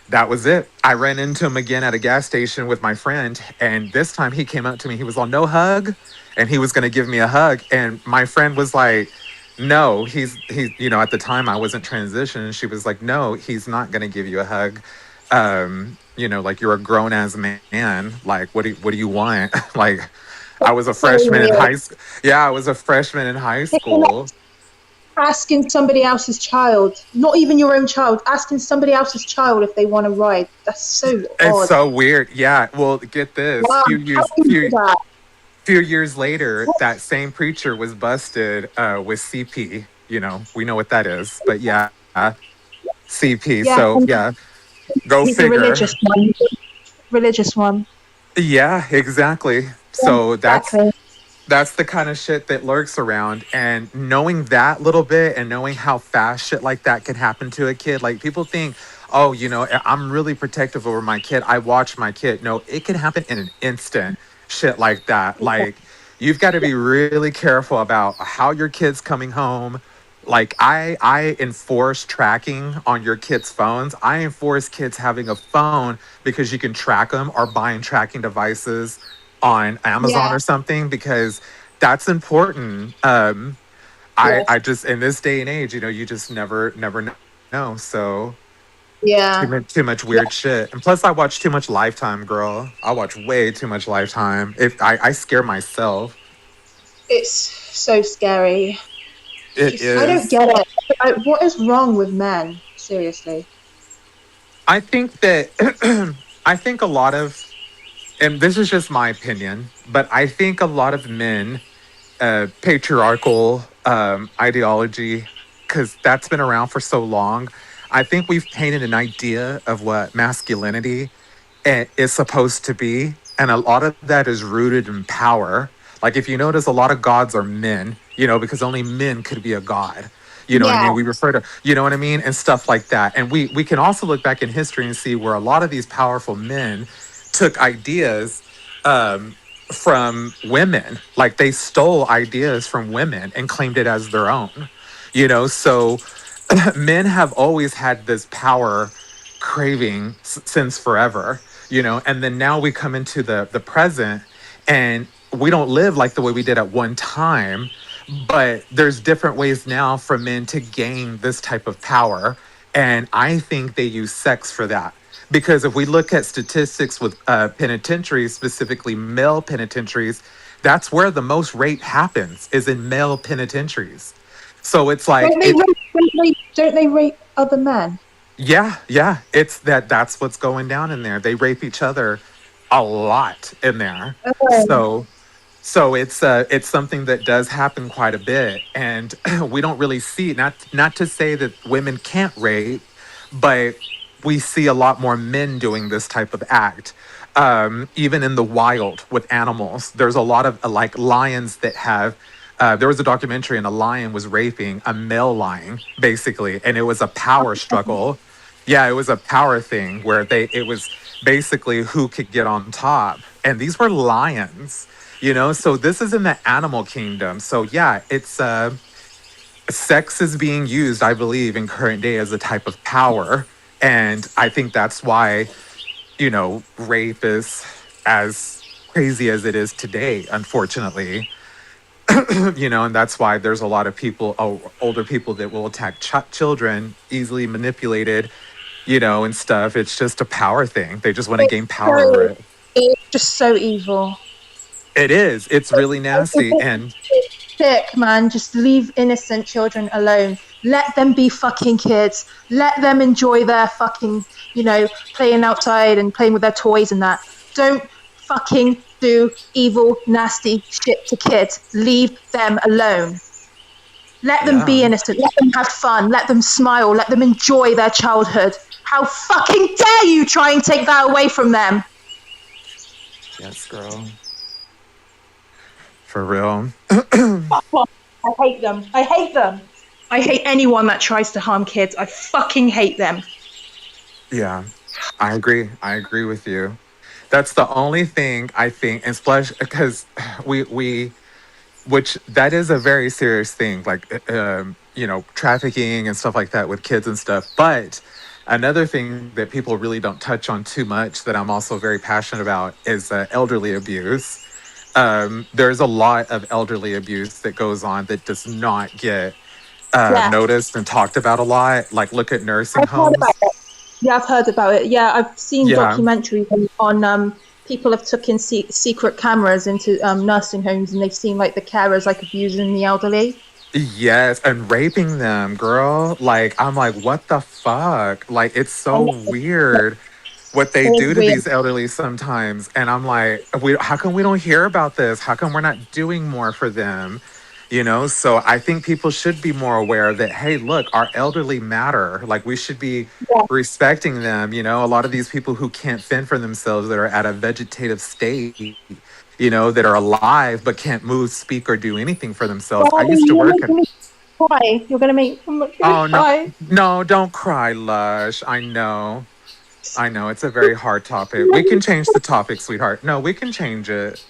C: that was it. I ran into him again at a gas station with my friend, and this time he came up to me. He was on no hug, and he was going to give me a hug, and my friend was like, "No, he's at the time I wasn't transitioned." She was like, "No, he's not going to give you a hug. Like you're a grown ass man. Like what do you want?" Like I was a
J: So
C: freshman in
J: weird.
C: high school. Yeah, I was a freshman in high school.
J: Asking somebody else's child, not even your own child, asking somebody else's child if they want to ride. That's so
C: It's
J: odd.
C: so weird. Yeah. Well, get this.
J: Wow,
C: Few
J: how
C: years,
J: can you do
C: few
J: that?
C: few years later, that same preacher was busted with CP. We know what that is, but yeah, CP.
J: Yeah,
C: So
J: and
C: yeah, go
J: he's a religious
C: figure.
J: one. Religious one.
C: Yeah, exactly.
J: Yeah,
C: So
J: exactly.
C: that's the kind of shit that lurks around. And knowing that little bit and knowing how fast shit like that can happen to a kid, like people think, oh, I'm really protective over my kid. I watch my kid. No, it can happen in an instant, shit like that. Like you've got to be really careful about how your kid's coming home. Like I enforce tracking on your kids' phones. I enforce kids having a phone because you can track them or buying tracking devices on Amazon
J: Yeah,
C: or something because that's important. I
J: yes,
C: just in this day and age, you just never know. So
J: yeah,
C: too much
J: yeah.
C: weird shit. And plus I watch too much Lifetime, girl. I watch way too much Lifetime. If I scare myself.
J: It's so scary.
C: It
J: Just, I don't
C: is.
J: get it. What is wrong with men? Seriously.
C: I think that I think a lot of and this is just my opinion, but I think a lot of men patriarchal ideology because that's been around for so long. I think we've painted an idea of what masculinity is supposed to be. And a lot of that is rooted in power. Like if you notice, a lot of gods are men, because only men could be a god. You know what I
J: Yeah,
C: mean? We refer to, you know what I mean? And stuff like that. And we can also look back in history and see where a lot of these powerful men took ideas from women. Like they stole ideas from women and claimed it as their own. So men have always had this power craving since forever, and then now we come into the present and we don't live like the way we did at one time, but there's different ways now for men to gain this type of power, and I think they use sex for that. Because if we look at statistics with penitentiaries, specifically male penitentiaries, that's where the most rape happens is in male penitentiaries. So it's like
J: don't they rape other men?
C: yeah, yeah. It's that's what's going down in there. They rape each other a lot in there.
J: Oh,
C: So it's something that does happen quite a bit. And we don't really see it. Not to say that women can't rape, but we see a lot more men doing this type of act. Even in the wild with animals. There's a lot of like lions that have there was a documentary and a lion was raping a male lion, basically, and it was a power struggle. Yeah, it was a power thing where it was basically who could get on top. And these were lions, so this is in the animal kingdom. So yeah, it's sex is being used, I believe, in current day as a type of power. And I think that's why, rape is as crazy as it is today, unfortunately. And that's why there's a lot of people, older people that will attack children, easily manipulated, and stuff. It's just a power thing. They just want to
J: it's
C: gain power over
J: so,
C: it.
J: it's just so evil.
C: It is. It's really nasty. And
J: Sick, man. Just leave innocent children alone. Let them be fucking kids. Let them enjoy their fucking, playing outside and playing with their toys and that. Don't fucking do evil, nasty shit to kids. Leave them alone. Let them
C: yeah,
J: be innocent. Let them have fun. Let them smile. Let them enjoy their childhood. How fucking dare you try and take that away from them?
C: yes, girl. For real.
J: Fuck off. I hate them. I hate them. I hate anyone that tries to harm kids. I fucking hate them.
C: Yeah, I agree. I agree with you. That's the only thing I think, and splash because we which that is a very serious thing, like trafficking and stuff like that with kids and stuff. But another thing that people really don't touch on too much that I'm also very passionate about is elderly abuse. There's a lot of elderly abuse that goes on that does not get
J: Yeah,
C: noticed and talked about a lot. Like, look at nursing
J: I've heard about
C: homes.
J: it. Yeah, I've heard about it. Yeah, I've seen
C: Yeah.
J: documentaries on people have taken secret cameras into nursing homes, and they've seen like the carers like abusing the elderly.
C: Yes, and raping them, girl. Like, I'm like, what the fuck? Like, it's so
J: And
C: weird what they
J: it's
C: do to
J: weird.
C: these elderly sometimes. And I'm like, how come we don't hear about this? How come we're not doing more for them? So I think people should be more aware that, hey, look, our elderly matter. Like, we should be
J: Yeah,
C: respecting them. A lot of these people who can't fend for themselves that are at a vegetative state, that are alive but can't move, speak, or do anything for themselves. I
J: Barbie,
C: used to
J: you're
C: work in.
J: making me cry. You're gonna make me
C: Oh, no,
J: cry.
C: no, don't cry, Lush. I know. I know. It's a very hard topic. We can change the topic, sweetheart. No, we can change it.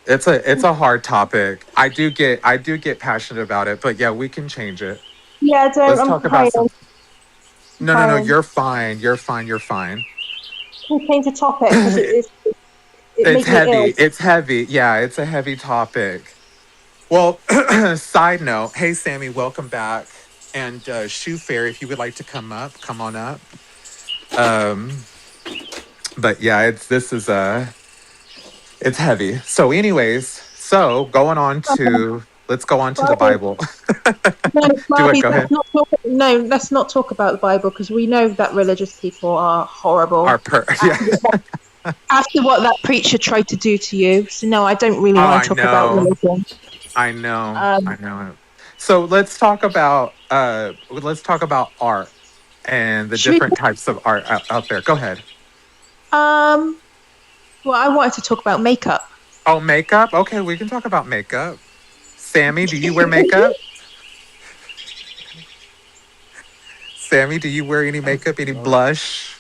C: It's a hard topic. I do get passionate about it, but yeah, we can change it.
J: Yeah, don't.
C: Let's
J: I'm
C: talk about
J: crying.
C: some.
J: I'm
C: No.
J: crying.
C: You're fine. You're fine. You're fine.
J: Can we change the topic because it
C: It's
J: made me ill.
C: heavy. It's heavy. Yeah, it's a heavy topic. Well, side note. Hey, Sammy, welcome back. And Shoe Fairy, if you would like to come up, come on up. Um, but yeah, it's heavy. So, anyways, going on to let's go on to the
J: Barbie,
C: Bible.
J: no,
C: Do it.
J: Barbie,
C: Go ahead.
J: let's not talk about the Bible because we know that religious people are horrible.
C: Yeah.
J: After what that preacher tried to do to you, so no, I don't really
C: Oh,
J: want
C: I
J: to talk about
C: know.
J: religion.
C: I know. I
J: Um,
C: know. So let's talk about art and the
J: should we?
C: different types of art out there. Go ahead.
J: Um, well, I wanted to talk about makeup.
C: Oh, makeup. Okay, we can talk about makeup. Sammy, do you wear makeup? Sammy, do you wear any makeup? Any
I: Sorry,
C: blush?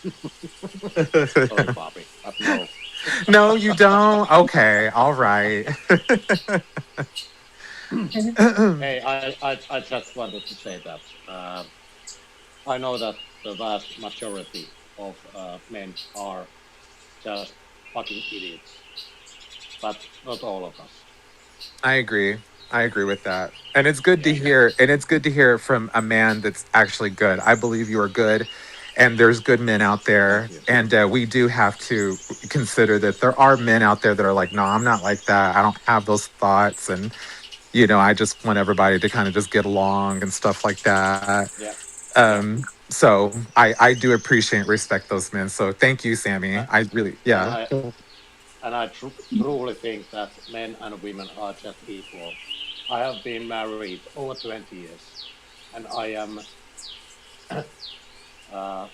I: sorry, Bobby. No.
C: No, you don't. Okay, all right.
I: Hey, I just wanted to say that I know that the vast majority of men are just fucking idiots, but not all of us.
C: I agree. I agree with that. And it's good to
I: Yeah,
C: hear. And it's good to hear it from a man that's actually good. I believe you are good. And there's good men out
I: thank
C: there.
I: you.
C: And we do have to consider that there are men out there that are like, no, I'm not like that. I don't have those thoughts. And, I just want everybody to kind of just get along and stuff like that.
I: Yeah, yeah.
C: So I do appreciate and respect those men. So thank you, Sammy.
I: Uh,
C: I really,
I: and
C: yeah.
I: I truly think that men and women are just equal. I have been married over 20 years, and I am.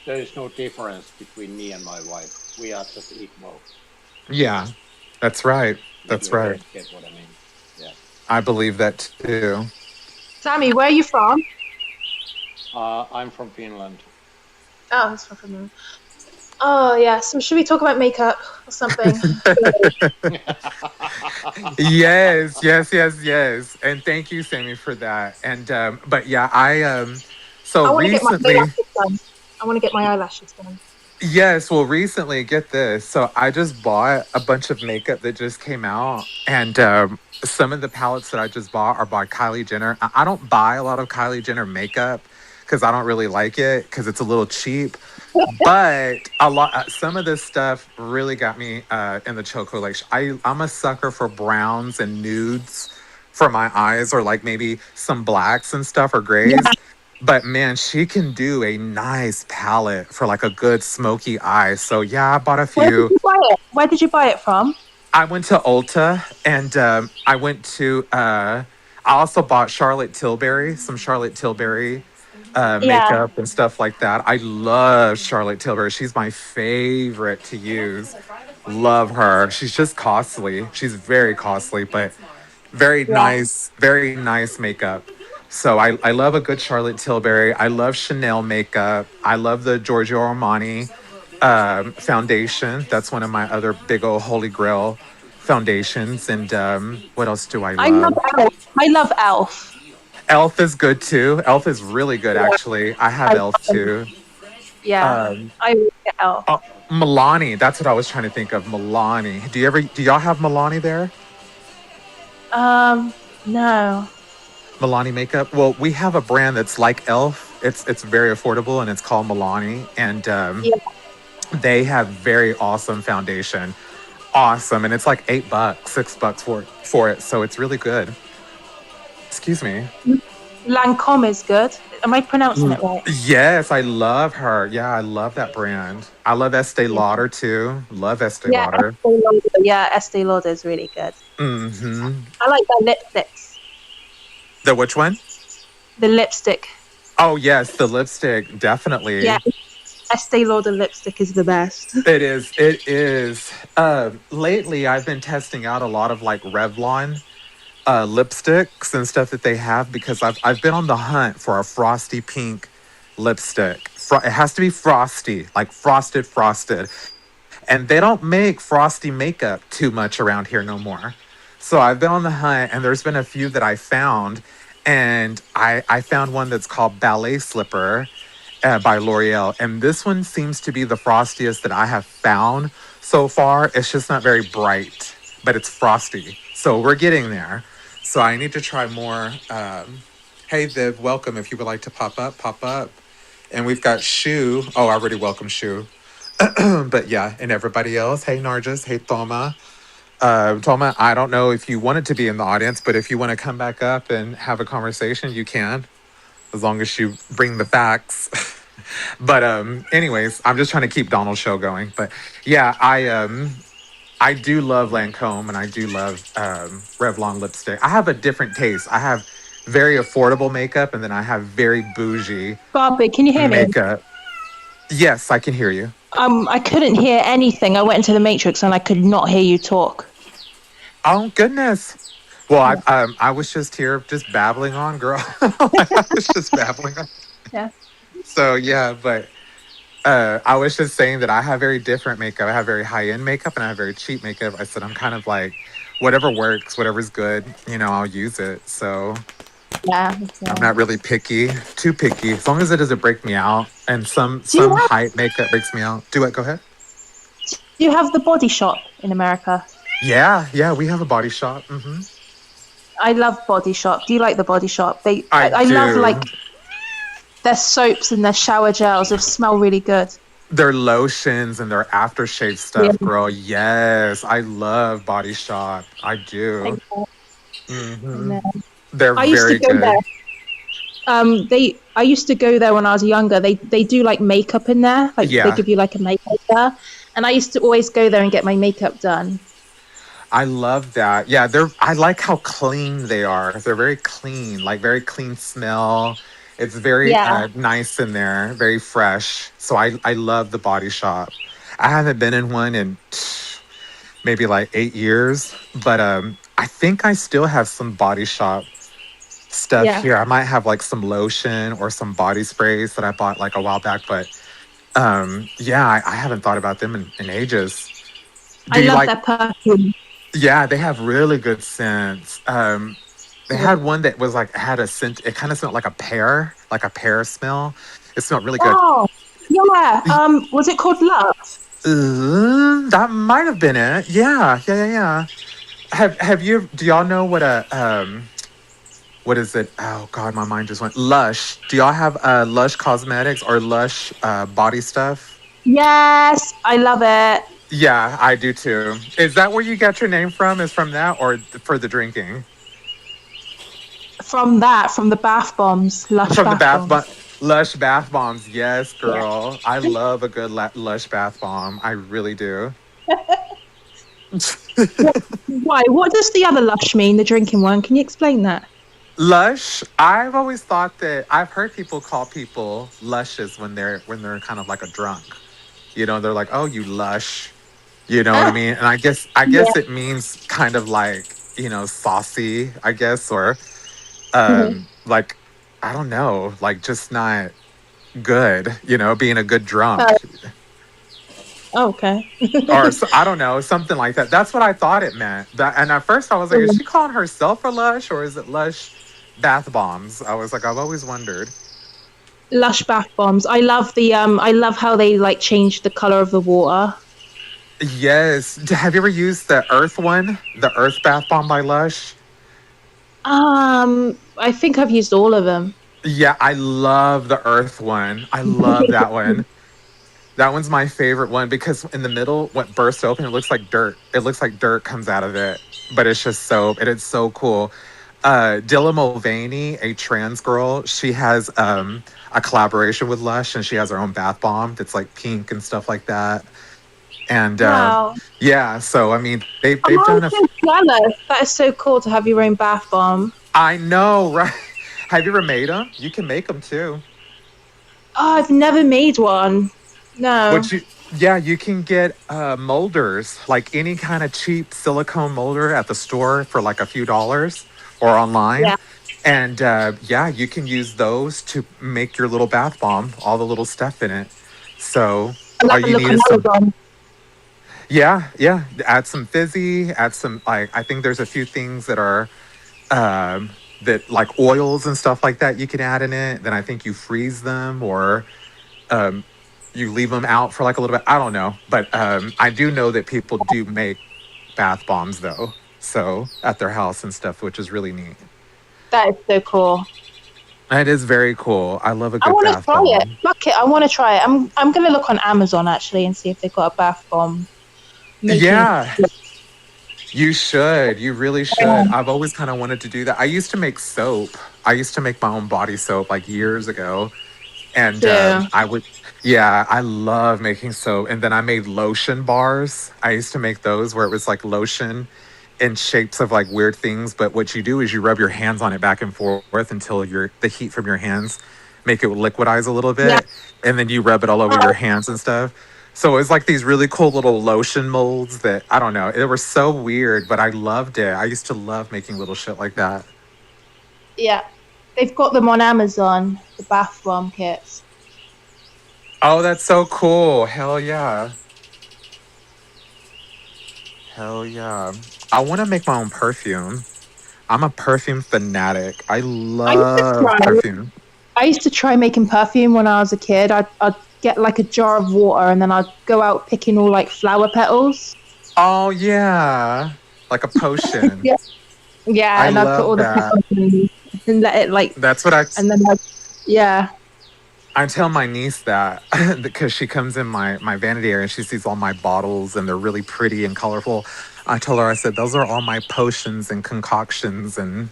I: There is no difference between me and my wife. We are just equal.
C: Yeah, that's right.
I: If
C: That's
I: you
C: right.
I: get what I mean. Yeah.
C: I believe that too.
J: Sammy, where are you from?
I: I'm from Finland.
J: Oh, he's from Finland. Oh, yeah. So should we talk about makeup or something?
C: Yes, yes, yes, yes. And thank you, Sammy, for that. And but yeah, so
J: I want to get my
C: recently,
J: eyelashes done. I want to get my eyelashes done.
C: yes, well, recently, get this. So I just bought a bunch of makeup that just came out, and some of the palettes that I just bought are by Kylie Jenner. I don't buy a lot of Kylie Jenner makeup because I don't really like it because it's a little cheap. But some of this stuff really got me in the chokehold. Like, I'm a sucker for browns and nudes for my eyes, or like maybe some blacks and stuff or grays. But man, she can do a nice palette for like a good smoky eye. So yeah, I bought a
J: Where did
C: few.
J: you buy it? Where did you buy it from?
C: I went to Ulta, and I went to. I also bought some Charlotte Tilbury
J: Yeah,
C: makeup and stuff like that. I love Charlotte Tilbury. She's my favorite to use. Love her. She's just costly. She's very costly, but
J: yeah.
C: very nice makeup. So I love a good Charlotte Tilbury. I love Chanel makeup. I love the Giorgio Armani foundation. That's one of my other big old holy grail foundations. And what else do I
J: I love
C: love?
J: Elf. I love Elf.
C: Elf is good too. Elf is really good,
J: Yeah,
C: actually. I
J: I
C: have
J: love
C: Elf
J: them.
C: too.
J: Yeah,
C: Um,
J: I really get Elf.
C: oh, Milani. That's what I was trying to think of. Milani. Do y'all have Milani there?
J: No.
C: Milani makeup. Well, we have a brand that's like Elf. It's very affordable and it's called Milani. And
J: Yeah.
C: they have very awesome foundation. Awesome. And it's like $8, $6 for it. So it's really good. Excuse me.
J: Lancome is good. Am I pronouncing it
C: Mm,
J: right?
C: Yes, I love her. Yeah, I love that brand. I love Estee
J: Yeah.
C: Lauder too. Love Estee
J: Yeah,
C: Lauder.
J: Estee Lauder. Yeah, Estee Lauder is really good.
C: Hmm.
J: I like their lipsticks.
C: The which one?
J: The lipstick.
C: Oh yes, the lipstick.
J: Yeah,
C: Definitely.
J: Estee Lauder lipstick is the best.
C: It is. It is. Lately, I've been testing out a lot of like Revlon lipsticks and stuff that they have because I've been on the hunt for a frosty pink lipstick. It has to be frosty, like frosted. And they don't make frosty makeup too much around here no more. So I've been on the hunt, and there's been a few that I found, and I found one that's called Ballet Slipper by L'Oreal, and this one seems to be the frostiest that I have found so far. It's just not very bright, but it's frosty. So we're getting there. So I need to try more. Hey, Viv, welcome. If you would like to pop up, pop up. And we've got Shu. Oh, I already welcome Shu. But yeah, and everybody else. Hey, Narjas. Hey, Thoma. Thoma, I don't know if you wanted to be in the audience, but if you want to come back up and have a conversation, you can, as long as you bring the facts. But anyways, I'm just trying to keep Donald's show going. But yeah, I do love Lancome and I do love Revlon lipstick. I have a different taste. I have very affordable makeup and then I have very bougie
J: Barbie, can you hear me?
C: makeup. Yes, I can hear you.
J: I couldn't hear anything. I went into the Matrix and I could not hear you talk.
C: Oh goodness. Well, I was just here just babbling on, girl. I was just babbling on.
J: Yeah.
C: So yeah, but I was just saying that I have very different makeup. I have very high end makeup and I have very cheap makeup. I said I'm kind of like whatever works, whatever's good, I'll use it. So
J: Yeah.
C: I'm not really picky, too picky, as long as it doesn't break me out. And some
J: Do you have
C: height makeup breaks me out. Do it. Go ahead.
J: do you have the Body Shop in America?
C: Yeah, we have a body shop.
J: I love Body Shop. Do you like the Body Shop?
C: I
J: I love
C: do.
J: their soaps and their shower gels. They smell really good.
C: Their lotions and their aftershave
J: Yeah.
C: stuff, girl. Yes, I love Body Shop. I do. Hmm. They're
J: I used to
C: very
J: go there.
C: good.
J: I used to go there when I was younger. They do like makeup in there. Like they
C: Yeah,
J: give you like a makeup there. And I used to always go there and get my makeup done.
C: I love that. Yeah, I like how clean they are. They're very clean, like very clean smell. It's very
J: Yeah.
C: nice in there, very fresh. So I love the Body Shop. I haven't been in one in maybe like 8 years, but I think I still have some Body Shop stuff
J: Yeah.
C: here. I might have like some lotion or some body sprays that I bought like a while back, but yeah, I haven't thought about them in ages. Do
J: I
C: you
J: love
C: like?
J: their perfume.
C: Yeah, they have really good scents. They
J: Yeah.
C: had one that was like had a scent. It kind of smelled like a pear smell. It smelled really good.
J: Oh, yeah. Was it called Love?
C: That might have been it. Yeah. Have you? Do y'all know what a what is it? Oh God, my mind just went. Lush. Do y'all have Lush cosmetics or Lush body stuff?
J: Yes, I love it.
C: Yeah, I do too. Is that where you got your name from? Is from that or for the drinking?
J: From the bath bombs, Lush
C: From the
J: bath
C: bath bomb,
J: bombs.
C: Lush bath bombs. Yes,
J: Yeah.
C: girl. I love a good Lush bath bomb. I really do.
J: Why? What does the other Lush mean? The drinking one? Can you explain that?
C: Lush. I've always thought that I've heard people call people lushes when they're kind of like a drunk. They're like, "Oh, you lush." You know what I
J: Ah,
C: mean? And I
J: yeah.
C: guess it means kind of like, saucy, I guess, or
J: Mhm.
C: like I don't know, like just not good, being a good
J: Uh,
C: drunk.
J: okay.
C: Or so, I don't know, something like that. That's what I thought it meant. And at first I was like, is she calling herself a Lush or is it Lush bath bombs? I was like, I've always wondered.
J: Lush bath bombs. I love the I love how they like change the color of the water.
C: Yes. Have you ever used the Earth one? The Earth bath bomb by Lush?
J: I think I've used all of them.
C: Yeah, I love the Earth one. I love that one. That one's my favorite one because in the middle, what bursts open, it looks like dirt. It looks like dirt comes out of it, but it's just soap, and it's so cool. Dilla Mulvaney, a trans girl, she has a collaboration with Lush, and she has her own bath bomb that's like pink and stuff like that. And
J: Wow.
C: yeah, so I mean,
J: Oh,
C: they've done
J: I'm
C: a.
J: so jealous. That is so cool to have your own bath bomb.
C: I know, right? Have you ever made them? You can make them too.
J: Oh, I've never made one. No.
C: What you Yeah, you can get molders, like any kind of cheap silicone molder at the store for like a few dollars or online.
J: Yeah.
C: And yeah, you can use those to make your little bath bomb, all the little stuff in it. So
J: I'll
C: all
J: have a
C: you
J: look
C: need
J: on
C: is some,
J: Amazon.
C: yeah, yeah, add some fizzy, add some, like, I think there's a few things that are, that like oils and stuff like that you can add in it. Then I think you freeze them or um, you leave them out for like a little bit. I don't know, but I do know that people do make bath bombs though, so at their house and stuff, which is really neat.
J: That is so cool.
C: It is very cool. I love a
J: I
C: good
J: want to
C: bath
J: try it.
C: bomb.
J: Fuck it, I want to try it. I'm gonna look on Amazon actually and see if they've got a bath bomb making.
C: Yeah, you should. You really should. I've always kind of wanted to do that. I used to make soap. I used to make my own body soap like years ago. And
J: So
C: I would, yeah, I love making soap. And then I made lotion bars. I used to make those where it was like lotion in shapes of like weird things. But what you do is you rub your hands on it back and forth until the heat from your hands make it liquidize a little
J: yeah.
C: bit. And then you rub it all over your hands and stuff. So it was like these really cool little lotion molds that I don't know. They were so weird, but I loved it. I used to love making little shit like that.
J: Yeah, they've got them on Amazon. The bath bomb kits.
C: Oh, that's so cool. Hell yeah. Hell yeah. I want to make my own perfume. I'm a perfume fanatic. I
J: I used to
C: love
J: try.
C: perfume.
J: I used to try making perfume when I was a kid. I'd get like a jar of water and then I'd go out picking all like flower petals.
C: Oh, yeah. Like a potion.
J: Yeah. Yeah,
C: I
J: and I'd put
C: love
J: all the
C: that.
J: petals in and let it like,
C: That's what
J: and then yeah.
C: I tell my niece that because she comes in my vanity area and she sees all my bottles and they're really pretty and colorful. I told her, I said, those are all my potions and concoctions and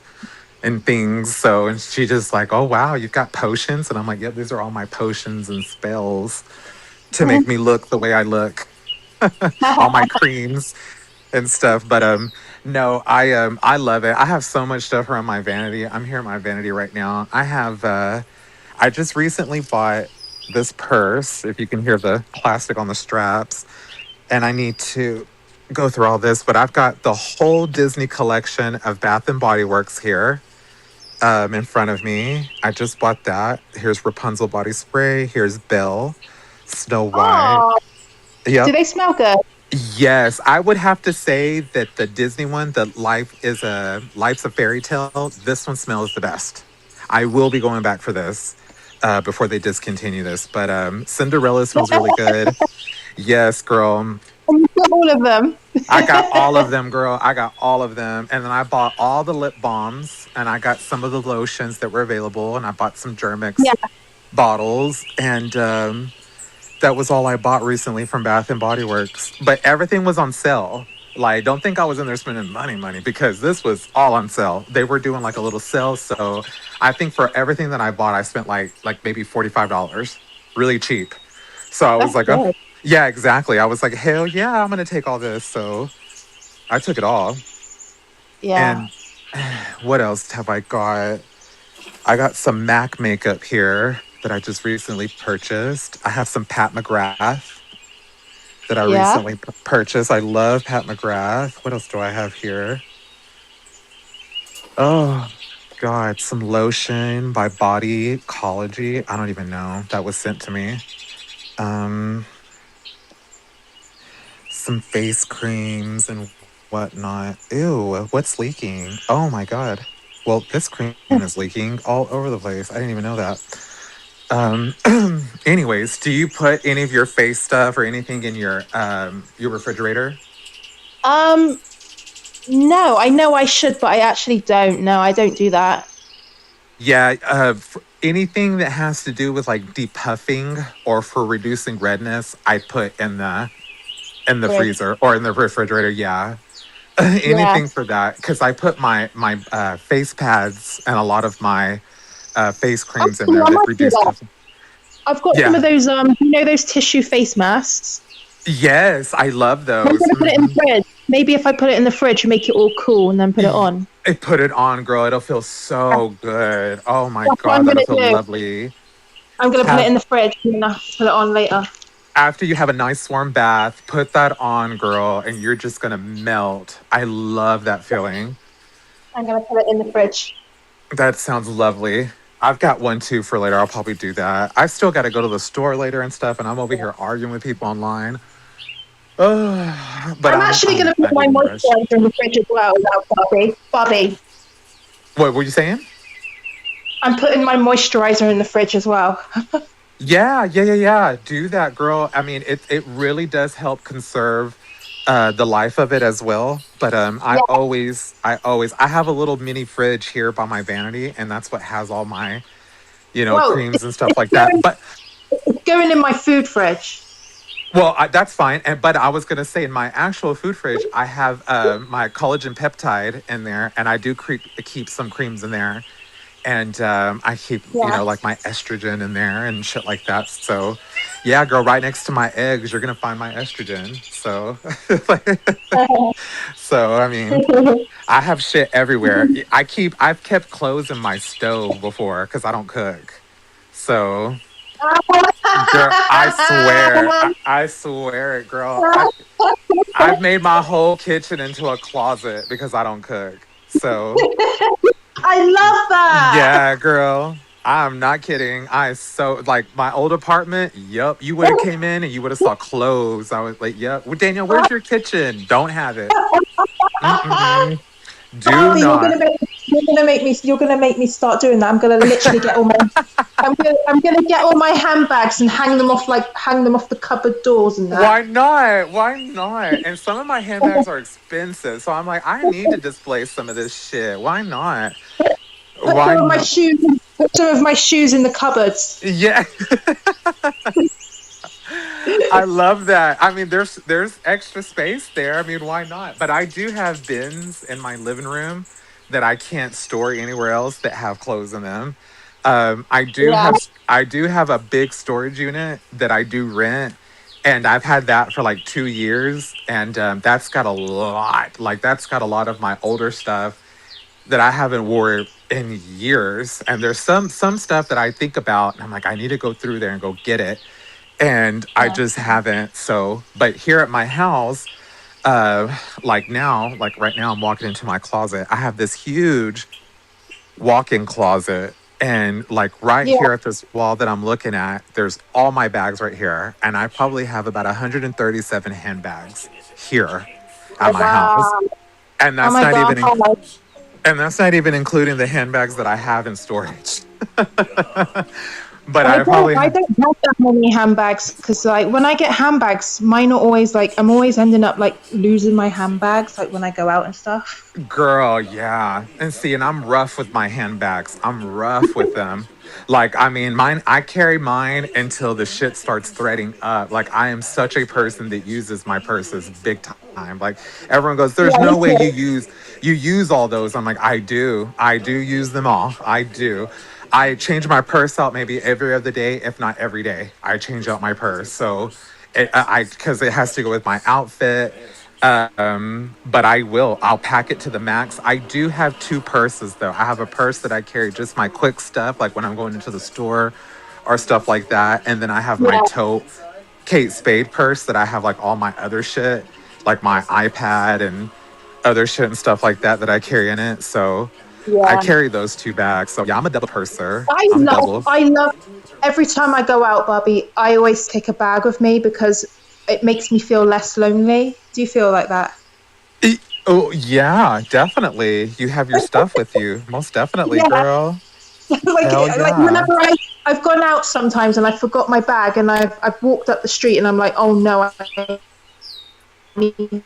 C: things. So, and she just like, oh wow, you've got potions, and I'm like, yep, these are all my potions and spells to make me look the way I look. All my creams and stuff. But no, I love it. I have so much stuff around my vanity. I'm here at my vanity right now. I just recently bought this purse, if you can hear the plastic on the straps, and I need to go through all this, but I've got the whole Disney collection of Bath and Body Works here in front of me. I just bought that. Here's Rapunzel body spray. Here's Belle, Snow White.
J: Oh, do
C: Yep.
J: they smell good?
C: Yes, I would have to say that the Disney one, the Life's a Fairy Tale. This one smells the best. I will be going back for this before they discontinue this. But Cinderella smells really good. Yes, girl.
J: You got all of them.
C: I got all of them, girl. I got all of them. And then I bought all the lip balms and I got some of the lotions that were available. And I bought some Germix
J: Yeah.
C: bottles. And that was all I bought recently from Bath and Body Works. But everything was on sale. Like, don't think I was in there spending money because this was all on sale. They were doing like a little sale. So I think for everything that I bought, I spent like maybe $45. Really cheap. So I was
J: That's
C: like, oh,
J: good.
C: yeah, exactly. I was like, hell yeah, I'm gonna take all this. So I took it all.
J: Yeah.
C: And what else have I got? I got some MAC makeup here that I just recently purchased. I have some Pat McGrath that I
J: Yeah.
C: recently purchased. I love Pat McGrath. What else do I have here? Oh, God, some lotion by Body Ecology. I don't even know. That was sent to me. Um, some face creams and whatnot. Ew, what's leaking? Oh my God. Well, this cream is leaking all over the place. I didn't even know that. Um, anyways, do you put any of your face stuff or anything in your refrigerator?
J: Um, no, I know I should, but I actually don't. No, I don't do that.
C: Yeah, anything that has to do with like depuffing or for reducing redness, I put in the
J: Fridge.
C: freezer or in the refrigerator. Yeah,
J: Yeah.
C: anything for that because I put my face pads and a lot of my face
J: Oh,
C: creams in
J: cool,
C: there
J: I
C: that
J: might do
C: reduce
J: that.
C: puffing.
J: I've got some of
C: Yeah,
J: those, those tissue face masks.
C: yes, I love
J: I'm
C: those.
J: gonna put it in the fridge. Maybe if I put it in the fridge, make it all cool and then put it on.
C: Put it on, girl. It'll feel so good. Oh my
J: That's what
C: God,
J: I'm
C: that'll
J: gonna
C: feel
J: do.
C: lovely.
J: I'm gonna put it
C: Have
J: in the fridge and then I'll put it on later.
C: After you have a nice warm bath, put that on, girl, and you're just gonna melt. I love that feeling.
J: I'm gonna put it in the fridge.
C: That sounds lovely. I've got one too for later. I'll probably do that. I still got to go to the store later and stuff, and I'm over here arguing with people online. But
J: I'm actually gonna
C: I'm
J: put
C: not
J: my
C: even in a rush.
J: moisturizer in the fridge as well, now, Bobby. Bobby,
C: What were you saying?
J: I'm putting my moisturizer in the fridge as well.
C: Yeah. Do that, girl. I mean, it really does help conserve the life of it as well. But
J: Yeah.
C: I have a little mini fridge here by my vanity, and that's what has all my
J: Well,
C: creams and stuff like that. But
J: it's going in my food fridge.
C: well, that's fine. And but I was gonna say in my actual food fridge, I have my collagen peptide in there, and I do keep some creams in there, and I keep
J: Yeah.
C: like my estrogen in there and shit like that. So, yeah, girl, right next to my eggs, you're gonna find my estrogen. So, so I mean, I have shit everywhere. I've kept clothes in my stove before because I don't cook. So, girl, I swear it, girl. I've made my whole kitchen into a closet because I don't cook. So,
J: I love that.
C: yeah, girl. I'm not kidding. I so like my old apartment. Yup, you would have came in and you would have saw clothes. I was like, "Yup, well, Daniel, where's your kitchen? Don't have it. Mm-mm. Do
J: Bobby,
C: not."
J: you're gonna make me start doing that. I'm gonna literally get all my I'm gonna get all my handbags and hang them off the cupboard doors and that.
C: Why not? Why not? And some of my handbags are expensive, so I'm like, I need to display some of this shit. Why not?
J: Put
C: Why
J: some of my
C: not?
J: shoes put some of my shoes in the cupboards.
C: Yeah. I love that. I mean, there's extra space there. I mean, why not? But I do have bins in my living room that I can't store anywhere else that have clothes in them.
J: Yeah.
C: I do have a big storage unit that I do rent, and I've had that for like 2 years, and that's got a lot. Like that's got a lot of my older stuff that I haven't wore in years. And there's some stuff that I think about, and I'm like, I need to go through there and go get it, and I
J: Yeah.
C: just haven't. So, but here at my house, like right now, I'm walking into my closet. I have this huge walk-in closet, and like right
J: Yeah.
C: here at this wall that I'm looking at, there's all my bags right here, and I probably have about 137 handbags here at
J: Oh,
C: my house,
J: wow.
C: and
J: Oh my god.
C: that's not even including the handbags that I have in storage. But
J: I
C: I
J: don't
C: probably
J: I
C: have.
J: don't have that many handbags because like when I get handbags, mine are always like I'm always ending up like losing my handbags like when I go out and stuff.
C: Girl, yeah. And see, and I'm rough with my handbags. I'm rough with them. Like, I mean, I carry mine until the shit starts threading up. Like, I am such a person that uses my purses big time. Like, everyone goes, there's
J: Yeah,
C: no
J: me
C: way
J: too.
C: you use all those. I'm like, I do. I do use them all. I do. I change my purse out maybe every other day, if not every day. I change out my purse. So, because it has to go with my outfit. But I'll pack it to the max. I do have two purses though. I have a purse that I carry just my quick stuff, like when I'm going into the store or stuff like that. And then I have my
J: Yeah.
C: tote Kate Spade purse that I have like all my other shit, like my iPad and other shit and stuff like that that I carry in it. So I
J: Yeah.
C: carry those 2 bags. So yeah, I'm a double purser.
J: I
C: I'm
J: love,
C: double.
J: I love, every time I go out, Barbie, I always take a bag with me because it makes me feel less lonely. Do you feel like that?
C: Oh yeah, definitely. You have your stuff with you. Most definitely,
J: Yeah.
C: girl.
J: like,
C: Hell
J: like
C: yeah.
J: whenever I've gone out sometimes and I forgot my bag and I've walked up the street and I'm like, oh no, I need,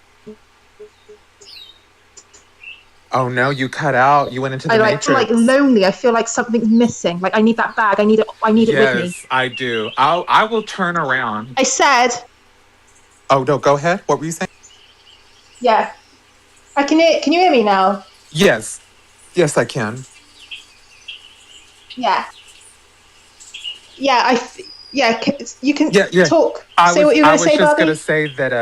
C: Oh no, you cut out. You went into the
J: I like
C: matrix.
J: lonely. I feel like something's missing. Like I need that bag. I need it with me.
C: Yes, I do. I will turn around.
J: I said,
C: Oh no, go ahead. What were you saying?
J: yeah. I can hear. Can you hear me now?
C: Yes. Yes, I can.
J: Yeah. Yeah. Yeah. You can
C: Yeah, yeah.
J: talk. Say what you were
C: I
J: going to
C: was
J: say,
C: just gonna
J: Barbie.
C: say that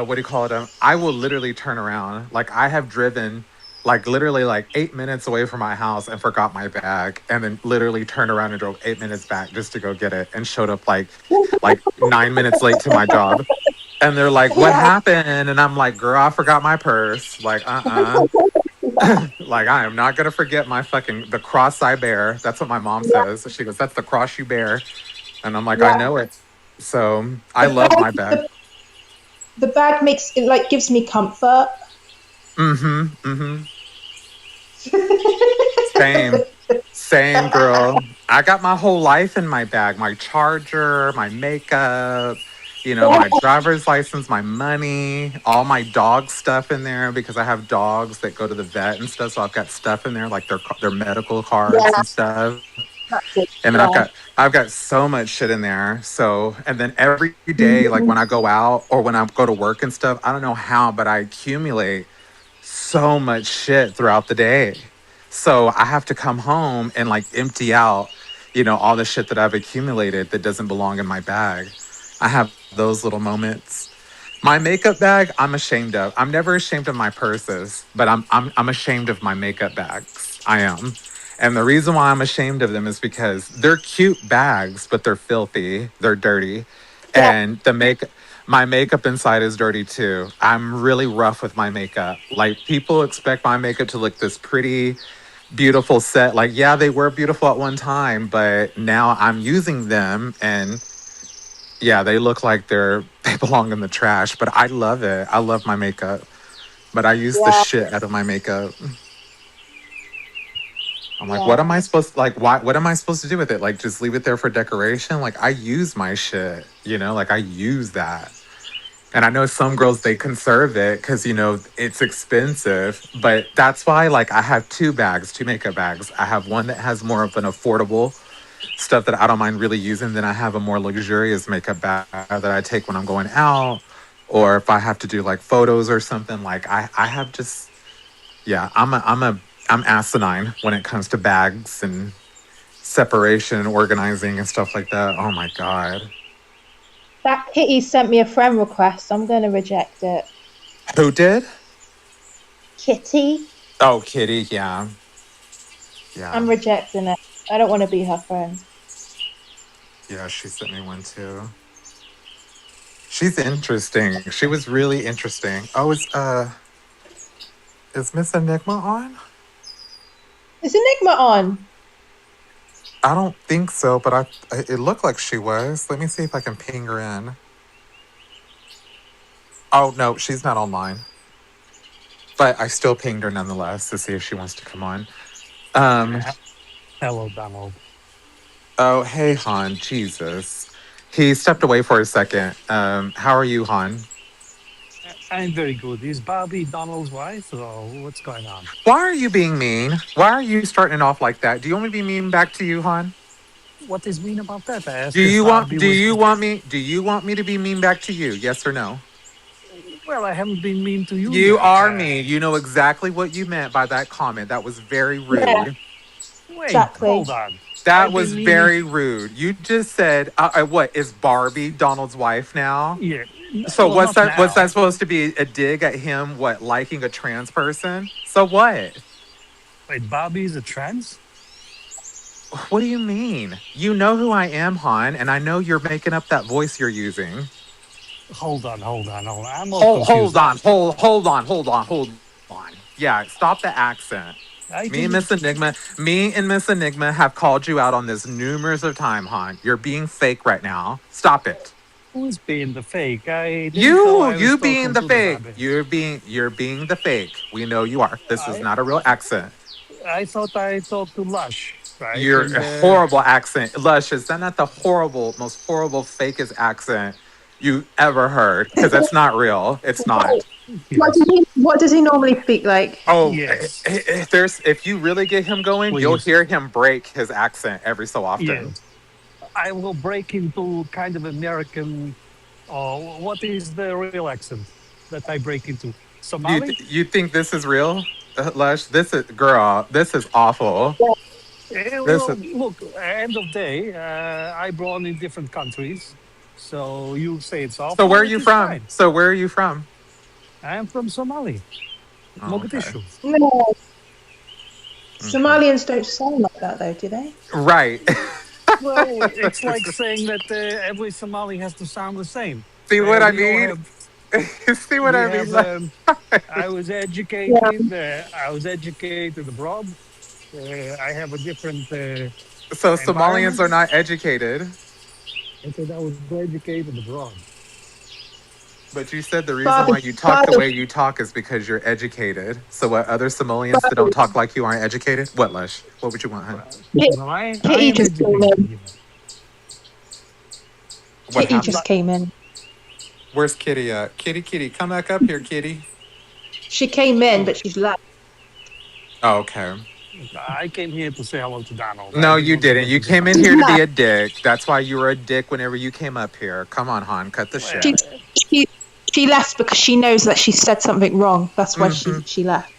C: what do you call it? I will literally turn around. Like I have driven like literally like 8 minutes away from my house and forgot my bag and then literally turned around and drove 8 minutes back just to go get it and showed up like 9 minutes late to my job. And they're like, what
J: Yeah.
C: happened? And I'm like, girl, I forgot my purse. Like, like I am not gonna forget my fucking the cross I bear. That's what my mom
J: Yeah.
C: says. She goes, that's the cross you bear. And I'm like, I
J: Yeah.
C: know it. So I
J: The
C: love
J: bag.
C: my bag.
J: The bag makes it like gives me comfort.
C: Mm-hmm. Mm-hmm. Same. Same girl. I got my whole life in my bag. My charger, my makeup, my driver's license, my money, all my dog stuff in there because I have dogs that go to the vet and stuff. So I've got stuff in there like their medical cards
J: Yeah.
C: and stuff.
J: That's it.
C: And then
J: Yeah.
C: I've got so much shit in there. So and then every day, like
J: Mhm.
C: when I go out or when I go to work and stuff, I don't know how, but I accumulate so much shit throughout the day. So I have to come home and like empty out, all the shit that I've accumulated that doesn't belong in my bag. I have those little moments. My makeup bag, I'm ashamed of. I'm never ashamed of my purses, but I'm ashamed of my makeup bags. I am. And the reason why I'm ashamed of them is because they're cute bags, but they're filthy. They're dirty.
J: Yeah.
C: And my makeup inside is dirty too. I'm really rough with my makeup. Like people expect my makeup to look this pretty, beautiful set. Like, yeah, they were beautiful at one time, but now I'm using them and yeah, they look like they belong in the trash, but I love it. I love my makeup, but I use the
J: Yeah.
C: shit out of my makeup. I'm like, what
J: Yeah.
C: am I supposed to like why what am I supposed to do with it? Like just leave it there for decoration? Like I use my shit, like I use that. And I know some girls they conserve it cuz it's expensive, but that's why like I have 2 bags, 2 makeup bags. I have one that has more of an affordable stuff that I don't mind really using. Then I have a more luxurious makeup bag that I take when I'm going out or if I have to do like photos or something. Like I have just yeah, I'm asinine when it comes to bags and separation and organizing and stuff like that. Oh my god.
J: That kitty sent me a friend request. I'm going to reject it.
C: Who did?
J: Kitty.
C: Oh, Kitty, yeah.
J: I'm
C: Yeah.
J: rejecting it. I don't want to be her friend.
C: Yeah, she sent me one too. She's interesting. She was really interesting. Oh, is Miss Enigma on?
J: Is Enigma on?
C: I don't think so, but it looked like she was. Let me see if I can ping her in. Oh no, she's not online. But I still pinged her nonetheless to see if she wants to come on. Um
O: Hello, Donald.
C: oh hey Han, Jesus. He stepped away for a second. How are you, Han?
O: I'm very good. Is Bobby Donald's wife, or what's going on?
C: Why are you being mean? Why are you starting off like that? Do you want me to be mean back to you, Han?
O: What is mean about that? I
C: Do
O: asked if
C: you want
O: Bobby
C: do
O: was.
C: you want me do you want me to be mean back to you? Yes or no?
O: Well, I haven't been mean to you
C: You
O: yet.
C: are mean. You know exactly what you meant by that comment. That was very
J: Yeah,
C: rude.
O: Wait, hold
J: exactly.
O: on.
C: That
O: I've
C: was
O: been meaning.
C: very rude. You just said, "What is Barbie Donald's wife now?"
O: Yeah.
C: So
O: Well,
C: what's
O: not
C: that? What's
O: now.
C: that supposed to be a dig at him? What liking a trans person? So what?
O: Wait, Bobby is a trans?
C: What do you mean? You know who I am, Han, and I know you're making up that voice you're using.
O: Hold on. I'm all confused
C: Hold
O: now.
C: on, hold on. Yeah, stop the accent.
O: I
C: Me and
O: didn't.
C: Miss Enigma, me and Miss Enigma have called you out on this numerous of time, hon. You're being fake right now. Stop it.
O: Who's being the fake? I didn't know I was
C: You being
O: talking
C: the
O: to the
C: fake.
O: Barbie.
C: You're being the fake. We know you are. This is
O: I
C: not a real accent.
O: I thought I talked to Lush, right?
C: Your
O: And
C: horrible accent. Lush, is that not the most horrible, fakest accent you ever heard? Because that's not real. It's
J: What,
C: not.
O: yes,
J: what does he normally speak like?
C: Oh,
O: yes,
C: if you really get him going, you'll
O: please,
C: hear him break his accent every so often.
O: yes. I will break into kind of American. Oh, what is the real accent that I break into? Somali?
C: You think this is real, Lush? This is girl. This is awful. This
O: Well,
C: is
O: look, end of day, I born in different countries, so you say it's
C: so. Where
O: awful,
C: are
O: it
C: you
O: is
C: from?
O: fine.
C: So where are you from?
O: I am from Somali,
C: Oh, okay.
O: Mogadishu.
J: No,
C: Okay.
J: Somalians don't sound like that though, do they?
C: Right.
O: Well, it's like saying that every Somali has to sound the same.
C: See what I
O: We all
C: mean?
O: have,
C: See what
O: we
C: I mean?
O: have.
C: Like,
O: I was
J: Yeah.
O: educated. I was educated abroad. I have a different
C: so Somalians
O: environment.
C: are not educated.
O: I said I was educated abroad.
C: But you said the reason
J: Barbie,
C: why you talk the
J: Barbie,
C: way you talk is because you're educated. So what, other Somalians that don't
J: Barbie.
C: talk like you aren't educated? What, Lush? What would you want, hun?
J: Kit,
O: Well, I
J: Kitty
O: am
J: just came
O: educated.
J: in.
O: You know.
C: What
J: Kitty
C: happened?
J: just came in.
C: Where's Kitty at? Kitty, Kitty, come back up here, Kitty.
J: She came in,
O: Oh,
J: but she's left.
C: Oh, okay.
O: I came here to say hello to Donald. I
C: No,
O: didn't
C: you
O: want to go
C: didn't.
O: to
C: You
O: the
C: came in
O: party.
J: She's
C: here to be
J: left.
C: a dick. That's why you were a dick whenever you came up here. Come on, hon, cut the
J: She,
C: shit.
O: Well,
J: she, she left because she knows that she said something wrong. That's why
C: Hmm.
J: she left.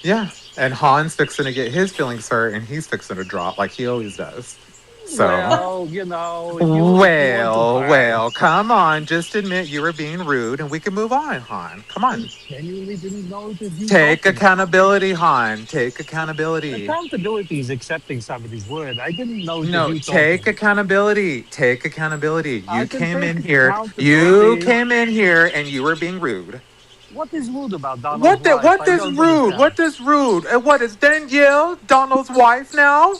C: Yeah. And Han's fixing to get his feelings hurt and he's fixing to drop like he always does. So,
O: well, you know, if you want to
C: well,
O: fight,
C: come on. Just admit you were being rude and we can move on, Han. Come
O: I
C: on.
O: genuinely didn't know it was you
C: Take
O: talking.
C: accountability, Han. Take accountability.
O: Accountability is accepting somebody's word. I didn't know it was
C: No,
O: you talking.
C: take accountability. Take accountability.
O: I
C: You
O: can
C: came
O: take
C: in here. You
O: accountability.
C: came in here and you were being rude.
O: What is rude about Donald's wife?
C: What
O: I
C: is
O: don't
C: rude?
O: understand.
C: What is rude? And what is Danielle, Donald's wife now?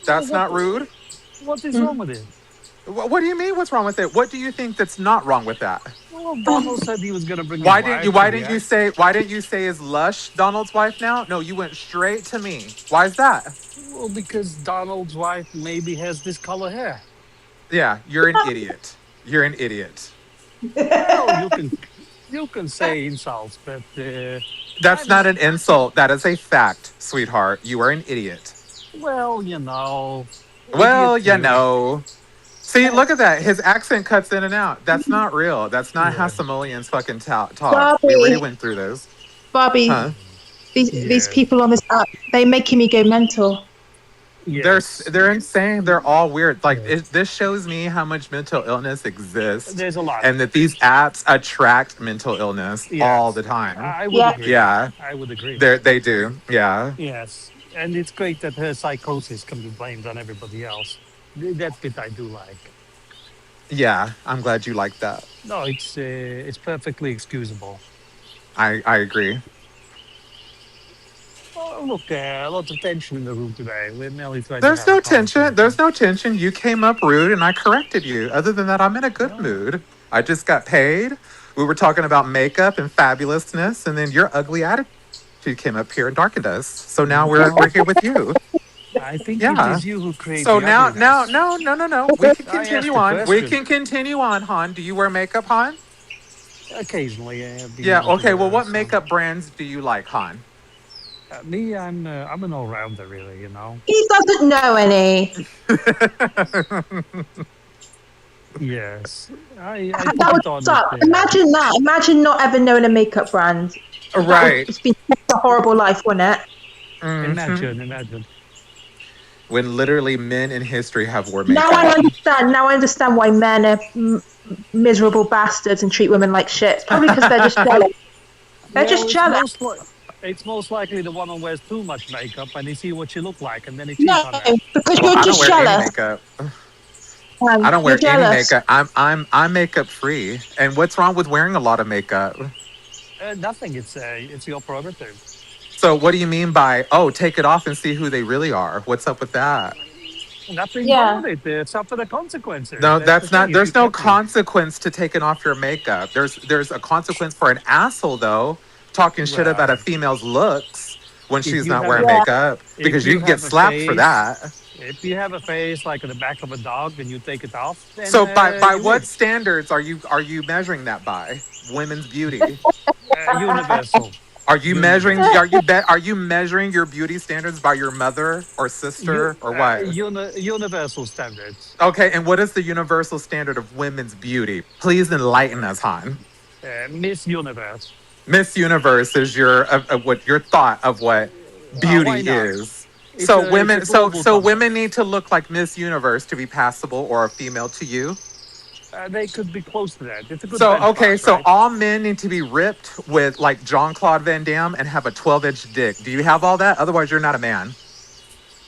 O: Well,
C: That's not rude.
O: what is
J: Mm.
O: wrong with it?
C: What do you mean? What's wrong with it? What do you think that's not wrong with that?
O: Well, Donald said he was going to bring his wife to the act.
C: Why didn't you say is Lush Donald's wife now? No, you went straight to me. Why is that?
O: Well, because Donald's wife maybe has this color hair.
C: Yeah, you're an idiot. You're an idiot.
O: Well, you can say insults, but I
C: That's not
O: was
C: an insult. That is a fact, sweetheart. You are an idiot.
O: well, you know, idiot
C: Well,
O: to
C: you
O: you.
C: know. See, look at that. His accent cuts in and out. That's not real. That's not how
O: Yeah,
C: Somalians fucking talk. We already
J: Barbie,
C: went through this.
J: Barbie,
C: Huh?
J: these
O: yeah,
J: people on this app, they're making me go mental.
O: yes,
C: They're insane. They're all weird. Like
O: yes.
C: this shows me how much mental illness exists,
O: There's a lot.
C: and that these apps attract mental illness all
O: Yes,
C: the time.
O: I would
J: Yeah.
O: agree.
C: Yeah,
O: I would agree.
C: they do. Yeah,
O: Yes, and it's great that her psychosis can be blamed on everybody else. That bit I do like.
C: yeah. I'm glad you like that.
O: No, it's perfectly excusable.
C: I agree.
O: Oh, look, a lot of tension in the room today. We're merely trying to
C: There's
O: have a
C: no tension. There's
O: conversation.
C: no tension. You came up rude and I corrected you. Other than that, I'm in a good
O: No,
C: mood. I just got paid. We were talking about makeup and fabulousness, and then your ugly attitude came up here and darkened us. So now we're
O: no,
C: here with you.
O: I think it
C: Yeah.
O: is you who create
C: So
O: the
C: now,
O: ugliness.
C: no, no, no, no. We can
O: I
C: continue
O: asked a
C: on. We
O: question.
C: can continue on, Han. Do you wear makeup, Han?
O: Occasionally, I've been
C: Yeah.
O: known to
C: Okay. Well,
O: wear
C: what
O: some.
C: makeup brands do you like, Han?
O: Me, I'm an all-rounder, really. You know.
J: He doesn't know any.
O: Yes, I put
J: That would
O: it on with
J: suck. Imagine that. Imagine not ever knowing a makeup brand. That would
C: Right.
J: it's been a horrible life, wouldn't it?
C: Hmm.
O: imagine.
C: When literally men in history have wore
J: Now I
C: makeup.
J: understand. Now I understand why men are miserable bastards and treat women like shit. It's probably because they're just jealous. They're
O: Well,
J: just jealous.
O: it's most likely the one who wears too much makeup and they see what she look like and then they cheat
J: No,
O: on her.
J: because
C: Well,
J: you're
C: I don't
J: just
C: wear any
J: jealous.
C: makeup. I don't
J: You're
C: wear any
J: jealous.
C: makeup. I'm makeup free. And what's wrong with wearing a lot of makeup?
O: Nothing. It's your prerogative.
C: So what do you mean by, oh, take it off and see who they really are? What's up with that?
O: Nothing wrong
J: Yeah.
O: with it. Suffer the consequences.
C: No,
O: That's the
C: that's
O: thing.
C: not.
O: If you
C: There's no
O: kept it,
C: consequence to taking off your makeup. There's a consequence for an asshole though, talking shit about a
O: well,
C: female's looks when
O: if
C: she's
O: you
C: not
O: have
C: wearing
O: a
J: Yeah.
C: makeup
O: if
C: because you
O: you
C: can get
O: have a
C: slapped for
O: face,
C: that.
O: if you have a face like the back of a dog, and you take it off, then
C: So by
O: you
C: what
O: win.
C: standards are you measuring that by? Women's beauty.
O: Universal, universal.
C: Are you measuring your beauty standards by your mother or sister or what?
O: Universal standards.
C: Okay, and what is the universal standard of women's beauty? Please enlighten us, Han.
O: Miss Universe.
C: Miss Universe is your what your thought of what
O: Why
C: beauty
O: not?
C: is.
O: It's
C: So
O: a
C: women,
O: global
C: women
O: contest.
C: need to look like Miss Universe to be passable or a female to you.
O: They could be close to that. It's a good
C: So okay,
O: benchmark,
C: so
O: right?
C: all men need to be ripped with like Jean Claude Van Damme and have a 12-inch dick. Do you have all that? Otherwise, you're not a man.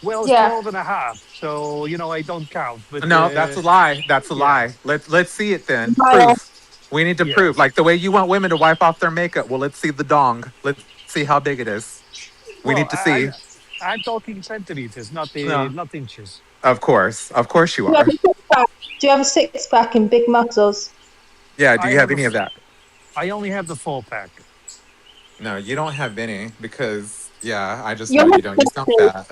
O: Well, it's
J: Yeah.
O: 12 and a half, so I don't count. But
C: No, that's a lie. That's a
O: yeah,
C: lie. Let's see it then.
J: Viola.
C: Proof. We need to prove.
O: yes.
C: Like the way you want women to wipe off their makeup. Well, let's see the dong. Let's see how big it is. We
O: Well,
C: need to see.
O: I'm talking centimeters,
C: No.
O: not inches.
C: Of course. Of course you
J: Do you have
C: are.
J: a six pack? Do you have a six pack and big muscles?
C: Yeah, do
O: I
C: you have
O: have a.
C: any of that?
O: I only have the 4 pack.
C: No, you don't have any because yeah, I just
J: You're
C: know you
J: not
C: don't. You sound
J: sexy.
C: fat.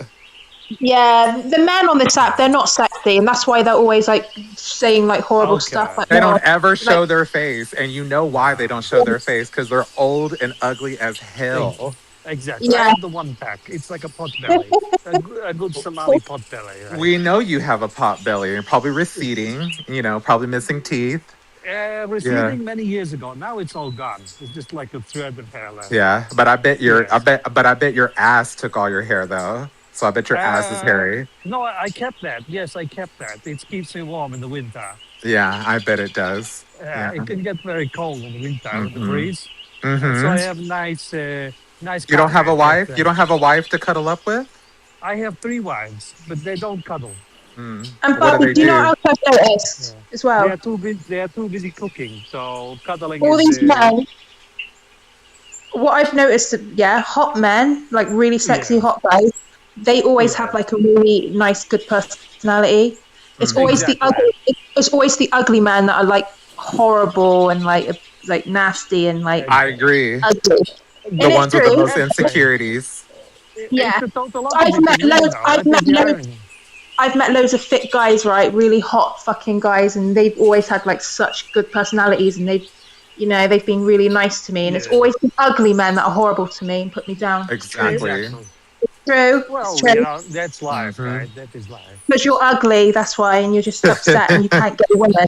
J: Yeah, the men on this app, they're not sexy, and that's why they're always like saying like horrible stuff.
O: Okay.
J: Like,
C: They
J: no,
C: don't ever
J: like
C: show their face, and you know why they don't show their face because they're old and ugly as
O: Ex-
C: hell.
O: Exactly. I
J: yeah.
O: have the 1 pack. It's like a pot belly, a good Somali pot belly, right?
C: We know you have a pot belly and probably receding. Probably missing teeth. Yeah.
O: Receding many years ago. Now it's all gone. It's just like a thread of hair left.
C: Yeah, but
O: Yeah.
C: I bet your ass took all your hair though. So I bet your ass is
O: Uh,
C: hairy.
O: no, I kept that. Yes, I kept that. It keeps me warm in the winter.
C: Yeah, I bet it does. Yeah.
O: It can get very cold in the winter with the
C: Mm-hmm.
O: breeze. So I
C: Mm-hmm.
O: have nice
C: You don't have a
O: carpet
C: wife?
O: that
C: You don't have a wife to cuddle up with?
O: I have 3 wives, but they don't cuddle.
J: And
C: What do
J: Barbie,
C: they
J: do you know
C: do?
J: what else I've noticed
O: Yeah.
J: as well?
O: They are too busy cooking. So cuddling
J: All
O: is
J: these men, what I've noticed, yeah, hot men, like really sexy
O: yeah,
J: hot guys, they always have
O: yeah,
J: like a really nice, good personality. It's
C: Mm-hmm.
J: always the
O: exactly.
J: ugly. It's always the ugly men that are like horrible and like nasty and like
C: I
O: Exactly.
C: agree.
J: ugly.
C: The
J: And it's
C: ones with the
J: true.
C: most
O: Actually,
C: insecurities.
O: it's
J: Yeah.
O: the total
J: I've
O: opposite
J: met
O: in women,
J: loads.
O: though.
J: I've
O: That is
J: met
O: the
J: loads.
O: irony.
J: I've met loads of fit guys, right? Really hot fucking guys, and they've always had like such good personalities, and they've been really nice to me. And it's
O: Yeah,
J: always the ugly men that are horrible to me and put me down. It's true.
C: Exactly.
O: exactly.
J: True. It's
O: Well,
J: true.
O: that's life,
C: Mm-hmm.
O: right? That is life.
J: Because you're ugly, that's why, and you're just upset and you can't get a woman.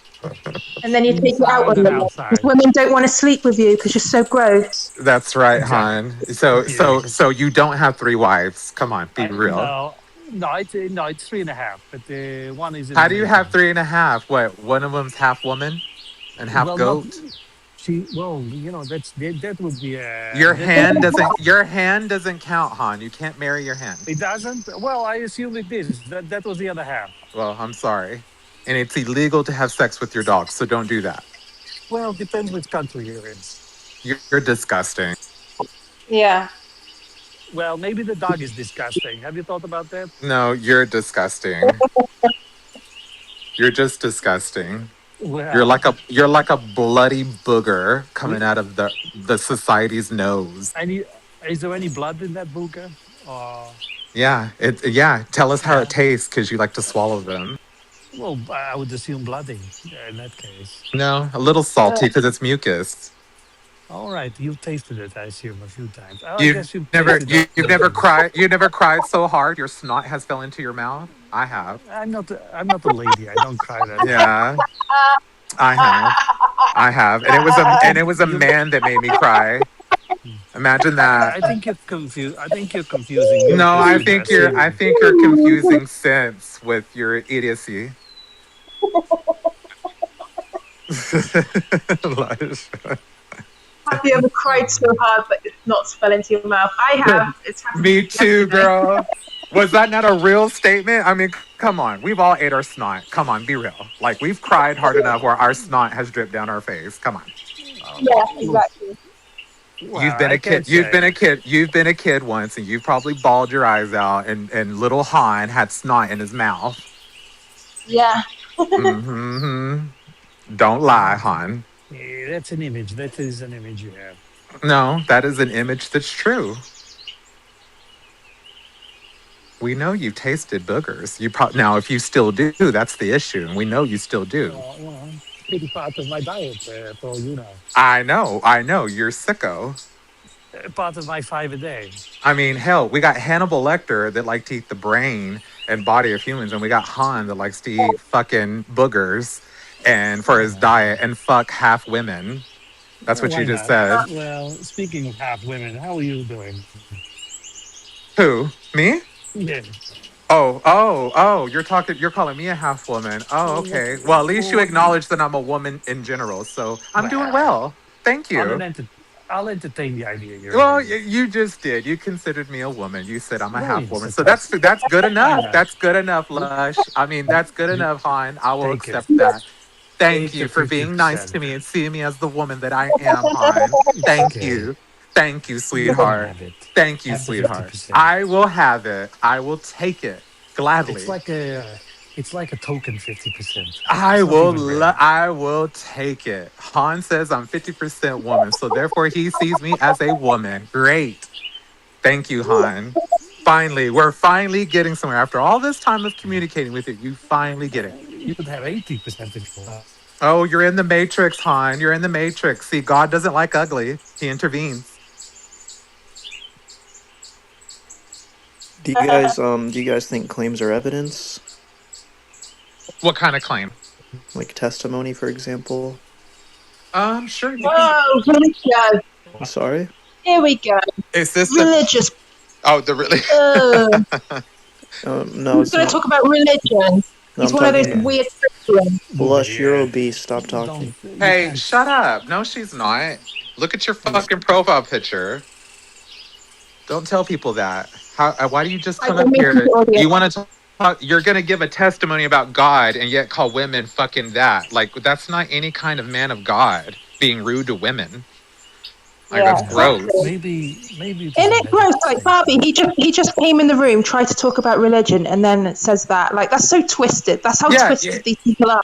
J: And then you take it out
O: Inside
J: on
O: and
J: women. Because
O: outside.
J: women don't want to sleep with you because you're so gross.
C: That's right,
O: Exactly.
C: hon. So
O: Yeah.
C: so so you don't have 3 wives. Come on, be real.
O: No, no, it's 3.5, but one is in
C: How
O: the
C: do you have
O: making.
C: 3.5? What? One of them's half woman and half
O: Well, not
C: goat.
O: she. Well, that would be
C: Your
O: that would
C: hand
O: be
C: doesn't. Your hand doesn't count, hon. You can't marry your hand.
O: it doesn't. Well, I assume it is. That was the other half.
C: Well, I'm sorry, and it's illegal to have sex with your dog, so don't do that.
O: Well, depends which country you're in.
C: You're disgusting.
J: Yeah.
O: Well, maybe the dog is disgusting. Have you thought about that?
C: No, you're disgusting. You're just disgusting.
O: Well,
C: You're like a bloody booger coming out of the society's nose.
O: any is there any blood in that booger? Or
C: Yeah. Tell us how it
O: yeah.
C: tastes because you like to swallow them.
O: Well, I would assume bloody in that case.
C: No, a little salty because it's mucus.
O: All right, you've tasted it, I assume, a few times. Oh, I
C: You've
O: guess you've
C: never
O: tasted
C: you've
O: other
C: never
O: things.
C: cried. You never cried so hard your snot has fell into your mouth. I have.
O: I'm not a lady. I don't cry that hard.
C: Yeah, I have. I have, and it was a
O: You,
C: man that made me cry. Imagine that.
O: I think you're confused. I think you're confusing
C: No,
O: mucus with
C: I
O: semen.
C: think you're confusing sense with your idiocy. Lush.
J: Have you ever cried so hard but it's not fell into your mouth? I have. It's happened to
C: Me
J: me
C: too,
J: yesterday.
C: girl. Was that not a real statement? I mean, come on. We've all ate our snot. Come on, be real. Like we've cried hard enough where our snot has dripped down our face. Come on.
O: Oh,
J: Yeah,
O: look,
J: exactly.
O: Well,
C: You've been
O: I
C: a kid.
O: can't
C: You've been
O: say.
C: a kid. You've been a kid once, and you've probably bawled your eyes out. And little Han had snot in his mouth.
J: Yeah.
C: Hmm. Don't lie, Han.
O: That's an image. That is an image you have.
C: No, that is an image that's true. We know you've tasted boogers. Now, if you still do, that's the issue, and we know you still do.
O: Pretty part of my diet, for you know.
C: I know. I know. You're sicko.
O: Part of my 5 a day.
C: I mean, hell, we got Hannibal Lecter that liked to eat the brain and body of humans, and we got Han that likes to eat fucking boogers and for his diet and fuck half women. That's what you
O: Why
C: just
O: not?
C: said.
O: Well, speaking of half women, how are you doing?
C: Who? Me?
O: Yeah.
C: Oh, you're talking, you're calling me a half woman. Oh, okay. Well, at least you acknowledge that I'm a woman in general. So I'm doing
O: Well,
C: well. Thank
O: I'll,
C: you.
O: I'll entertain the idea you're a
C: Well,
O: lady.
C: you just did. You considered me a woman. You said I'm a
O: Well,
C: half
O: yes,
C: woman.
O: of
C: So
O: course.
C: that's good
O: Why
C: enough.
O: not?
C: That's good enough, Lush. I mean, that's good
O: You
C: enough, Han. I will
O: take it.
C: accept that. Thank
O: Take the
C: you for being nice
O: 50%.
C: to me and seeing me as the woman that I am, Han.
O: It's
C: Thank
O: okay.
C: you. Thank you,
O: You can
C: sweetheart.
O: have it.
C: Thank you,
O: Have the
C: sweetheart.
O: 50%.
C: I will have it. I will take it
O: It's
C: gladly.
O: like a, it's like a token 50%. It's not even rare.
C: I will take it. Han says I'm 50% woman, so therefore he sees me as a woman. Great. Thank you, Han. Finally, we're finally getting somewhere. After all this time of communicating with you, you finally get it.
O: You could have 80% if you want.
C: Oh, you're in the Matrix, Han. You're in the Matrix. See, God doesn't like ugly. He intervenes.
P: Do you guys think claims are evidence?
C: What kind of claim?
P: Like testimony, for example?
C: Sure, you can.
J: Oh, here we go.
P: I'm sorry?
J: Here we go.
C: Is this the?
J: Religious.
C: Oh, the really.
P: No,
J: He's
P: it's
J: going to
P: not.
J: talk about religion.
P: No,
J: He's
P: I'm
J: one of those
P: talking.
O: Yeah.
J: weird Christians.
P: Blush, you're
O: Yeah.
P: obese. Stop talking.
O: You
C: Hey,
O: can't.
C: shut up. No, she's not. Look at your fucking profile picture. Don't tell people that. How? Why do you just
J: I
C: come
J: will
C: up
J: mute the
C: here?
J: audio.
C: You want to talk? You're gonna give a testimony about God and yet call women fucking that. Like that's not any kind of man of God being rude to women. Like
J: Yeah,
C: that's
J: exactly.
C: gross.
O: Maybe it
J: Isn't
O: is a
J: it gross? Like Barbie,
O: manifestation.
J: he just came in the room, tried to talk about religion, and then says that. Like that's so twisted. That's how
C: Yeah,
J: twisted these people are.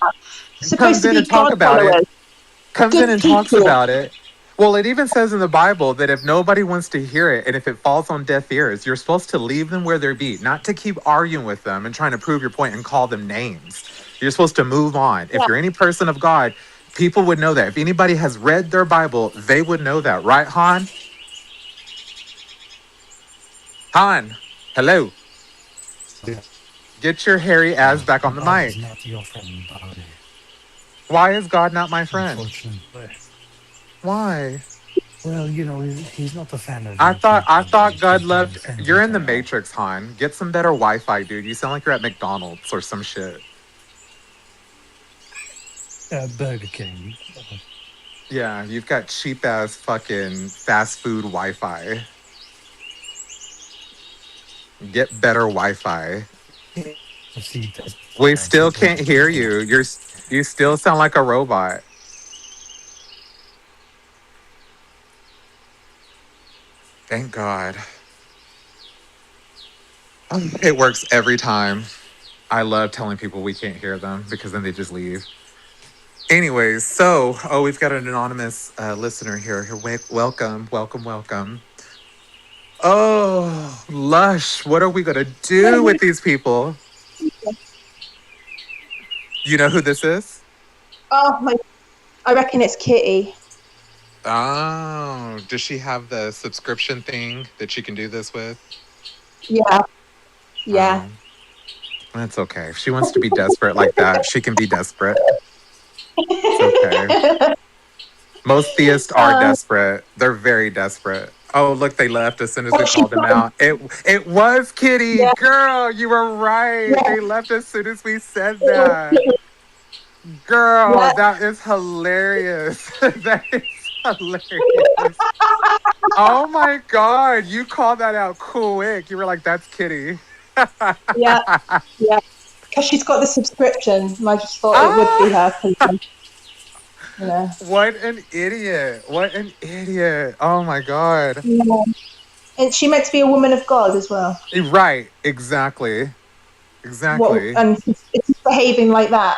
J: They're supposed
C: comes
J: to
C: in and
J: be
C: talk
J: God
C: about it.
J: followers,
C: Comes in
J: good
C: and talks
J: people.
C: about it. Well, it even says in the Bible that if nobody wants to hear it and if it falls on deaf ears, you're supposed to leave them where they're be, not to keep arguing with them and trying to prove your point and call them names. You're supposed to move on. If
J: Yeah.
C: you're any person of God, people would know that. If anybody has read their Bible, they would know that. Right, Han? Han, hello. Get your hairy ass back on the
O: God is
C: mic.
O: not your friend, Bobby.
C: Why is God not my friend?
O: Unfortunately.
C: Why?
O: Well, he's not a fan of
C: I
O: you
C: thought I
O: people
C: thought
O: like
C: God
O: Jacob
C: loved
O: and
C: you're in the
O: Israel.
C: Matrix, Han. Get some better Wi-Fi, dude. You sound like you're at McDonald's or some shit.
O: Burger King.
C: Yeah, you've got cheap ass fucking fast food Wi-Fi. Get better Wi-Fi.
O: See,
C: We
O: that's
C: still can't
O: important.
C: hear you. You still sound like a robot. Thank God. It works every time. I love telling people we can't hear them because then they just leave. Anyways, we've got an anonymous listener here. Welcome, welcome, welcome. Oh, Lush, what are we gonna do with these people? You know who this is?
J: Oh my! I reckon it's Kitty.
C: Oh, does she have the subscription thing that she can do this with?
J: Yeah, yeah.
C: Oh, that's okay. If she wants to be desperate like that, she can be desperate. It's okay. Most theists are desperate. They're very desperate. Oh, look, they left as soon as we
J: She's
C: called them
J: got
C: out. It was Kitty.
J: yeah,
C: Girl, you were right.
J: yeah,
C: They left as soon as we said that. Girl,
J: yeah.
C: that is hilarious. That is hilarious. Oh my God. You called that out quick. You were like, that's Kitty.
J: Yeah, yeah. Because she's got the subscription, and I just thought it would be
C: Ah!
J: her. 'Cause, Yeah.
C: What an idiot. What an idiot. Oh my God.
J: Yeah. And she meant to be a woman of God as well.
C: Right. Exactly.
J: What
C: Exactly.
J: and it's behaving like that.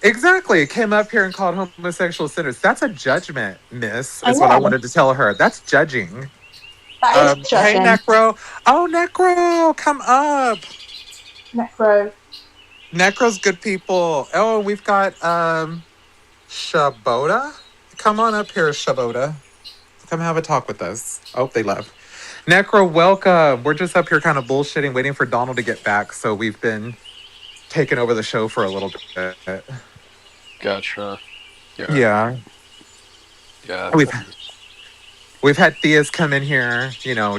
C: Exactly. Came up here and called homosexual sinners. That's a judgment, miss,
J: I
C: is what I
J: know.
C: wanted to tell her. That's judging.
J: That is
C: Hey,
J: judging.
C: Necro. Oh, Necro, come up.
J: Necro.
C: Necro's good people. Oh, we've got Shaboda. Come on up here, Shaboda. Come have a talk with us. Oh, they left. Necro, welcome. We're just up here kind of bullshitting, waiting for Donald to get back. So we've been taking over the show for a little bit.
Q: Gotcha. Yeah.
C: Yeah.
Q: Yeah.
C: We've had theists come in here,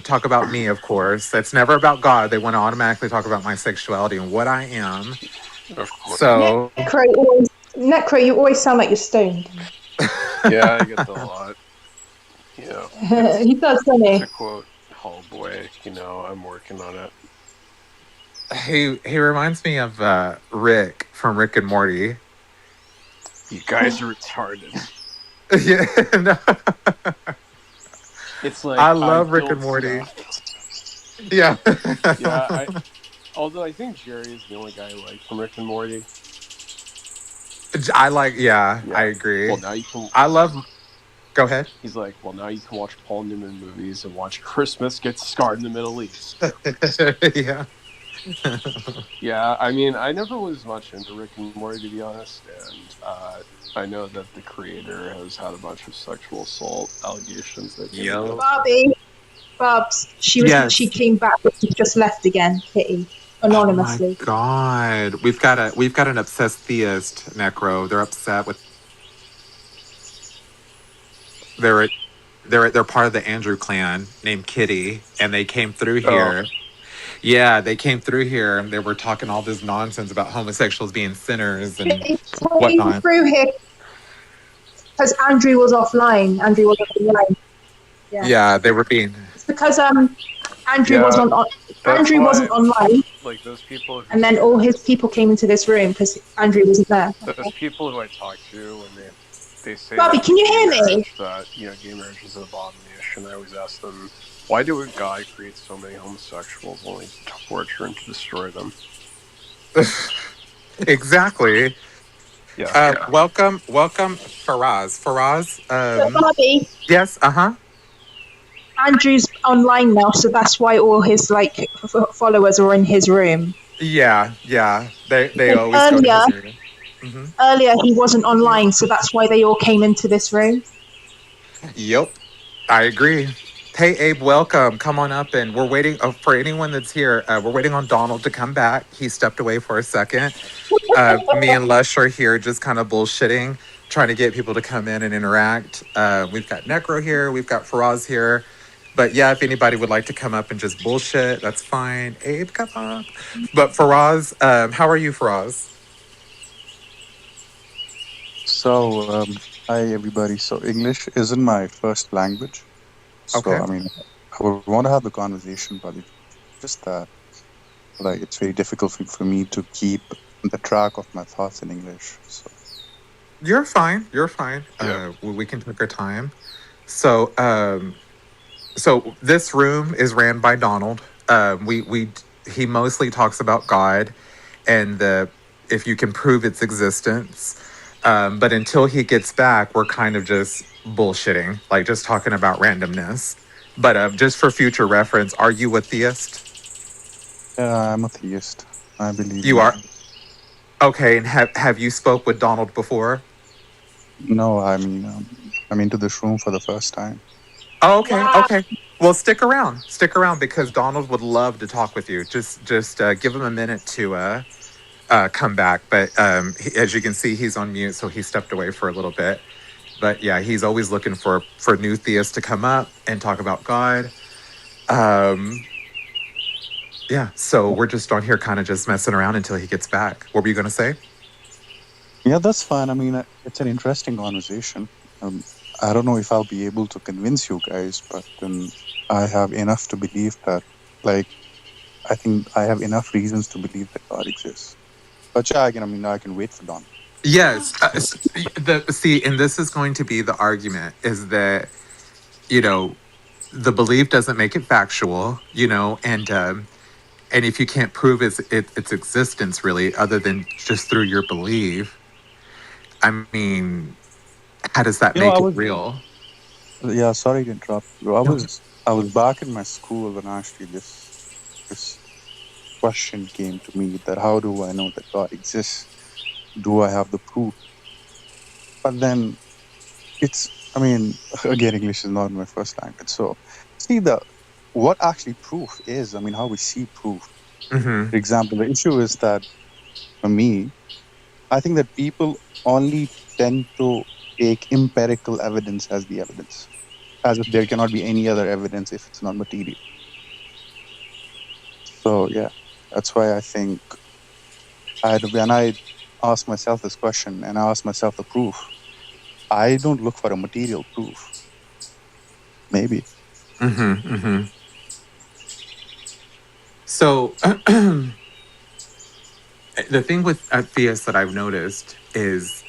C: talk about me, of course. It's never about God. They want to automatically talk about my sexuality and what I am.
Q: Of course.
C: So
J: Necro, you always sound like you're stoned.
Q: Yeah, I get that a lot.
J: He does, doesn't he?
Q: To quote Hallboy, I'm working on it.
C: He reminds me of Rick from Rick and Morty.
Q: You guys are retarded.
C: Yeah, no.
Q: It's like
C: I love Rick and Morty. Yeah.
Q: Yeah, although I think Jerry is the only guy I like from Rick and Morty.
C: I agree.
Q: Well, now you can.
C: Go ahead.
Q: He's like, well, now you can watch Paul Newman movies and watch Christmas get scarred in the Middle East.
C: Yeah.
Q: Yeah, I mean, I never was much into Rick and Morty, to be honest, and I know that the creator has had a bunch of sexual assault allegations that came
J: Barbie. Barbs. She came back, but she just left again. Pity. Anonymously.
C: Oh my God. We've got an obsessed theist, Necro. They're upset with they're part of the Andrew clan named Kitty, and they came through here. Yeah, they came through here and they were talking all this nonsense about homosexuals being sinners and whatnot.
J: Came through here because Andrew was offline. Andrew was offline.
C: Yeah, they were being.
J: It's because Andrew wasn't online.
Q: Like those people.
J: And then all his people came into this room because Andrew wasn't there.
Q: Those people who I talk to when they say.
J: Bobby, can you hear me?
Q: That gay marriage is an abomination. I always ask them, why do a guy create so many homosexuals only to torture and to destroy them?
C: Exactly.
Q: Yeah.
C: Welcome, Faraz. Faraz.
J: Bobby.
C: Yes.
J: Andrew's online now, so that's why all his followers are in his room.
C: Yeah. They always go to his room. Mm-hmm.
J: Earlier he wasn't online, so that's why they all came into this room.
C: Yep, I agree. Hey Abe, welcome. Come on up, and we're waiting for anyone that's here. We're waiting on Donald to come back. He stepped away for a second. Me and Lush are here, just kind of bullshitting, trying to get people to come in and interact. We've got Necro here. We've got Faraz here. But yeah, if anybody would like to come up and just bullshit, that's fine. Abe, come up. But Faraz, how are you, Faraz?
R: So, hi everybody. So, English isn't my first language. So,
C: Okay.
R: I mean, I would want to have the conversation, but it's just that, it's very difficult for me to keep the track of my thoughts in English. So,
C: You're fine.
R: Yeah.
C: We can take our time. So, so this room is ran by Donald. He mostly talks about God and if you can prove its existence. But until he gets back, we're kind of just bullshitting, like just talking about randomness. But just for future reference, are you a theist?
R: Yeah, I'm a theist. I believe
C: you are. Okay, and have you spoke with Donald before?
R: No, I mean, I'm into this room for the first time.
C: Oh, okay. Well, stick around because Donald would love to talk with you. Just give him a minute to come back. But as you can see, he's on mute, so he stepped away for a little bit. But yeah, he's always looking for new theists to come up and talk about God. Yeah, so we're just on here kind of just messing around until he gets back. What were you going to say?
R: Yeah, that's fine. I mean, it's an interesting conversation. I don't know if I'll be able to convince you guys, but I have enough to believe that, I think I have enough reasons to believe that God exists. But yeah, I can wait for Don.
C: Yes. And this is going to be the argument is that, you know, the belief doesn't make it factual, and if you can't prove its existence really, other than just through your belief, I mean, how does that
R: You know, I
C: make it
R: was
C: real?
R: yeah. Sorry to interrupt you. I
C: No.
R: was back in my school when actually this question came to me that how do I know that God exists? Do I have the proof? But then it's, I mean, again, English is not my first language. So see what actually proof is. I mean, how we see proof.
C: Mm-hmm.
R: For example, the issue is that for me, I think that people only tend to take empirical evidence as the evidence, as if there cannot be any other evidence if it's not material. So yeah, that's why I think when I ask myself this question and I ask myself the proof, I don't look for a material proof. Maybe.
C: Mm-hmm. Mm-hmm. So the thing with theists that I've noticed is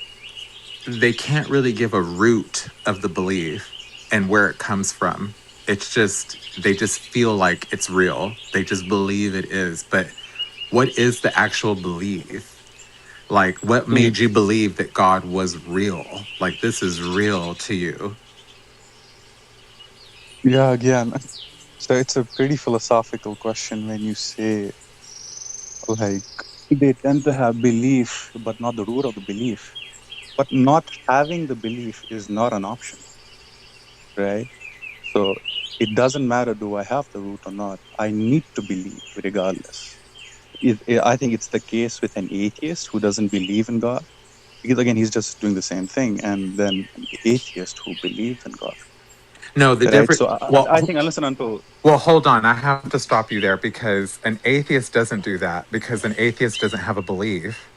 C: they can't really give a root of the belief and where it comes from. It's just they just feel like it's real. They just believe it is. But what is the actual belief? Like, what
R: Mm.
C: made you believe that God was real? Like, this is real to you.
R: Yeah, again, so it's a pretty philosophical question when you say, like, they tend to have belief, but not the root of the belief. But not having the belief is not an option, right? So it doesn't matter do I have the root or not. I need to believe regardless. I think it's the case with an atheist who doesn't believe in God. Because again, he's just doing the same thing. And then an atheist who believes in God,
C: No, the
R: right?
C: different.
R: So
C: Well,
R: I think unless and until,
C: well, hold on. I have to stop you there because an atheist doesn't do that because an atheist doesn't have a belief,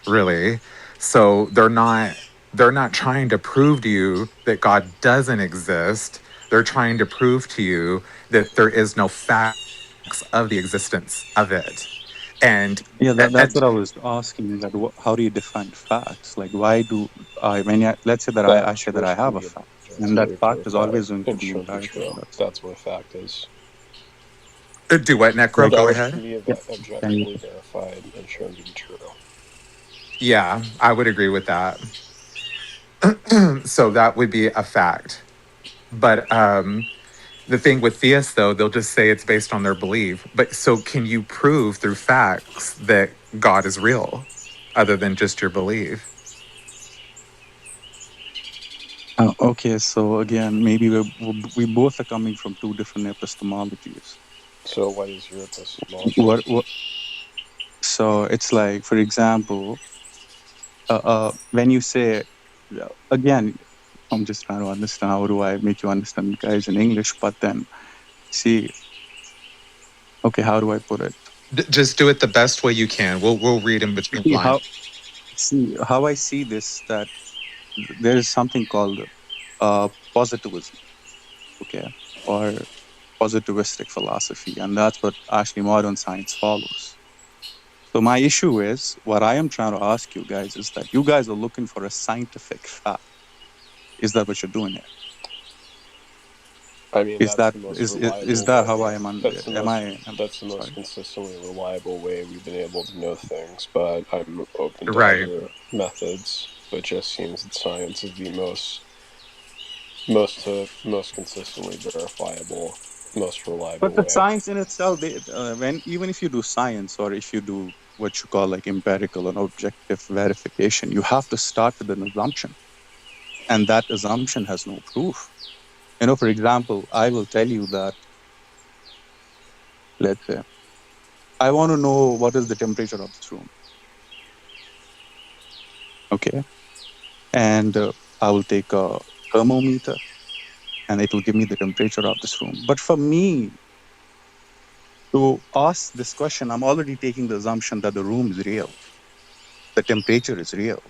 C: really. So they're not trying to prove to you that God doesn't exist. They're trying to prove to you that there is no facts of the existence of it. And,
R: yeah, that's
C: and
R: what I was asking. That how do you define facts? Like, why do I, let's say that I
Q: Facts
R: say that I
Q: first
R: have
Q: can
R: a
Q: be
R: fact, and that
Q: objectively
R: fact is
Q: verified
R: always going to
Q: and
R: be
Q: shown to be
R: empirical.
Q: true. That's what a fact is.
C: do what, Necro?
R: Like,
C: Go
Q: Facts can
C: ahead.
Q: be
R: yeah, can you,
Q: objectively verified and shown to be true.
C: Yeah, I would agree with that. So that would be a fact. But the thing with theists, though, they'll just say it's based on their belief. But so, can you prove through facts that God is real, other than just your belief?
R: okay, so again, maybe we both are coming from two different epistemologies.
Q: So, what is your epistemology?
R: What, so it's like, for example, when you say, again, I'm just trying to understand how do I make you understand, guys, in English, but then see, okay, how do I put it?
C: Just do it the best way you can. We'll read in between
R: See
C: lines.
R: how I see this, that there is something called positivism, okay, or positivistic philosophy, and that's what actually modern science follows. So my issue is, what I am trying to ask you guys is that you guys are looking for a scientific fact. Is that what you're doing here?
Q: I mean,
R: Is
Q: that's
R: that
Q: the most
R: is
Q: reliable
R: that how
Q: way.
R: I am?
Q: That's the
R: Am
Q: most.
R: I?
Q: That's the most
R: Sorry.
Q: consistently reliable way we've been able to know things. But I'm open to
C: Right.
Q: other methods. But it just seems that science is the most consistently verifiable, most
R: But
Q: reliable
R: the
Q: way.
R: science in itself, when even if you do science or if you do what you call like empirical and objective verification, you have to start with an assumption, and that assumption has no proof. You know, for example, I will tell you that, let's say, I want to know what is the temperature of this room, okay, and I will take a thermometer, and it will give me the temperature of this room. But for me to ask this question, I'm already taking the assumption that the room is real, the temperature is real.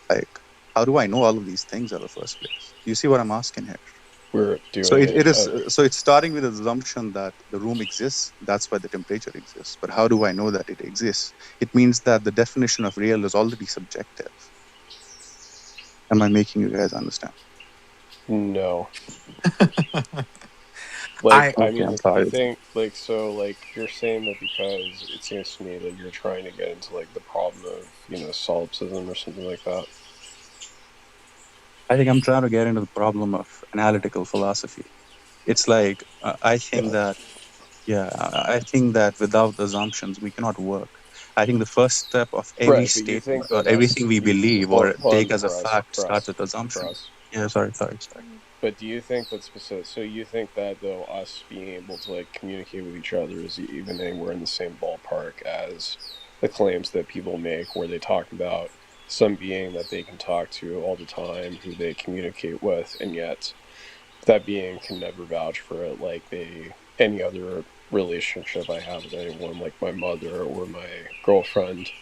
R: Like, how do I know all of these things in the first place? You see what I'm asking here?
Q: we're
R: So
Q: doing it.
R: so it's starting with the assumption that the room exists. That's why the temperature exists. But how do I know that it exists? It means that the definition of real is already subjective. Am I making you guys understand?
Q: No. Like,
C: I
Q: I
R: Okay,
Q: mean,
R: I'm
Q: I
R: sorry.
Q: think, like, so, like, you're saying that because it seems to me that you're trying to get into, like, the problem of, solipsism or something like that.
R: I think I'm trying to get into the problem of analytical philosophy. It's like I think
Q: Yeah.
R: that I think that without assumptions we cannot work. I think the first step of every
Q: Right, but you think
R: statement or
Q: that
R: everything we believe
Q: hold
R: or take
Q: on,
R: as a fact
Q: for
R: starts
Q: us,
R: with assumption.
Q: for us.
R: Yeah, sorry.
Q: But do you think that so you think that, though, us being able to, like, communicate with each other is even anywhere in the same ballpark as the claims that people make where they talk about some being that they can talk to all the time who they communicate with, and yet that being can never vouch for it like any other relationship I have with anyone, like my mother or my girlfriend?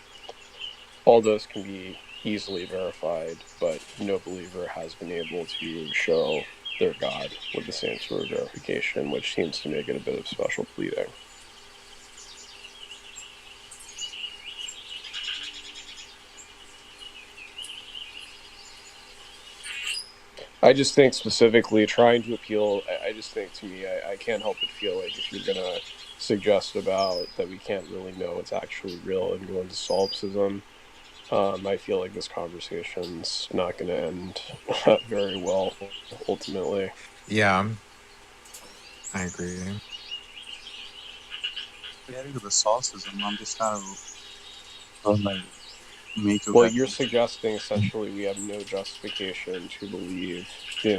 Q: All those can be easily verified, but no believer has been able to show their God with the same sort of verification, which seems to make it a bit of special pleading. I just think specifically trying to appeal, I just think, to me, I can't help but feel like if you're going to suggest about that we can't really know it's actually real and go into solipsism, I feel like this conversation's not going to end very well ultimately.
C: yeah, I agree.
R: Getting to the sources, I'm just trying to like make you
Q: Well,
R: guys
Q: you're
R: understand.
Q: suggesting essentially we have no justification to believe,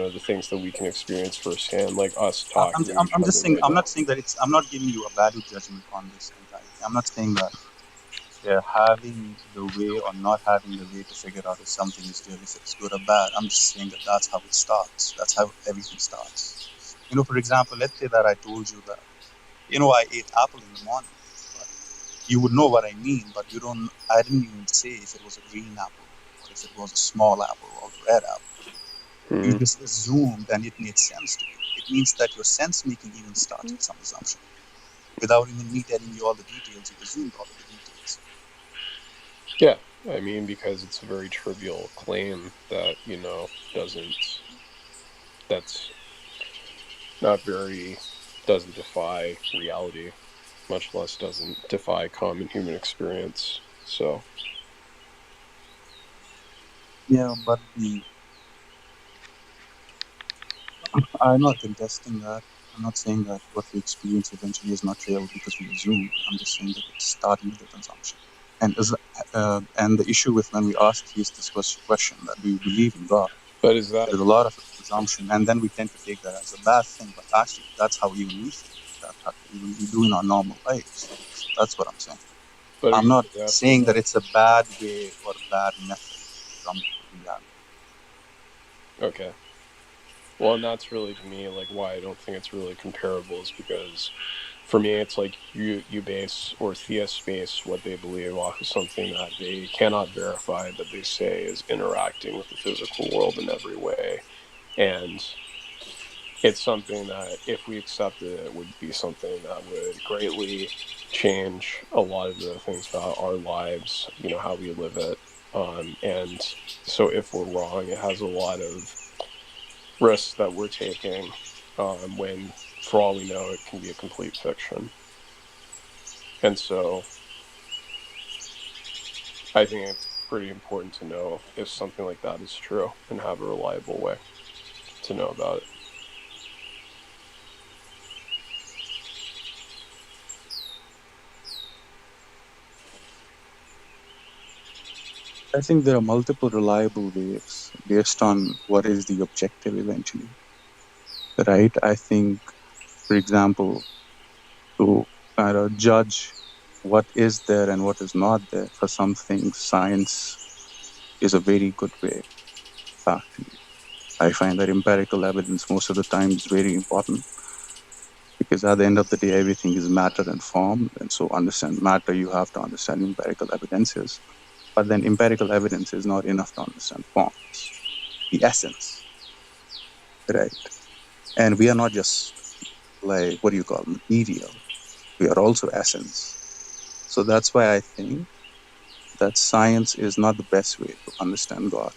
Q: the things that we can experience firsthand, like us talking to each
R: I'm just
Q: other
R: saying.
Q: right
R: I'm not
Q: now.
R: saying that it's. I'm not giving you a value judgment on this entirely. I'm not saying that having the way or not having the way to figure out if something is real, if it's good or bad. I'm just saying that that's how it starts. That's how everything starts. For example, let's say that I told you that I ate apple in the morning, but you would know what I mean, but you don't. I didn't even say if it was a green apple or if it was a small apple or a red apple. You
Q: Hmm.
R: just assumed and it made sense to you. It means that your sense making even starts with some assumption. Without even me telling you all the details, you assumed all of the details.
Q: Yeah, I mean, because it's a very trivial claim that, doesn't, that's not very, doesn't defy reality, much less doesn't defy common human experience. So,
R: Yeah, but I'm not contesting that. I'm not saying that what we experience eventually is not real because we assume. I'm just saying that it's starting with an assumption. And the issue with when we ask theists this question that do you believe in God?
Q: but is that,
R: There's a lot of assumption, and then we tend to take that as a bad thing. But actually, that's how even we think. That's how even we do in our normal lives. So that's what I'm saying.
Q: but are
R: I'm
Q: you
R: not
Q: suggesting
R: saying that
Q: that,
R: it's a bad way or a bad method to come to reality.
Q: okay. Well, and that's really, to me, like, why I don't think it's really comparable is because for me it's like you base, or theists base, what they believe off of something that they cannot verify, that they say is interacting with the physical world in every way. And it's something that, if we accepted it, would be something that would greatly change a lot of the things about our lives, how we live it. And so if we're wrong, it has a lot of risks that we're taking, when, for all we know, it can be a complete fiction. And so I think it's pretty important to know if something like that is true and have a reliable way to know about it.
R: I think there are multiple reliable ways based on what is the objective eventually, right? I think, for example, to kind of judge what is there and what is not there for some things, science is a very good way, actually. I find that empirical evidence most of the time is very important because at the end of the day, everything is matter and form. And so understand matter, you have to understand empirical evidences. But then empirical evidence is not enough to understand forms, the essence, right? And we are not just like, what do you call, material. We are also essence. So that's why I think that science is not the best way to understand God.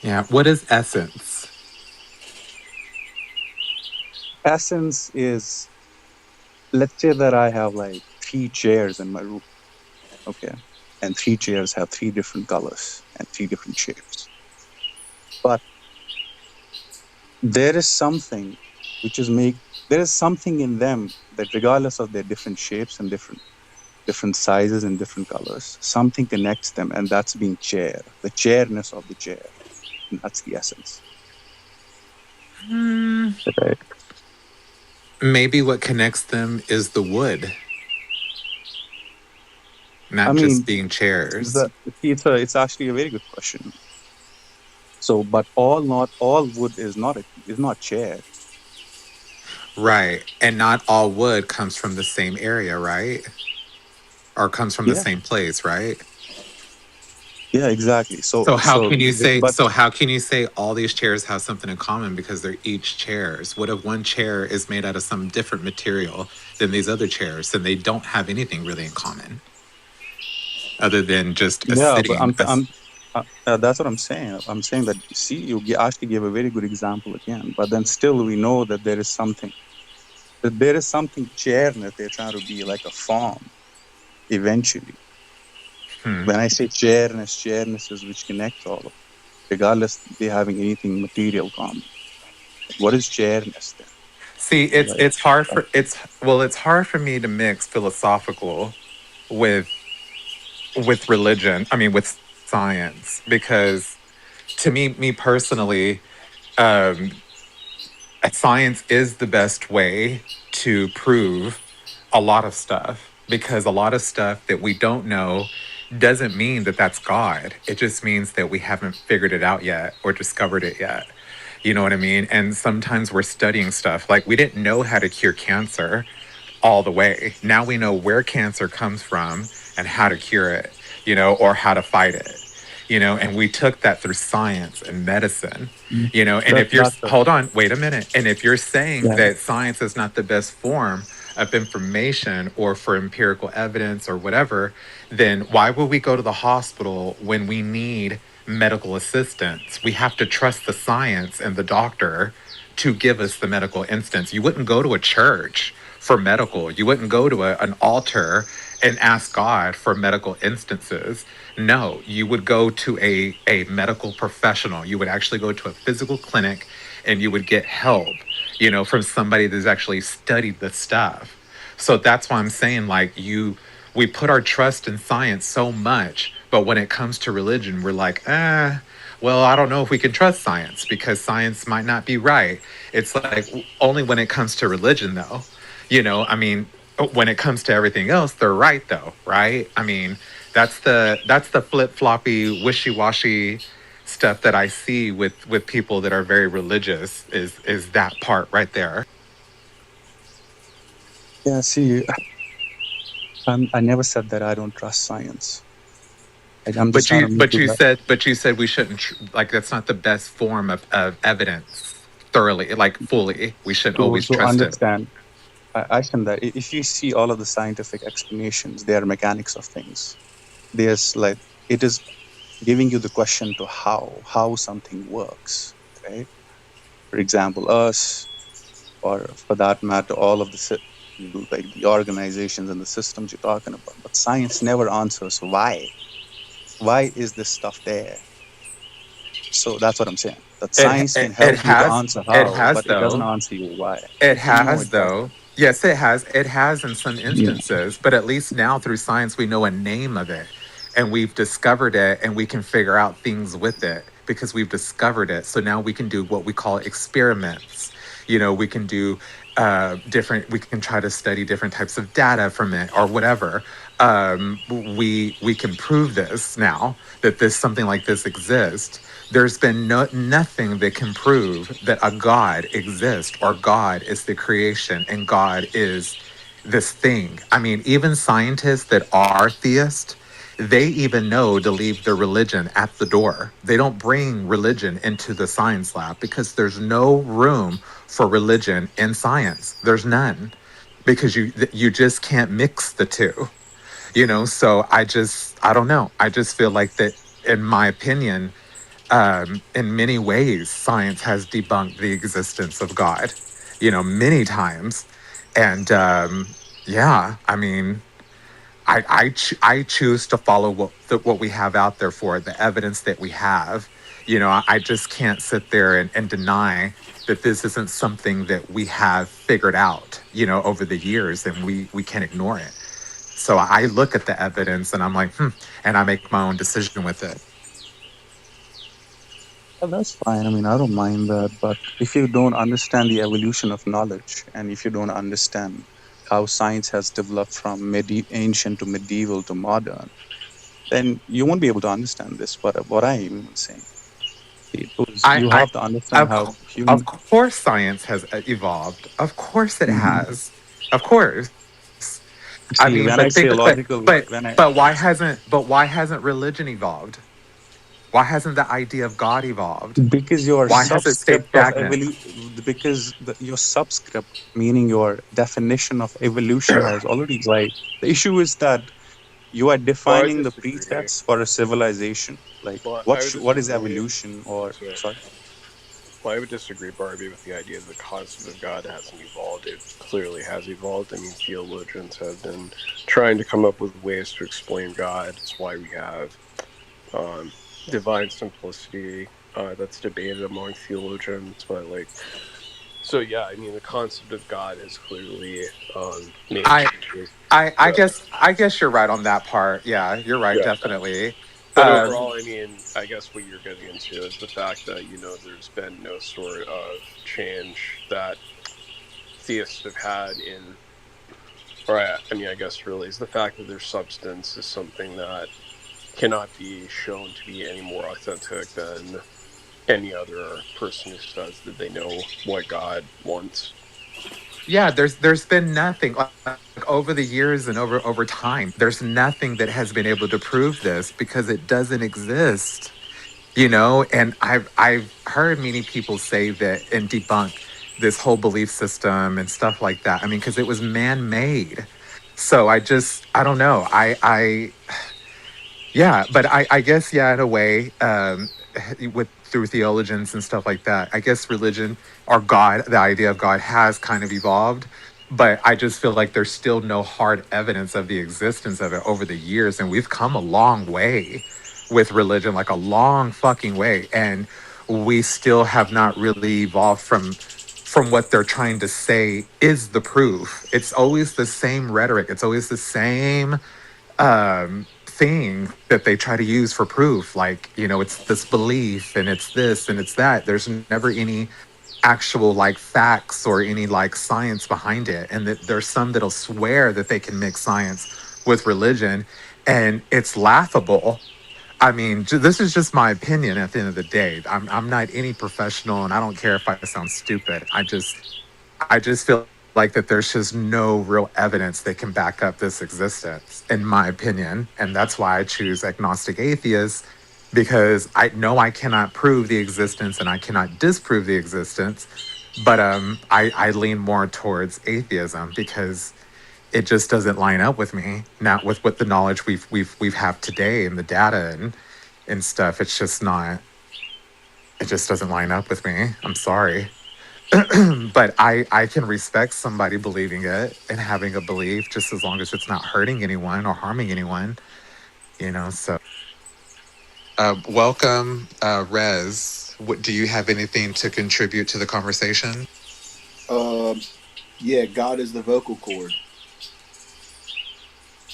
C: Yeah. What is essence?
R: Essence is, let's say that I have like 3 chairs in my room, okay? And 3 chairs have 3 different colors and 3 different shapes. But there is something which is there is something in them that regardless of their different shapes and different sizes and different colors, something connects them, and that's being chair, the chairness of the chair. And that's the essence.
C: Hmm.
R: Right.
C: Maybe what connects them is the wood,
R: I
C: not just
R: mean,
C: being chairs.
R: the, it's actually a very good question. So, but not all wood is not chair.
C: Right. And not all wood comes from the same area, right? Or comes from the
R: Yeah,
C: same place, right?
R: yeah, exactly.
C: So how can you say
R: But
C: so how can you say all these chairs have something in common because they're each chairs? What if one chair is made out of some different material than these other chairs and they don't have anything really in common other than just a
R: yeah, but
C: sitting
R: that's what I'm saying. I'm saying that, see, actually gave a very good example again. But then still, we know that there is something chairness they're trying to be like a form eventually.
C: hmm.
R: When I say chairness is which connects all of them, regardless they having anything material common. What is chairness then?
C: See,
R: Like,
C: it's hard for me to mix philosophical with religion. I mean with science because to me personally, um, science is the best way to prove a lot of stuff because a lot of stuff that we don't know doesn't mean that that's God. It just means that we haven't figured it out yet or discovered it yet. You know what I mean? And sometimes we're studying stuff like we didn't know how to cure cancer all the way. Now we know where cancer comes from and how to cure it, or how to fight it, and we took that through science and medicine, and if you're,
R: that's a,
C: hold on, wait a minute. And if you're saying
R: yeah.
C: that science is not the best form of information or for empirical evidence or whatever, then why would we go to the hospital when we need medical assistance? We have to trust the science and the doctor to give us the medical instance. You wouldn't go to a church for medical. You wouldn't go to an altar and ask God for medical instances. No, you would go to a medical professional. You would actually go to a physical clinic and you would get help, from somebody that's actually studied the stuff. So that's why I'm saying, like, we put our trust in science so much, but when it comes to religion, we're like, well, I don't know if we can trust science because science might not be right. It's like only when it comes to religion, though. I mean, when it comes to everything else, they're right, though, right? I mean, that's the flip floppy, wishy washy stuff that I see with people that are very religious. Is that part right there?
R: Yeah, see, I never said that I don't trust science. I'm just
C: But
R: trying to
C: you
R: make
C: but
R: it
C: you
R: right.
C: said but you said we shouldn't like that's not the best form of evidence thoroughly, like fully. We shouldn't always
R: To
C: trust it.
R: understand. I think that if you see all of the scientific explanations, they are mechanics of things. There's like, it is giving you the question to how something works, right? For example, us, or for that matter, all of like the organizations and the systems you're talking about. But science never answers why. Why is this stuff there? So that's what I'm saying. That science can
C: It
R: help you to
C: has
R: answer
C: it
R: how,
C: has
R: but it doesn't
C: though.
R: answer you why.
C: It
R: You can know
C: has
R: exactly.
C: though. Yes, it has. It has in some
R: Yeah.
C: instances, but at least now through science we know a name of it and we've discovered it and we can figure out things with it because we've discovered it. So now we can do what we call experiments. We can do we can try to study different types of data from it or whatever. We can prove this now that this something like this exists. There's been nothing that can prove that a God exists or God is the creation and God is this thing. I mean, even scientists that are theists, They even know to leave their religion at the door. They don't bring religion into the science lab because there's no room for religion in science. There's none because you just can't mix the two. So I don't know. I just feel like that, in my opinion, in many ways, science has debunked the existence of God, many times. And yeah, I mean, I choose to follow what we have out there for the evidence that we have. I just can't sit there and deny that this isn't something that we have figured out, over the years, and we can't ignore it. So I look at the evidence and I'm like, and I make my own decision with it.
R: Well, that's fine. I mean, I don't mind that. But if you don't understand the evolution of knowledge, and if you don't understand how science has developed from ancient to medieval to modern, then you won't be able to understand this. What I am saying, because
C: I,
R: you
C: I,
R: have to understand
C: of,
R: how
C: of
R: human.
C: course, science has evolved. Of course, it
R: Mhm.
C: has. Of course. I
R: See,
C: mean,
R: when I
C: but
R: say
C: think,
R: logical, when I
C: but why hasn't religion evolved? Why hasn't the idea of God evolved?
R: because your
C: Why has it stayed
R: subscript of
C: stagnant?
R: because your subscript, meaning your definition of evolution, has already, like, the issue is that you are
Q: Well, I
R: defining the
Q: disagree.
R: presets for a civilization. Like,
Q: Well, I would
R: what is
Q: disagree.
R: evolution? Or
Q: Sorry.
R: sorry.
Q: Well, I would disagree, Barbie, with the idea that the concept of God hasn't evolved. It clearly has evolved. I mean, theologians have been trying to come up with ways to explain God. It's why we have um, divine simplicity that's debated among theologians. But, like, so yeah, I mean, the concept of God has clearly made
C: I,
Q: changes. Yeah,
C: I guess you're right on that part. Yeah, you're right,
Q: yeah.
C: definitely.
Q: But
C: Um,
Q: overall, I mean, I guess what you're getting into is the fact that, there's been no sort of change that theists have had in, or I mean, I guess really is the fact that their substance is something that cannot be shown to be any more authentic than any other person who says that they know what God wants.
C: yeah, there's been nothing like over the years and over time. There's nothing that has been able to prove this because it doesn't exist. And I've heard many people say that and debunk this whole belief system and stuff like that. I mean, because it was man-made. So I don't know. Yeah, but I guess, yeah, in a way, with through theologians and stuff like that, I guess religion or God, the idea of God has kind of evolved, but I just feel like there's still no hard evidence of the existence of it over the years, and we've come a long way with religion, like a long fucking way, and we still have not really evolved from what they're trying to say is the proof. It's always the same rhetoric. It's always the same thing that they try to use for proof, like, it's this belief and it's this and it's that. There's never any actual like facts or any like science behind it, and that there's some that'll swear that they can mix science with religion, and it's laughable. I mean, this is just my opinion. At the end of the day, I'm not any professional, and I don't care if I sound stupid. I just feel like that there's just no real evidence that can back up this existence, in my opinion. And that's why I choose agnostic atheist, because I know I cannot prove the existence and I cannot disprove the existence. But I lean more towards atheism because it just doesn't line up with me, not with what the knowledge we've have today and the data and stuff. It's just not. It just doesn't line up with me. I'm sorry. But I can respect somebody believing it and having a belief just as long as it's not hurting anyone or harming anyone, so welcome, Rez. What do you have anything to contribute to the conversation?
S: Um, yeah, God is the vocal cord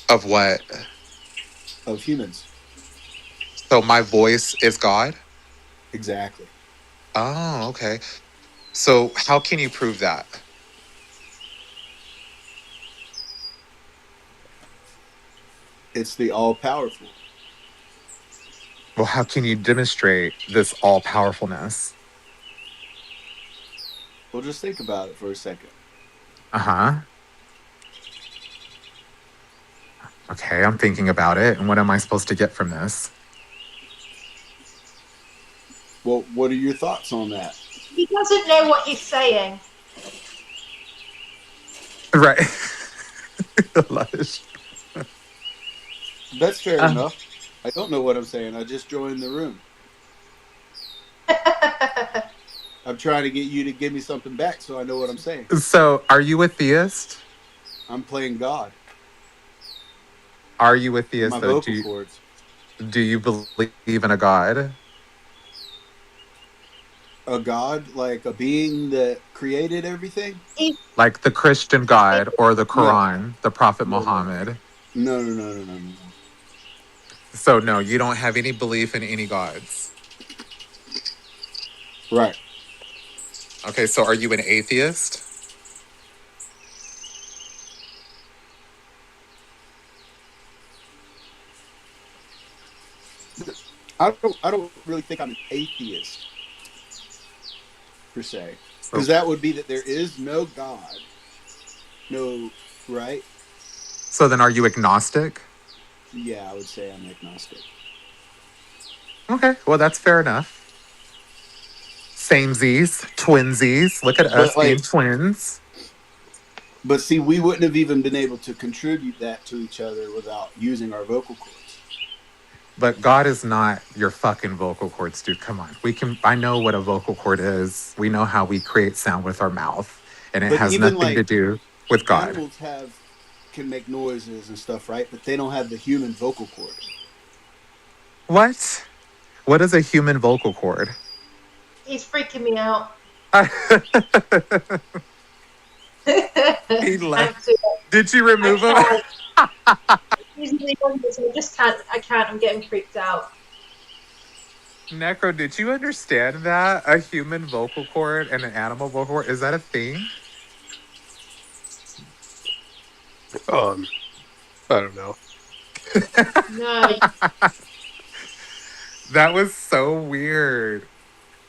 C: Of what?
S: of humans.
C: So my voice is God?
S: Exactly.
C: Oh, okay. So how can you prove that?
S: It's the all powerful.
C: Well, how can you demonstrate this all powerfulness?
S: Well, just think about it for a second.
C: Uh-huh. Okay, I'm thinking about it. And what am I supposed to get from this?
S: Well, what are your thoughts on that?
J: He doesn't know what he's saying.
C: Right. Lush.
S: That's fair
C: Uh,
S: enough. I don't know what I'm saying. I just joined the room. I'm trying to get you to give me something back so I know what I'm saying.
C: so, are you a theist?
S: I'm playing God
C: Are you a
S: in my
C: theist though?
S: vocal cords.
C: Do you believe in a god?
S: A God, like a being that created everything?
J: He's
C: Like the Christian God or the
S: No.
C: Quran, the Prophet
S: No, no.
C: Muhammad?
S: No, no, no, no, no, no, no.
C: So no, you don't have any belief in any gods.
S: Right.
C: Okay, so are you an atheist?
S: I don't really think I'm an atheist per se.
C: So
S: Because that would be that there is no God. No, right?
C: so then are you agnostic?
S: Yeah, I would say I'm agnostic.
C: Okay, well that's fair enough. Samesies, twinsies. Look at us
S: But
C: being
S: like
C: twins.
S: but see, we wouldn't have even been able to contribute that to each other without using our vocal cords.
C: But God is not your fucking vocal cords, dude. Come on. I know what a vocal cord is. We know how we create sound with our mouth. And it
S: But
C: has
S: even
C: nothing to
S: like
C: do with God.
S: animals can make noises and stuff, right? But they don't have the human vocal cord.
C: What? What is a human vocal cord?
J: he's freaking me out.
C: He
J: I'm
C: left.
J: too,
C: Did you
J: I
C: remove him?
J: can't. He's really young, so I just can't. I can't. I'm getting freaked out.
C: Necro, did you understand that? A human vocal cord and an animal vocal cord? Is that a thing?
Q: I don't know.
J: No,
C: That was so weird.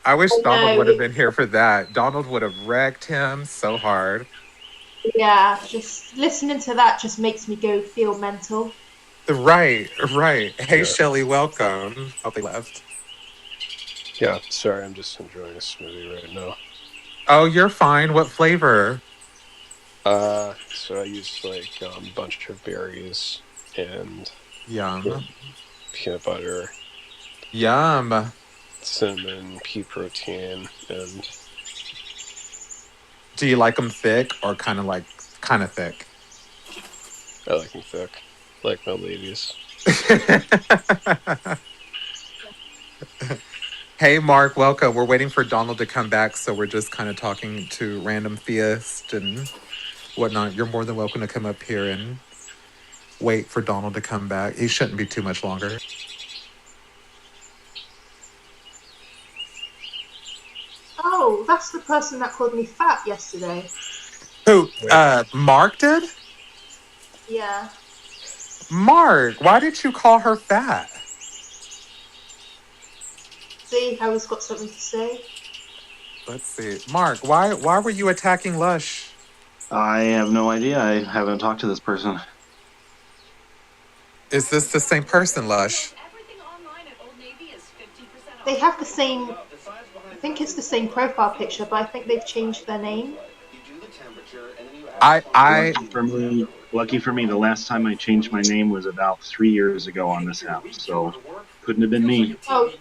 C: I wish Donald
J: no.
C: would have been here for that. Donald would have wrecked him so hard.
J: Yeah, just listening to that just makes me go feel mental.
C: Right, right. Hey,
Q: Yeah.
C: Shelly, welcome. Oh, they left.
Q: Yeah. Sorry, I'm just enjoying a smoothie right now.
C: Oh, you're fine. What flavor?
Q: So I used like a bunch of berries and
C: Yum.
Q: peanut butter,
C: Yum.
Q: cinnamon, pea protein, and
C: Do you like them thick or kind of thick?
Q: I like them thick, like my ladies.
C: Hey, Mark, welcome. We're waiting for Donald to come back, so we're just kind of talking to random theists and whatnot. You're more than welcome to come up here and wait for Donald to come back. He shouldn't be too much longer.
J: Oh, that's the person that called me fat yesterday.
C: Who? Mark did?
J: Yeah.
C: Mark, why did you call her fat?
J: See, I was got something to say.
C: Let's see. Mark, why were you attacking Lush?
T: I have no idea. I haven't talked to this person.
C: Is this the same person, Lush?
J: They have the same. I think it's the same profile picture, but I think they've changed their name.
C: I
T: Lucky for me, the last time I changed my name was about 3 years ago on this app, so couldn't have been me.
J: Oh,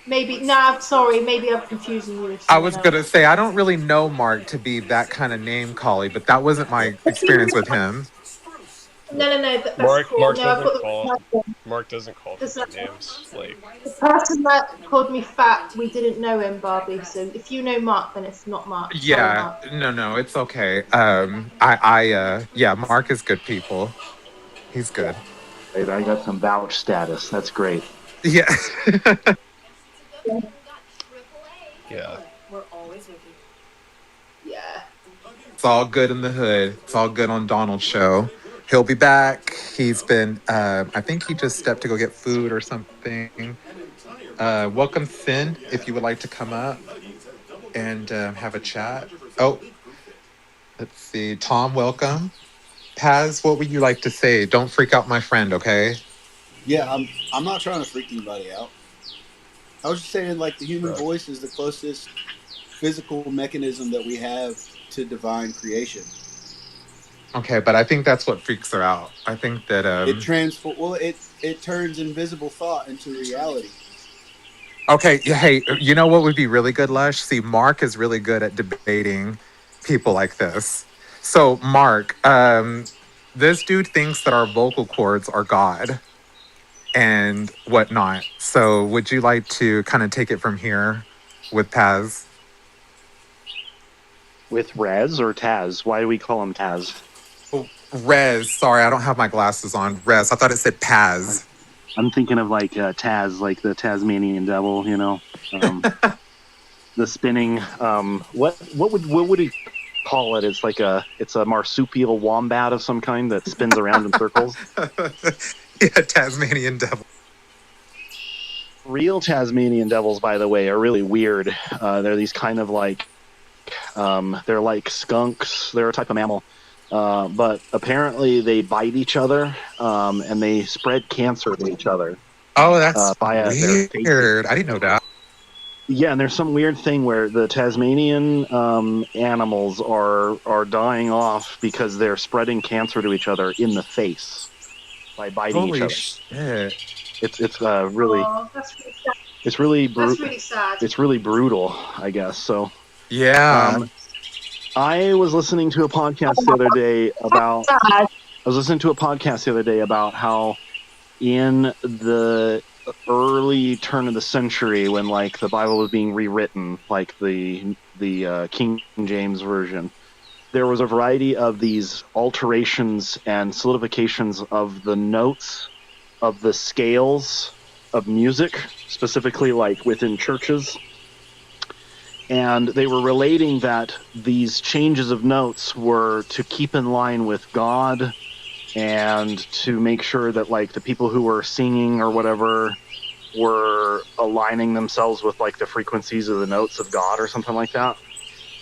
J: maybe. Nah, sorry. Maybe I'm confusing you with
C: I
J: someone
C: was
J: else.
C: gonna say I don't really know Mark to be that kind of name callie, but that wasn't my experience with him.
J: No. That's
Q: Mark
J: cool.
Q: Mark
J: No, I've
Q: doesn't
J: got
Q: call
J: the right one.
Q: Mark doesn't call
J: Does
Q: people
J: that-
Q: names like
J: The person that called me fat, we didn't know him, Barbie. So if you know Mark, then it's not Mark. Sorry,
C: Yeah,
J: Mark.
C: no, it's okay. Yeah, Mark is good people. He's good.
T: I got some vouch status. That's great.
C: Yeah.
Q: yeah.
J: Yeah.
C: It's all good in the hood. It's all good on Donald's show. He'll be back. He's been, I think he just stepped to go get food or something. Welcome, Finn, if you would like to come up and have a chat. Oh, let's see. Tom, welcome. Paz, what would you like to say? Don't freak out my friend, okay?
S: Yeah, I'm not trying to freak anybody out. I was just saying, like, the human voice is the closest physical mechanism that we have to divine creation.
C: Okay, but I think that's what freaks her out. I think that
S: It turns invisible thought into reality.
C: okay, yeah, hey, you know what would be really good, Lush? See, Mark is really good at debating people like this. So, Mark, this dude thinks that our vocal cords are God and whatnot. So, would you like to kind of take it from here with Paz?
U: With Raz or Taz? Why do we call him Taz?
C: Oh, Rez. Sorry, I don't have my glasses on. Rez. I thought it said Paz.
U: I'm thinking of like Taz, like the Tasmanian devil, you know, the spinning. What would he call it? It's a marsupial wombat of some kind that spins around in circles.
C: Yeah, Tasmanian devil.
U: Real Tasmanian devils, by the way, are really weird. They're these kind of like they're like skunks. They're a type of mammal. But apparently they bite each other and they spread cancer to each other.
C: Oh, that's
U: weird.
C: I didn't know that.
U: Yeah, and there's some weird thing where the Tasmanian animals are dying off because they're spreading cancer to each other in the face by biting
C: Holy
U: each other.
C: Shit.
U: It's really
J: that's really sad.
U: it's really
J: That's really sad.
U: It's really brutal, I guess. So
C: yeah.
U: I was listening to a podcast the other day about how in the early turn of the century, when like the Bible was being rewritten, like the King James version, there was a variety of these alterations and solidifications of the notes of the scales of music, specifically like within churches. And they were relating that these changes of notes were to keep in line with God and to make sure that like the people who were singing or whatever were aligning themselves with like the frequencies of the notes of God or something like that.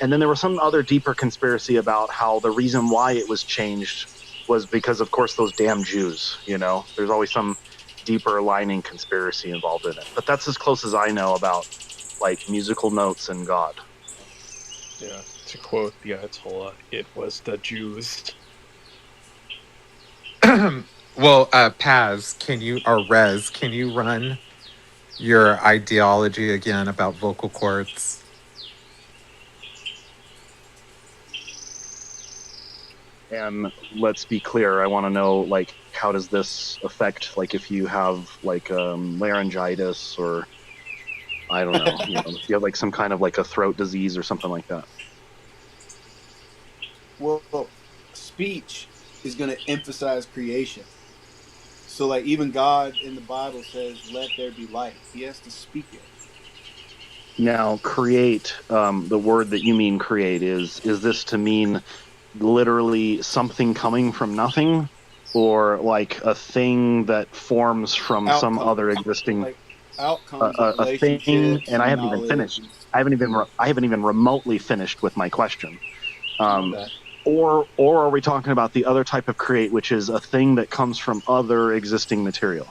U: And then there was some other deeper conspiracy about how the reason why it was changed was because, of course, those damn Jews, you know, there's always some deeper aligning conspiracy involved in it. But that's as close as I know about like musical notes and God.
Q: Yeah, to quote the Ayatollah, it was the Jews.
C: Well, Paz, Rez, can you run your ideology again about vocal cords?
U: And let's be clear, I want to know, like, how does this affect, like, if you have, like, laryngitis or, I don't know, you know, if you have, like, some kind of, like, a throat disease or something like that?
S: Well, speech is going to emphasize creation. So, like, even God in the Bible says, let there be light. He has to speak it.
U: Now, create, the word that you mean create, is this to mean literally something coming from nothing, or like a thing that forms from some other existing,
S: like outcomes,
U: a thing? And I haven't even finished. I haven't even remotely finished with my question. Or are we talking about the other type of create, which is a thing that comes from other existing material?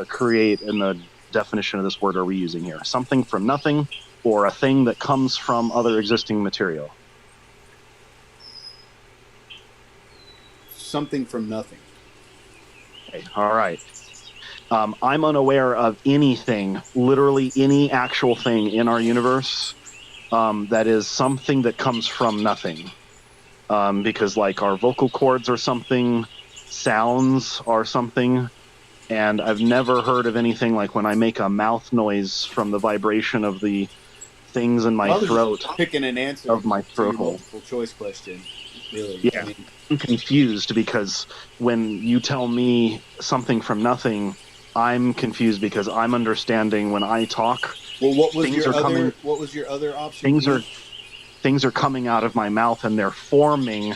U: Create and the definition of this word are we using here? Something from nothing, or a thing that comes from other existing material?
S: Something from nothing.
U: Okay, all right. I'm unaware of anything, literally any actual thing in our universe that is something that comes from nothing. Because like our vocal cords are something, sounds are something, and I've never heard of anything like when I make a mouth noise from the vibration of the things in my throat.
S: Picking an answer
U: of my throat
S: to your multiple choice question. Really?
U: Yeah. I mean, I'm confused because when you tell me something from nothing, I'm confused because I'm understanding when I talk.
S: Well, what was your other option?
U: Things are coming out of my mouth and they're forming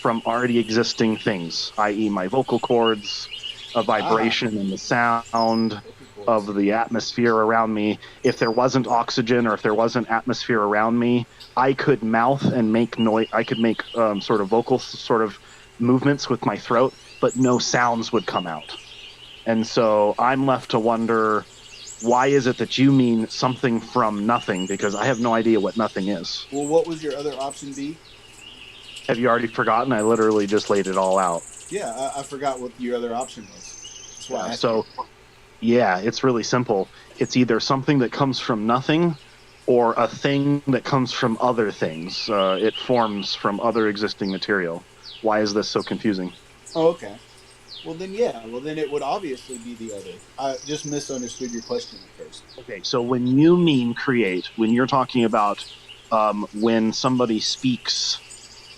U: from already existing things, i.e. my vocal cords, a vibration in the sound, of the atmosphere around me. If there wasn't oxygen or if there wasn't atmosphere around me, I could mouth and make noise. I could make sort of vocal sort of movements with my throat, but no sounds would come out. And so I'm left to wonder, why is it that you mean something from nothing? Because I have no idea what nothing is.
S: Well, what was your other option B?
U: Have you already forgotten? I literally just laid it all out.
S: Yeah, I forgot what your other option was. That's why I asked
U: So, yeah, it's really simple. It's either something that comes from nothing or a thing that comes from other things. It forms from other existing material. Why is this so confusing?
S: Oh, okay. Well, then, yeah. Well, then it would obviously be the other. I just misunderstood your question at first.
U: Okay, so when you mean create, when you're talking about when somebody speaks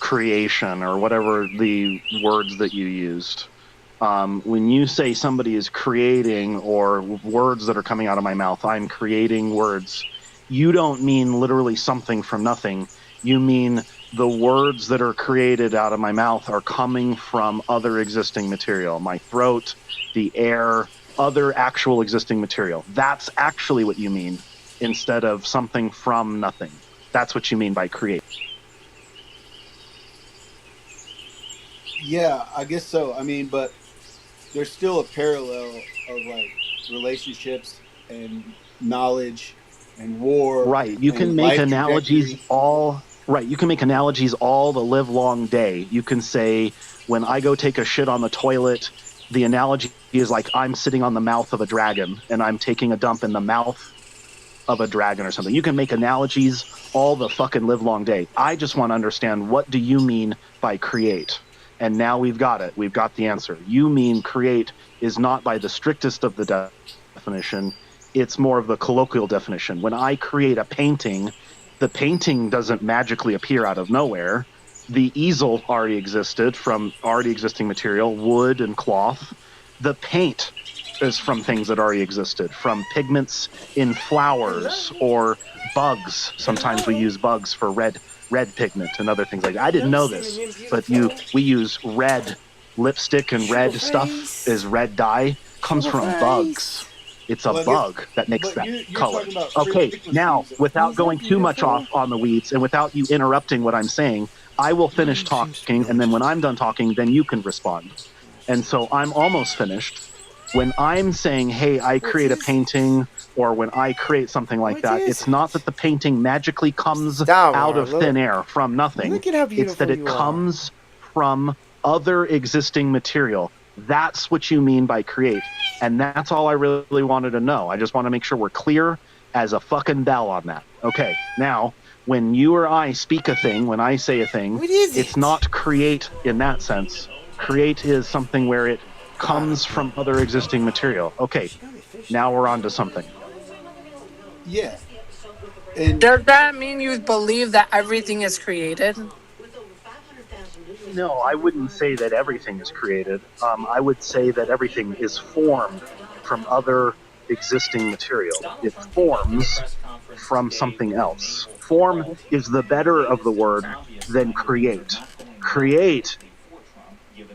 U: creation or whatever the words that you used, when you say somebody is creating or words that are coming out of my mouth, I'm creating words, you don't mean literally something from nothing. You mean the words that are created out of my mouth are coming from other existing material, my throat, the air, other actual existing material. That's actually what you mean instead of something from nothing. That's what you mean by create.
S: Yeah, I guess so. I mean, but there's still a parallel of like relationships and knowledge and war
U: Right. You can
S: and
U: make
S: life
U: analogies
S: trajectory.
U: right. You can make analogies all the live long day. You can say, when I go take a shit on the toilet, the analogy is like I'm sitting on the mouth of a dragon and I'm taking a dump in the mouth of a dragon or something. You can make analogies all the fucking live long day. I just want to understand, what do you mean by create? And now we've got it. We've got the answer. You mean create is not by the strictest of the definition. It's more of the colloquial definition. When I create a painting, the painting doesn't magically appear out of nowhere. The easel already existed from already existing material, wood and cloth. The paint is from things that already existed, from pigments in flowers or bugs. Sometimes we use bugs for red pigment and other things like that. I didn't know this, but we use red lipstick, and red stuff is red dye, comes from bugs. It's a
S: Well, I guess,
U: bug that makes
S: but
U: that
S: you're
U: color.
S: talking about
U: Okay, now,
S: frequencies.
U: without going too much off on the weeds and without you interrupting what I'm saying, I will finish talking, and then when I'm done talking, then you can respond. And so I'm almost finished. When I'm saying, hey, I create a painting, or when I create something like that, it's not that the painting magically comes out of thin air from nothing.
B: Look at how
U: It's that
B: beautiful
U: it
B: you are.
U: comes from other existing material. That's what you mean by create. And that's all I really wanted to know. I just want to make sure we're clear as a fucking bell on that. Okay, now, when you or I speak a thing, when I say a thing,
B: What is
U: it's
B: it?
U: not create in that sense. Create is something where it comes from other existing material. Okay, now we're on to something.
S: Yeah, and
E: Does that mean you believe that everything is created?
U: No, I wouldn't say that everything is created. I would say that everything is formed from other existing material. It forms from something else. Form is the better of the word than create. Create,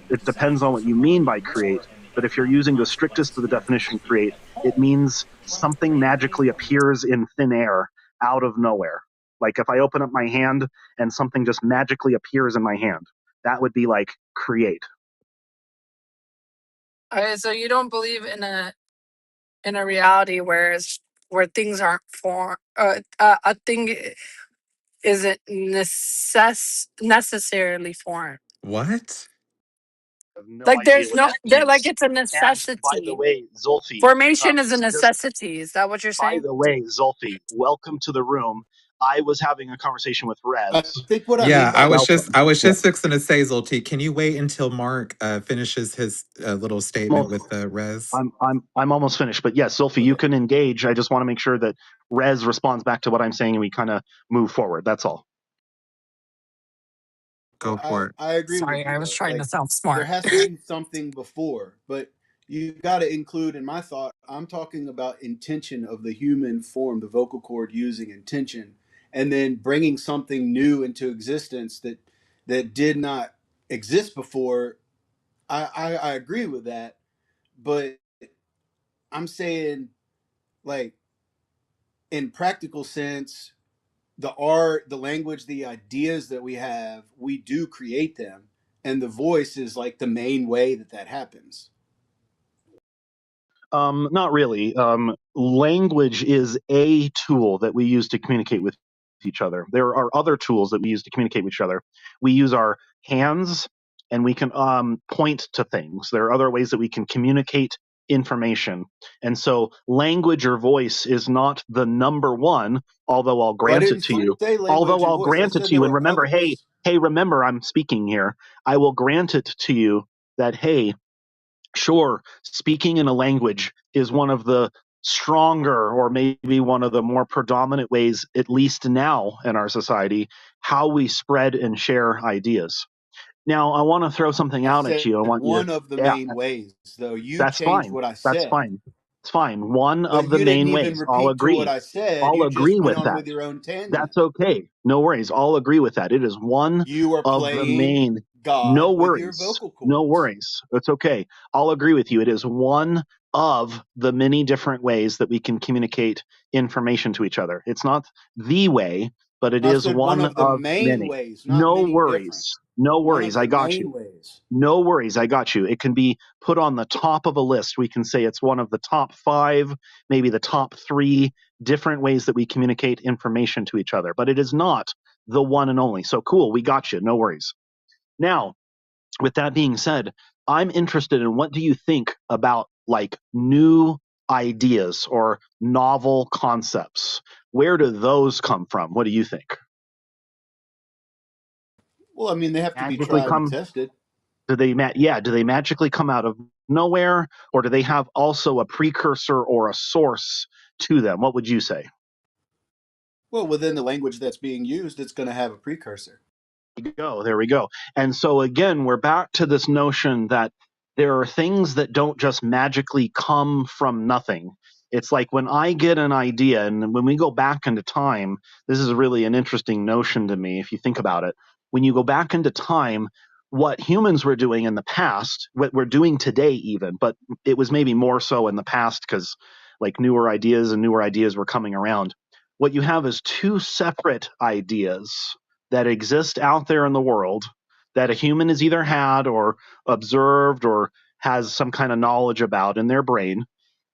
U: it depends on what you mean by create, but if you're using the strictest of the definition create, it means something magically appears in thin air out of nowhere. Like if I open up my hand and something just magically appears in my hand, that would be like create.
E: Okay, so you don't believe in a reality where things aren't formed. A thing isn't necessarily formed.
C: What?
U: I have no
E: Like
U: idea
E: there's
U: what
E: no,
U: that
E: like
U: means.
E: it's a
U: And by the
E: necessity.
U: way, Zulfi,
E: Formation is a
U: just
E: necessity. Is that what you're
U: by
E: saying?
U: the way, Zulfi, welcome to the room. I was having a conversation with
S: I
U: Rez.
S: think what I mean
C: Yeah,
S: by
C: I
U: Welcome.
C: was
U: Yeah.
C: just fixing to say, Zolti, can you wait until Mark finishes his little statement with Rez?
U: I'm almost finished, but yes, Zulfi, you
S: okay.
U: can engage. I just want to make sure that Rez responds back to what I'm saying and we kind of move forward. That's all.
C: Go for it.
S: I agree with
E: Sorry,
S: you
E: I was
S: though.
E: trying to
S: Like
E: sound
S: there
E: smart.
S: has to be something before, but you got to include in my thought. I'm talking about intention of the human form, the vocal cord using intention, and then bringing something new into existence that did not exist before. I agree with that, but I'm saying like in practical sense, the art, the language, the ideas that we have, we do create them, and the voice is like the main way that that happens.
U: Not really. Language is a tool that we use to communicate with each other. There are other tools that we use to communicate with each other. We use our hands, and we can point to things. There are other ways that we can communicate information. And so language or voice is not the number one, although I'll
S: Well, I
U: grant it
S: didn't
U: to you.
S: say language
U: Although
S: and
U: I'll
S: voice. I
U: grant it
S: said
U: to
S: there
U: you, and
S: were
U: remember,
S: others.
U: hey, remember, I'm speaking here. I will grant it to you that, hey, sure, speaking in a language is one of the stronger or maybe one of the more predominant ways, at least now in our society, how we spread and share ideas. Now, I want to throw something
S: I
U: out at
S: said
U: you. I want you to,
S: one of the
U: yeah,
S: main ways, though. You
U: that's
S: changed
U: fine.
S: what I
U: That's
S: said,
U: fine. It's fine. One
S: but
U: of the
S: you didn't
U: main
S: even
U: ways. I'll
S: repeat to what
U: agree.
S: I said.
U: I'll
S: You just
U: agree
S: went
U: with
S: on
U: that.
S: with your own tangent.
U: That's okay. No worries. I'll agree with that. It is one
S: You are
U: of the
S: playing
U: main. No
S: God with your
U: worries.
S: vocal
U: No
S: cords.
U: worries. It's okay. I'll agree with you. It is one of the many different ways that we can communicate information to each other. It's not the way, but it
S: I
U: is
S: said one
U: one
S: of the
U: of
S: main
U: many.
S: ways, not
U: No
S: many different.
U: worries. No
S: One of
U: worries.
S: the
U: I got you.
S: main ways.
U: No worries. I got you. It can be put on the top of a list. We can say it's one of the top 5, maybe the top 3 different ways that we communicate information to each other, but it is not the one and only. So cool. We got you. No worries. Now, with that being said, I'm interested in what do you think about like new ideas or novel concepts? Where do those come from? What do you think?
S: Well, I mean, they have to be
U: Magically
S: tried and
U: come
S: tested.
U: do they magically come out of nowhere, or do they have also a precursor or a source to them? What would you say?
S: Well, within the language that's being used, it's going to have a precursor.
U: There we go. And so again, we're back to this notion that there are things that don't just magically come from nothing. It's like when I get an idea, and when we go back into time, this is really an interesting notion to me if you think about it. When you go back into time, what humans were doing in the past, what we're doing today even, but it was maybe more so in the past because like newer ideas were coming around. What you have is two separate ideas that exist out there in the world that a human has either had or observed or has some kind of knowledge about in their brain.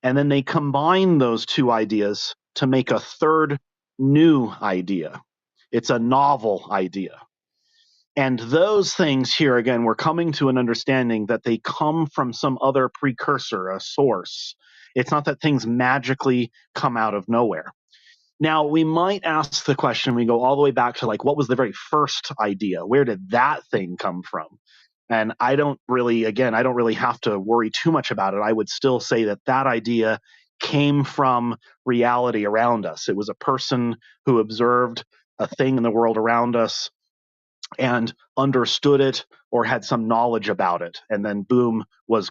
U: And then they combine those two ideas to make a third new idea. It's a novel idea. And those things here, again, we're coming to an understanding that they come from some other precursor, a source. It's not that things magically come out of nowhere. Now, we might ask the question, we go all the way back to like, what was the very first idea? Where did that thing come from? And I don't really have to worry too much about it. I would still say that that idea came from reality around us. It was a person who observed a thing in the world around us and understood it or had some knowledge about it, and then boom, was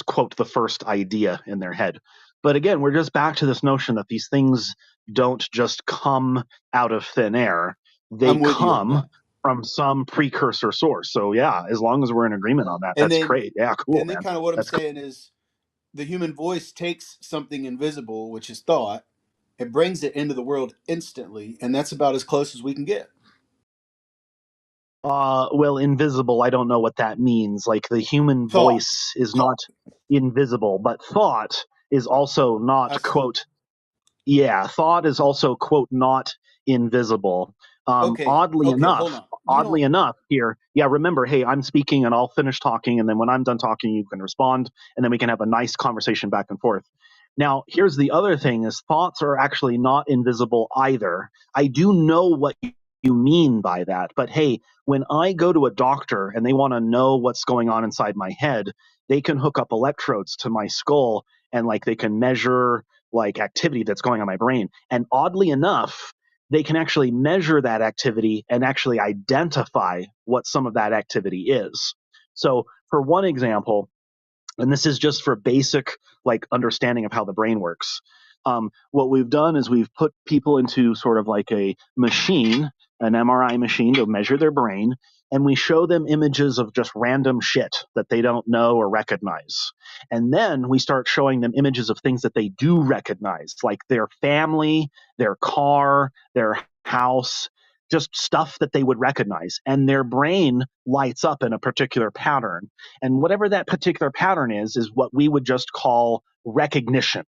U: quote the first idea in their head. But again, we're just back to this notion that these things don't just come out of thin air. They
S: I'm with you on
U: come
S: that.
U: from some precursor source. So yeah, as long as we're in agreement on that,
S: And
U: that's
S: then,
U: great. Yeah, cool,
S: and then,
U: man.
S: kind of what I'm
U: That's cool.
S: saying is, the human voice takes something invisible, which is thought, it brings it into the world instantly, and that's about as close as we can get.
U: Well, invisible, I don't know what that means. Like the human
S: Thought.
U: voice is not invisible, but thought is also
S: I,
U: not, quote, yeah, thought is also, quote, not invisible.
S: okay, okay, hold on. You
U: Oddly
S: don't.
U: enough, here, yeah, remember, hey, I'm speaking and I'll finish talking. And then when I'm done talking, you can respond. And then we can have a nice conversation back and forth. Now, here's the other thing is thoughts are actually not invisible either. I do know what you mean by that. But hey, when I go to a doctor and they want to know what's going on inside my head, they can hook up electrodes to my skull and like they can measure like activity that's going on in my brain. And oddly enough, they can actually measure that activity and actually identify what some of that activity is. So, for one example, and this is just for basic like understanding of how the brain works. What we've done is we've put people into sort of like a machine, an MRI machine to measure their brain, and we show them images of just random shit that they don't know or recognize. And then we start showing them images of things that they do recognize, like their family, their car, their house, just stuff that they would recognize. And their brain lights up in a particular pattern. And whatever that particular pattern is what we would just call recognition.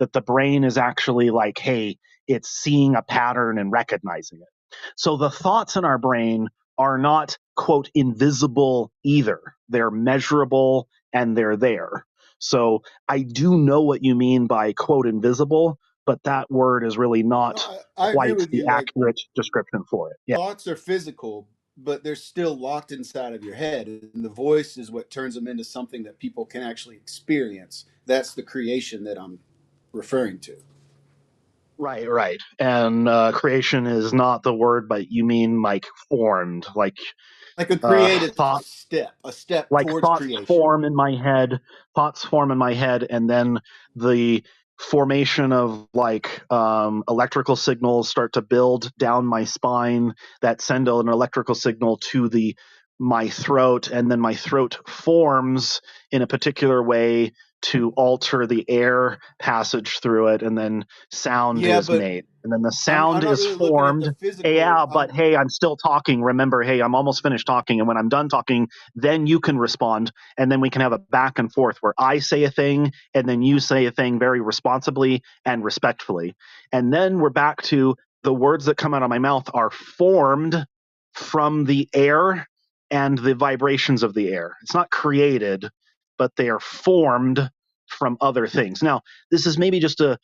U: That the brain is actually like, hey, it's seeing a pattern and recognizing it. So the thoughts in our brain are not, quote, invisible either. They're measurable and they're there. So I do know what you mean by, quote, invisible, but that word is really
S: No,
U: not
S: I agree
U: quite
S: with
U: the
S: you. Like
U: accurate description for it. Yeah.
S: thoughts are physical, but they're still locked inside of your head. And the voice is what turns them into something that people can actually experience. That's the creation that I'm referring to.
U: Right, right. And creation is not the word, but you mean like formed,
S: Like a creative
U: thought,
S: step, a step
U: like
S: towards
U: thoughts
S: creation.
U: form in my head, and then the formation of electrical signals start to build down my spine that send an electrical signal to the my throat, and then my throat forms in a particular way to alter the air passage through it, and then sound
S: Yeah,
U: is
S: but
U: made, and then the
S: I'm
U: sound
S: not
U: is
S: really looking at
U: formed.
S: the
U: Hey,
S: physical.
U: yeah, but hey, I'm still talking. Remember, hey, I'm almost finished talking, and when I'm done talking, then you can respond, and then we can have a back and forth where I say a thing and then you say a thing very responsibly and respectfully. And then we're back to the words that come out of my mouth are formed from the air and the vibrations of the air. It's not created, but they are formed from other things. Now, this is maybe just the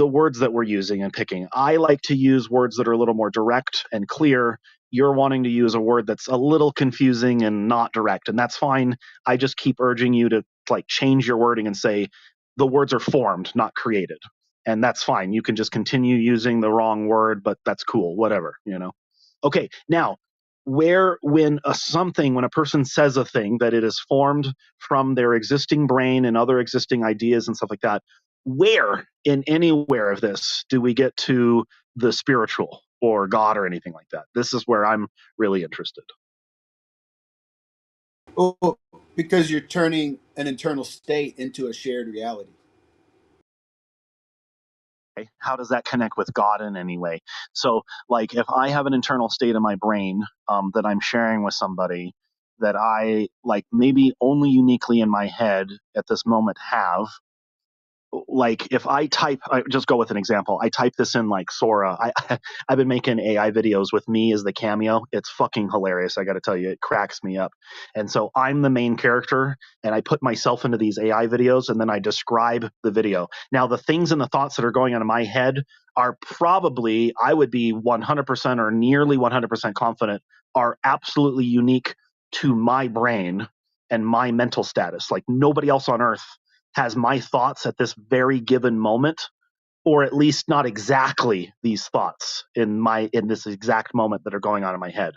U: words that we're using and picking. I like to use words that are a little more direct and clear. You're wanting to use a word that's a little confusing and not direct, and that's fine. I just keep urging you to change your wording and say the words are formed, not created. And that's fine. You can just continue using the wrong word, but that's cool, whatever. Okay, now when a person says a thing, that it is formed from their existing brain and other existing ideas and stuff like that, where in anywhere of this do we get to the spiritual or God or anything like that? This is where I'm really interested.
S: Oh, because you're turning an internal state into a shared reality.
U: Okay? How does that connect with God in any way? So, if I have an internal state in my brain that I'm sharing with somebody that I maybe only uniquely in my head at this moment have, if I just go with an example. I type this in Sora. I've been making AI videos with me as the cameo. It's fucking hilarious. I got to tell you, it cracks me up. And so I'm the main character, and I put myself into these AI videos, and then I describe the video. Now, the things and the thoughts that are going on in my head are probably, I would be 100% or nearly 100% confident, are absolutely unique to my brain and my mental status. Like nobody else on earth has my thoughts at this very given moment, or at least not exactly these thoughts in this exact moment that are going on in my head.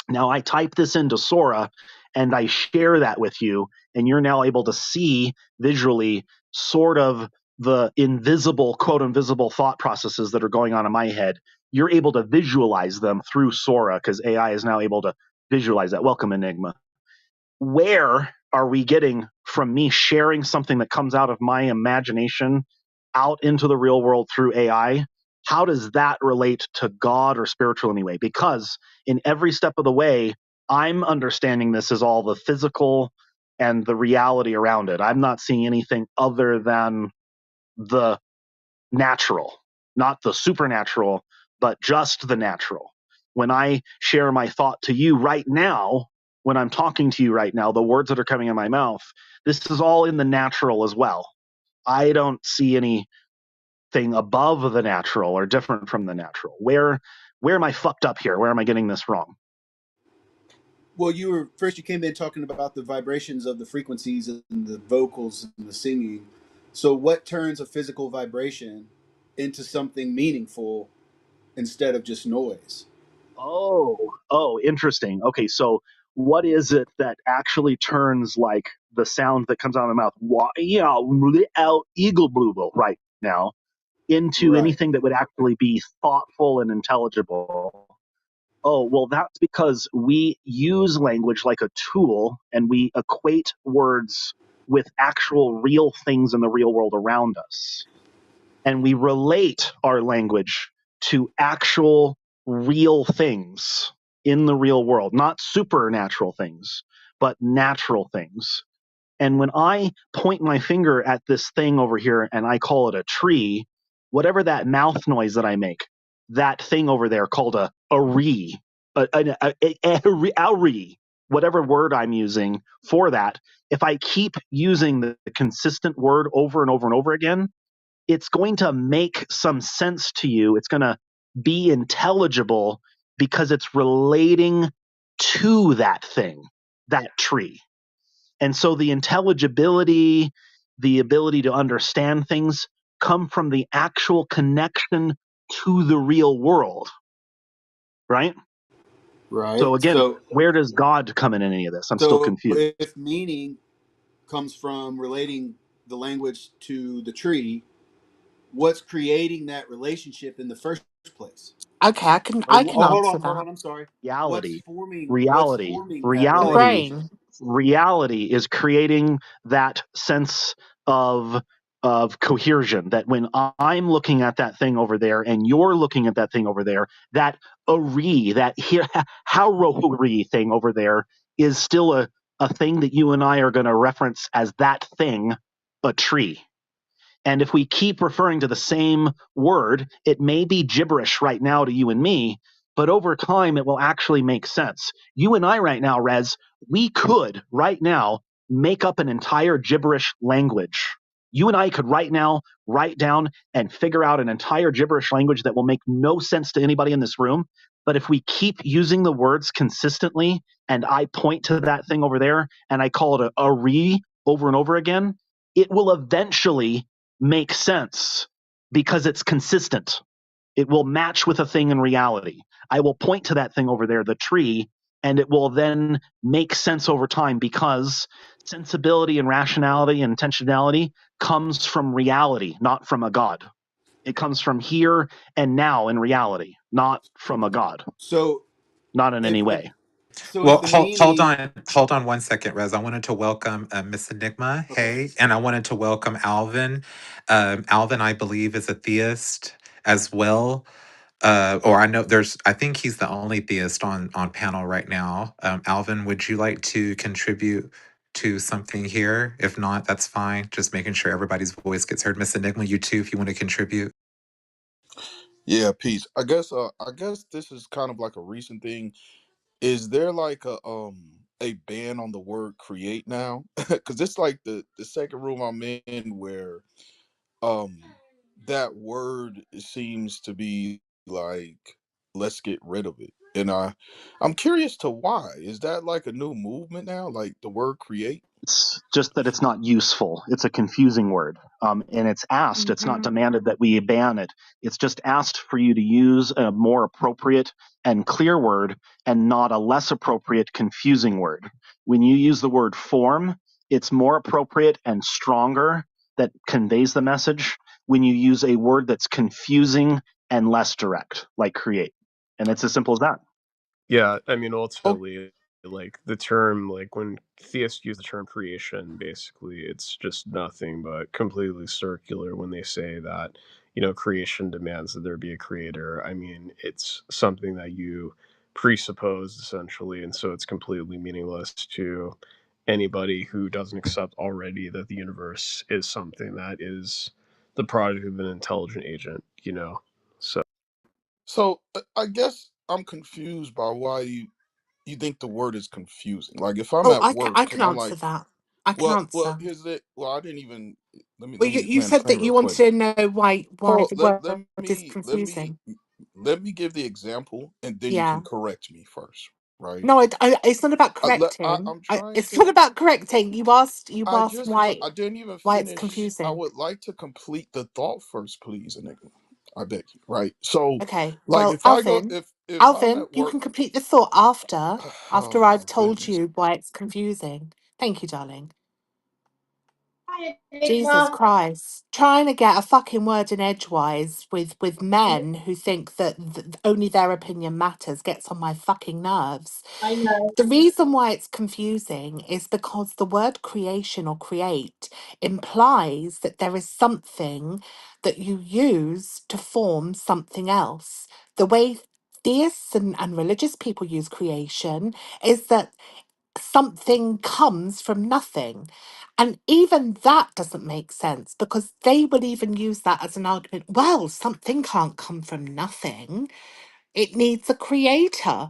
U: Now I type this into Sora and I share that with you, and you're now able to see visually sort of the invisible, quote, invisible thought processes that are going on in my head. You're able to visualize them through Sora because AI is now able to visualize that. Welcome, Enigma. Where are we getting from me sharing something that comes out of my imagination out into the real world through AI? How does that relate to God or spiritual anyway? Because in every step of the way, I'm understanding this as all the physical and the reality around it. I'm not seeing anything other than the natural, not the supernatural, but just the natural. When I share my thought to you right now, when I'm talking to you right now, the words that are coming in my mouth, this is all in the natural as well. I don't see anything above the natural or different from the natural. Where am I fucked up here? Where am I getting this wrong?
S: Well, you came in talking about the vibrations of the frequencies and the vocals and the singing. So, what turns a physical vibration into something meaningful instead of just noise?
U: Oh, interesting. Okay, so what is it that actually turns the sound that comes out of my mouth, yeah, out eagle blue right now, into
S: Right.
U: anything that would actually be thoughtful and intelligible? Oh, well, that's because we use language like a tool and we equate words with actual real things in the real world around us. And we relate our language to actual real things in the real world, not supernatural things, but natural things. And when I point my finger at this thing over here and I call it a tree, whatever that mouth noise that I make, that thing over there called a re, a re, whatever word I'm using for that, if I keep using the consistent word over and over and over again, it's going to make some sense to you. It's going to be intelligible because it's relating to that thing, that tree. And so the intelligibility, the ability to understand things come from the actual connection to the real world, right?
S: Right.
U: So again, where does God come in any of this? I'm still
S: So
U: confused.
S: if meaning comes from relating the language to the tree, what's creating that relationship in the first place?
D: Okay,
S: Or
D: I can answer
S: hold
D: that.
S: on, I'm sorry.
U: Reality,
S: What's
U: reality,
S: forming that
D: The
U: reality,
S: relationship?
D: brain.
U: reality is creating that sense of cohesion, that when I'm looking at that thing over there and you're looking at that thing over there, that that how thing over there is still a thing that you and I are going to reference as that thing, a tree. And if we keep referring to the same word, it may be gibberish right now to you and me, but over time it will actually make sense. You and I right now, Rez, we could right now make up an entire gibberish language. You and I could right now write down and figure out an entire gibberish language that will make no sense to anybody in this room. But if we keep using the words consistently and I point to that thing over there and I call it a re over and over again, it will eventually make sense because it's consistent. It will match with a thing in reality. I will point to that thing over there, the tree, and it will then make sense over time because sensibility and rationality and intentionality comes from reality, not from a God. It comes from here and now in reality, not from a God,
S: So
U: not in any
S: if the
U: way.
S: if
C: Well,
S: the meaning
C: hold on 1 second, Rez. I wanted to welcome Miss Enigma.
S: okay.
C: Hey, and I wanted to welcome Alvin. Alvin, I believe, is a theist as well. Or I know I think he's the only theist on panel right now. Alvin, would you like to contribute to something here? If not, that's fine. Just making sure everybody's voice gets heard. Miss Enigma, you too, if you want to contribute.
G: Yeah, peace. I guess this is kind of like a recent thing. Is there like a ban on the word create now? Cuz it's like the second room I'm in where um that word seems to be like let's get rid of it. And I'm curious to why. Is that like a new movement now, like the word create?
U: It's just that it's not useful. It's a confusing word. And it's asked, it's not
D: Hmm.
U: demanded that we ban it. It's just asked for you to use a more appropriate and clear word and not a less appropriate, confusing word. When you use the word form, it's more appropriate and stronger that conveys the message when you use a word that's confusing and less direct, like create. And it's as simple as that.
Q: Yeah, I mean,
D: Oh,
Q: ultimately, like the term, like when theists use the term creation, basically, it's just nothing but completely circular when they say that, creation demands that there be a creator. I mean, it's something that you presuppose essentially, and so it's completely meaningless to anybody who doesn't accept already that the universe is something that is the product of an intelligent agent. So.
G: So I guess I'm confused by why you think the word is confusing. Like if I'm
D: oh,
G: at
D: I
G: work
D: can
G: and I'm
D: answer
G: like,
D: that. I can
G: well,
D: answer.
G: here's it. Well, I didn't even
D: Well,
G: let me
D: you
G: land the
D: said
G: plane
D: that
G: real
D: you
G: quick.
D: wanted to know why
G: Hold
D: the
G: on,
D: word is confusing.
G: let me give the example, and then you
D: Yeah.
G: can correct me first, right?
D: No, it's not about correcting.
G: I'm trying
D: It's
G: to.
D: not about correcting. You asked
G: I didn't even
D: why it's
G: finish. I
D: confusing.
G: would like to complete the thought first, please, Enigma. I beg you. Right. So,
D: Okay.
G: like,
D: Well,
G: if I go, if I'm
D: Alvin,
G: at
D: you
G: work,
D: can complete the thought
G: oh
D: after
G: my
D: I've told
G: goodness.
D: you why it's confusing. Thank you, darling. Jesus Christ. Trying to get a fucking word in edgewise with men who think that only their opinion matters gets on my fucking nerves.
J: I know.
D: The reason why it's confusing is because the word creation or create implies that there is something that you use to form something else. The way theists and religious people use creation is that something comes from nothing. And even that doesn't make sense because they would even use that as an argument. Well, something can't come from nothing, it needs a creator.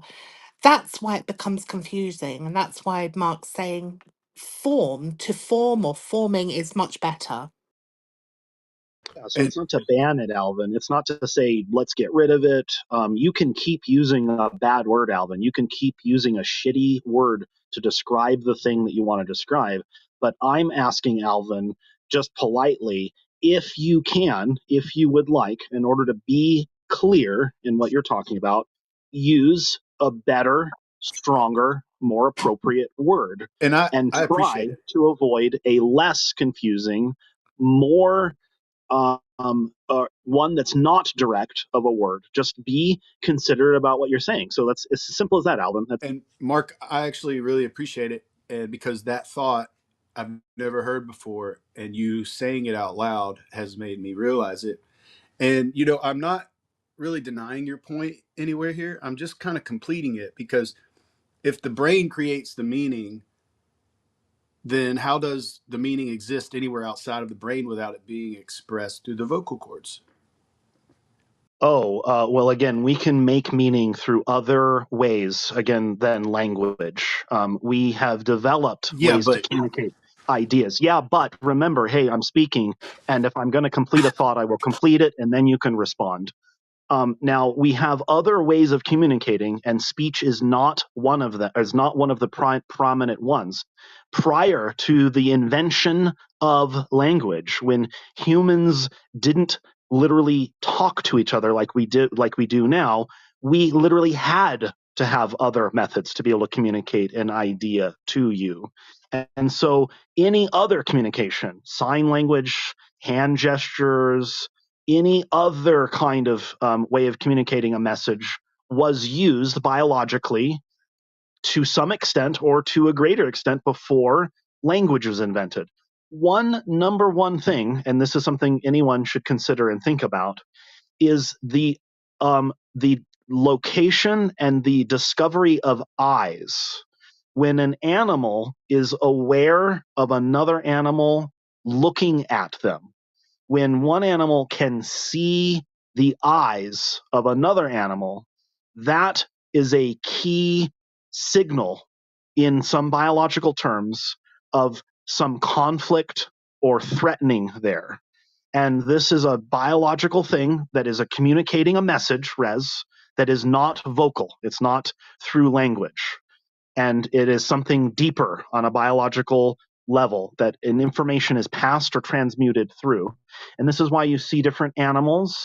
D: That's why it becomes confusing. And that's why Mark's saying form, to form or forming is much better.
U: Yeah, so
G: And
U: it's not to ban it, Alvin. It's not to say let's get rid of it. You can keep using a bad word, Alvin. You can keep using a shitty word to describe the thing that you want to describe. But I'm asking Alvin just politely, if you can, if you would like, in order to be clear in what you're talking about, use a better, stronger, more appropriate word
G: and
U: and
G: I appreciate
U: try
G: it.
U: to avoid a less confusing, more one that's not direct of a word. Just be considerate about what you're saying. So that's it's as simple as that, Alvin. That's
G: And Mark, I actually really appreciate it, and because that thought I've never heard before, and you saying it out loud has made me realize it. And I'm not really denying your point anywhere here. I'm just kind of completing it because if the brain creates the meaning, then how does the meaning exist anywhere outside of the brain without it being expressed through the vocal cords?
U: well, again, we can make meaning through other ways, again, than language. We have developed
G: Yeah,
U: ways to
G: but
U: communicate ideas. Yeah, but remember, hey, I'm speaking, and if I'm going to complete a thought, I will complete it, and then you can respond. Now we have other ways of communicating, and speech is not one of them. Is not one of the prominent ones. Prior to the invention of language, when humans didn't literally talk to each other like we do now, we literally had to have other methods to be able to communicate an idea to you. And so, any other communication, sign language, hand gestures, any other kind of way of communicating a message was used biologically to some extent or to a greater extent before language was invented. Number one thing, and this is something anyone should consider and think about, is the location and the discovery of eyes. When an animal is aware of another animal looking at them, when one animal can see the eyes of another animal, that is a key signal in some biological terms of some conflict or threatening there. And this is a biological thing that is a communicating a message, Res, that is not vocal. It's not through language, and it is something deeper on a biological level that an information is passed or transmuted through. And this is why you see different animals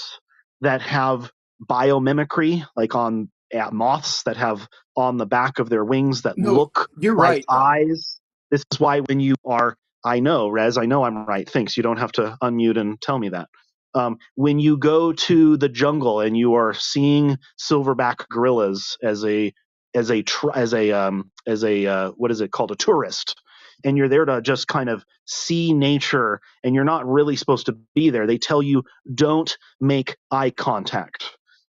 U: that have biomimicry, like on moths that have on the back of their wings that
G: no,
U: look
G: you're
U: like
G: right though.
U: eyes. This is why when you are, I know, Rez, I know I'm right. Thanks. You don't have to unmute and tell me that. When you go to the jungle and you are seeing silverback gorillas as a what is it called, a tourist, and you're there to just kind of see nature and you're not really supposed to be there, they tell you don't make eye contact,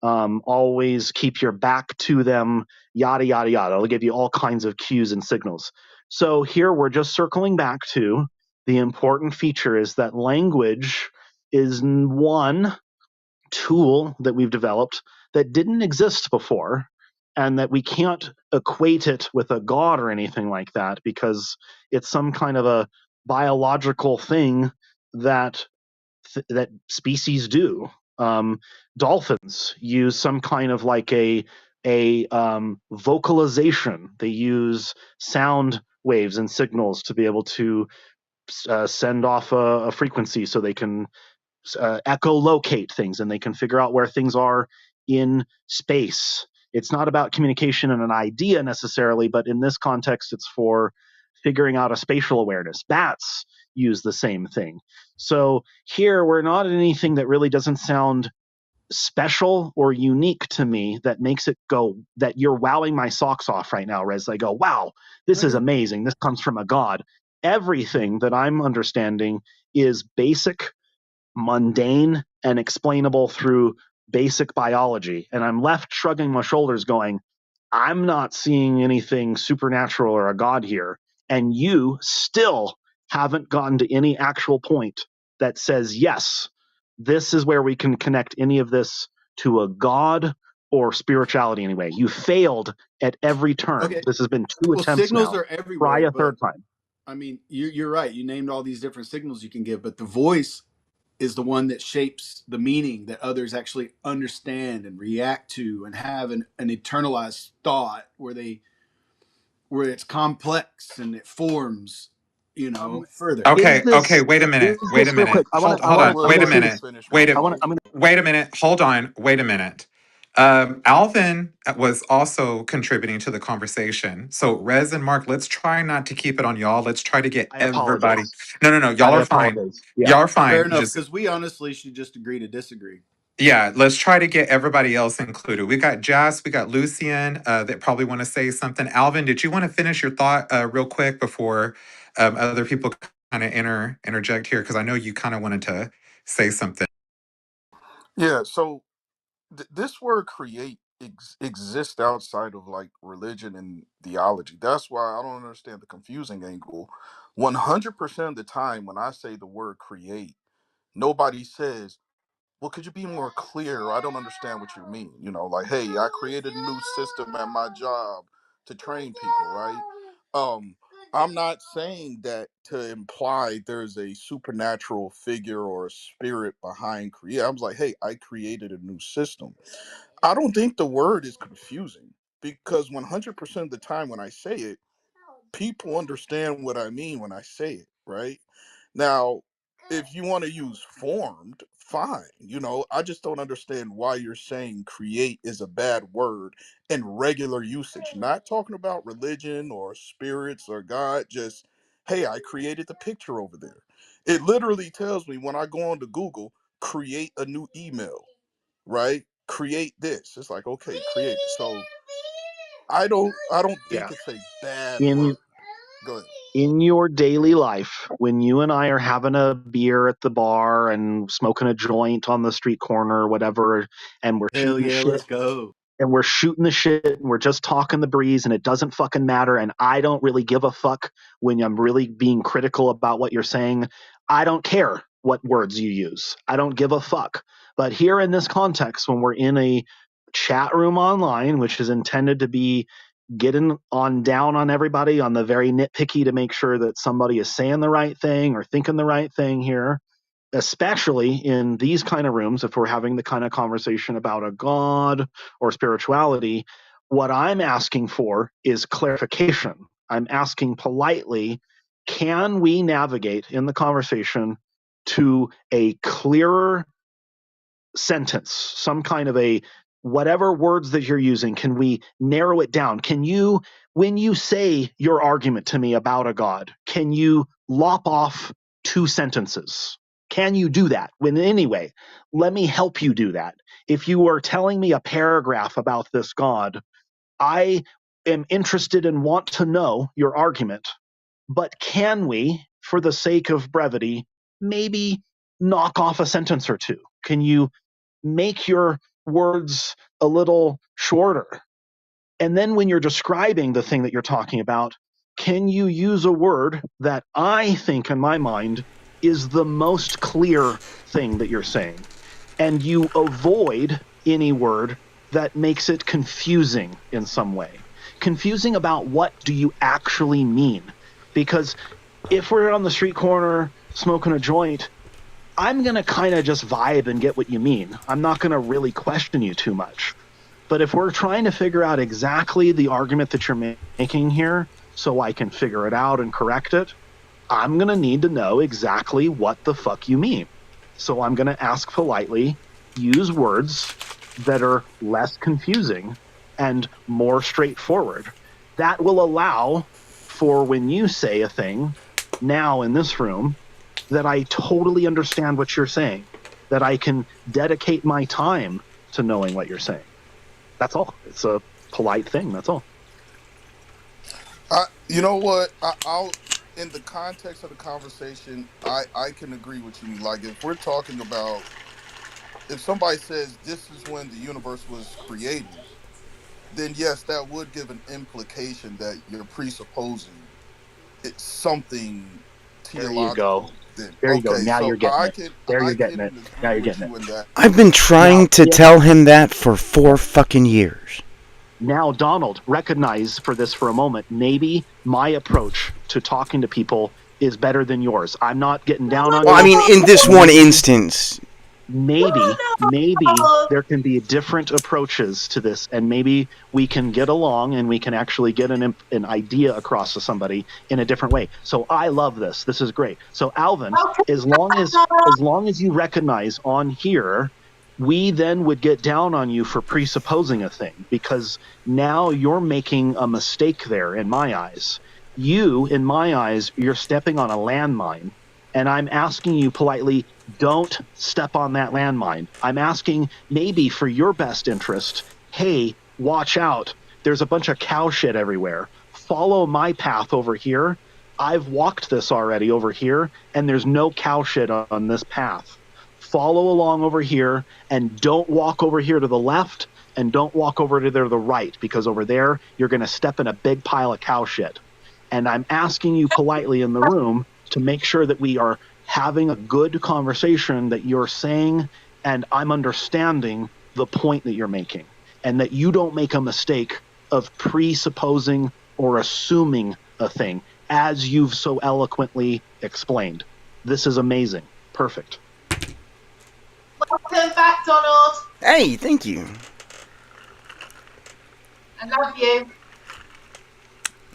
U: always keep your back to them, yada yada yada. They'll give you all kinds of cues and signals. So here we're just circling back to the important feature is that language is one tool that we've developed that didn't exist before, and that we can't equate it with a god or anything like that because it's some kind of a biological thing that that species do. Dolphins use some kind of like a vocalization. They use sound waves and signals to be able to send off a frequency so they can echolocate things and they can figure out where things are in space. It's not about communication and an idea necessarily, but in this context, it's for figuring out a spatial awareness. Bats use the same thing. So here we're not in anything that really doesn't sound special or unique to me that makes it go that you're wowing my socks off right now, Rez. I go, wow, this is
S: Okay.
U: amazing. This comes from a god. Everything that I'm understanding is basic, mundane, and explainable through basic biology. And I'm left shrugging my shoulders, going, I'm not seeing anything supernatural or a god here. And you still haven't gotten to any actual point that says, yes, this is where we can connect any of this to a god or spirituality anyway. You failed at every turn.
S: Okay.
U: This has been two
S: Well,
U: attempts
S: signals
U: now.
S: are
U: Try
S: everywhere,
U: a
S: but
U: third time.
S: I mean, you're right. You named all these different signals you can give, but the voice is the one that shapes the meaning that others actually understand and react to and have an internalized thought where it's complex and it forms, further.
U: Is
C: Okay,
U: this
C: wait a minute.
U: is
C: Wait a
U: this real quick?
C: minute. Hold
U: I
C: on.
U: I'm
G: Well,
C: Wait
U: going
C: a
U: to say
G: let him
U: this.
C: minute.
G: finish real
C: Wait a
G: quick.
U: I'm gonna
C: wait a minute. Hold on. Wait a minute. Alvin was also contributing to the conversation. So Rez and Mark, let's try not to keep it on y'all. Let's try to get
U: I
C: everybody.
U: apologize.
C: No. Y'all
U: I
C: are fine.
U: apologize. Yeah.
C: Y'all are
S: Fair
C: fine.
S: enough,
C: Just
S: because we honestly should just agree to disagree.
C: yeah, let's try to get everybody else included. We got Jess, we got Lucian that probably want to say something. Alvin, did you want to finish your thought real quick before other people kind of interject here? Because I know you kind of wanted to say something.
G: Yeah. So this word create exists outside of like religion and theology. That's why I don't understand the confusing angle. 100% of the time when I say the word create, nobody says, well, could you be more clear? I don't understand what you mean. Like, hey, I created a new system at my job to train people, right? I'm not saying that to imply there's a supernatural figure or a spirit behind create. I was like, hey, I created a new system. I don't think the word is confusing because 100% of the time when I say it, people understand what I mean when I say it, right? Now, if you want to use formed, fine. I just don't understand why you're saying create is a bad word in regular usage. Not talking about religion or spirits or God, just, hey, I created the picture over there. It literally tells me when I go on to Google, create a new email, right? Create this. It's like, okay, create. So I don't think
U: Yeah.
G: it's a bad
U: In
G: word. Go ahead.
U: in your daily life, when you and I are having a beer at the bar and smoking a joint on the street corner or whatever, and we're
S: Hell
U: shooting the
S: yeah,
U: shit
S: let's go.
U: and we're shooting the shit and we're just talking the breeze and it doesn't fucking matter and I don't really give a fuck when I'm really being critical about what you're saying. I don't care what words you use. I don't give a fuck. But here in this context, when we're in a chat room online, which is intended to be getting on down on everybody on the very nitpicky to make sure that somebody is saying the right thing or thinking the right thing here, especially in these kind of rooms, if we're having the kind of conversation about a god or spirituality, what I'm asking for is clarification. I'm asking politely, can we navigate in the conversation to a clearer sentence, some kind of a whatever words that you're using, can we narrow it down? Can you, when you say your argument to me about a God, can you lop off two sentences? Can you do that? When anyway, let me help you do that. If you are telling me a paragraph about this God, I am interested and want to know your argument, but can we, for the sake of brevity, maybe knock off a sentence or two? Can you make your words a little shorter? And then when you're describing the thing that you're talking about, can you use a word that I think in my mind is the most clear thing that you're saying? And you avoid any word that makes it confusing in some way. Confusing about what do you actually mean? Because if we're on the street corner smoking a joint, I'm going to kind of just vibe and get what you mean. I'm not going to really question you too much. But if we're trying to figure out exactly the argument that you're making here so I can figure it out and correct it, I'm going to need to know exactly what the fuck you mean. So I'm going to ask politely, use words that are less confusing and more straightforward. That will allow for when you say a thing now in this room, that I totally understand what you're saying, that I can dedicate my time to knowing what you're saying. That's all. It's a polite thing. That's all.
G: You know what? I'll in the context of the conversation, I can agree with you. Like if we're talking about if somebody says this is when the universe was created, then yes, that would give an implication that you're presupposing it's something
U: There you go.
G: theological. Then
U: There you go.
G: okay,
U: Now
G: so
U: you're getting it. There
G: I
U: you're getting it.
G: can
U: Now
G: agree
U: you're
G: with
U: getting it.
G: you in that.
B: I've been
U: Now,
B: trying to
U: if
B: tell him that for 4 fucking years.
U: now Donald, recognize for this for a moment, maybe my approach to talking to people is better than yours. I'm not getting down on
B: Well, I
U: you.
B: mean, in this one
U: Maybe
B: instance,
U: maybe there can be different approaches to this, and maybe we can get along and we can actually get an idea across to somebody in a different way. So I love this. This is great. So Alvin, as long as you recognize on here, we then would get down on you for presupposing a thing, because now you're making a mistake there in my eyes. You, in my eyes, you're stepping on a landmine, and I'm asking you politely, don't step on that landmine. I'm asking, maybe for your best interest, hey, watch out. There's a bunch of cow shit everywhere. Follow my path over here. I've walked this already over here, and there's no cow shit on this path. Follow along over here, and don't walk over here to the left, and don't walk over to the right, because over there you're going to step in a big pile of cow shit. And I'm asking you politely in the room to make sure that we are having a good conversation, that you're saying and I'm understanding the point that you're making, and that you don't make a mistake of presupposing or assuming a thing, as you've so eloquently explained. This is amazing. Perfect.
J: Welcome back, Donald.
B: hey, thank you.
J: I love you.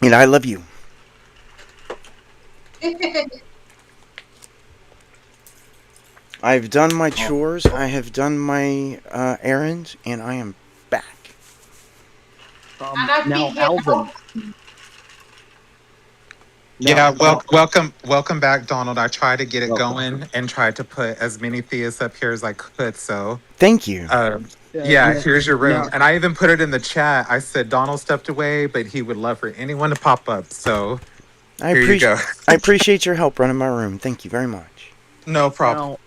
B: And I love you. I've done my chores, I have done my errands, and I am back.
J: And I've been
U: Now,
J: here the
U: Alvin.
J: whole.
C: Yeah,
U: Now,
C: welcome back, Donald. I tried to get it
U: welcome.
C: going and tried to put as many theists up here as I could. So,
B: Thank you.
C: um,
U: Uh,
C: yeah,
U: now,
C: here's your room.
U: now,
C: And I even put it in the chat. I said Donald stepped away, but he would love for anyone to pop up. So
B: I
C: here you
B: appreciate
C: go.
B: I appreciate your help running my room. Thank you very much.
C: No problem.
U: now,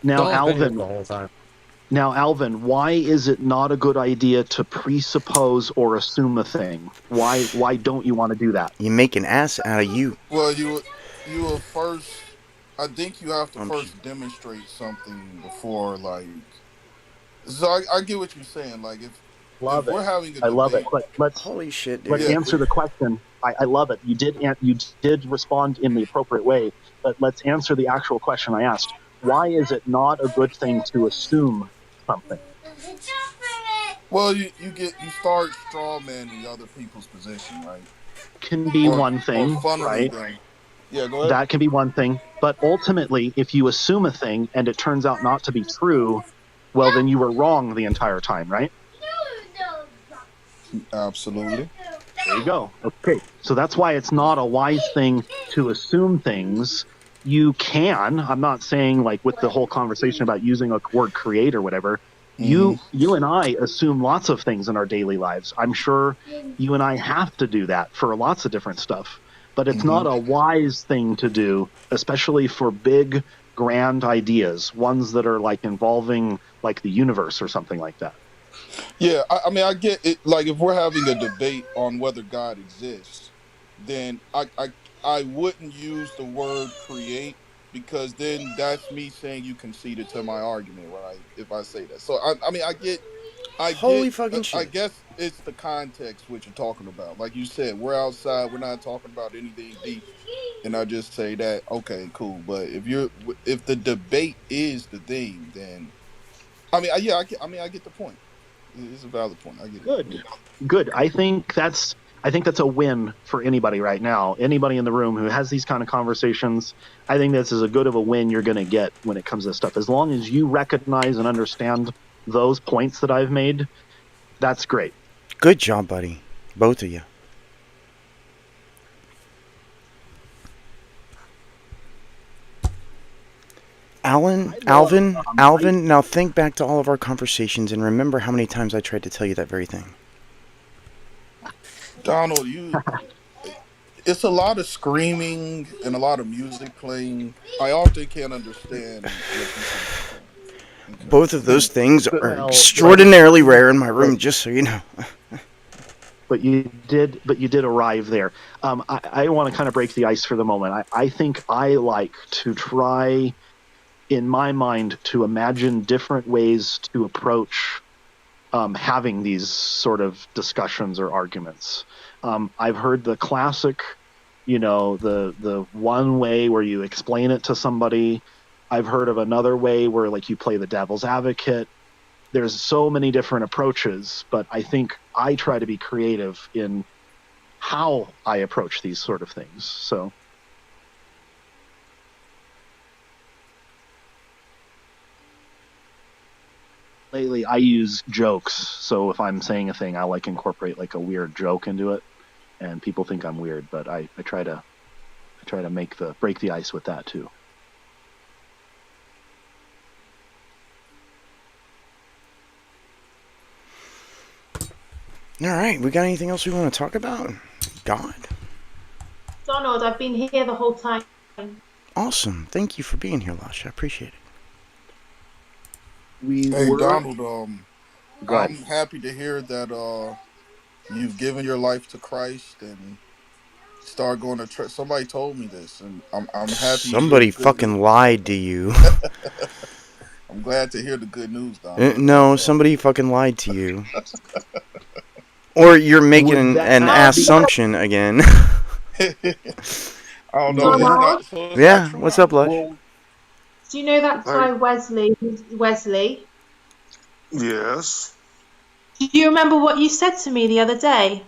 U: now, Alvin. Now, Alvin, why is it not a good idea to presuppose or assume a thing? Why don't you want to do that?
B: You make an ass out of you.
G: Well, you will first. I think you have to
B: Um,
G: first demonstrate something before like. So I get what you're saying. Like if
U: Love it.
G: we're having a
U: I love it.
G: debate,
U: But let's
B: holy shit,
U: let's
B: dude.
G: yeah.
U: answer the question. I love it. You did respond in the appropriate way, but let's answer the actual question I asked. Why is it not a good thing to assume something?
G: Well, you start straw manning other people's position, right?
U: Can be
G: Or
U: one
G: or
U: thing,
G: funneling
U: right?
G: them. Yeah, go ahead.
U: That can be one thing. But ultimately, if you assume a thing and it turns out not to be true, well, then you were wrong the entire time, right?
G: Absolutely.
U: There you go. Okay. So that's why it's not a wise thing to assume things. You can, I'm not saying like with the whole conversation about using a word create or whatever,
G: Hmm.
U: you and I assume lots of things in our daily lives. I'm sure you and I have to do that for lots of different stuff, but it's
G: Hmm.
U: not a wise thing to do, especially for big, grand ideas, ones that are like involving like the universe or something like that.
G: Yeah, I mean, I get it. Like, if we're having a debate on whether God exists, then I wouldn't use the word create because then that's me saying you conceded to my argument, right? If I say that, so I mean, I
B: Holy
G: get,
B: fucking
G: I
B: shit.
G: guess it's the context what you're talking about. Like you said, we're outside, we're not talking about anything deep, and I just say that, okay, cool. But if the debate is the thing, then I mean, yeah, I mean, I get the point. It's a valid point. I get it.
U: Good.
G: Yeah.
U: Good. I think that's a win for anybody right now. Anybody in the room who has these kind of conversations, I think this is a good of a win you're going to get when it comes to this stuff. As long as you recognize and understand those points that I've made, that's great.
B: Good job, buddy. Both of you. Alan,
U: I love
B: Alvin, now think back to all of our conversations and remember how many times I tried to tell you that very thing.
G: Donald, it's a lot of screaming and a lot of music playing. I often can't understand what you say sometimes.
B: Both of those things are
U: well,
B: extraordinarily rare in my room, just so you know.
U: but you did arrive there. I want to kind of break the ice for the moment. I think I like to try in my mind to imagine different ways to approach having these sort of discussions or arguments. I've heard the classic, the one way where you explain it to somebody. I've heard of another way where like you play the devil's advocate. There's so many different approaches, but I think I try to be creative in how I approach these sort of things. So lately I use jokes. So if I'm saying a thing, I like incorporate like a weird joke into it, and people think I'm weird, but I try to break the ice with that too.
B: All right, we got anything else we want to talk about? God.
J: Donald, I've been here the whole time.
B: Awesome. Thank you for being here, Lash. I appreciate it.
U: We
G: Hey
U: were
G: Donald,
U: Go ahead.
G: I'm happy to hear that you've given your life to Christ and start going to church. Somebody told me this, and I'm happy to hear the
B: Somebody
G: good news.
B: fucking lied to you.
G: I'm glad to hear the good news, Donald. And
B: No, somebody fucking lied to you. Or you're making
U: Would that
B: an
U: be
B: assumption again.
G: I don't know.
U: would
G: It's
U: that
J: Donald,
G: not. So it's not
B: Yeah,
G: true,
B: what's up,
G: Donald.
B: Lush?
T: Well,
J: do you know that
T: hey,
J: guy Wesley? Wesley?
T: yes.
J: Do you remember what you said to me the other day?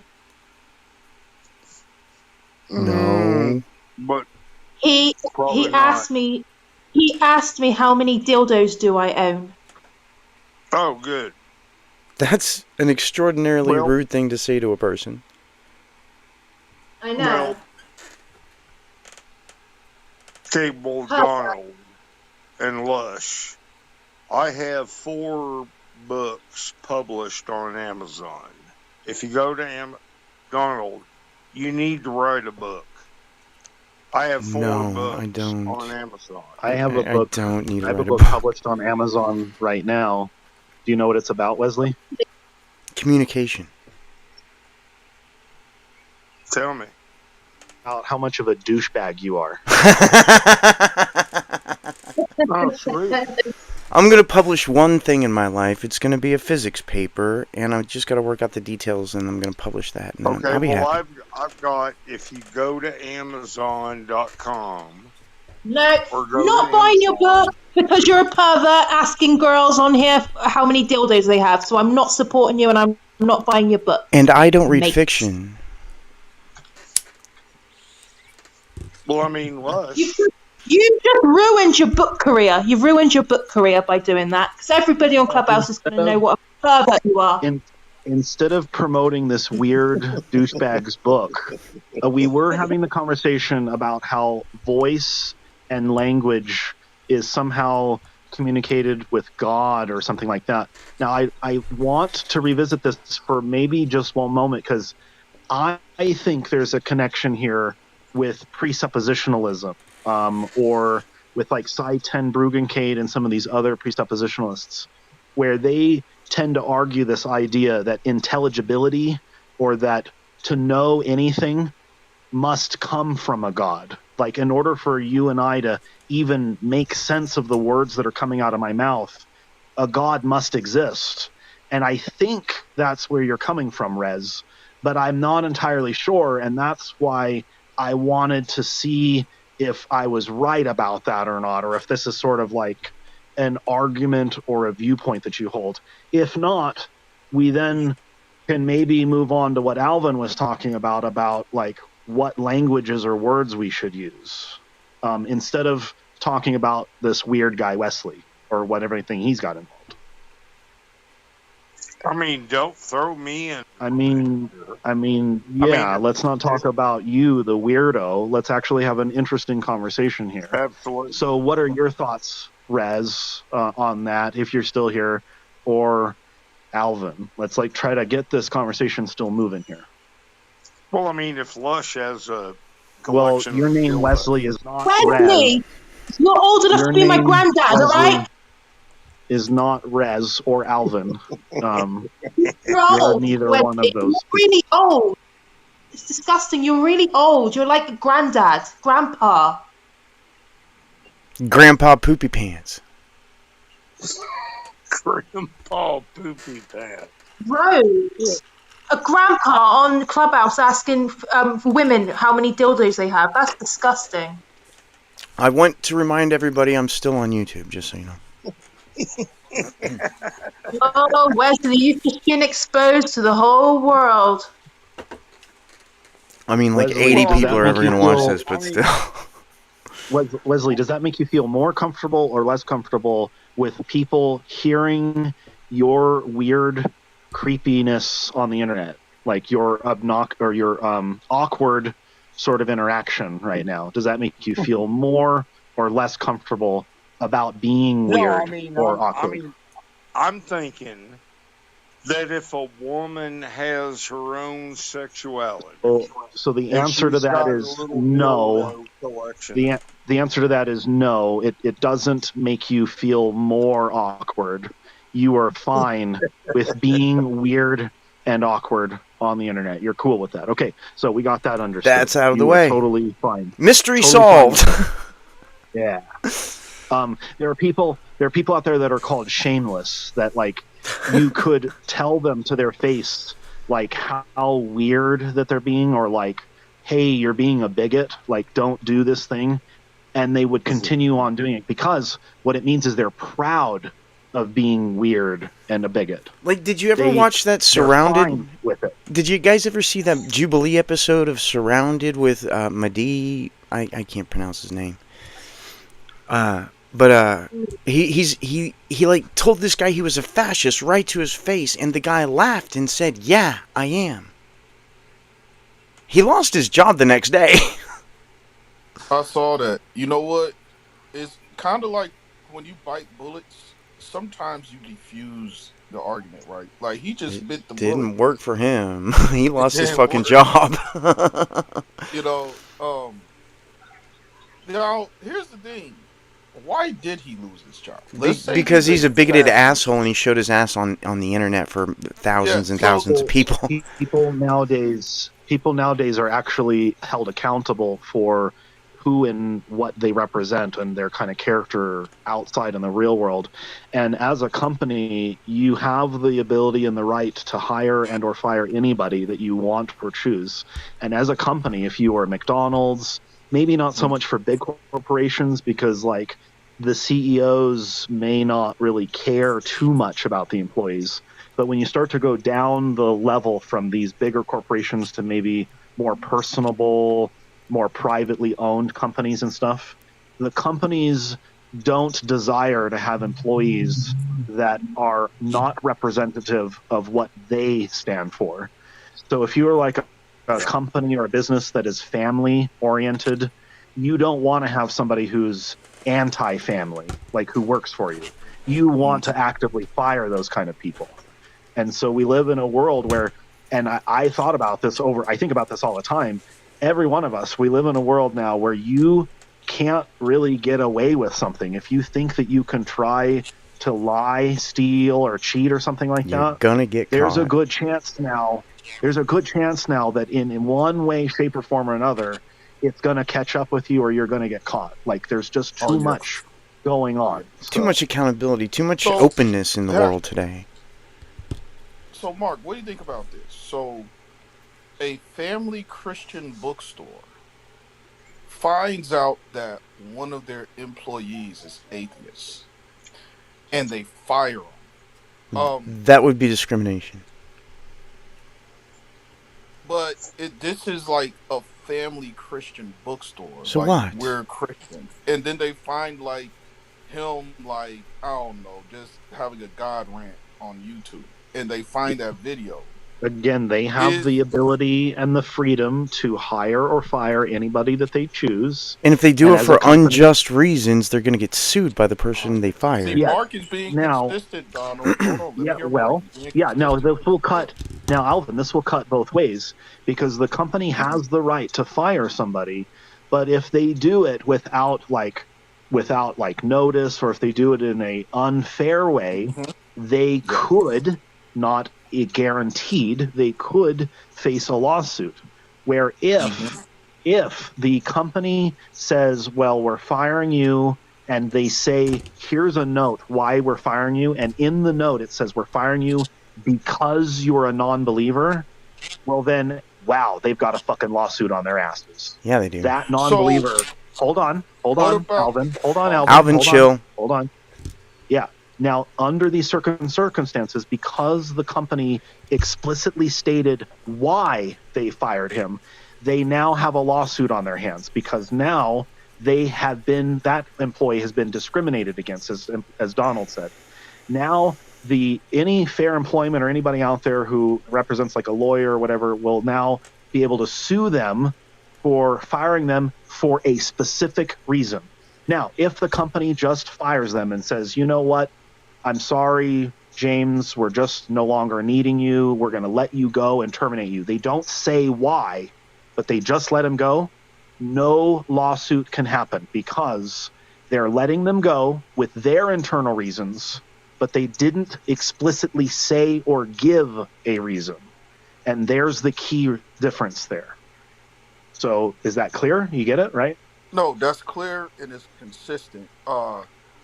B: No.
T: But
J: He he
T: probably not.
J: asked me he asked me how many dildos do I own?
T: Oh, good.
B: That's an extraordinarily
T: Well,
B: rude thing to say to a person.
J: I
T: well,
J: know.
T: Cable
J: Huh.
T: Donald and Lush. I have 4 books published on Amazon. If you go to Donald, you need to write a book. I have 4
B: No, I
T: books on
B: don't.
T: Amazon.
U: I have a
B: I
U: book
B: don't need to
U: I have a
B: write a
U: book
B: book.
U: published on Amazon right now. Do you know what it's about, Wesley?
B: Communication.
T: Tell me.
U: About how much of a douchebag you are.
T: Oh, sweet.
B: I'm going to publish one thing in my life. It's going to be a physics paper, and I just got to work out the details, and I'm going to publish that, and then
T: Okay,
B: I'll be
T: well,
B: happy.
T: I've got, if you go to Amazon.com
J: No,
T: or go to
J: not buying your book
T: Amazon,
J: because you're a pervert asking girls on here how many dildos they have. So I'm not supporting you and I'm not buying your book,
B: And I don't read
J: mate.
B: fiction.
T: well, I mean,
J: You
T: Lush.
J: you just ruined your book career. You've ruined your book career by doing that because everybody on Clubhouse is
U: Instead
J: going to know
U: of
J: what a pervert you are.
U: in, instead of promoting this weird douchebag's book, we were having the conversation about how voice and language is somehow communicated with God or something like that. Now, I want to revisit this for maybe just one moment because I think there's a connection here with presuppositionalism, or with like Cy Ten Bruggencade and some of these other presuppositionalists, where they tend to argue this idea that intelligibility or that to know anything must come from a God. Like, in order for you and I to even make sense of the words that are coming out of my mouth, a God must exist. And I think that's where you're coming from, Rez, but I'm not entirely sure. And that's why I wanted to see if I was right about that or not, or if this is sort of like an argument or a viewpoint that you hold. If not, we then can maybe move on to what Alvin was talking about like what languages or words we should use, instead of talking about this weird guy Wesley or whatever thing he's got involved.
T: I mean, don't throw me in.
U: I mean, yeah, let's not talk about you, the weirdo. Let's actually have an interesting conversation here.
T: Absolutely.
U: So what are your thoughts? Rez on that if you're still here, or Alvin. Let's like try to get this conversation still moving here.
T: Well, I mean, if Lush has a
U: Well,
T: collection
U: your
T: of
U: name Wesley
T: dildos,
U: is not Rez.
J: Wesley, you're old enough to
U: Your
J: be my
U: name
J: granddad, all right?
U: Wesley is not Rez or Alvin.
J: You're
U: You're
J: old,
U: neither
J: Wesley.
U: one of
J: You're
U: those people.
J: really old. It's disgusting. You're really old. You're like a granddad, grandpa.
B: Grandpa Poopy Pants.
T: Grandpa Poopy Pants.
J: Rose. A grandpa on Clubhouse asking for women how many dildos they have. That's disgusting.
B: I want to remind everybody I'm still on YouTube, just so you know.
J: Oh, Wesley, you've just been exposed to the whole world.
B: I mean, like
U: Wesley,
B: 80
T: Well, I
U: does
B: people
U: that
B: are
T: mean,
U: make
B: ever
U: you
B: going to watch
U: feel
B: this, but still.
U: Wesley, does that make you feel more comfortable or less comfortable with people hearing your weird creepiness on the internet, like your or your awkward sort of interaction right now? Does that make you feel more or less comfortable about being
T: no, I
U: weird
T: mean,
U: or awkward?
T: I'm thinking that if a woman has her own
U: Well,
T: sexuality,
U: so the
T: and
U: answer to
T: she's
U: that
T: got a
U: is
T: little
U: no.
T: dildo collection,
U: The answer to that is no. It doesn't make you feel more awkward. You are fine with being weird and awkward on the internet. You're cool with that. Okay, so we got that understood.
B: That's out of the
U: You are
B: way.
U: totally fine.
B: Mystery
U: Totally fine with
B: solved.
U: that. Yeah. There are people out there that are called shameless that like you could tell them to their face like how weird that they're being, or like, hey, you're being a bigot, like don't do this thing, and they would continue on doing it because what it means is they're proud of being weird and a bigot.
B: Like, did you ever
U: They
B: watch that
U: they're
B: Surrounded?
U: fine with it.
B: Did you guys ever see that Jubilee episode of Surrounded with Mahdi? I can't pronounce his name. But he like told this guy he was a fascist right to his face, and the guy laughed and said, "Yeah, I am." He lost his job the next day.
G: I saw that. You know what? It's kind of like when you bite bullets. Sometimes you defuse the argument, right? Like he
B: It
G: just bit the bullet.
B: didn't work for him. He
G: It
B: lost his
G: didn't
B: fucking
G: work.
B: job.
G: You know. Now here's the thing. Why did he lose his job? Let's say
B: Because
G: he's
B: he's
G: a
B: a bigoted
G: fascist.
B: asshole and he showed his ass on the internet for
G: Yeah.
B: thousands and
G: So
B: thousands of people.
U: People nowadays are actually held accountable for who and what they represent and their kind of character outside in the real world. And as a company, you have the ability and the right to hire and or fire anybody that you want or choose. And as a company, if you are McDonald's, maybe not so much for big corporations because like the CEOs may not really care too much about the employees. But when you start to go down the level from these bigger corporations to maybe more personable, more privately owned companies and stuff, the companies don't desire to have employees that are not representative of what they stand for. So if you're like a company or a business that is family oriented, you don't want to have somebody who's anti family, like who works for you. You want to actively fire those kind of people. And so we live in a world where, and I thought about this I think about this all the time. Every one of us, we live in a world now where you can't really get away with something. If you think that you can try to lie, steal, or cheat or something like
B: You're
U: that,
B: gonna get
U: there's a
B: caught.
U: good chance now. There's a good chance now that in one way, shape, or form or another, it's going to catch up with you or you're going to get caught. Like there's just
G: oh
U: too
G: yeah,
U: much going
G: oh yeah.
U: on.
B: Too
U: So
B: much accountability, too much
G: So
B: openness in the
G: ha-
B: world today.
G: so Mark, what do you think about this? So a family Christian bookstore finds out that one of their employees is atheist, and they fire him.
B: That would be discrimination.
G: But this is like a family Christian bookstore.
B: So
G: Like
B: what?
G: we're Christians, and then they find like him, like I don't know, just having a God rant on YouTube, and they find that video.
U: Again, they have the
T: Is
U: ability and the freedom to hire or fire anybody that they choose.
B: And if they do
U: And
B: it
U: as a
B: for
U: company,
B: unjust reasons, they're going to get sued by the person they
T: see
B: fired.
U: yeah.
T: Mark is being
U: Now,
T: consistent, Donald. Hold on, let me
U: yeah,
T: hear Mark.
U: well,
T: He's being
U: yeah. Now
T: consistent.
U: this will cut. Now, Alvin, this will cut both ways because the company has the right to fire somebody, but if they do it without like notice, or if they do it in a unfair way,
T: Hmm.
U: they
T: Yeah.
U: could not guaranteed they could face a lawsuit. Where
T: Hmm.
U: if the company says, well, we're firing you, and they say, here's a note why we're firing you, and in the note it says we're firing you because you're a non-believer, well then, wow, they've got a fucking lawsuit on their asses.
B: Yeah, they do.
U: That
T: So
U: non-believer, hold
T: what
U: on,
T: about?
U: Alvin, hold on,
T: Oh,
U: Alvin,
B: Alvin,
U: hold on,
B: chill.
U: hold on. Yeah. Now, under these circumstances, because the company explicitly stated why they fired him, they now have a lawsuit on their hands because now that employee has been discriminated against, as Donald said. Now, any fair employment or anybody out there who represents like a lawyer or whatever will now be able to sue them for firing them for a specific reason. Now, if the company just fires them and says, you know what, I'm sorry, James, we're just no longer needing you. We're going to let you go and terminate you. They don't say why, but they just let him go. No lawsuit can happen because they're letting them go with their internal reasons, but they didn't explicitly say or give a reason. And there's the key difference there. So is that clear? You get it, right?
T: no, that's clear and it's consistent.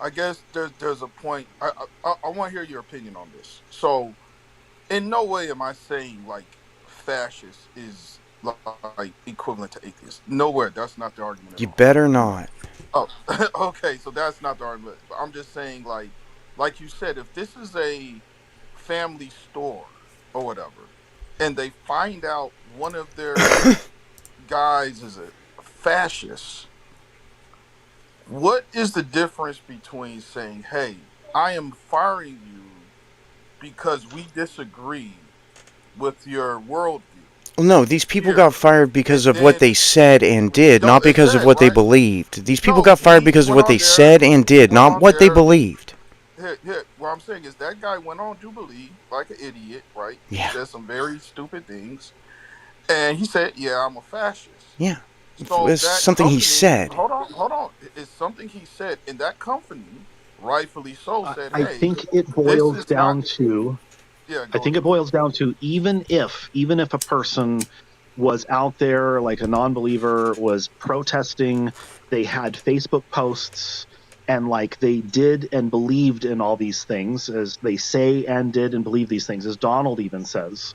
T: I guess there's a point. I want to hear your opinion on this. So, in no way am I saying like fascist is like equivalent to atheist. Nowhere. That's not the argument at
B: You
T: all.
B: better not.
T: Oh, okay. So that's not the argument. I'm just saying, like you said, if this is a family store or whatever, and they find out one of their guys is a fascist, what is the difference between saying, "Hey, I am firing you because we disagree with your worldview,"
B: Well, no, these people got
T: period,
B: fired because
T: and
B: of what they
T: then
B: said and did,
T: no,
B: not
T: it
B: because of
T: said
B: what they
T: right.
B: believed. These people
T: No,
B: got fired
T: he
B: because of
T: went
B: what they
T: on there.
B: said and
T: He
B: did,
T: went
B: not
T: on
B: what they
T: there.
B: believed.
T: Here, what I'm saying is that guy went on to believe like an idiot, right? He
B: Yeah,
T: said some very stupid things, and he said, "Yeah, I'm a fascist."
B: yeah.
T: So
B: It's
T: that
B: something he
T: company,
B: said.
T: hold on, it's something he said, and that company, rightfully so, said,
U: I
T: "Hey,
U: think it
T: this
U: boils
T: is not."
U: down to
T: Yeah,
U: I
T: go
U: think
T: ahead.
U: it boils down to even if a person was out there like a non-believer was protesting, they had Facebook posts and like they did and believed in all these things as they say and did and believe these things as Donald even says.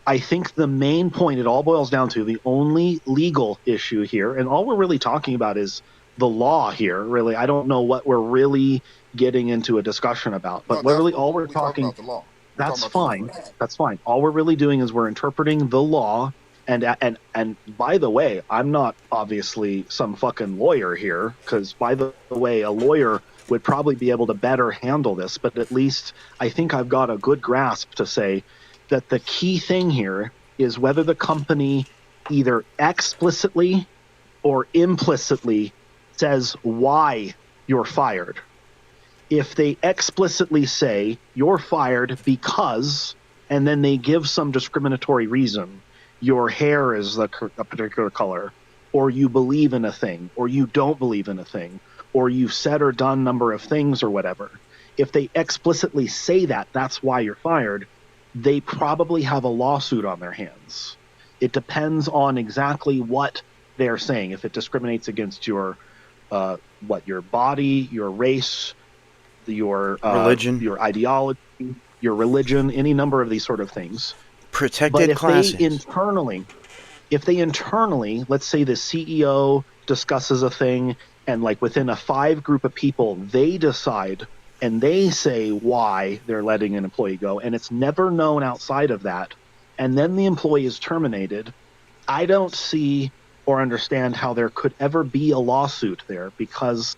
U: I think the main point it all boils down to the only legal issue here and all we're really talking about is the law here really. I don't know what we're really getting into a discussion about, but
T: No, that's
U: literally
T: what
U: all we're
T: we talking
U: talking
T: about, the law. We're talking
U: that's
T: about the law,
U: fine.
T: right?
U: That's fine. All we're really doing is we're interpreting the law. And by the way, I'm not obviously some fucking lawyer here, because by the way, a lawyer would probably be able to better handle this. But at least I think I've got a good grasp to say that the key thing here is whether the company either explicitly or implicitly says why you're fired. If they explicitly say you're fired because, and then they give some discriminatory reason, your hair is a particular color, or you believe in a thing, or you don't believe in a thing, or you've said or done a number of things or whatever. If they explicitly say that, that's why you're fired, they probably have a lawsuit on their hands. It depends on exactly what they're saying. If it discriminates against your body, your race,
B: Religion.
U: your ideology, your religion, any number of these sort of things. But
B: Protected classes.
U: if they internally, let's say the CEO discusses a thing and like within a five group of people, they decide and they say why they're letting an employee go and it's never known outside of that. And then the employee is terminated. I don't see or understand how there could ever be a lawsuit there because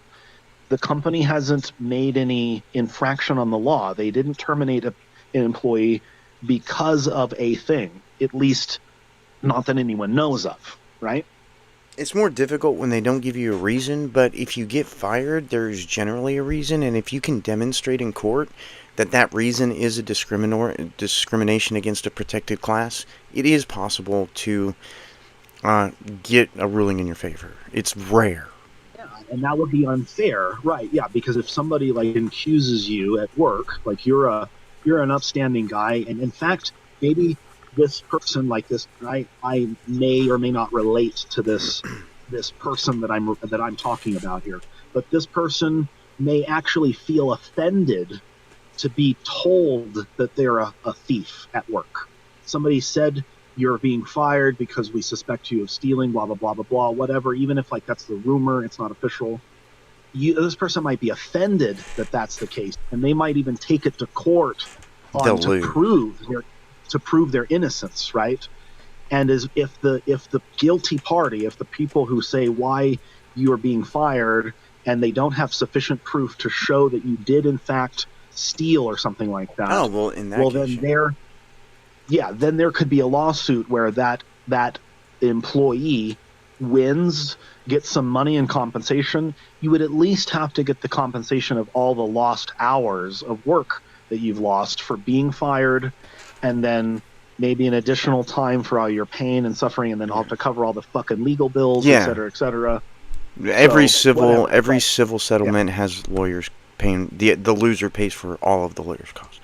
U: the company hasn't made any infraction on the law. They didn't terminate an employee because of a thing, at least not that anyone knows of, right?
B: It's more difficult when they don't give you a reason, but if you get fired, there's generally a reason, and if you can demonstrate in court that that reason is a discrimination against a protected class, it is possible to get a ruling in your favor. It's rare.
U: Yeah, and that would be unfair, right? Yeah, because if somebody like accuses you at work, like you're an upstanding guy, and in fact, maybe this person like this, I may or may not relate to this person that I'm talking about here, but this person may actually feel offended to be told that they're a thief at work. Somebody said you're being fired because we suspect you of stealing, blah blah blah blah blah, whatever. Even if like that's the rumor, it's not official. This person might be offended that that's the case, and they might even take it to court on
B: They'll lose.
U: to prove their innocence, right? And as if the guilty party, if the people who say why you are being fired and they don't have sufficient proof to show that you did in fact steal or something like that,
B: Oh, well, in that
U: well
B: case,
U: then
B: yeah.
U: then there could be a lawsuit where that employee wins, gets some money in compensation. You would at least have to get the compensation of all the lost hours of work that you've lost for being fired, and then maybe an additional time for all your pain and suffering, and then I'll have to cover all the fucking legal bills, et
B: Yeah.
U: cetera, et cetera.
B: Every
U: So
B: civil
U: whatever.
B: every
U: But
B: civil
U: yeah.
B: settlement has lawyers paying. The loser pays for all of the lawyer's costs.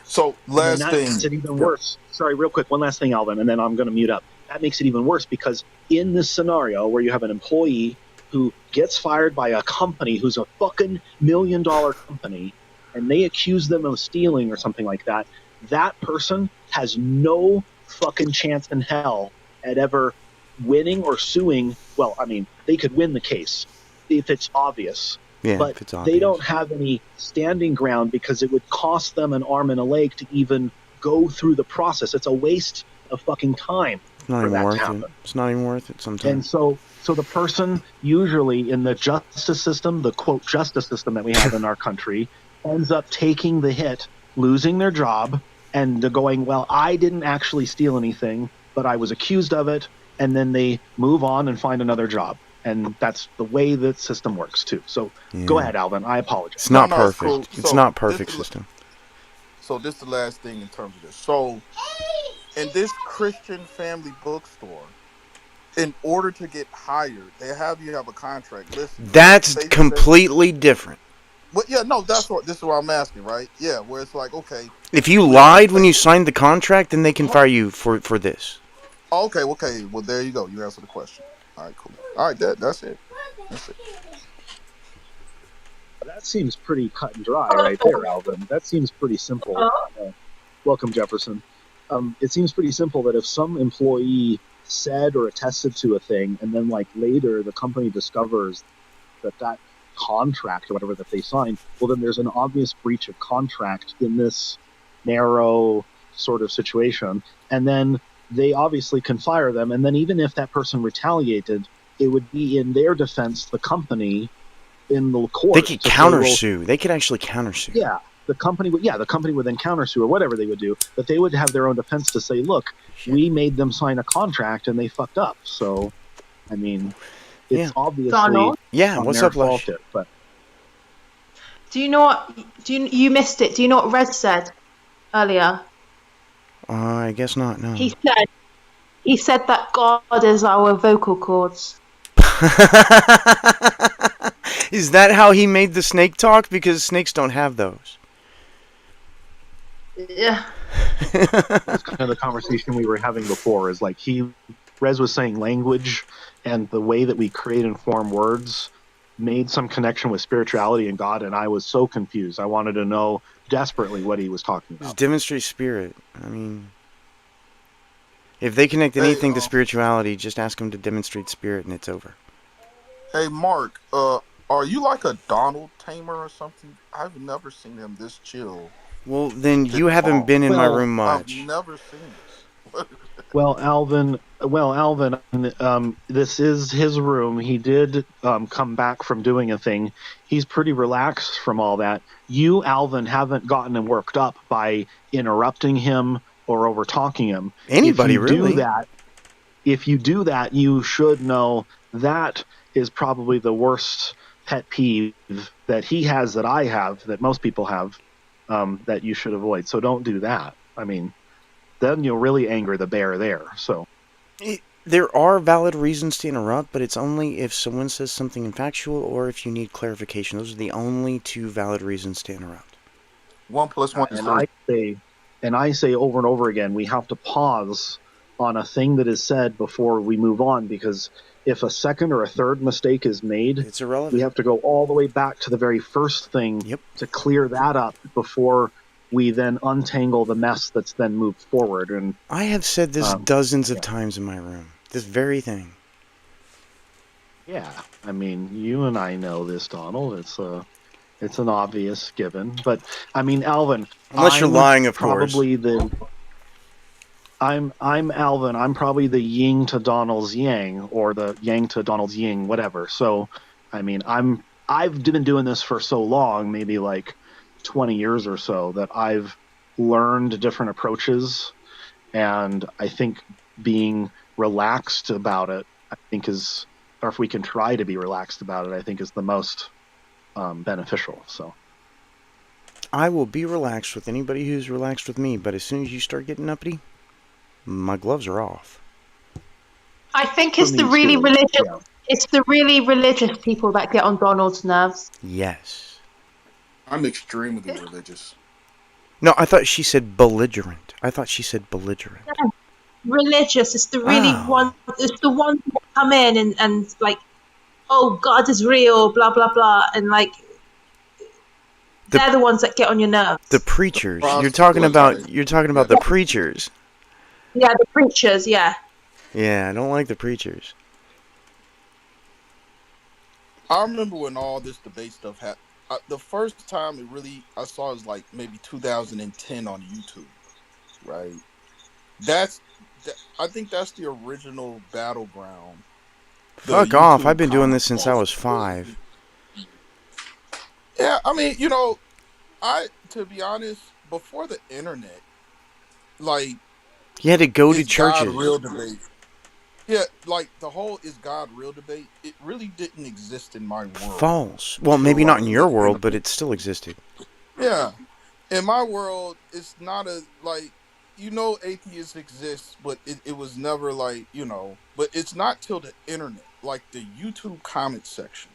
G: So
U: And then
G: last
U: that
G: thing.
U: makes it even
G: Yeah.
U: worse. Sorry, real quick, one last thing, Alvin, and then I'm going to mute up. That makes it even worse because in this scenario where you have an employee who gets fired by a company who's a fucking $1 million company, and they accuse them of stealing or something like that, that person has no fucking chance in hell at ever winning or suing. Well, I mean, they could win the case if it's obvious,
B: Yeah,
U: but
B: if it's
U: they
B: obvious.
U: don't have any standing ground because it would cost them an arm and a leg to even go through the process. It's a waste of fucking time
B: It's not
U: for
B: even
U: that to
B: worth it.
U: happen.
B: It's not even worth it
U: And
B: sometimes.
U: so the person usually in the justice system, the quote justice system that we have in our country, ends up taking the hit, losing their job, and they're going, well, I didn't actually steal anything, but I was accused of it, and then they move on and find another job. And that's the way the system works too. So go
B: Yeah.
U: ahead, Alvin. I
B: It's
U: apologize.
G: No,
B: not
G: no, it's cool.
B: perfect. It's not perfect system.
G: So this is the last thing in terms of this. So in this Christian family bookstore, in order to get hired, they have you have a contract. Listen, if
B: That's
G: they say,
B: completely different.
G: well, yeah, no, that's what this is what I'm asking, right? Yeah, where it's like, okay,
B: If you
G: we have to
B: lied when
G: pay.
B: you signed the contract, then they can fire you for this.
G: Okay, okay. Well, there you go. You answered the question. All right, cool. All right, that's it. That's it.
U: That seems pretty cut and dry right there, Alvin. That seems pretty simple. Welcome, Jefferson. It seems pretty simple that if some employee said or attested to a thing, and then like later the company discovers that contract or whatever that they signed, well, then there's an obvious breach of contract in this narrow sort of situation, and then they obviously can fire them. And then even if that person retaliated, it would be in their defense, the company in the
B: They
U: court
B: could
U: to say, well,
B: countersue. They could actually countersue.
U: yeah, the company would then countersue or whatever they would do, but they would have their own defense to say, look,
B: Shit.
U: we made them sign a contract and they fucked up. So, I mean, it's
B: Yeah.
U: obviously
J: Donald,
B: Yeah.
U: on
B: What's
U: their
B: up,
U: fault
B: Lush?
U: here, but
J: do you know what? You missed it? Do you know what Red said earlier?
B: I guess not. No.
J: He said he said that God is our vocal cords.
B: Is that how he made the snake talk? Because snakes don't have those.
J: Yeah.
U: that's kind of the conversation we were having before is like Rez was saying language and the way that we create and form words made some connection with spirituality and God, and I was so confused. I wanted to know desperately what he was talking
B: Just
U: about.
B: demonstrate spirit. I mean, if they connect
G: Hey,
B: anything to spirituality, just ask them to demonstrate spirit, and it's over.
G: hey, Mark. Are you like a Donald tamer or something? I've never seen him this chill,
B: Well, then
G: this
B: you haven't
G: calm.
B: been in my
U: Well,
B: room
G: I've
B: much.
G: never seen this.
U: Alvin, this is his room. He did come back from doing a thing. He's pretty relaxed from all that. You, Alvin, haven't gotten him worked up by interrupting him or over talking him. If
B: Anybody
U: you do
B: really?
U: that, you should know that is probably the worst pet peeve that he has, that I have, that most people have, that you should avoid. So don't do that. I mean, then you'll really anger the bear there. So
B: There are valid reasons to interrupt, but it's only if someone says something factual or if you need clarification. Those are the only two valid reasons to interrupt.
G: 1 + 1 is 3.
U: and I say over and over again, we have to pause on a thing that is said before we move on, because if a second or a third mistake is made,
B: It's
U: we
B: irrelevant.
U: have to go all the way back to the very first thing
B: Yep.
U: to clear that up before we then untangle the mess that's then moved forward. And
B: I have said this dozens of
U: yeah.
B: times in my room. This very thing.
U: Yeah, I mean, you and I know this, Donald. It's an obvious given. But I mean, Alvin,
B: Unless you're lying, of course.
U: I'm Alvin. I'm probably the yin to Donald's yang, or the yang to Donald's yin, whatever. So, I mean, I've been doing this for so long, maybe like 20 years or so, that I've learned different approaches, and I think being relaxed about it, I think is, or if we can try to be relaxed about it, I think is the most beneficial. So.
B: I will be relaxed with anybody who's relaxed with me, but as soon as you start getting uppity, my gloves are off.
J: I think
U: For
J: it's the
U: me
J: really
U: too.
J: religious.
U: Yeah.
J: It's the really religious people that get on Donald's nerves.
B: Yes.
G: I'm extremely religious.
B: No, I thought she said belligerent. I thought she said belligerent.
J: Religious. It's the really
B: Oh.
J: one. It's the ones that come in and like, oh, God is real, blah blah blah, and like they're the ones that get on your nerves.
B: The preachers. You're talking
G: Proselytize.
B: about the
J: Yeah,
B: preachers.
J: yeah, the preachers. Yeah.
B: Yeah, I don't like the preachers.
G: I remember when all this debate stuff happened. The first time I saw it was like maybe 2010 on YouTube, right? That's I think that's the original battleground. The
B: Fuck off. I've
G: YouTube
B: been doing this
G: comment
B: since I
G: section.
B: was 5.
G: Yeah, I mean, to be honest, before the internet, like,
B: You had to go to
G: is God
B: churches.
G: real debate? Yeah, like the whole "is God real" debate, it really didn't exist in my world
B: False. Well,
G: until
B: maybe not in
G: like
B: your
G: the
B: world, but
G: internet.
B: it still existed.
G: Yeah, in my world, it's not a like atheists exist, but it was never like But it's not till the internet, like the YouTube comment section,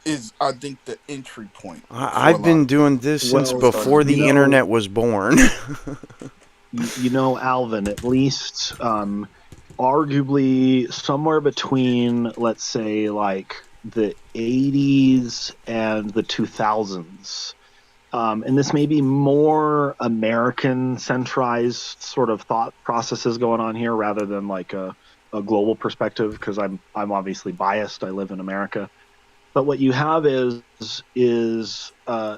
G: is I think the entry point for a
B: I've
G: lot
B: been
G: of people.
B: doing this since
U: Well,
B: before the internet was born.
U: Alvin, at least arguably somewhere between, let's say, like the 80s and the 2000s. And this may be more American centralized sort of thought processes going on here rather than like a global perspective, because I'm obviously biased. I live in America. But what you have is a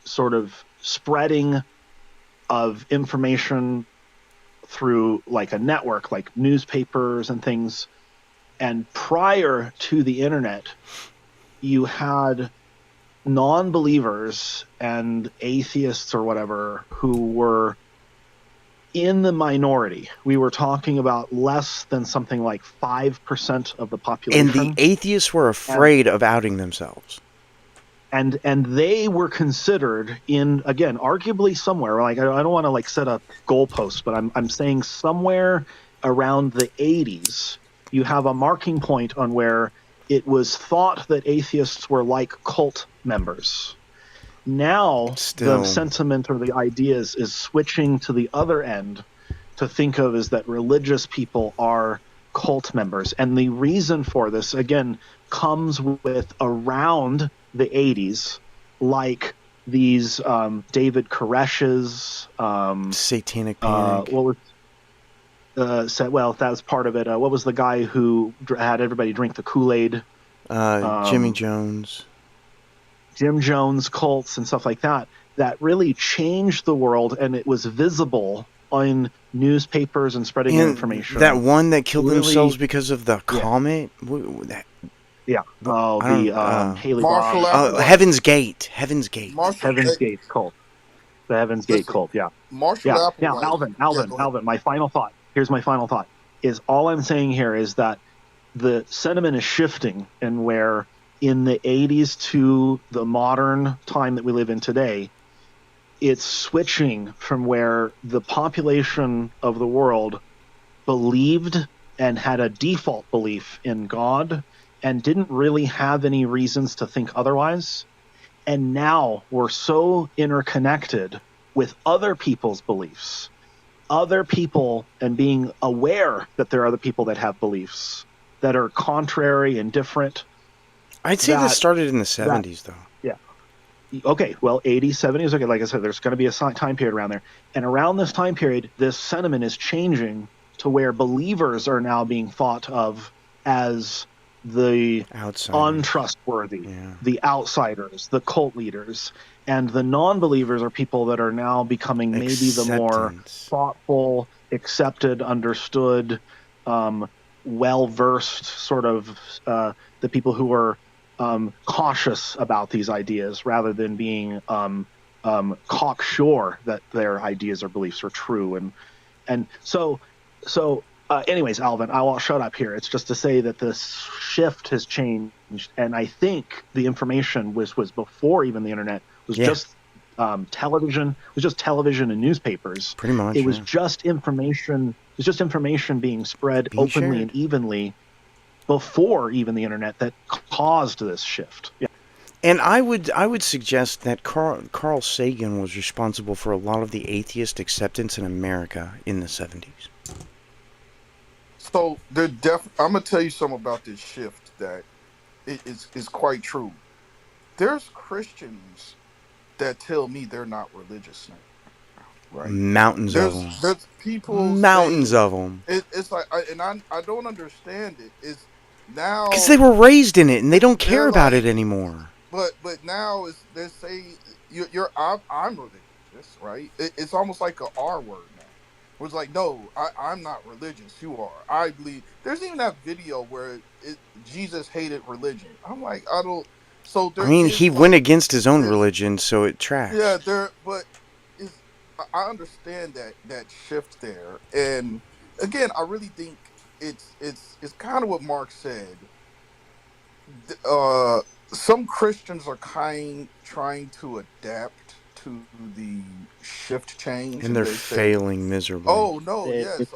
U: sort of spreading of information through like a network, like newspapers and things. And prior to the internet, you had non-believers and atheists or whatever who were in the minority. We were talking about less than something like 5% of the
B: And the
U: population.
B: atheists were afraid of outing themselves.
U: And they were considered in, again, arguably somewhere, like I don't want to like set a goalpost, but I'm saying somewhere around the 80s, you have a marking point on where it was thought that atheists were like cult members. Now the
B: Still.
U: sentiment or the ideas is switching to the other end to think of is that religious people are cult members. And the reason for this, again, comes with around the 80s, like these David Koresh's
B: Satanic Panic.
U: what was said? Well, that was part of it. What was the guy who had everybody drink the Kool-Aid?
B: Jimmy Jones.
U: Jim Jones cults and stuff like that. That really changed the world, and it was visible on newspapers and spreading their
B: And that
U: information.
B: one that killed themselves
U: Really,
B: because of the
U: yeah,
B: comet.
U: yeah. Oh,
B: I
U: the
B: don't.
U: Haley
G: Marshall
U: Boggs,
B: Heaven's Gate. Heaven's Gate.
G: Marshall,
U: Heaven's Gate cult, the Heaven's Gate
G: listen,
U: cult. Yeah,
G: Marshall
U: yeah. Now,
G: Applewhite.
U: Alvin,
G: Yeah,
U: Alvin,
G: go ahead.
U: Alvin. My final thought. Here's my final thought. Is all I'm saying here is that the sentiment is shifting, and where in the 80s to the modern time that we live in today, it's switching from where the population of the world believed and had a default belief in God and didn't really have any reasons to think otherwise. And now we're so interconnected with other people's beliefs, other people, and being aware that there are other people that have beliefs that are contrary and different,
B: I'd say this
U: that
B: started in the
U: that
B: '70s, though.
U: yeah, okay, well, 80s, 70s, okay, like I said, there's going to be a time period around there. And around this time period, this sentiment is changing to where believers are now being thought of as the
B: Outsiders.
U: untrustworthy,
B: Yeah.
U: the outsiders, the cult leaders. And the non believers are people that are now becoming maybe the more
B: Acceptance.
U: thoughtful, accepted, understood, well versed sort of the people who are cautious about these ideas rather than being cocksure that their ideas or beliefs are true. And so anyways, Alvin, I won't shut up here. It's just to say that this shift has changed, and I think the information was before even the internet was
B: Yeah.
U: just television. It was just television and newspapers.
B: Pretty much.
U: It was
B: Yeah.
U: just information. It was just information being spread
B: Being
U: openly
B: shared.
U: and evenly before even the internet that caused this shift. Yeah.
B: And I would suggest that Carl Sagan was responsible for a lot of the atheist acceptance in America in the '70s.
G: So I'm gonna tell you something about this shift that is quite true. There's Christians that tell me they're not religious now, right?
B: Mountains of them.
G: There's people
B: Mountains
G: saying
B: of them.
G: it's like, I don't understand it. It's
B: Because they
G: now
B: were raised in it and they don't care
G: they're
B: about it
G: like,
B: anymore.
G: but now is they say I'm religious, right? It's almost like a R word now. Where it's like, no, I'm not religious. You are. I believe. There's even that video where Jesus hated religion. I'm like, I don't. So
B: I
G: there
B: mean, he
G: is
B: went
G: like
B: against his own
G: this.
B: religion, so it tracks.
G: Yeah, there. But is I understand that shift there, and again, I really think it's kind of what Mark said. Uh, some Christians are kind trying to adapt to the shift change,
B: And
G: and
B: they're
G: they say,
B: failing miserably.
G: "Oh no, yes,
U: It's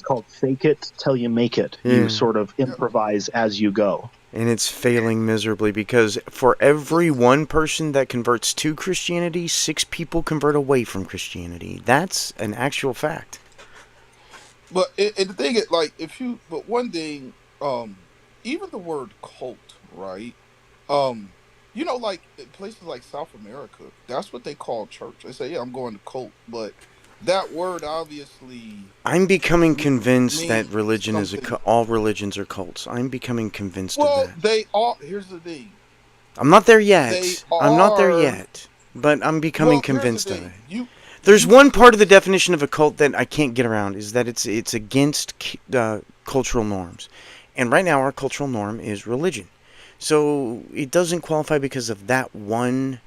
U: called
G: I'm
U: fake it till you make it. You
B: Yeah.
U: sort of
G: yeah."
U: improvise as you go.
B: And it's failing miserably because for every one person that converts to Christianity, 6 people convert away from Christianity. That's an actual fact.
G: But the thing is, like, but one thing, even the word cult, right? Um, like in places like South America, that's what they call church. They say, "Yeah, I'm going to cult," but that word obviously
B: I'm becoming
G: me-
B: convinced that
G: means
B: religion is
G: something.
B: all religions are cults. I'm becoming convinced of
G: Well,
B: that.
G: they all. Here's the thing.
B: I'm not there
G: They
B: yet. I'm not there
G: are.
B: yet. But I'm becoming
G: Well, here's the
B: convinced of it.
G: thing.
B: There's
G: You
B: one part
G: could.
B: of the definition of a cult that I can't get around is that it's against cultural norms. And right now our cultural norm is religion. So it doesn't qualify because of that one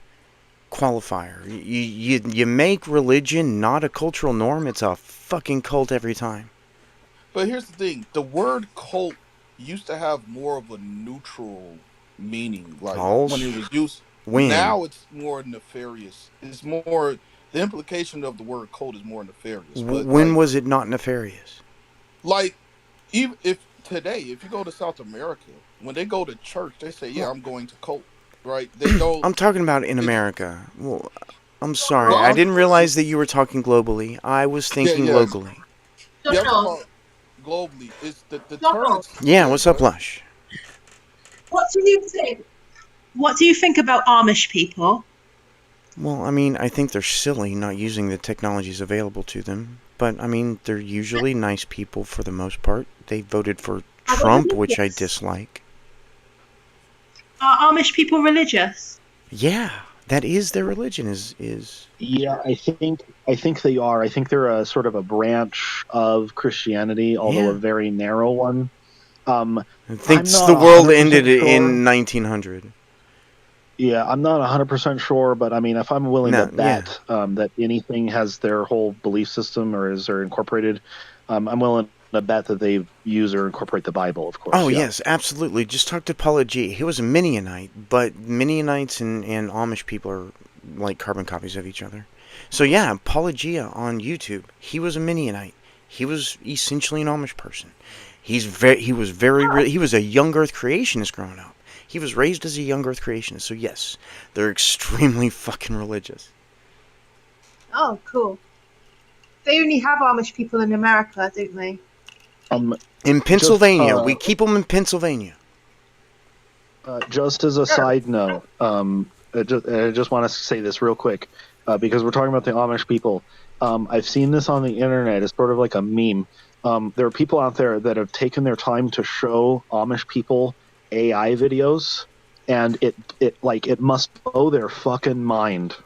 B: qualifier. You make religion not a cultural norm, it's a fucking cult every time.
G: But here's the thing: the word cult used to have more of a neutral meaning, like when
B: False?
G: it was used.
B: When?
G: Now it's more nefarious. It's more the implication of the word cult is more nefarious. But
B: When was it not nefarious?
G: like even if today, if you go to South America, when they go to church, they say, "Yeah,
B: Well,
G: I'm going to cult." Right? They don't.
B: I'm talking about in
G: It's
B: America. Well, I'm
G: well,
B: sorry. I didn't realize that you were talking globally. I was
G: yeah,
B: thinking
G: yeah,
B: locally.
G: yeah. I'm talking
J: Donald,
G: about globally. It's the term.
J: Donald,
G: It's
B: Yeah,
G: yeah.
B: what's
G: Go
B: up,
G: ahead.
B: Lush?
J: what do you think? What do you think about Amish people?
B: Well, I mean, I think they're silly not using the technologies available to them. But, I mean, they're usually nice people for the most part. They voted for
J: Are they
B: Trump, which I
J: religious?
B: dislike.
J: Are Amish people religious?
B: Yeah, That is their religion. Is
U: Yeah, I think they are. I think they're a sort of a branch of Christianity, although
B: yeah.
U: a very narrow one. Um, I'm
B: Thinks
U: not
B: the world ended
U: 100% sure.
B: in 1900.
U: Yeah, I'm not 100% sure, but I mean, if I'm willing to
B: No, yeah.
U: bet that anything has their whole belief system or is or incorporated, I'm willing to bet that they use or incorporate the Bible, of
B: Oh
U: course. Yeah.
B: yes, absolutely. Just talk to Paula G. He was a Mennonite, but Mennonites and Amish people are like carbon copies of each other. So yeah, Paula G on YouTube. He was a Mennonite. He was essentially an Amish person. He was a young Earth creationist growing up. He was raised as a young Earth creationist. So yes, they're extremely fucking religious.
J: Oh, cool. They only have Amish people in America, don't they?
U: Um,
B: In
U: just
B: Pennsylvania, we keep them in Pennsylvania.
U: Just as a
J: Oh,
U: side note, I just want to say this real quick because we're talking about the Amish people. I've seen this on the internet. It's sort of like a meme. There are people out there that have taken their time to show Amish people AI videos, and it must blow their fucking mind.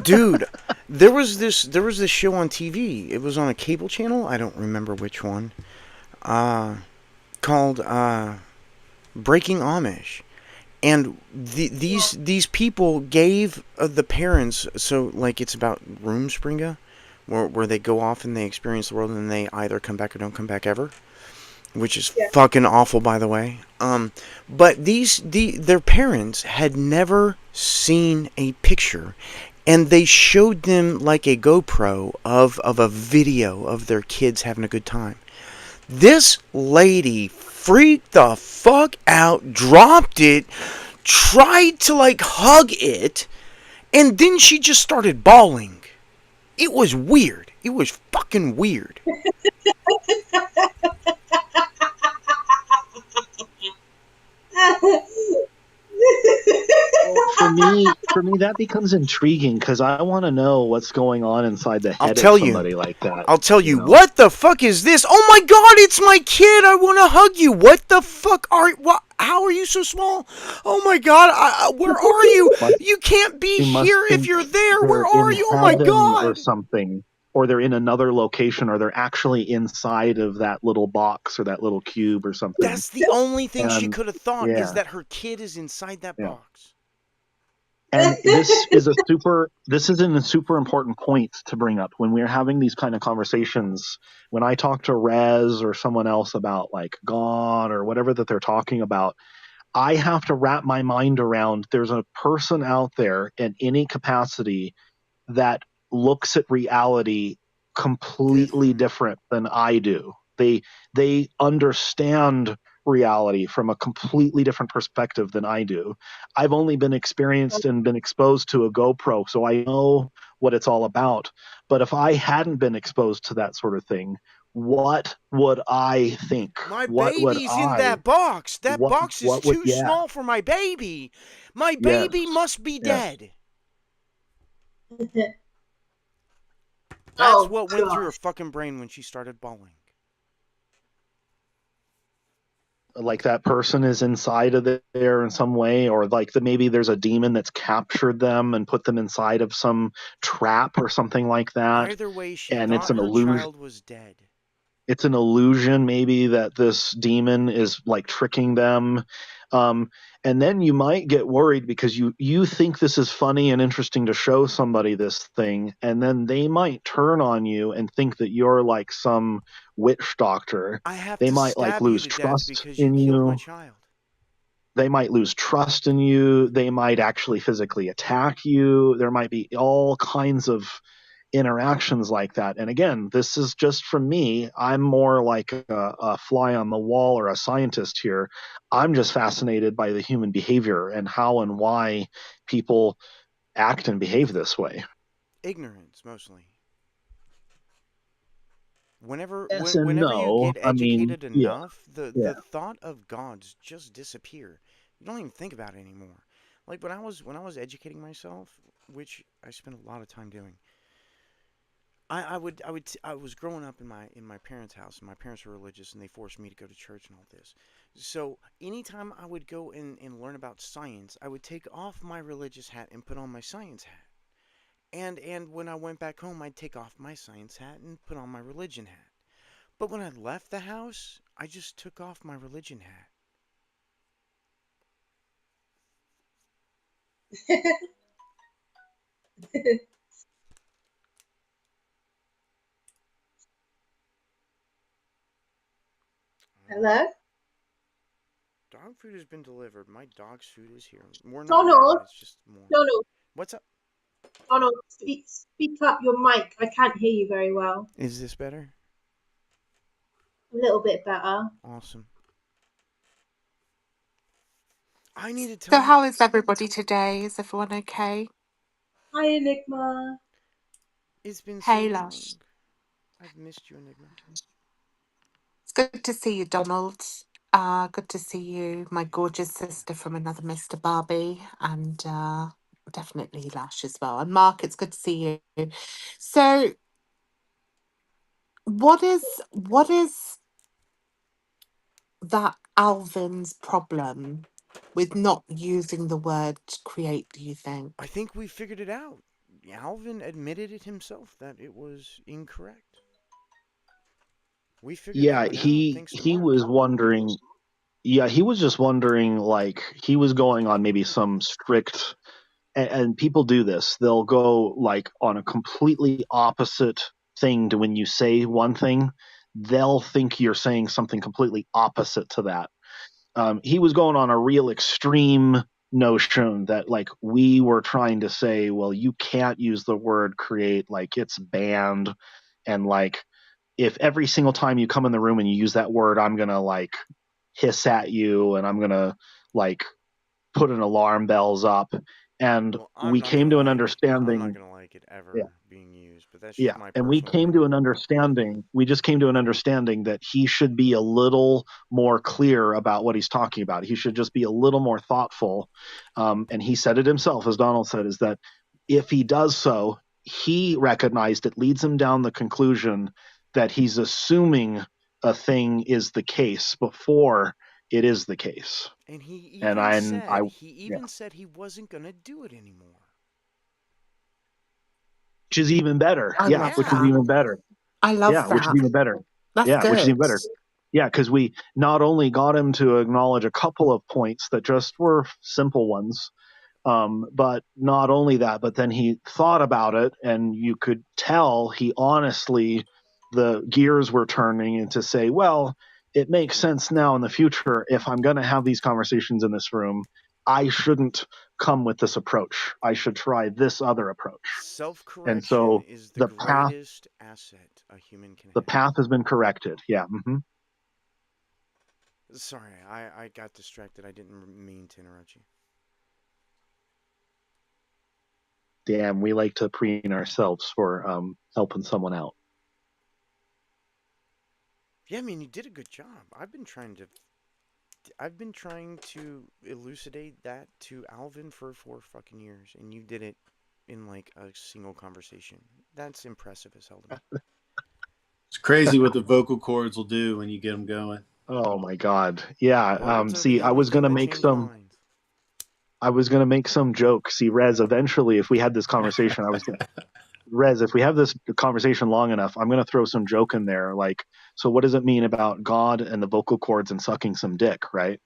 B: Dude, there was this show on TV. It was on a cable channel. I don't remember which one. Uh, called Breaking Amish, and these people gave the parents, so like it's about Roomspringa, where they go off and they experience the world and they either come back or don't come back ever, which is
J: yeah.
B: fucking awful, by the way. But their parents had never seen a picture, and they showed them like a GoPro of a video of their kids having a good time. This lady freaked the fuck out, dropped it, tried to like hug it, and then she just started bawling. It was weird. It was fucking weird.
U: Well, for me, that becomes intriguing because I want to know what's going on inside the
B: I'll
U: head of
B: tell you.
U: somebody like that.
B: I'll tell
U: You
B: you.
U: know,
B: What the fuck is this? Oh my god, it's my kid. I want to hug you. What the fuck are what how are you so small? Oh my god, where are you?
U: must
B: You can't be
U: they must
B: here if
U: think
B: you're there. Where
U: they're
B: are
U: in
B: you? Oh my
U: heaven or
B: god.
U: something, or they're in another location, or they're actually inside of that little box or that little cube or something.
B: That's the only thing she
U: And
B: could have thought is
U: yeah,
B: that her kid is inside that
U: yeah.
B: box.
U: And this is a super important point to bring up when we're having these kind of conversations. When I talk to Rez or someone else about like God or whatever that they're talking about, I have to wrap my mind around there's a person out there in any capacity that looks at reality completely
B: Different.
U: different than I do. They understand reality from a completely different perspective than I do. I've only been experienced and been exposed to a GoPro, so I know what it's all about. But if I hadn't been exposed to that sort of thing, what would I think?
B: My
U: What would
B: baby's in
U: I
B: that box. That
U: what
B: box is
U: what would
B: too
U: yeah,
B: small for my baby. My
U: yes.
B: baby must be
U: Yes.
B: dead. That's
J: Oh
B: what went through her
J: gosh.
B: fucking brain when she started bawling.
U: Like that person is inside of there in some way, or like maybe there's a demon that's captured them and put them inside of some trap or something like that,
B: Either way, she
U: and it's
B: thought
U: an
B: her
U: illusion.
B: child was dead.
U: It's an illusion maybe that this demon is like tricking them. um, and then you might get worried because you think this is funny and interesting to show somebody this thing, and then they might turn on you and think that you're like some witch doctor.
B: I have
U: They
B: to
U: might like
B: stab you
U: lose
B: to death
U: trust
B: because you
U: in
B: killed my
U: you.
B: child.
U: They might lose trust in you. They might actually physically attack you. There might be all kinds of interactions like that. And again, this is just from me. I'm more like a fly on the wall or a scientist here. I'm just fascinated by the human behavior and how and why people act and behave this way.
B: Ignorance, mostly.
U: Yes and
B: Whenever you
U: no.
B: get
U: I mean,
B: educated
U: yeah,
B: enough,
U: yeah.
B: the thought of gods just disappear. You don't even think about it anymore. Like when I was educating myself, which I spent a lot of time doing, I was growing up in my parents' house, and my parents were religious, and they forced me to go to church and all this. So anytime I would go and learn about science, I would take off my religious hat and put on my science hat. And when I went back home, I'd take off my science hat and put on my religion hat. But when I left the house, I just took off my religion hat.
J: Hello?
B: Dog food has been delivered. My dog's food is here. We're not mad.
J: Donald?
B: It's just more.
J: Donald?
B: What's up?
J: Donald, speak up your mic. I can't hear you very well.
B: Is this better?
J: A little bit better.
B: Awesome. I need to
D: So,
B: tell you.
D: how is everybody today? Is everyone okay?
J: Hi, Enigma.
B: It's been so
D: Hey,
B: long.
D: Lush.
B: I've missed you, Enigma.
D: It's good to see you, Donald. Good to see you, my gorgeous sister from another Mr. Barbie, and definitely Lush as well. And Mark, it's good to see you. So, what is that Alvin's problem with not using the word create, do you
B: I
D: think?
B: think we figured it out. Alvin admitted it himself that it was incorrect. We figured that
U: Yeah,
B: one out thanks to
U: he
B: Mark.
U: was wondering. Yeah, he was just wondering, like, he was going on maybe some strict, and people do this. They'll go like on a completely opposite thing to when you say one thing. They'll think you're saying something completely opposite to that. He was going on a real extreme notion that like we were trying to say, well, you can't use the word create, like it's banned, and like if every single time you come in the room and you use that word, I'm gonna like hiss at you and I'm gonna like put an alarm bells up. And
B: Well, I'm
U: we
B: not
U: came
B: gonna
U: to an
B: like it. I'm not
U: understanding.
B: gonna like it
U: Yeah,
B: ever being used, but that's
U: yeah.
B: just my
U: And we
B: personal
U: came to
B: opinion.
U: an understanding. We just came to an understanding that he should be a little more clear about what he's talking about. He should just be a little more thoughtful. And he said it himself, as Donald said, is that if he does so, he recognized it leads him down the conclusion that he's assuming a thing is the case before it is the case.
B: And
U: And
B: he
U: yeah,
B: even said he wasn't gonna do it anymore.
U: which is even better.
D: I
U: Yeah,
D: love
U: which is
B: Yeah.
D: that.
U: even better.
D: I love
U: Yeah, which is
D: that.
U: even better.
D: That's
U: Yeah, which is
D: good.
U: even better. Yeah, because we not only got him to acknowledge a couple of points that just were simple ones, but not only that, but then he thought about it, and you could tell he honestly, the gears were turning, and to say, well, it makes sense now in the future if I'm going to have these conversations in this room, I shouldn't come with this approach. I should try this other approach.
B: Self
U: And
B: correction
U: so
B: is the
U: the path,
B: greatest asset a human can
U: the
B: have.
U: path has been corrected. Yeah.
B: Sorry, I got distracted. I didn't mean to interrupt you.
U: Damn, we like to preen ourselves for helping someone out.
B: Yeah, I mean, you did a good job. I've been trying to elucidate that to Alvin for 4 fucking years, and you did it in like a single conversation. That's impressive as hell to me.
S: It's crazy what the vocal cords will do when you get them going.
U: Oh my God. Yeah.
B: Words are
U: See,
B: the only thing that change minds.
U: I was gonna make some joke. See, Rez, eventually, if we had this conversation, Rez, if we have this conversation long enough, I'm gonna throw some joke in there. Like, so what does it mean about God and the vocal cords and sucking some dick, right?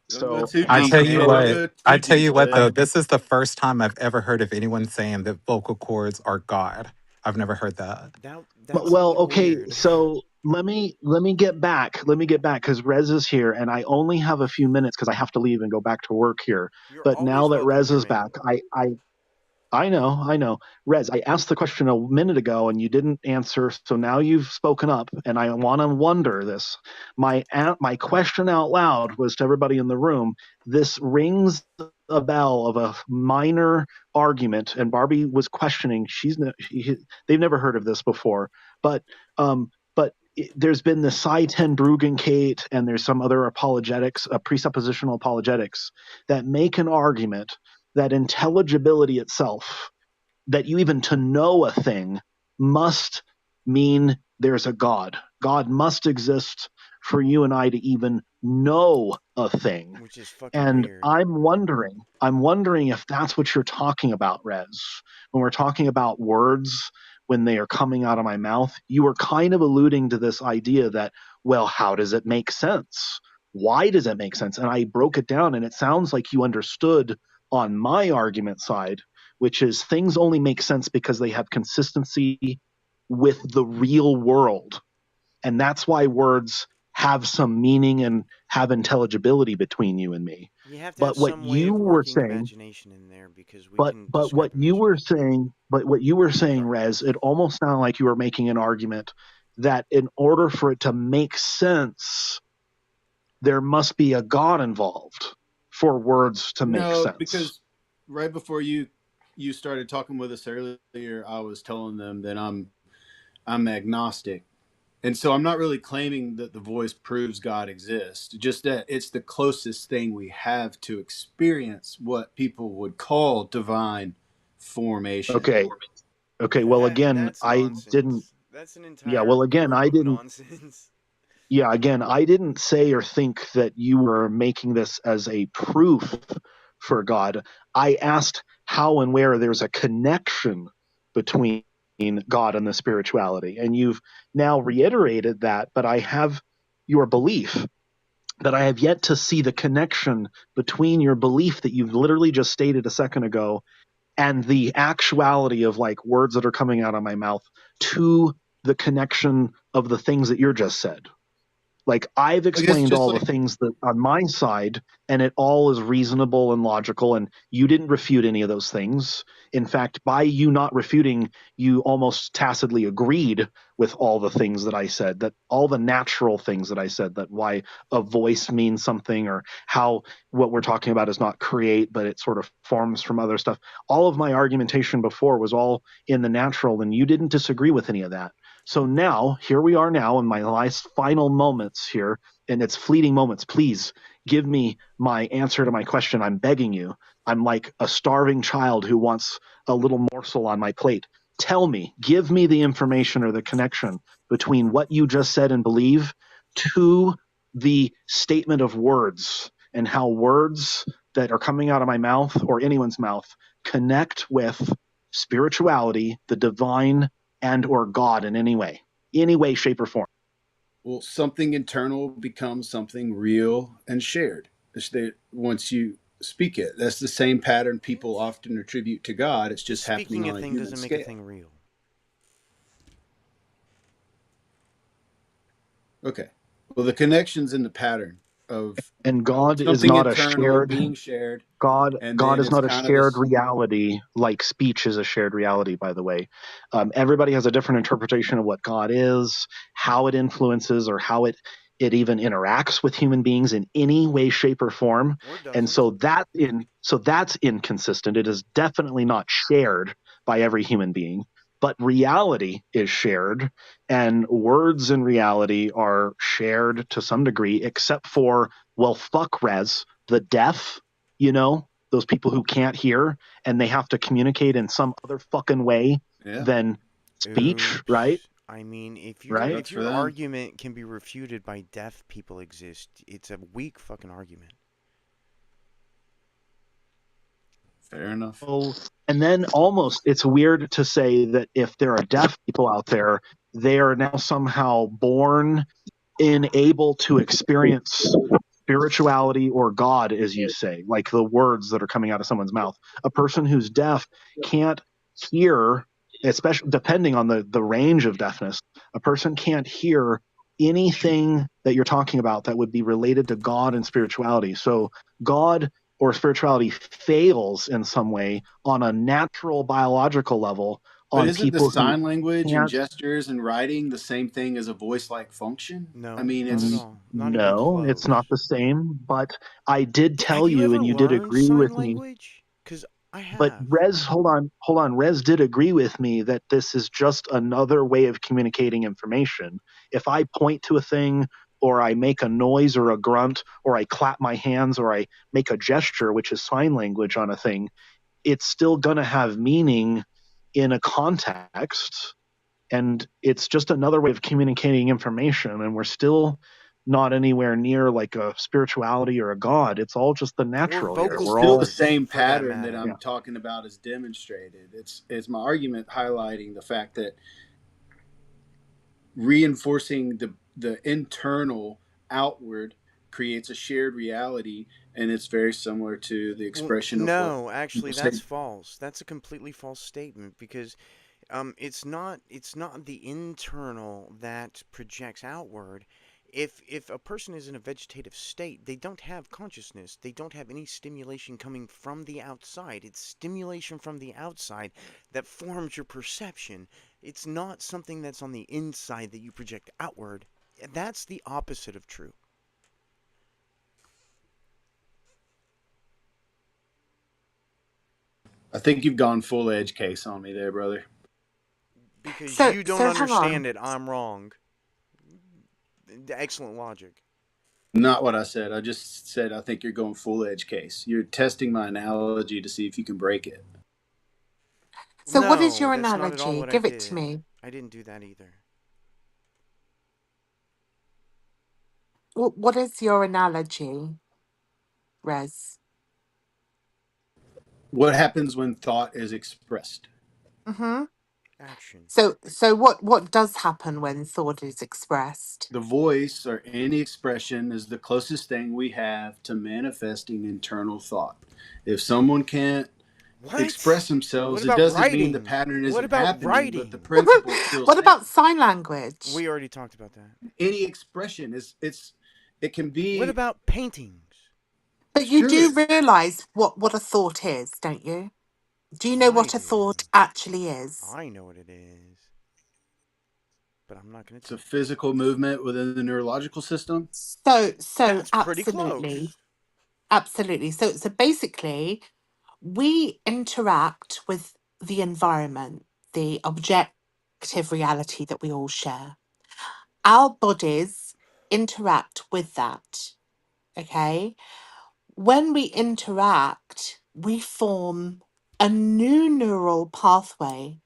S: Don't go
U: So,
S: too
C: I
S: deep,
C: tell you
S: man. Don't
C: what,
S: go
C: I
S: too
C: tell
S: deep,
C: you what though,
S: bud.
C: this is the first time I've ever heard of anyone saying that vocal cords are God. I've never heard that.
B: That's a
U: well,
B: little
U: okay.
B: weird.
U: So let me get back. Let me get back because Rez is here, and I only have a few minutes because I have to leave and go back to work here.
B: You're
U: But now
B: always
U: that
B: welcome
U: Rez
B: here,
U: is
B: man.
U: back, I know, I know. Rez, I asked the question a minute ago and you didn't answer, so now you've spoken up, and I want to wonder this. My question out loud was to everybody in the room. This rings a bell of a minor argument, and Barbie was questioning. They've never heard of this before, but there's been the Psi 10 Kate, and there's some other apologetics, presuppositional apologetics that make an argument that intelligibility itself, that you even to know a thing, must mean there's a God. God must exist for you and I to even know a thing.
B: Which is fucking
U: And
B: weird.
U: I'm wondering if that's what you're talking about, Rez. When we're talking about words, when they are coming out of my mouth, you were kind of alluding to this idea that, well, how does it make sense? Why does it make sense? And I broke it down, and it sounds like you understood on my argument side, which is things only make sense because they have consistency with the real world. And that's why words have some meaning and have intelligibility between you and me.
B: You have to have
U: But what
B: some way
U: you
B: of
U: were
B: working
U: saying,
B: imagination in there because we
U: but
B: can
U: but what
B: describe
U: you were
B: imagination.
U: saying, but what you were saying,
B: Sorry.
U: Rez, it almost sounded like you were making an argument that in order for it to make sense, there must be a God involved for words to make
S: No,
U: sense.
S: because right before you started talking with us earlier, I was telling them that I'm agnostic. And so I'm not really claiming that the voice proves God exists, just that it's the closest thing we have to experience what people would call divine formation.
U: Okay. Okay. Well, again,
B: That's
U: I didn't.
B: nonsense. That's an
U: Yeah.
B: entire
U: Well, again,
B: group
U: I
B: of
U: didn't.
B: nonsense.
U: Yeah, again, I didn't say or think that you were making this as a proof for God. I asked how and where there's a connection between God and the spirituality. And you've now reiterated that, but I have your belief that I have yet to see the connection between your belief that you've literally just stated a second ago and the actuality of like words that are coming out of my mouth to the connection of the things that you're just said. Like I've
S: I guess
U: explained
S: just
U: all the
S: like
U: things that on my side, and it all is reasonable and logical, and you didn't refute any of those things. In fact, by you not refuting, you almost tacitly agreed with all the things that I said, that all the natural things that I said, that why a voice means something, or how what we're talking about is not create, but it sort of forms from other stuff. All of my argumentation before was all in the natural, and you didn't disagree with any of that. So now, here we are now in my last final moments here, and it's fleeting moments. Please give me my answer to my question. I'm begging you. I'm like a starving child who wants a little morsel on my plate. Tell me, give me the information or the connection between what you just said and believe to the statement of words and how words that are coming out of my mouth or anyone's mouth connect with spirituality, the divine, and or God in any way, shape, or form.
S: well, something internal becomes something real and shared. It's that once you speak it, that's the same pattern people often attribute to God. It's
B: Just
S: just happening
B: speaking a
S: on a
B: thing
S: human
B: doesn't make a
S: scale.
B: thing real.
S: Okay. Well, the connection's in the pattern of
U: And God is
S: something
U: not a
S: internal
U: shared
S: being shared, and
U: God
S: then
U: is
S: it's
U: not a
S: kind of
U: shared
S: this.
U: reality like speech is a shared reality, by the way. Everybody has a different interpretation of what God is, how it influences, or how it even interacts with human beings in any way, shape, or form.
B: Or
U: And
B: doesn't.
U: so that's inconsistent. It is definitely not shared by every human being. But reality is shared, and words in reality are shared to some degree, except for, well, fuck Res, the deaf, those people who can't hear and they have to communicate in some other fucking way
S: Yeah,
U: than speech, right?
B: Oops. I mean,
U: Right?
B: if
S: sucks for
B: your
S: them.
B: argument can be refuted by deaf people exist, it's a weak fucking argument.
S: Fair enough.
U: So, and then almost it's weird to say that if there are deaf people out there, they are now somehow born in able to experience spirituality or God, as you say, like the words that are coming out of someone's mouth. A person who's deaf can't hear, especially depending on the range of deafness, a person can't hear anything that you're talking about that would be related to God and spirituality. So God or spirituality fails in some way on a natural biological level
S: But
U: on
S: isn't the
U: people who
S: sign language and
U: can't.
S: gestures and writing the same thing as a voice like function? I
B: No,
S: mean,
B: not at
S: it's
B: all. Not even
U: No, it's
B: close.
U: not the same, but I did
B: Have
U: tell
B: you
U: you,
B: ever
U: and you did
B: learned
U: agree
B: sign
U: with me.
B: language? Because I
U: But
B: have.
U: Rez, hold on. Rez did agree with me that this is just another way of communicating information. If I point to a thing or I make a noise or a grunt, or I clap my hands, or I make a gesture, which is sign language on a thing, it's still going to have meaning in a context. And it's just another way of communicating information. And we're still not anywhere near like a spirituality or a God. It's all just the
B: Or
U: natural here.
B: vocal
U: We're
S: Still the
U: all,
B: cords,
S: same
B: for that
S: pattern that
B: matter.
S: I'm
U: yeah.
S: talking about is demonstrated. It's my argument highlighting the fact that reinforcing the internal outward creates a shared reality, and it's very similar to the
B: Well,
S: expression of what
B: no, actually,
S: people say.
B: that's false. That's a completely false statement because it's not the internal that projects outward. If a person is in a vegetative state, they don't have consciousness. They don't have any stimulation coming from the outside. It's stimulation from the outside that forms your perception. It's not something that's on the inside that you project outward. That's the opposite of true.
S: I think you've gone full edge case on me there, brother.
B: Because
D: So
B: you don't
D: so hang on.
B: understand it, I'm wrong. Excellent logic.
S: Not what I said. I just said I think you're going full edge case. You're testing my analogy to see if you can break it.
D: So what is
B: No,
D: your
B: that's not at all
D: analogy?
B: what I
D: Give it to
B: did.
D: me.
B: I didn't do that either.
D: What is your analogy, Res?
S: What happens when thought is expressed?
D: Mm-hmm.
B: Action.
D: So what does happen when thought is expressed?
S: The voice or any expression is the closest thing we have to manifesting internal thought. If someone can't
B: What?
S: express
B: What
S: themselves, it
B: about
S: doesn't mean the
B: writing?
S: pattern
B: What
S: isn't
B: about
S: happening, but the
B: writing?
S: principle is still
D: What
S: same.
D: about sign language?
B: We already talked about that.
S: Any expression is it can
B: What
S: be
B: about paintings?
D: But you do
S: sure.
D: realize what a thought is, don't you? Do you know
B: I
D: what a
B: do.
D: thought actually is?
B: I know what it is, but I'm not going to
S: It's a
B: tell you.
S: physical movement within the neurological system.
D: So
B: That's pretty
D: absolutely,
B: close.
D: absolutely. So basically, we interact with the environment, the objective reality that we all share. Our bodies interact with that. Okay. When we interact, we form a new neural pathway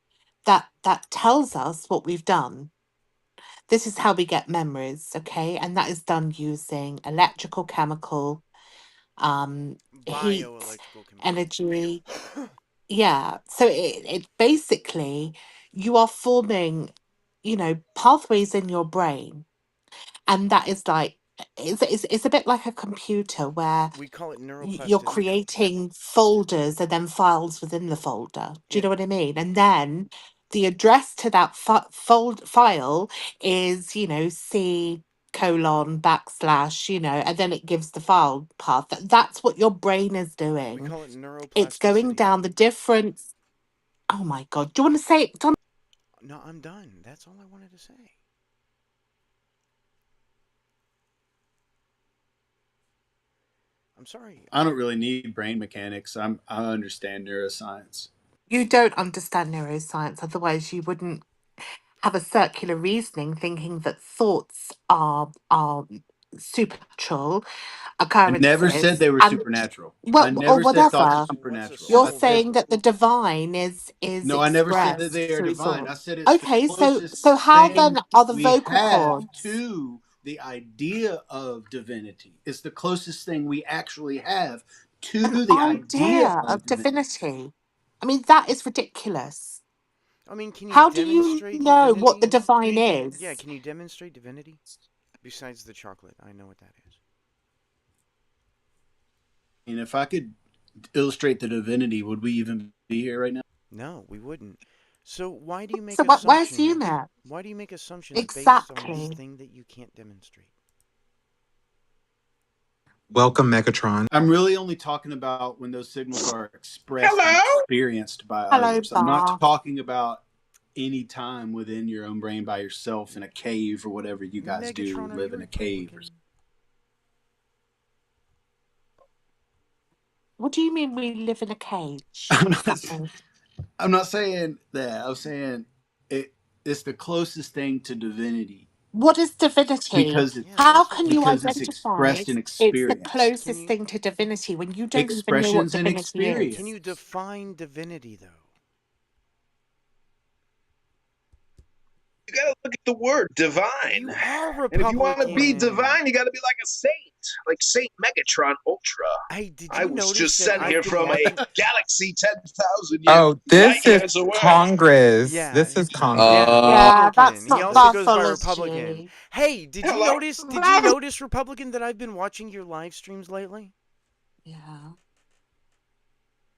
D: that tells us what we've done. This is how we get memories, okay? And that is done using electrical, chemical, heat,
B: Bioelectrical chemical.
D: energy. Yeah. So it basically, you are forming, pathways in your brain. And that is like, it's a bit like a computer where
B: We call it
D: you're
B: neuroplasticity.
D: creating folders and then files within the folder. Do you
B: Yep.
D: know what I mean? And then the address to that file is, C colon backslash, and then it gives the file path. That's what your brain is
B: We
D: doing.
B: call it
D: It's going
B: neuroplasticity.
D: down the different. Oh my God. Do you want to say it, Don?
B: No, I'm done. That's all I wanted to say. I'm sorry.
S: I don't really need brain mechanics. I understand neuroscience.
D: You don't understand neuroscience, otherwise you wouldn't have a circular reasoning thinking that thoughts are supernatural
S: I never said
D: occurrences
S: they were
D: and
S: supernatural. I
D: well or
S: never said thoughts are
D: whatever.
B: What's a
S: supernatural.
D: You're
S: I said
B: soul?
D: saying that the divine is
S: no, I never said that
D: expressed
S: they are
D: through
S: divine.
D: thought.
S: I said it's the
D: Okay, so
S: closest
D: how then
S: thing
D: are the
S: we
D: vocal
S: have
D: cords?
S: to the idea of divinity. It's the closest thing we actually have
D: An
S: to the idea
D: idea
S: of
D: of
S: divinity.
D: divinity. I mean, that is ridiculous.
B: I mean, can you
D: How do you
B: demonstrate
D: know what the
B: divinity?
D: divine
B: Yeah,
D: is?
B: can you demonstrate divinity? Besides the chocolate, I know what that is.
S: And if I could illustrate the divinity, would we even be here right now?
B: No, we wouldn't. So why do you make
D: So where's
B: assumptions?
D: Una?
B: Why do you make assumptions based on this
D: Exactly.
B: thing that you can't demonstrate?
C: Welcome, Megatron.
S: I'm really only talking about when those signals are expressed and
N: Hello.
S: experienced by
D: Hello,
S: others. I'm not
D: Bar.
S: talking about any time within your own brain by yourself in a cave or whatever you guys do,
B: Megatron, are
S: live
B: you
S: in a cave. Or
B: Republican?
D: What do you mean we live in a cage?
S: I'm
D: What does that
S: not,
D: mean?
S: I'm not saying that. I'm saying it. It's the closest thing to divinity
D: What is divinity?
S: because it
B: Yeah, what
D: How
B: is
D: can you
S: because
B: divinity?
S: it's
D: identify
S: expressed in
D: it's the
S: experience.
B: Can
D: closest
B: you
D: thing to divinity when you don't even know what
S: Expressions in
D: divinity
B: can
D: is?
B: you
S: experience.
B: define divinity though?
A: You got to look at the word divine.
B: You are
A: And if you want to be
B: Republican.
A: divine, you got to be like a saint, like Saint Megatron Ultra.
B: Hey, did
A: I
B: you
A: was
B: notice
A: just
B: that
A: sent
B: I've
A: here
B: been
A: from a
B: watching?
A: galaxy 10,000
C: Oh,
A: light
C: this is
A: years away.
C: Congress.
B: Yeah,
C: This is
B: yeah,
C: Congress.
D: Yeah,
B: Republican.
D: that's
B: He
D: not
B: also goes by Republican.
D: pathology.
B: Hey,
A: Hello?
B: did you notice Republican that I've been watching your live streams lately?
D: Yeah.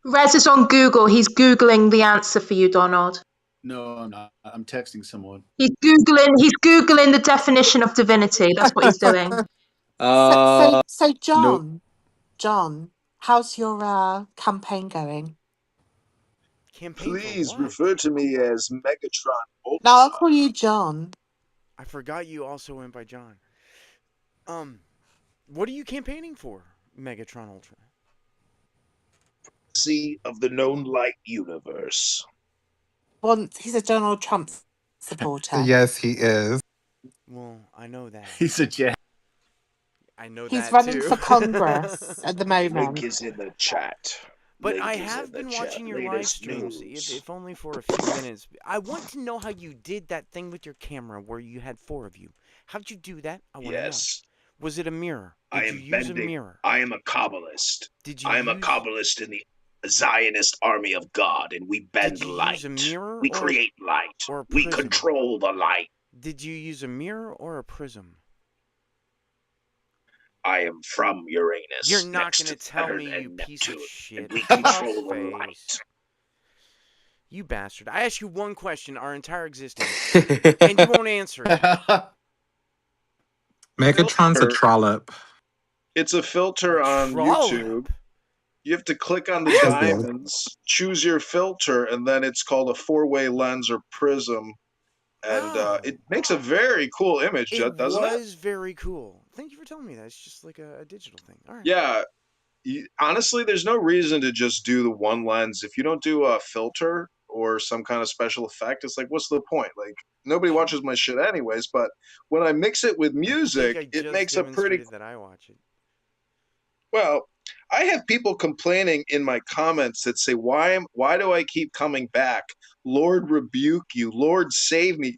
J: Rez is on Google. He's Googling the answer for you, Donald.
S: No, I'm not. I'm texting someone.
J: He's Googling the definition of divinity. That's what he's doing.
D: So
S: Nope.
D: John, how's your campaign going?
B: Campaign for
A: Please
B: what?
A: refer to me as Megatron
D: Now I'll
A: Ultra.
D: call you John.
B: I forgot you also went by John. What are you campaigning for, Megatron Ultra?
A: See of the known light universe.
D: Well, he's a Donald Trump supporter.
C: Yes, he is.
B: Well, I know that.
S: He's a jack.
B: I know
D: He's
B: that
D: running
B: too.
D: for Congress at the
A: Link
D: moment.
A: is in the chat.
B: But
A: Link
B: I
A: is in
B: have
A: the
B: been
A: chat.
B: watching your live
A: Latest
B: streams,
A: news.
B: if only for a few minutes. I want to know how you did that thing with your camera where you had 4 of you. How'd you do that? I want to know.
A: Yes,
B: Was it a mirror?
A: I
B: Did you
A: am
B: use a
A: bending.
B: mirror?
A: I am a Kabbalist.
B: Did you
A: I am a
B: use
A: Kabbalist in the Zionist army of God, and we
B: Did
A: bend
B: you
A: light.
B: use a mirror
A: We create light.
B: or a
A: We
B: prism?
A: control the light.
B: Did you use a mirror or a prism?
A: I am from Uranus,
B: You're not
A: next
B: going
A: to
B: to tell
A: Saturn
B: me, you
A: and
B: piece of
A: Neptune, and
B: shit.
A: we
B: To your
A: control the light.
B: face. You bastard. I asked you one question our entire existence, and you won't answer it.
C: Megatron's a
A: Filter.
C: trollop.
A: It's a filter on YouTube.
B: Trollop.
A: You have to click on the
C: She's good.
A: diamonds, choose your filter, and then it's called a 4-way lens or prism. And
B: Oh.
A: it makes a very cool image,
B: It
A: doesn't it?
B: was very cool. Thank you for telling me that. It's just like a digital thing. All right.
A: Yeah. Honestly, there's no reason to just do the one lens. If you don't do a filter or some kind of special effect, it's like, what's the point? Like, nobody
B: Sure.
A: watches my shit anyways. But when I mix it with
B: I think
A: music,
B: I
A: it
B: just
A: makes a pretty.
B: demonstrated that I watch it.
A: Well, I have people complaining in my comments that say, why do I keep coming back? Lord rebuke you. Lord save me.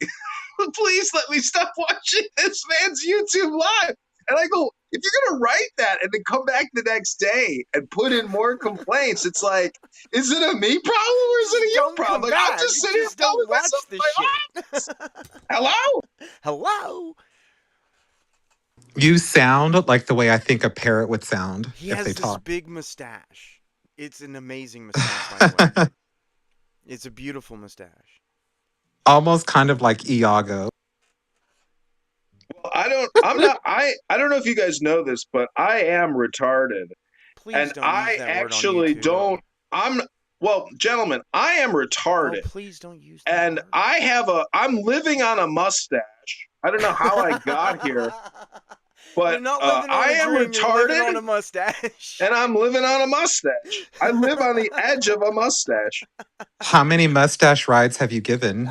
A: Please let me stop watching this man's YouTube live. And I go, if you're going to write that and then come back the next day and put in more complaints, it's like, is it a me problem or is it a
B: Just
A: you
B: don't come
A: problem? Like, I'm
B: back.
A: just sitting here
B: Just
A: filming
B: don't
A: myself
B: watch
A: in
B: the
A: my
B: shit.
A: office. Hello?
B: Hello?
C: You sound like the way I think a parrot would sound
B: He
C: if they
B: has this
C: talk.
B: big mustache. It's an amazing mustache, by the way. It's a beautiful mustache.
C: Almost kind of like Iago.
A: Well, I don't know if you guys know this, but I am retarded.
B: Please
A: And
B: don't use
A: I
B: that word on
A: actually
B: YouTube.
A: well, gentlemen, I am
B: Oh,
A: retarded.
B: please don't use that
A: And
B: word.
A: I'm living on a mustache. I don't know how I got here, but
B: You're not living on
A: I
B: a
A: am
B: dream. You're living
A: retarded
B: on a mustache.
A: and I'm living on a mustache. I live on the edge of a mustache.
C: How many mustache rides have you given?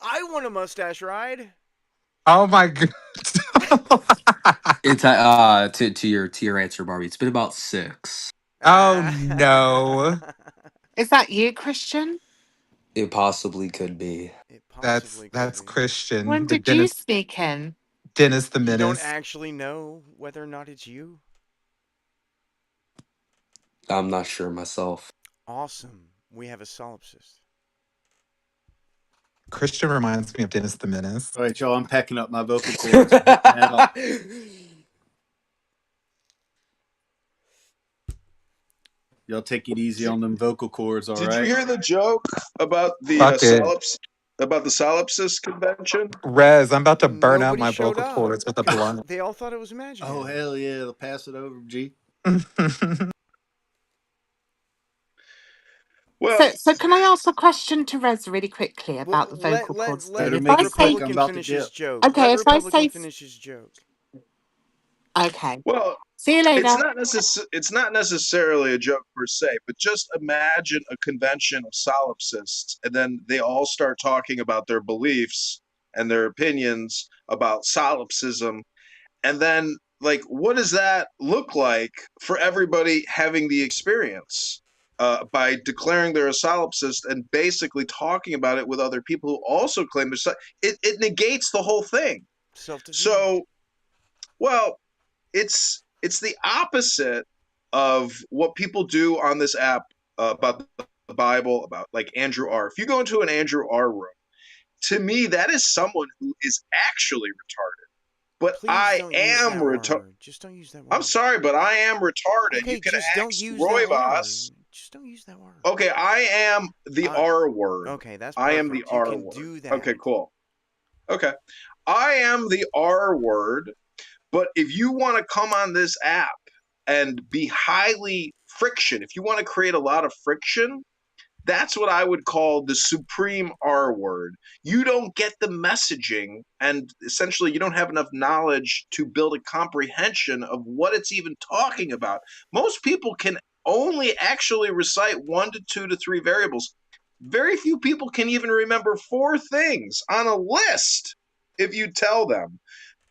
B: I want a mustache ride.
C: Oh my god.
V: It's to your answer, Barbie. It's been about 6.
C: Oh no.
D: Is that you, Christian?
V: It possibly could be.
B: It possibly could
C: That's
B: be.
C: Christian.
D: When
C: The
D: did you sneak in?
C: Dennis the
B: You don't
C: Menace.
B: actually know whether or not it's you?
V: I'm not sure myself.
B: Awesome. We have a solipsist.
C: Christian reminds me of Dennis the Menace.
S: All right, y'all. I'm packing up my vocal cords. I'm heading out. Y'all take it easy on them vocal cords, all
A: Did
S: right?
A: you hear the joke about the
C: Fuck it.
A: solipsist convention?
C: Rez, I'm about to burn out
B: Nobody
C: my
B: showed
C: vocal
B: up
C: cords with a
B: because
C: blunt.
B: they all thought it was
S: Oh,
B: imaginary.
S: hell yeah. They'll pass it over, G.
A: Well,
D: So can I ask a question to Rez really quickly
B: Well,
D: about the vocal cords thing?
S: Better
D: If
S: make
D: I
S: it quick.
D: say
S: I'm
B: Republican
S: about to
B: finish his
S: dip.
B: joke.
D: okay,
B: Let
D: if I
B: Republican
D: say
B: finish his joke.
D: Okay.
A: Well,
D: See you later.
A: it's not necessarily a joke per se, but just imagine a convention of solipsists, and then they all start talking about their beliefs and their opinions about solipsism, and then like, what does that look like for everybody having the experience? By declaring they're a solipsist and basically talking about it with other people who also claim it negates the whole thing.
B: Self-defeating.
A: So, well, it's the opposite of what people do on this app about the Bible, about like Andrew R. If you go into an Andrew R. room, to me that is someone who is actually retarded. But
B: Please
A: I
B: don't use
A: am
B: that
A: retarded.
B: word. Just don't use that
A: I'm
B: word.
A: sorry, but I am retarded. You
B: Okay,
A: can
B: just don't
A: ask
B: use that word.
A: Roybos.
B: Just don't use that word.
A: Okay, I am the R word.
B: Okay, that's
A: I am the
B: perfect. You
A: R
B: can
A: word.
B: do
A: Okay,
B: that.
A: cool. Okay. I am the R word, but if you want to come on this app and be highly friction, if you want to create a lot of friction, that's what I would call the supreme R word. You don't get the messaging, and essentially, you don't have enough knowledge to build a comprehension of what it's even talking about. Most people can only actually recite 1 to 2 to 3 variables. Very few people can even remember 4 things on a list if you tell them.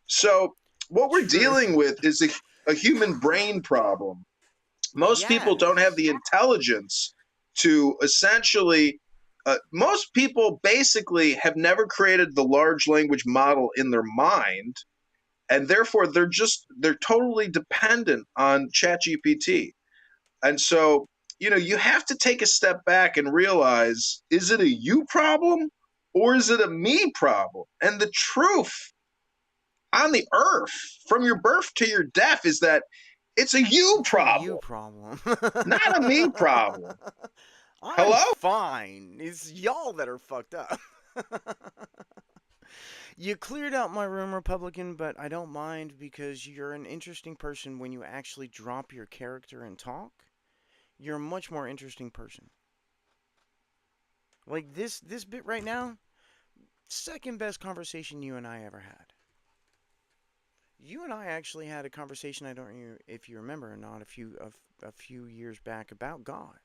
A: So, what we're
B: True.
A: dealing with is a human brain problem. Most people don't have
B: Yes.
A: the intelligence to essentially most people basically have never created the large language model in their mind, and therefore they're totally dependent on ChatGPT. And so, you have to take a step back and realize, is it a you problem or is it a me problem? And the truth on the earth from your birth to your death is that it's a you
B: It's a you
A: problem,
B: problem.
A: not a me problem.
B: I'm
A: Hello?
B: fine. It's y'all that are fucked up. You cleared out my room, Republican, but I don't mind because you're an interesting person when you actually drop your character and talk. You're a much more interesting person. Like this bit right now, second best conversation you and I ever had. You and I actually had a conversation. I don't know if you remember or not. A few years back about God.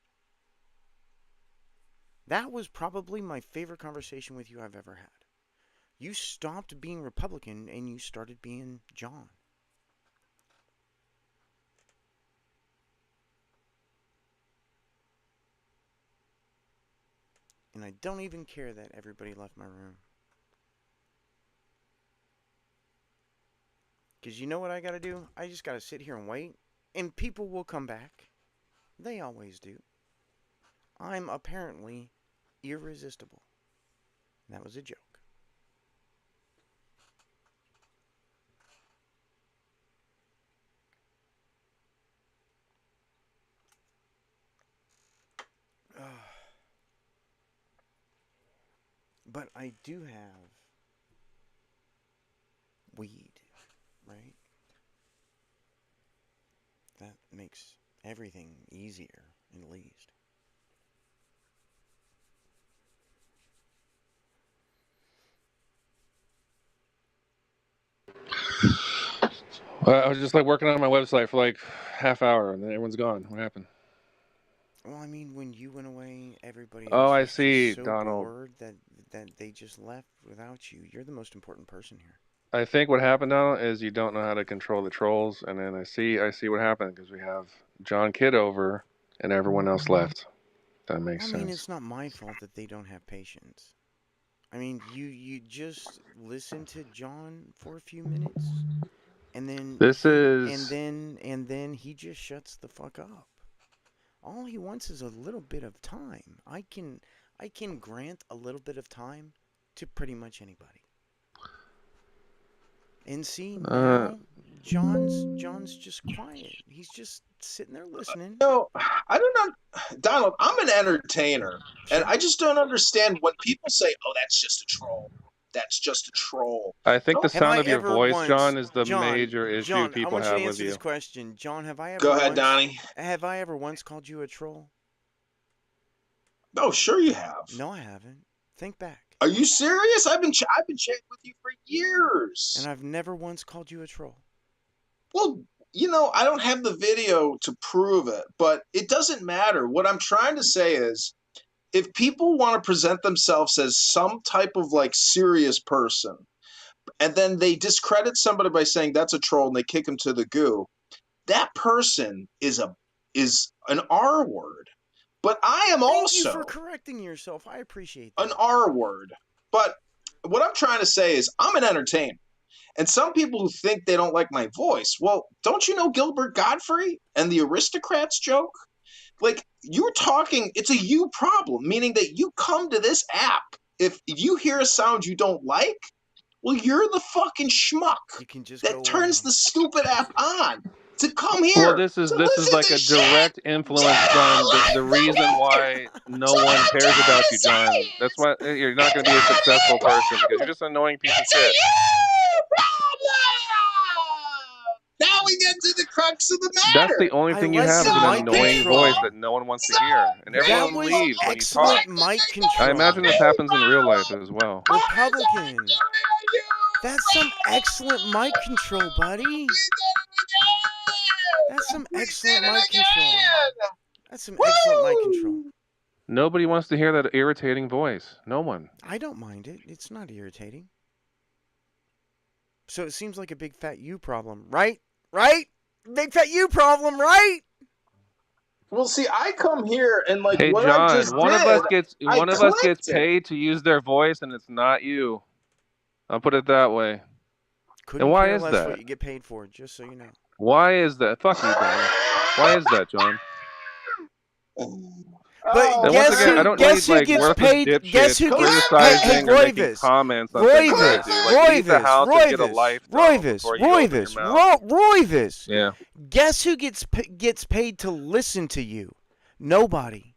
B: That was probably my favorite conversation with you I've ever had. You stopped being Republican and you started being John. And I don't even care that everybody left my room. Because you know what I gotta do? I just gotta sit here and wait. And people will come back. They always do. I'm apparently irresistible. That was a joke. But I do have weed, right? That makes everything easier, at least.
H: I was just like working on my website for like half hour, and then everyone's gone. What happened?
B: Well, I mean, when you went away, everybody
H: Oh,
B: else
H: I
B: was just
H: see,
B: so
H: Donald.
B: bored that they just left without you. You're the most important person here.
H: I think what happened, Donald, is you don't know how to control the trolls, and then I see what happened because we have John Kidd over, and everyone else left. That
B: Well,
H: makes
B: I mean,
H: sense.
B: it's not my fault that they don't have patience. I mean, you just listen to John for a few minutes, and then
H: This
B: he and
H: is
B: then and then he just shuts the fuck up. All he wants is a little bit of time. I can grant a little bit of time to pretty much anybody. And see
H: uh,
B: now John's just quiet. He's just sitting there listening.
A: No, I don't know. Donald, I'm an entertainer, and
B: Sure.
A: I just don't understand when people say, oh, that's just a troll. That's just a troll.
H: I think the
A: Don't
B: Have
H: sound
B: I
H: of your
B: ever
H: voice,
B: once
H: John, is the major issue
B: John, I
H: people
B: want you to
H: have with
B: answer this
H: you.
B: question. John,
A: go ahead, Donnie.
B: have I ever once called you a troll?
A: Oh, sure you have.
B: No, I haven't. Think back.
A: Are you serious? I've been chatting with you for
B: And
A: years.
B: I've never once called you a troll.
A: Well, I don't have the video to prove it, but it doesn't matter. What I'm trying to say is if people want to present themselves as some type of like serious person, and then they discredit somebody by saying that's a troll and they kick him to the goo, that person is an R word. But I am
B: Thank you for
A: also
B: correcting yourself. I appreciate
A: an
B: that.
A: R word. But what I'm trying to say is I'm an entertainer. And some people who think they don't like my voice, well, don't you know Gilbert Godfrey and the aristocrats joke? Like, you're talking, it's a you problem, meaning that you come to this app. If you hear a sound you don't like, well, you're the fucking schmuck
B: You can just
A: that
B: go
A: turns
B: away.
A: the stupid app on to come
H: Well,
A: here
H: this is
A: to
H: this is
A: listen
H: like
A: to
H: a
A: shit.
H: direct influence, John. The reason why no
A: So
H: one
A: what I'm
H: cares
A: trying
H: about
A: to
H: you, John.
A: say
H: That's
A: is,
H: why you're not going to be a
A: it's a
H: successful
A: you
H: person because you're
A: problem.
H: just an annoying piece of
A: It's a
H: shit.
A: you problem. Now we get to the crux of the
H: That's the
A: matter.
H: only
B: I
H: thing you
B: like
H: have
B: the
H: is an
B: mic
H: annoying voice
B: control.
H: that no one wants to
A: So
H: hear, and
B: That
H: everyone
B: was
H: leaves when you talk.
B: excellent mic
H: I
B: control.
H: imagine this happens in real life as well.
B: Republican. That's some excellent mic control, buddy. That's some
A: We
B: excellent
A: did it
B: mic control.
A: again.
B: That's some excellent mic control.
A: Woo!
H: Nobody wants to hear that irritating voice. No one.
B: I don't mind it. It's not irritating. So it seems like a big fat you problem, right? Right? Big fat you problem, right?
A: Well, see, I come here and like
H: Hey,
A: what I
H: John,
A: just did, I
H: one of us gets
A: clicked it.
H: paid to use their voice, and it's not you. I'll put it that way. And
B: Couldn't
H: why
B: care
H: is
B: less what
H: that?
B: you get paid for, just so you know.
H: Why is that? Fuck you, Donald. Why is that, John?
B: But
H: And
A: Oh
H: once
B: guess
H: again, I
B: who?
H: don't
A: man,
B: Guess
H: need
B: who
H: like
B: gets
H: worthless
B: paid? Guess
H: dipshits
B: who gets? Hey,
H: criticizing or making
B: Royvis,
H: comments on things that I
B: Royvis,
H: do. Like, leave the
B: Royvis,
H: house and get a
B: Royvis,
H: life, Donald,
B: Royvis,
H: before you open your
B: Royvis,
H: mouth.
B: Royvis.
H: Yeah.
B: Guess who gets paid to listen to you? Nobody.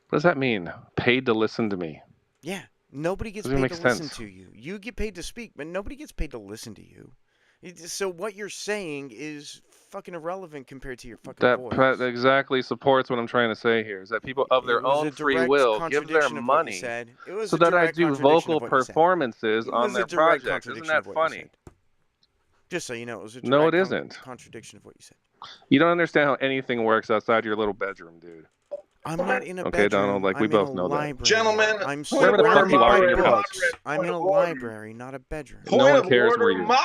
H: What does that mean? Paid to listen to me?
B: Yeah, nobody gets
H: Doesn't even
B: paid
H: make
B: to listen
H: sense.
B: to you. You get paid to speak, but nobody gets paid to listen to you. So what you're saying is fucking irrelevant compared to your fucking
H: That
B: voice.
H: exactly supports what I'm trying to say here. Is that people of
B: It
H: their
B: was
H: own
B: a
H: free
B: direct
H: will give their
B: contradiction of what you
H: money
B: said. It was
H: so
B: a
H: that I
B: direct
H: do
B: contradiction of
H: vocal
B: what you said.
H: performances
B: It
H: on
B: was a
H: their
B: direct
H: projects. Isn't
B: contradiction of
H: that
B: what you
H: funny?
B: said. Just so you know, it was a
H: No, it
B: direct
H: isn't.
B: contradiction of what you said.
H: You don't understand how anything works outside your little bedroom, dude.
B: I'm not in a
H: Okay, Donald,
B: bedroom.
H: like we
B: I'm in a
H: both know that.
B: library.
A: gentlemen,
B: I'm
A: point
H: Wherever
A: of
H: the
A: order,
H: fuck you
B: surrounded
H: are
B: by
H: in
A: moderate,
H: your house.
B: books.
A: moderate,
B: I'm
A: point
B: in
A: of
B: a
A: order,
B: library, not a bedroom.
H: No
A: point
H: one
A: of
H: cares where
A: order,
H: you are.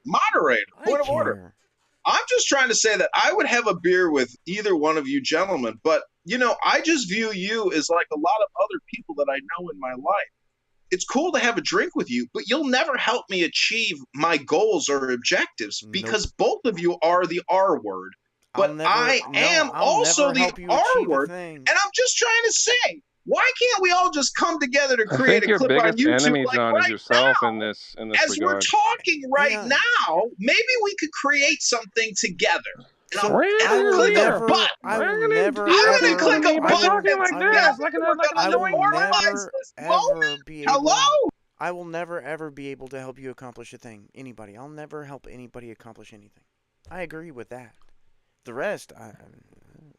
A: moderate,
B: I
A: point of order.
B: care.
A: I'm just trying to say that I would have a beer with either one of you gentlemen, but I just view you as like a lot of other people that I know in my life. It's cool to have a drink with you, but you'll never help me achieve my goals or objectives
B: Nope.
A: because both of you are the R word. But I am
B: I'll
A: also
B: never
A: the
B: help you
A: R
B: achieve a
A: word,
B: thing.
A: and I'm just trying to say, why can't we all just come together to
H: I
A: create
H: think
A: a
H: your
A: clip on
H: biggest
A: YouTube
H: enemy,
A: like
H: John, is
A: right
H: yourself
A: now?
H: in this
A: As we're
H: regard.
A: talking right
B: Yeah.
A: now, maybe we could create something together. And I'll
B: So
A: never click a button.
B: I will
H: Why
B: never
A: I'm
H: are
A: gonna
H: you
B: ever,
A: click
H: doing to
A: a
H: me
B: I
H: by
A: button
B: will,
H: talking
A: and
H: like
B: I will,
H: this?
A: together
H: Like
A: we're
H: an
B: I
A: gonna
B: will
H: annoying
A: immortalize
B: never
A: this
B: ever
A: moment.
B: be able.
A: Hello?
B: I will never ever be able to help you accomplish a thing. Anybody. I'll never help anybody accomplish anything. I agree with that. The rest,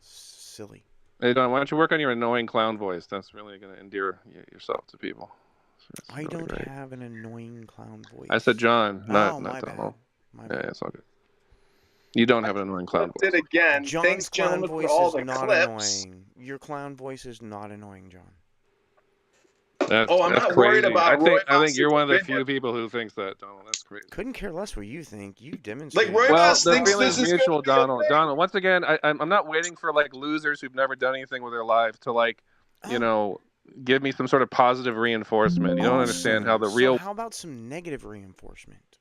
B: silly.
H: Hey, Don, why don't you work on your annoying clown voice? That's really going to endear yourself to people. It's
B: I
H: really
B: don't
H: great.
B: have an annoying clown voice.
H: I said John, not
B: my
H: Donald.
B: bad. My
H: Yeah,
B: bad.
H: it's all good. You don't
A: I
H: have an
A: just
H: annoying clown
A: flipped it
H: voice.
A: again.
B: John's
A: Thanks,
B: clown
A: gentlemen, for
B: voice
A: all
B: is
A: the
B: not
A: clips.
B: annoying. Your clown voice is not annoying, John.
A: Oh, I'm
H: That's
A: not worried
H: crazy.
A: about Roy
H: I think
A: Moss's
H: you're one of the
A: opinion.
H: few people who thinks that, Donald. That's crazy.
B: Couldn't care less what you think. You
A: Like
B: demonstrated
A: Roy
H: Well,
A: Moss
B: yourself
H: the
A: thinks
B: wrong.
A: this
H: feeling's
A: is going
H: mutual,
A: to be a
H: Donald.
A: thing.
H: Donald, once again, I'm not waiting for like losers who've never done anything with their life to like, you
B: Oh,
H: know, give me some sort of positive reinforcement. You don't understand how the
B: so
H: real
B: how about some negative reinforcement?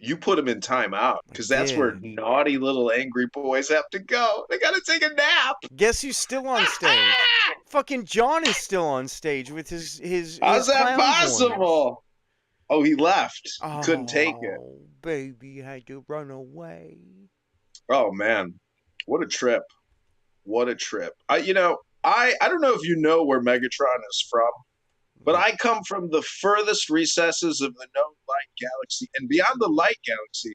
A: You put him in timeout
B: I
A: because that's where
B: did.
A: naughty little angry boys have to go. They got to take a nap.
B: Guess who's still on stage? Fucking John is still on stage with his
A: How's that
B: clown voice.
A: possible? Oh, he left. He couldn't take it.
B: Oh, baby had to run away.
A: Oh man, what a trip! What a trip! I don't know if you know where Megatron is from, but I come from the furthest recesses of the known light galaxy, and beyond the light galaxy,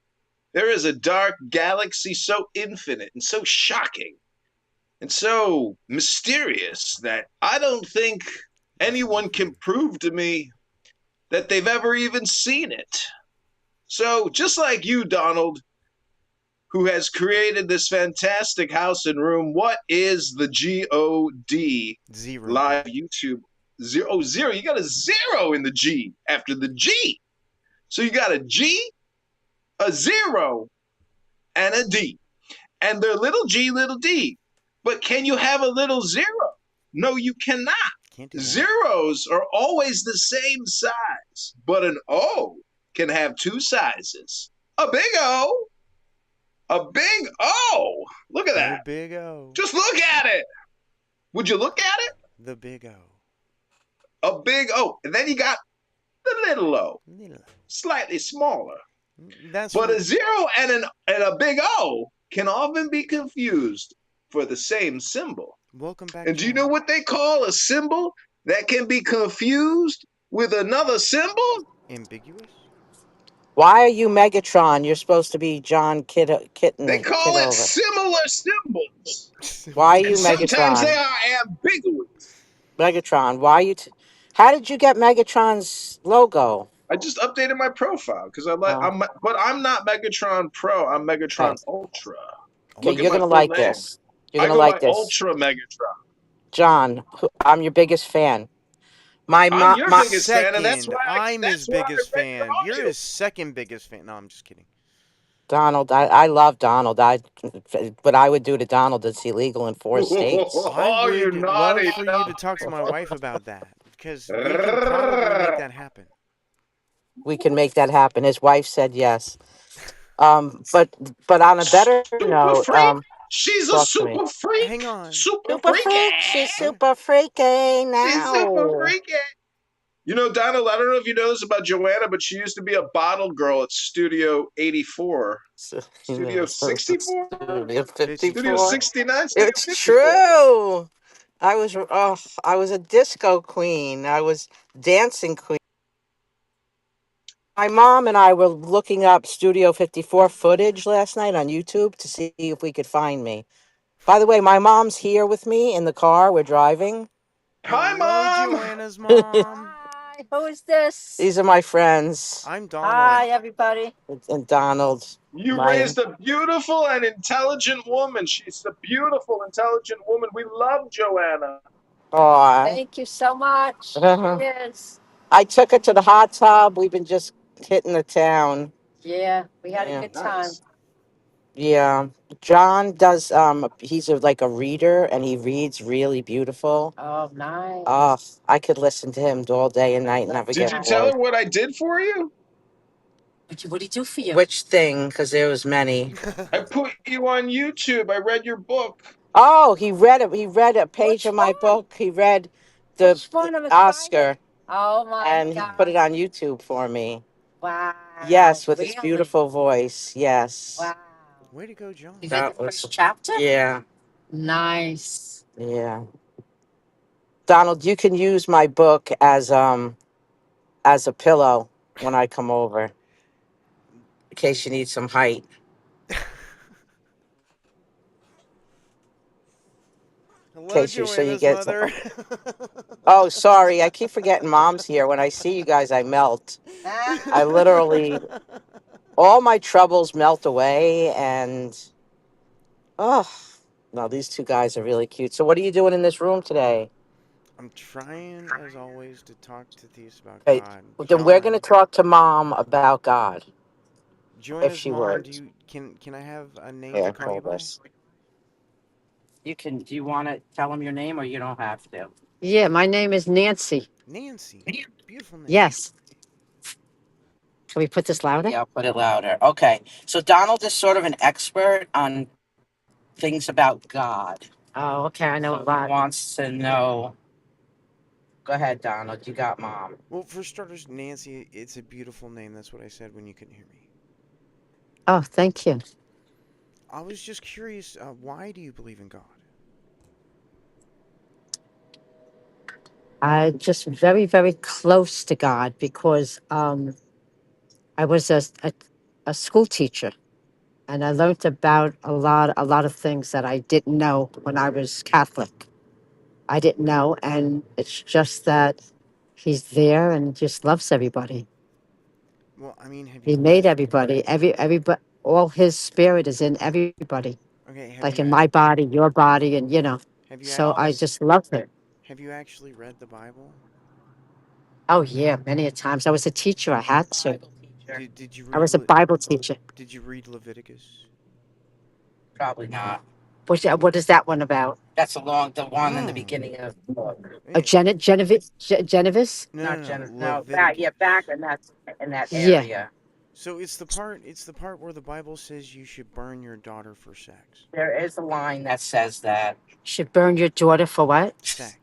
A: there is a dark galaxy so infinite and so shocking and so mysterious that I don't think anyone can prove to me that they've ever even seen it. So, just like you, Donald, who has created this fantastic house and room, what is the g0d
B: Zero
A: live
B: D.
A: YouTube? Zero, oh, zero. You got a zero in the G after the G. So you got a G, a zero, and a D. And they're little g, little d. But can you have a little zero? No, you cannot.
B: Can't do that.
A: Zeros are always the same size, but an O can have two sizes. A big O, a big O. Look at
B: The
A: that.
B: big O.
A: Just look at it. Would you look at it?
B: The big O.
A: A big O. And then you got the little O,
B: Little.
A: slightly smaller.
B: That's
A: But
B: for
A: a zero and a big O can often be confused for the same symbol.
B: welcome back,
A: And do you know
B: John.
A: what they call a symbol that can be confused with another symbol?
B: Ambiguous.
K: Why are you Megatron? You're supposed to be John
A: They
K: Kitten
A: call it
K: Kidover.
A: similar symbols.
K: Why are
A: And
K: you
A: sometimes they
K: Megatron?
A: are ambiguous.
K: Megatron. Why are you? How did you get Megatron's logo?
A: I just updated my profile because
K: Oh,
A: but I'm not Megatron Pro. I'm Megatron
K: okay.
A: Ultra.
K: Okay,
A: Look at
K: you're
A: my
K: gonna
A: full
K: like
A: name.
K: this. You're
A: I
K: gonna
A: go by
K: like this,
A: Ultra Megatron.
K: John. I'm your biggest fan. My
A: I'm
K: mom,
A: your
K: my
A: biggest fan, and
B: Second. I'm his
A: I
B: biggest fan. You're
A: read
B: his second biggest fan. No, I'm just kidding.
K: Donald. I love Donald. What I would do to Donald is illegal in 4 states.
B: I
A: Oh, you
B: would love
A: naughty
B: for you to talk to my wife about that because we can probably make that happen.
K: We can make that happen. His wife said yes. But on a better
A: super
K: note,
A: freak. She's a
K: talk to me.
A: super freak.
B: Hang on.
A: Super
K: Super
A: freaky.
K: freak. She's
B: What?
K: super freaky
A: She's super
K: now.
A: freaky. You know, Donald, I don't know if you know this about Joanna, but she used to be a bottle girl at Studio 84. Studio 64?
K: Studio
A: Studio
K: 54.
A: 69? Studio
K: It's
A: 54.
K: true. I was a disco queen. I was dancing queen. My mom and I were looking up Studio 54 footage last night on YouTube to see if we could find me. By the way, my mom's here with me in the car. We're driving.
A: Hi,
B: Hello,
A: Mom.
B: Joanna's mom.
K: Hi, who is this? These are my friends.
B: I'm Donald.
K: Hi, everybody. And Donald.
A: You
K: My
A: raised a beautiful and intelligent woman. She's a beautiful, intelligent woman. We love Joanna.
K: Oh, thank you so much. Yes. I took her to the hot tub. We've been just hitting the town. Yeah, we had a good time.
A: Nice.
K: Yeah. John does he's like a reader and he reads really beautiful. Oh, nice. Oh, I could listen to him all day and night and never
A: Did
K: get
A: you tell
K: bored.
A: her what I did for you?
K: What did he do for you? Which thing? Because there was many.
A: I put you on YouTube. I read your book.
K: Oh, he read it. He read a page of my book. He read the Which one of Oscar. Oh my and God. He put it on YouTube for me. Wow. Yes, with his beautiful voice. Yes. Wow.
B: Way to go, John.
K: You read the first chapter? Yeah. Nice. Yeah. Donald, you can use my book as a pillow when I come over, in case you need some height. In
B: Hello,
K: case so you
B: Joanna's
K: get some.
B: mother.
K: Oh, sorry. I keep forgetting mom's here. When I see you guys, I melt. I literally, all my troubles melt away. And, oh, no, these two guys are really cute. So, what are you doing in this room today?
B: I'm trying, as always, to talk to theists about
K: Right.
B: God.
K: Well, then we're going to
B: John,
K: talk to mom about God, if
B: Joanna's
K: she
B: mom.
K: would.
B: Can I have a name to
K: Here,
B: call you
K: hold
B: by?
K: this. Do you want to tell them your name or you don't have to?
M: Yeah, my name is Nancy.
B: Nancy. Beautiful name.
M: Yes. Can we put this louder?
K: Yeah, I'll put it louder. Okay. So Donald is sort of an expert on things about God.
M: Oh, okay. I know a
K: So he
M: lot.
K: wants to know. Go ahead, Donald. You got mom.
B: Well, for starters, Nancy, it's a beautiful name. That's what I said when you couldn't hear me.
M: Oh, thank you.
B: I was just curious, why do you believe in God?
M: I'm just very, very close to God because I was a school teacher and I learned about a lot of things that I didn't know when I was Catholic. I didn't know, and it's just that He's there and just loves everybody.
B: Well, I mean, have
M: He
B: you
M: made everybody. Everybody. All his spirit is in everybody.
B: okay? Have
M: Like
B: you
M: in my body, your body, and
B: have you
M: So I
B: actually
M: just love him.
B: have you actually read the Bible?
M: Oh yeah, many a times. I was a teacher. I had to.
B: Did you
M: I
B: read
M: was a Bible teacher.
B: Did you read Leviticus?
K: Probably not.
M: What is that one about?
K: That's along the one in the
B: Oh,
K: beginning of the book.
M: Oh,
B: yeah.
M: Genevieve?
K: Not
B: No.
K: Jenna. No, back. Yeah,
B: Leviticus.
K: back in that
M: Yeah.
K: area.
B: So it's the part where the Bible says you should burn your daughter for sex.
K: There is a line that says that.
M: Should burn your daughter for what?
B: Sex.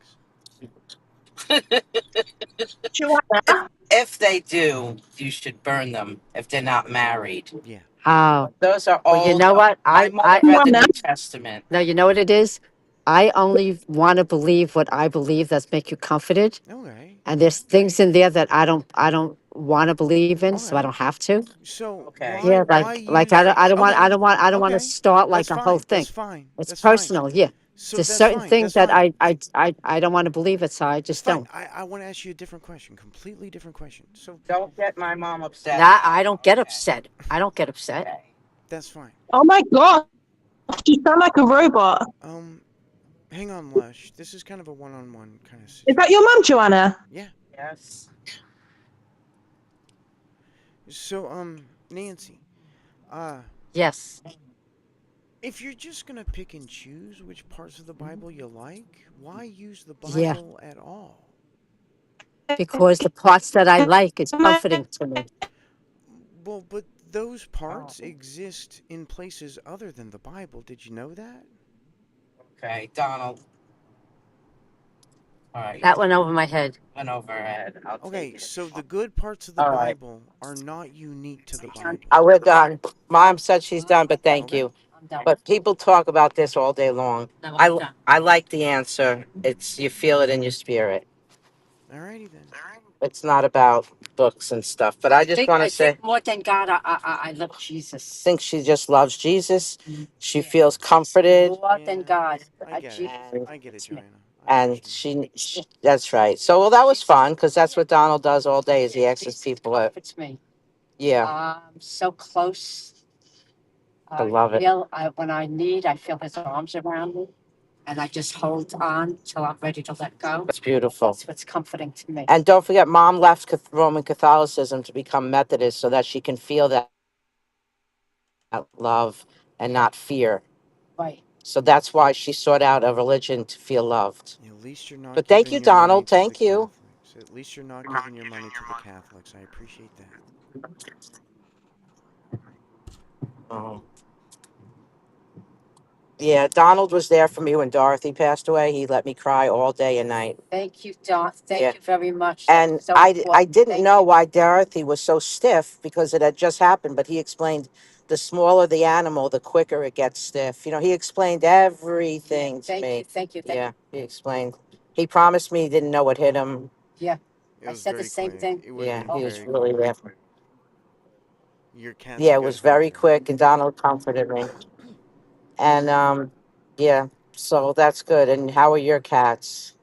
J: Joanna,
K: If they do, you should burn them if they're not married.
B: Yeah.
M: Oh.
K: Those are
M: Well, you
K: old.
M: know what?
K: My mother read the
J: Joanna.
K: New Testament.
M: No, you know what it is? I only want to believe what I believe that's make you comforted.
B: Okay.
M: And there's things in there that I don't want to believe in, so I don't
B: Okay.
M: have to.
B: So
K: Okay.
M: Yeah,
B: why
M: like I
B: use
M: don't I don't want I
B: okay.
M: don't want I don't want to
B: Okay.
M: start like
B: That's
M: a whole
B: fine.
M: thing.
B: That's fine.
M: It's
B: That's fine.
M: personal, yeah.
B: So
M: There's
B: that's
M: certain
B: fine.
M: things
B: That's
M: that
B: fine.
M: I don't want to believe it, so I
B: That's
M: just
B: fine.
M: don't.
B: I want to ask you a different question, completely different question. So
K: Don't get my mom upset
M: Nah,
K: now.
M: I don't get
K: Okay.
M: upset. I don't get upset.
K: Okay.
B: that's fine.
J: Oh my gosh, you sound like a robot.
B: Um, hang on, Lush. This is kind of a one-on-one kind of
J: Is that your
B: situation.
J: mum, Joanna?
B: Yeah.
K: Yes.
B: So Nancy, uh,
M: Yes.
B: if you're just gonna pick and choose which parts of the Bible you like, why use the
M: Yeah.
B: Bible at all?
M: Because the parts that I like is comforting to me.
B: Well, but those parts
K: Oh.
B: exist in places other than the Bible. Did you know that?
K: Okay, Donald. All right.
M: That went over my head.
K: Went over ahead. I'll take
B: Okay,
K: it.
B: so the good parts of the
K: All right.
B: Bible are not unique to the Bible.
K: We're done. Mom said she's done, but thank
B: Okay.
K: you. But people talk about this all day long. I like the answer. It's you feel it in your spirit.
B: Alrighty then.
K: It's not about books and stuff. But I just want to say,
M: More than God, I love Jesus.
K: think she just loves Jesus. She feels comforted,
M: More than
B: Yeah,
M: God.
B: I get it.
K: and
B: I get it,
M: It's me.
B: Joanna. I
K: and
B: understand.
K: that's right. So well, that was fun because that's what Donald does all day. Is he asks people,
M: It's me.
K: yeah,
M: So close.
K: I love it.
M: When I need, I feel his arms around me, and I just hold on till I'm ready to let go.
K: It's beautiful.
M: That's what's comforting to me.
K: And don't forget, Mom left Roman Catholicism to become Methodist so that she can feel that love and not fear.
M: Right.
K: So that's why she sought out a religion to feel loved.
B: At least you're not
K: But thank
B: giving
K: you,
B: your money
K: Donald.
B: to the
K: Thank you.
B: Catholics. At least you're not giving your money to the Catholics. I appreciate that.
K: Oh. Yeah, Donald was there for me when Dorothy passed away. He let me cry all day and night.
M: Thank you, Don. Thank
K: Yeah.
M: you very much.
K: And
M: So
K: I
M: important.
K: didn't
M: Thank
K: know
M: you.
K: why Dorothy was so stiff because it had just happened, but he explained the smaller the animal, the quicker it gets stiff. He explained everything to
M: Thank
K: me.
M: you. Thank you. Thank
K: Yeah, he explained. He promised me he didn't know what hit him.
M: you. Yeah.
B: It
M: I
B: was
M: said the
B: very
M: same
B: quick.
M: thing.
B: It would have
K: Yeah,
B: been
K: he was
B: very
K: really
B: quick.
K: there.
B: Your cat's a
K: Yeah, it
B: good
K: was very
B: hunter.
K: quick, and Donald comforted me. And yeah, so that's good. And how are your cats?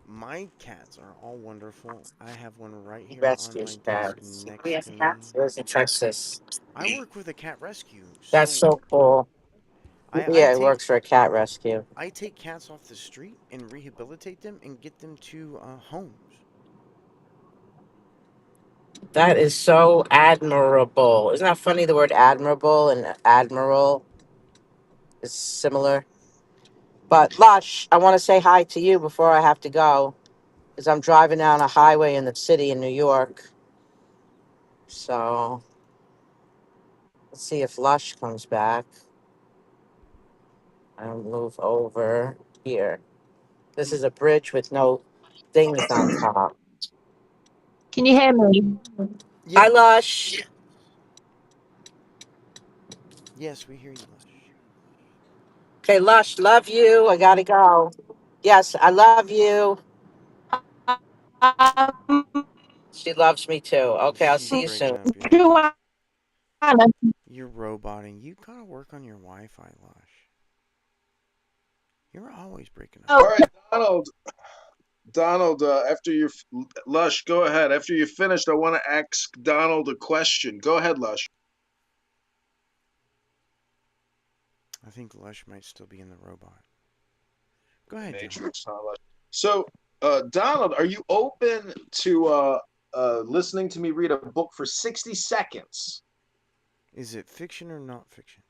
B: My cats are all wonderful. I have one right
K: He
B: here on my
K: rescues
B: desk
K: cats. We
B: next
K: have
B: to me.
K: cats. He lives in Texas.
B: I work with a cat rescue,
K: That's
B: so
K: so cool.
B: I
K: Yeah, he
B: take
K: works for a cat rescue.
B: I take cats off the street and rehabilitate them and get them to homes.
K: That is so admirable. Isn't that funny? The word admirable and admiral is similar. But Lush, I want to say hi to you before I have to go because I'm driving down a highway in the city in New York. So let's see if Lush comes back. I'll move over here. This is a bridge with no things on top.
J: Can you hear me?
K: Hi,
B: Yes,
K: Lush.
B: yes, we hear you, Lush.
K: Okay, Lush, love you. I gotta go. Yes, I love you.
J: Um,
K: She loves me too. Okay, I'll
B: She's
K: see you
B: breaking
K: soon.
B: up, yeah.
J: Joanna,
B: You're roboting. You gotta work on your Wi-Fi, Lush. You're always breaking up.
J: oh,
A: All right, Donald. Donald, after you're Lush, go ahead. After you're finished, I want to ask Donald a question. Go ahead, Lush.
B: I think Lush might still be in the robot. Go ahead, Donald.
A: Matrix, huh, Lush? So, Donald, are you open to listening to me read a book for 60 seconds?
B: Is it fiction or not fiction?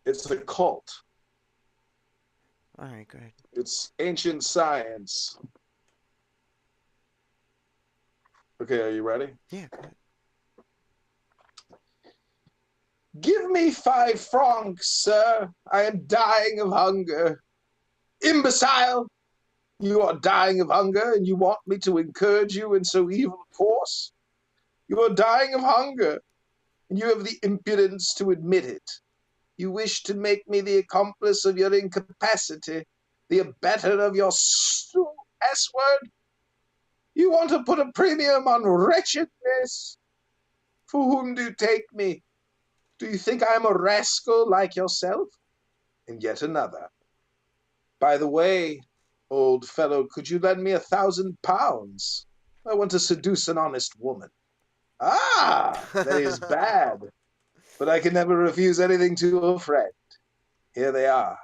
A: It's a cult.
B: All right, go ahead.
A: It's ancient science. Okay, are you ready?
B: Yeah, go ahead.
A: Give me 5 francs, sir. I am dying of hunger. Imbecile! You are dying of hunger, and you want me to encourage you in so evil a course? You are dying of hunger, and you have the impudence to admit it. You wish to make me the accomplice of your incapacity, the abettor of your S-word? You want to put a premium on wretchedness? For whom do you take me? Do you think I am a rascal like yourself? And yet another. By the way, old fellow, could you lend me £1,000? I want to seduce an honest woman. Ah, that is bad. But I can never refuse anything to a friend. Here they are.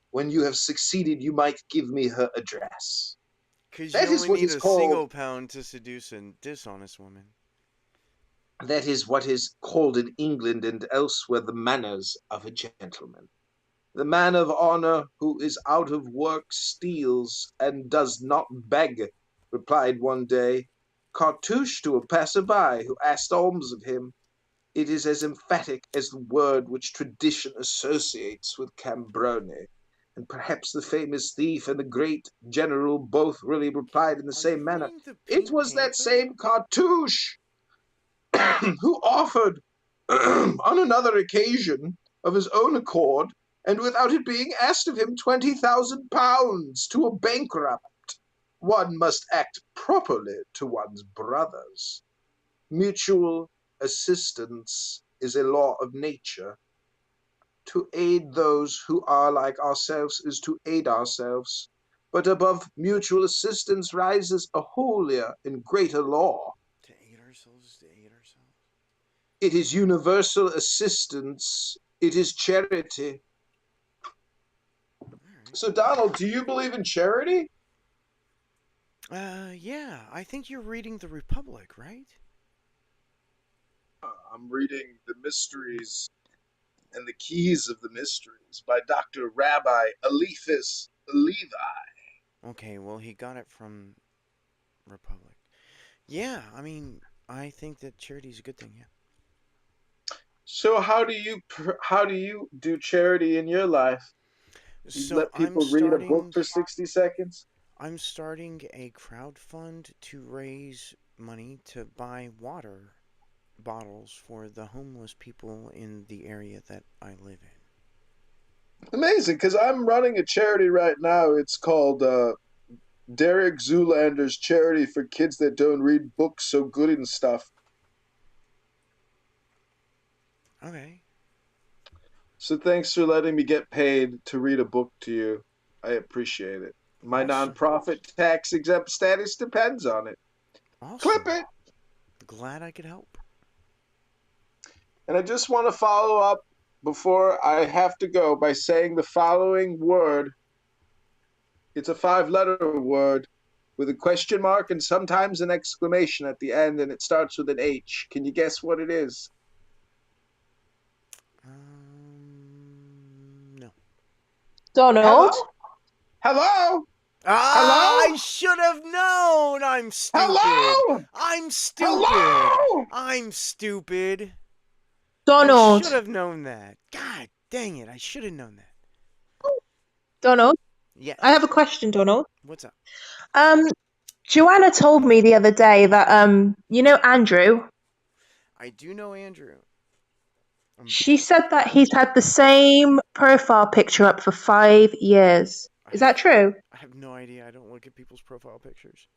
A: When you have succeeded, you might give me her address.
B: Because you
A: That is
B: only
A: what
B: need
A: is
B: a
A: called
B: single pound to seduce a dishonest woman.
A: that is what is called in England and elsewhere the manners of a gentleman. The man of honor who is out of work steals and does not beg, replied one day Cartouche to a passer-by who asked alms of him. It is as emphatic as the word which tradition associates with Cambrone. And perhaps the famous thief and the great general both really replied in the
B: Are
A: same
B: you
A: manner.
B: reading the
A: It
B: Pink
A: was that
B: Panther?
A: same Cartouche who offered, on another occasion, of his own accord, and without it being asked of him, £20,000 to a bankrupt. One must act properly to one's brothers. Mutual assistance is a law of nature. To aid those who are like ourselves is to aid ourselves. But above mutual assistance rises a holier and greater law.
B: To aid ourselves is to aid ourselves.
A: It is universal assistance. It is charity.
B: All right.
A: So, Donald, do you believe in charity?
B: Yeah, I think you're reading The Republic, right?
A: I'm reading The Mysteries and the Keys of the Mysteries by Dr. Rabbi Eliphas Levi.
B: Okay, well, he got it from Republic. Yeah, I mean, I think that charity's a good thing, yeah.
A: So, how do you do charity in your life? You
B: So
A: let people read a book for 60 seconds?
B: I'm starting a crowd fund to raise money to buy water bottles for the homeless people in the area that I live in.
A: Amazing, because I'm running a charity right now. It's called Derek Zoolander's Charity for Kids That Don't Read Books So Good and Stuff.
B: Okay.
A: So thanks for letting me get paid to read a book to you. I appreciate it. My
B: Awesome.
A: nonprofit tax exempt status depends on it.
B: Awesome.
A: Clip it.
B: Glad I could help.
A: And I just want to follow up before I have to go by saying the following word. It's a 5-letter word with a question mark and sometimes an exclamation at the end, and it starts with an H. Can you guess what it is?
B: No.
J: Donald?
A: Hello? Hello?
B: Ah,
A: Hello?
B: I should have known. I'm stupid.
A: Hello?
B: I'm stupid.
A: Hello?
B: I'm stupid. I
J: Donald?
B: should have known that. God dang it. I should have known that.
J: Donald? I have
B: Yes.
J: a question, Donald.
B: What's up?
J: Joanna told me the other day that you know Andrew.
B: I do know Andrew.
J: She said that he's had the same profile picture up for 5 years. Is that true?
B: I have no idea. I don't look at people's profile pictures.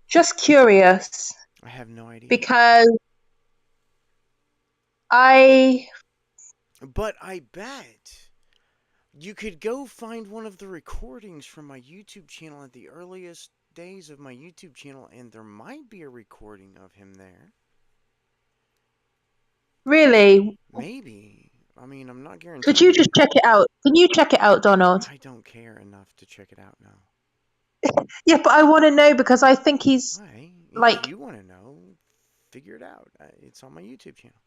J: Just curious.
B: I have no idea.
J: Because I
B: But I bet You could go find one of the recordings from my YouTube channel at the earliest days of my YouTube channel, and there might be a recording of him there.
J: Really?
B: Maybe. I mean, I'm not
J: Could you
B: guaranteeing
J: just
B: it.
J: check it out? Can you check it out, Donald?
B: I don't care enough to check it out now.
J: Yeah, but I want to know because I think he's
B: Alright, if
J: like.
B: you want to know, figure it out. It's on my YouTube channel.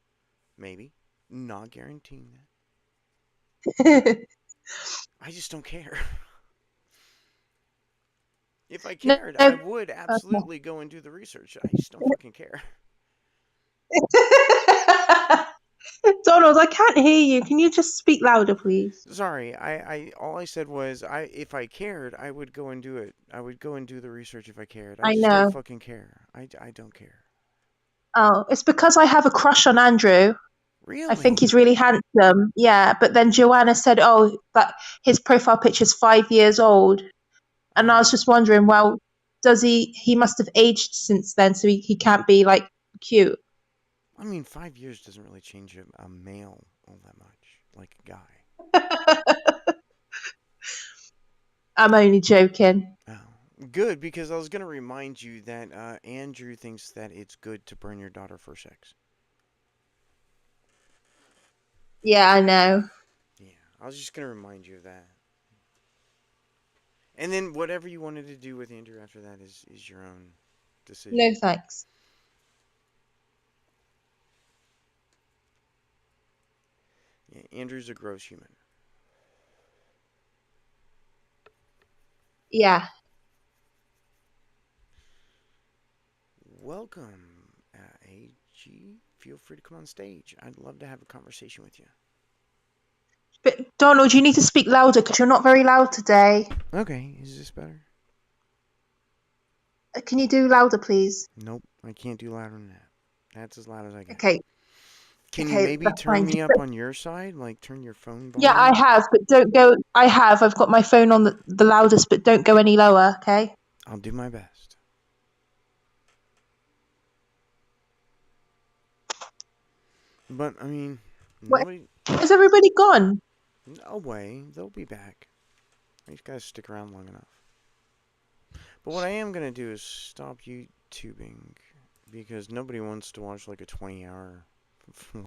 B: Maybe. Not guaranteeing that. I just don't care. If I
J: No.
B: cared, I
J: Okay.
B: would absolutely go and do the research. I just don't fucking care.
J: Donald, I can't hear you. Can you just speak louder, please?
B: Sorry, all I said was if I cared, I would go and do it. I would go and do the research if I cared. I
J: I
B: just don't
J: know.
B: fucking care. I don't care.
J: Oh, it's because I have a crush on Andrew. I think he's
B: Really?
J: really handsome. Yeah, but then Joanna said, "Oh, that his profile picture's 5 years old," and I was just wondering, well, does he must have aged since then, so he can't be like cute.
B: I mean, 5 years doesn't really change a male all that much, like a guy.
J: I'm only joking.
B: Oh, good, because I was gonna remind you that Andrew thinks that it's good to burn your daughter for sex.
J: Yeah, I know.
B: Yeah, I was just gonna remind you of that. And then whatever you wanted to do with Andrew after that is your own decision.
J: No thanks.
B: Yeah, Andrew's a gross human.
J: Yeah.
B: Welcome, AG. Feel free to come on stage. I'd love to have a conversation with you.
J: But Donald, you need to speak louder because you're not very loud today.
B: Okay, is this better?
J: Can you do louder, please?
B: Nope, I can't do louder than that. That's as loud as I get.
J: Okay.
B: Can you
J: Okay,
B: maybe
J: that's
B: turn
J: fine.
B: me up on your side? Like turn your phone
J: Yeah,
B: volume
J: I
B: up?
J: have, but don't go. I have. I've got my phone on the loudest, but don't go any lower, okay?
B: I'll do my best. But, I mean,
J: What?
B: nobody...
J: Is everybody gone?
B: No way. They'll be back. I just gotta stick around long enough. But what I am gonna do is stop YouTubing. Because nobody wants to watch like a 20-hour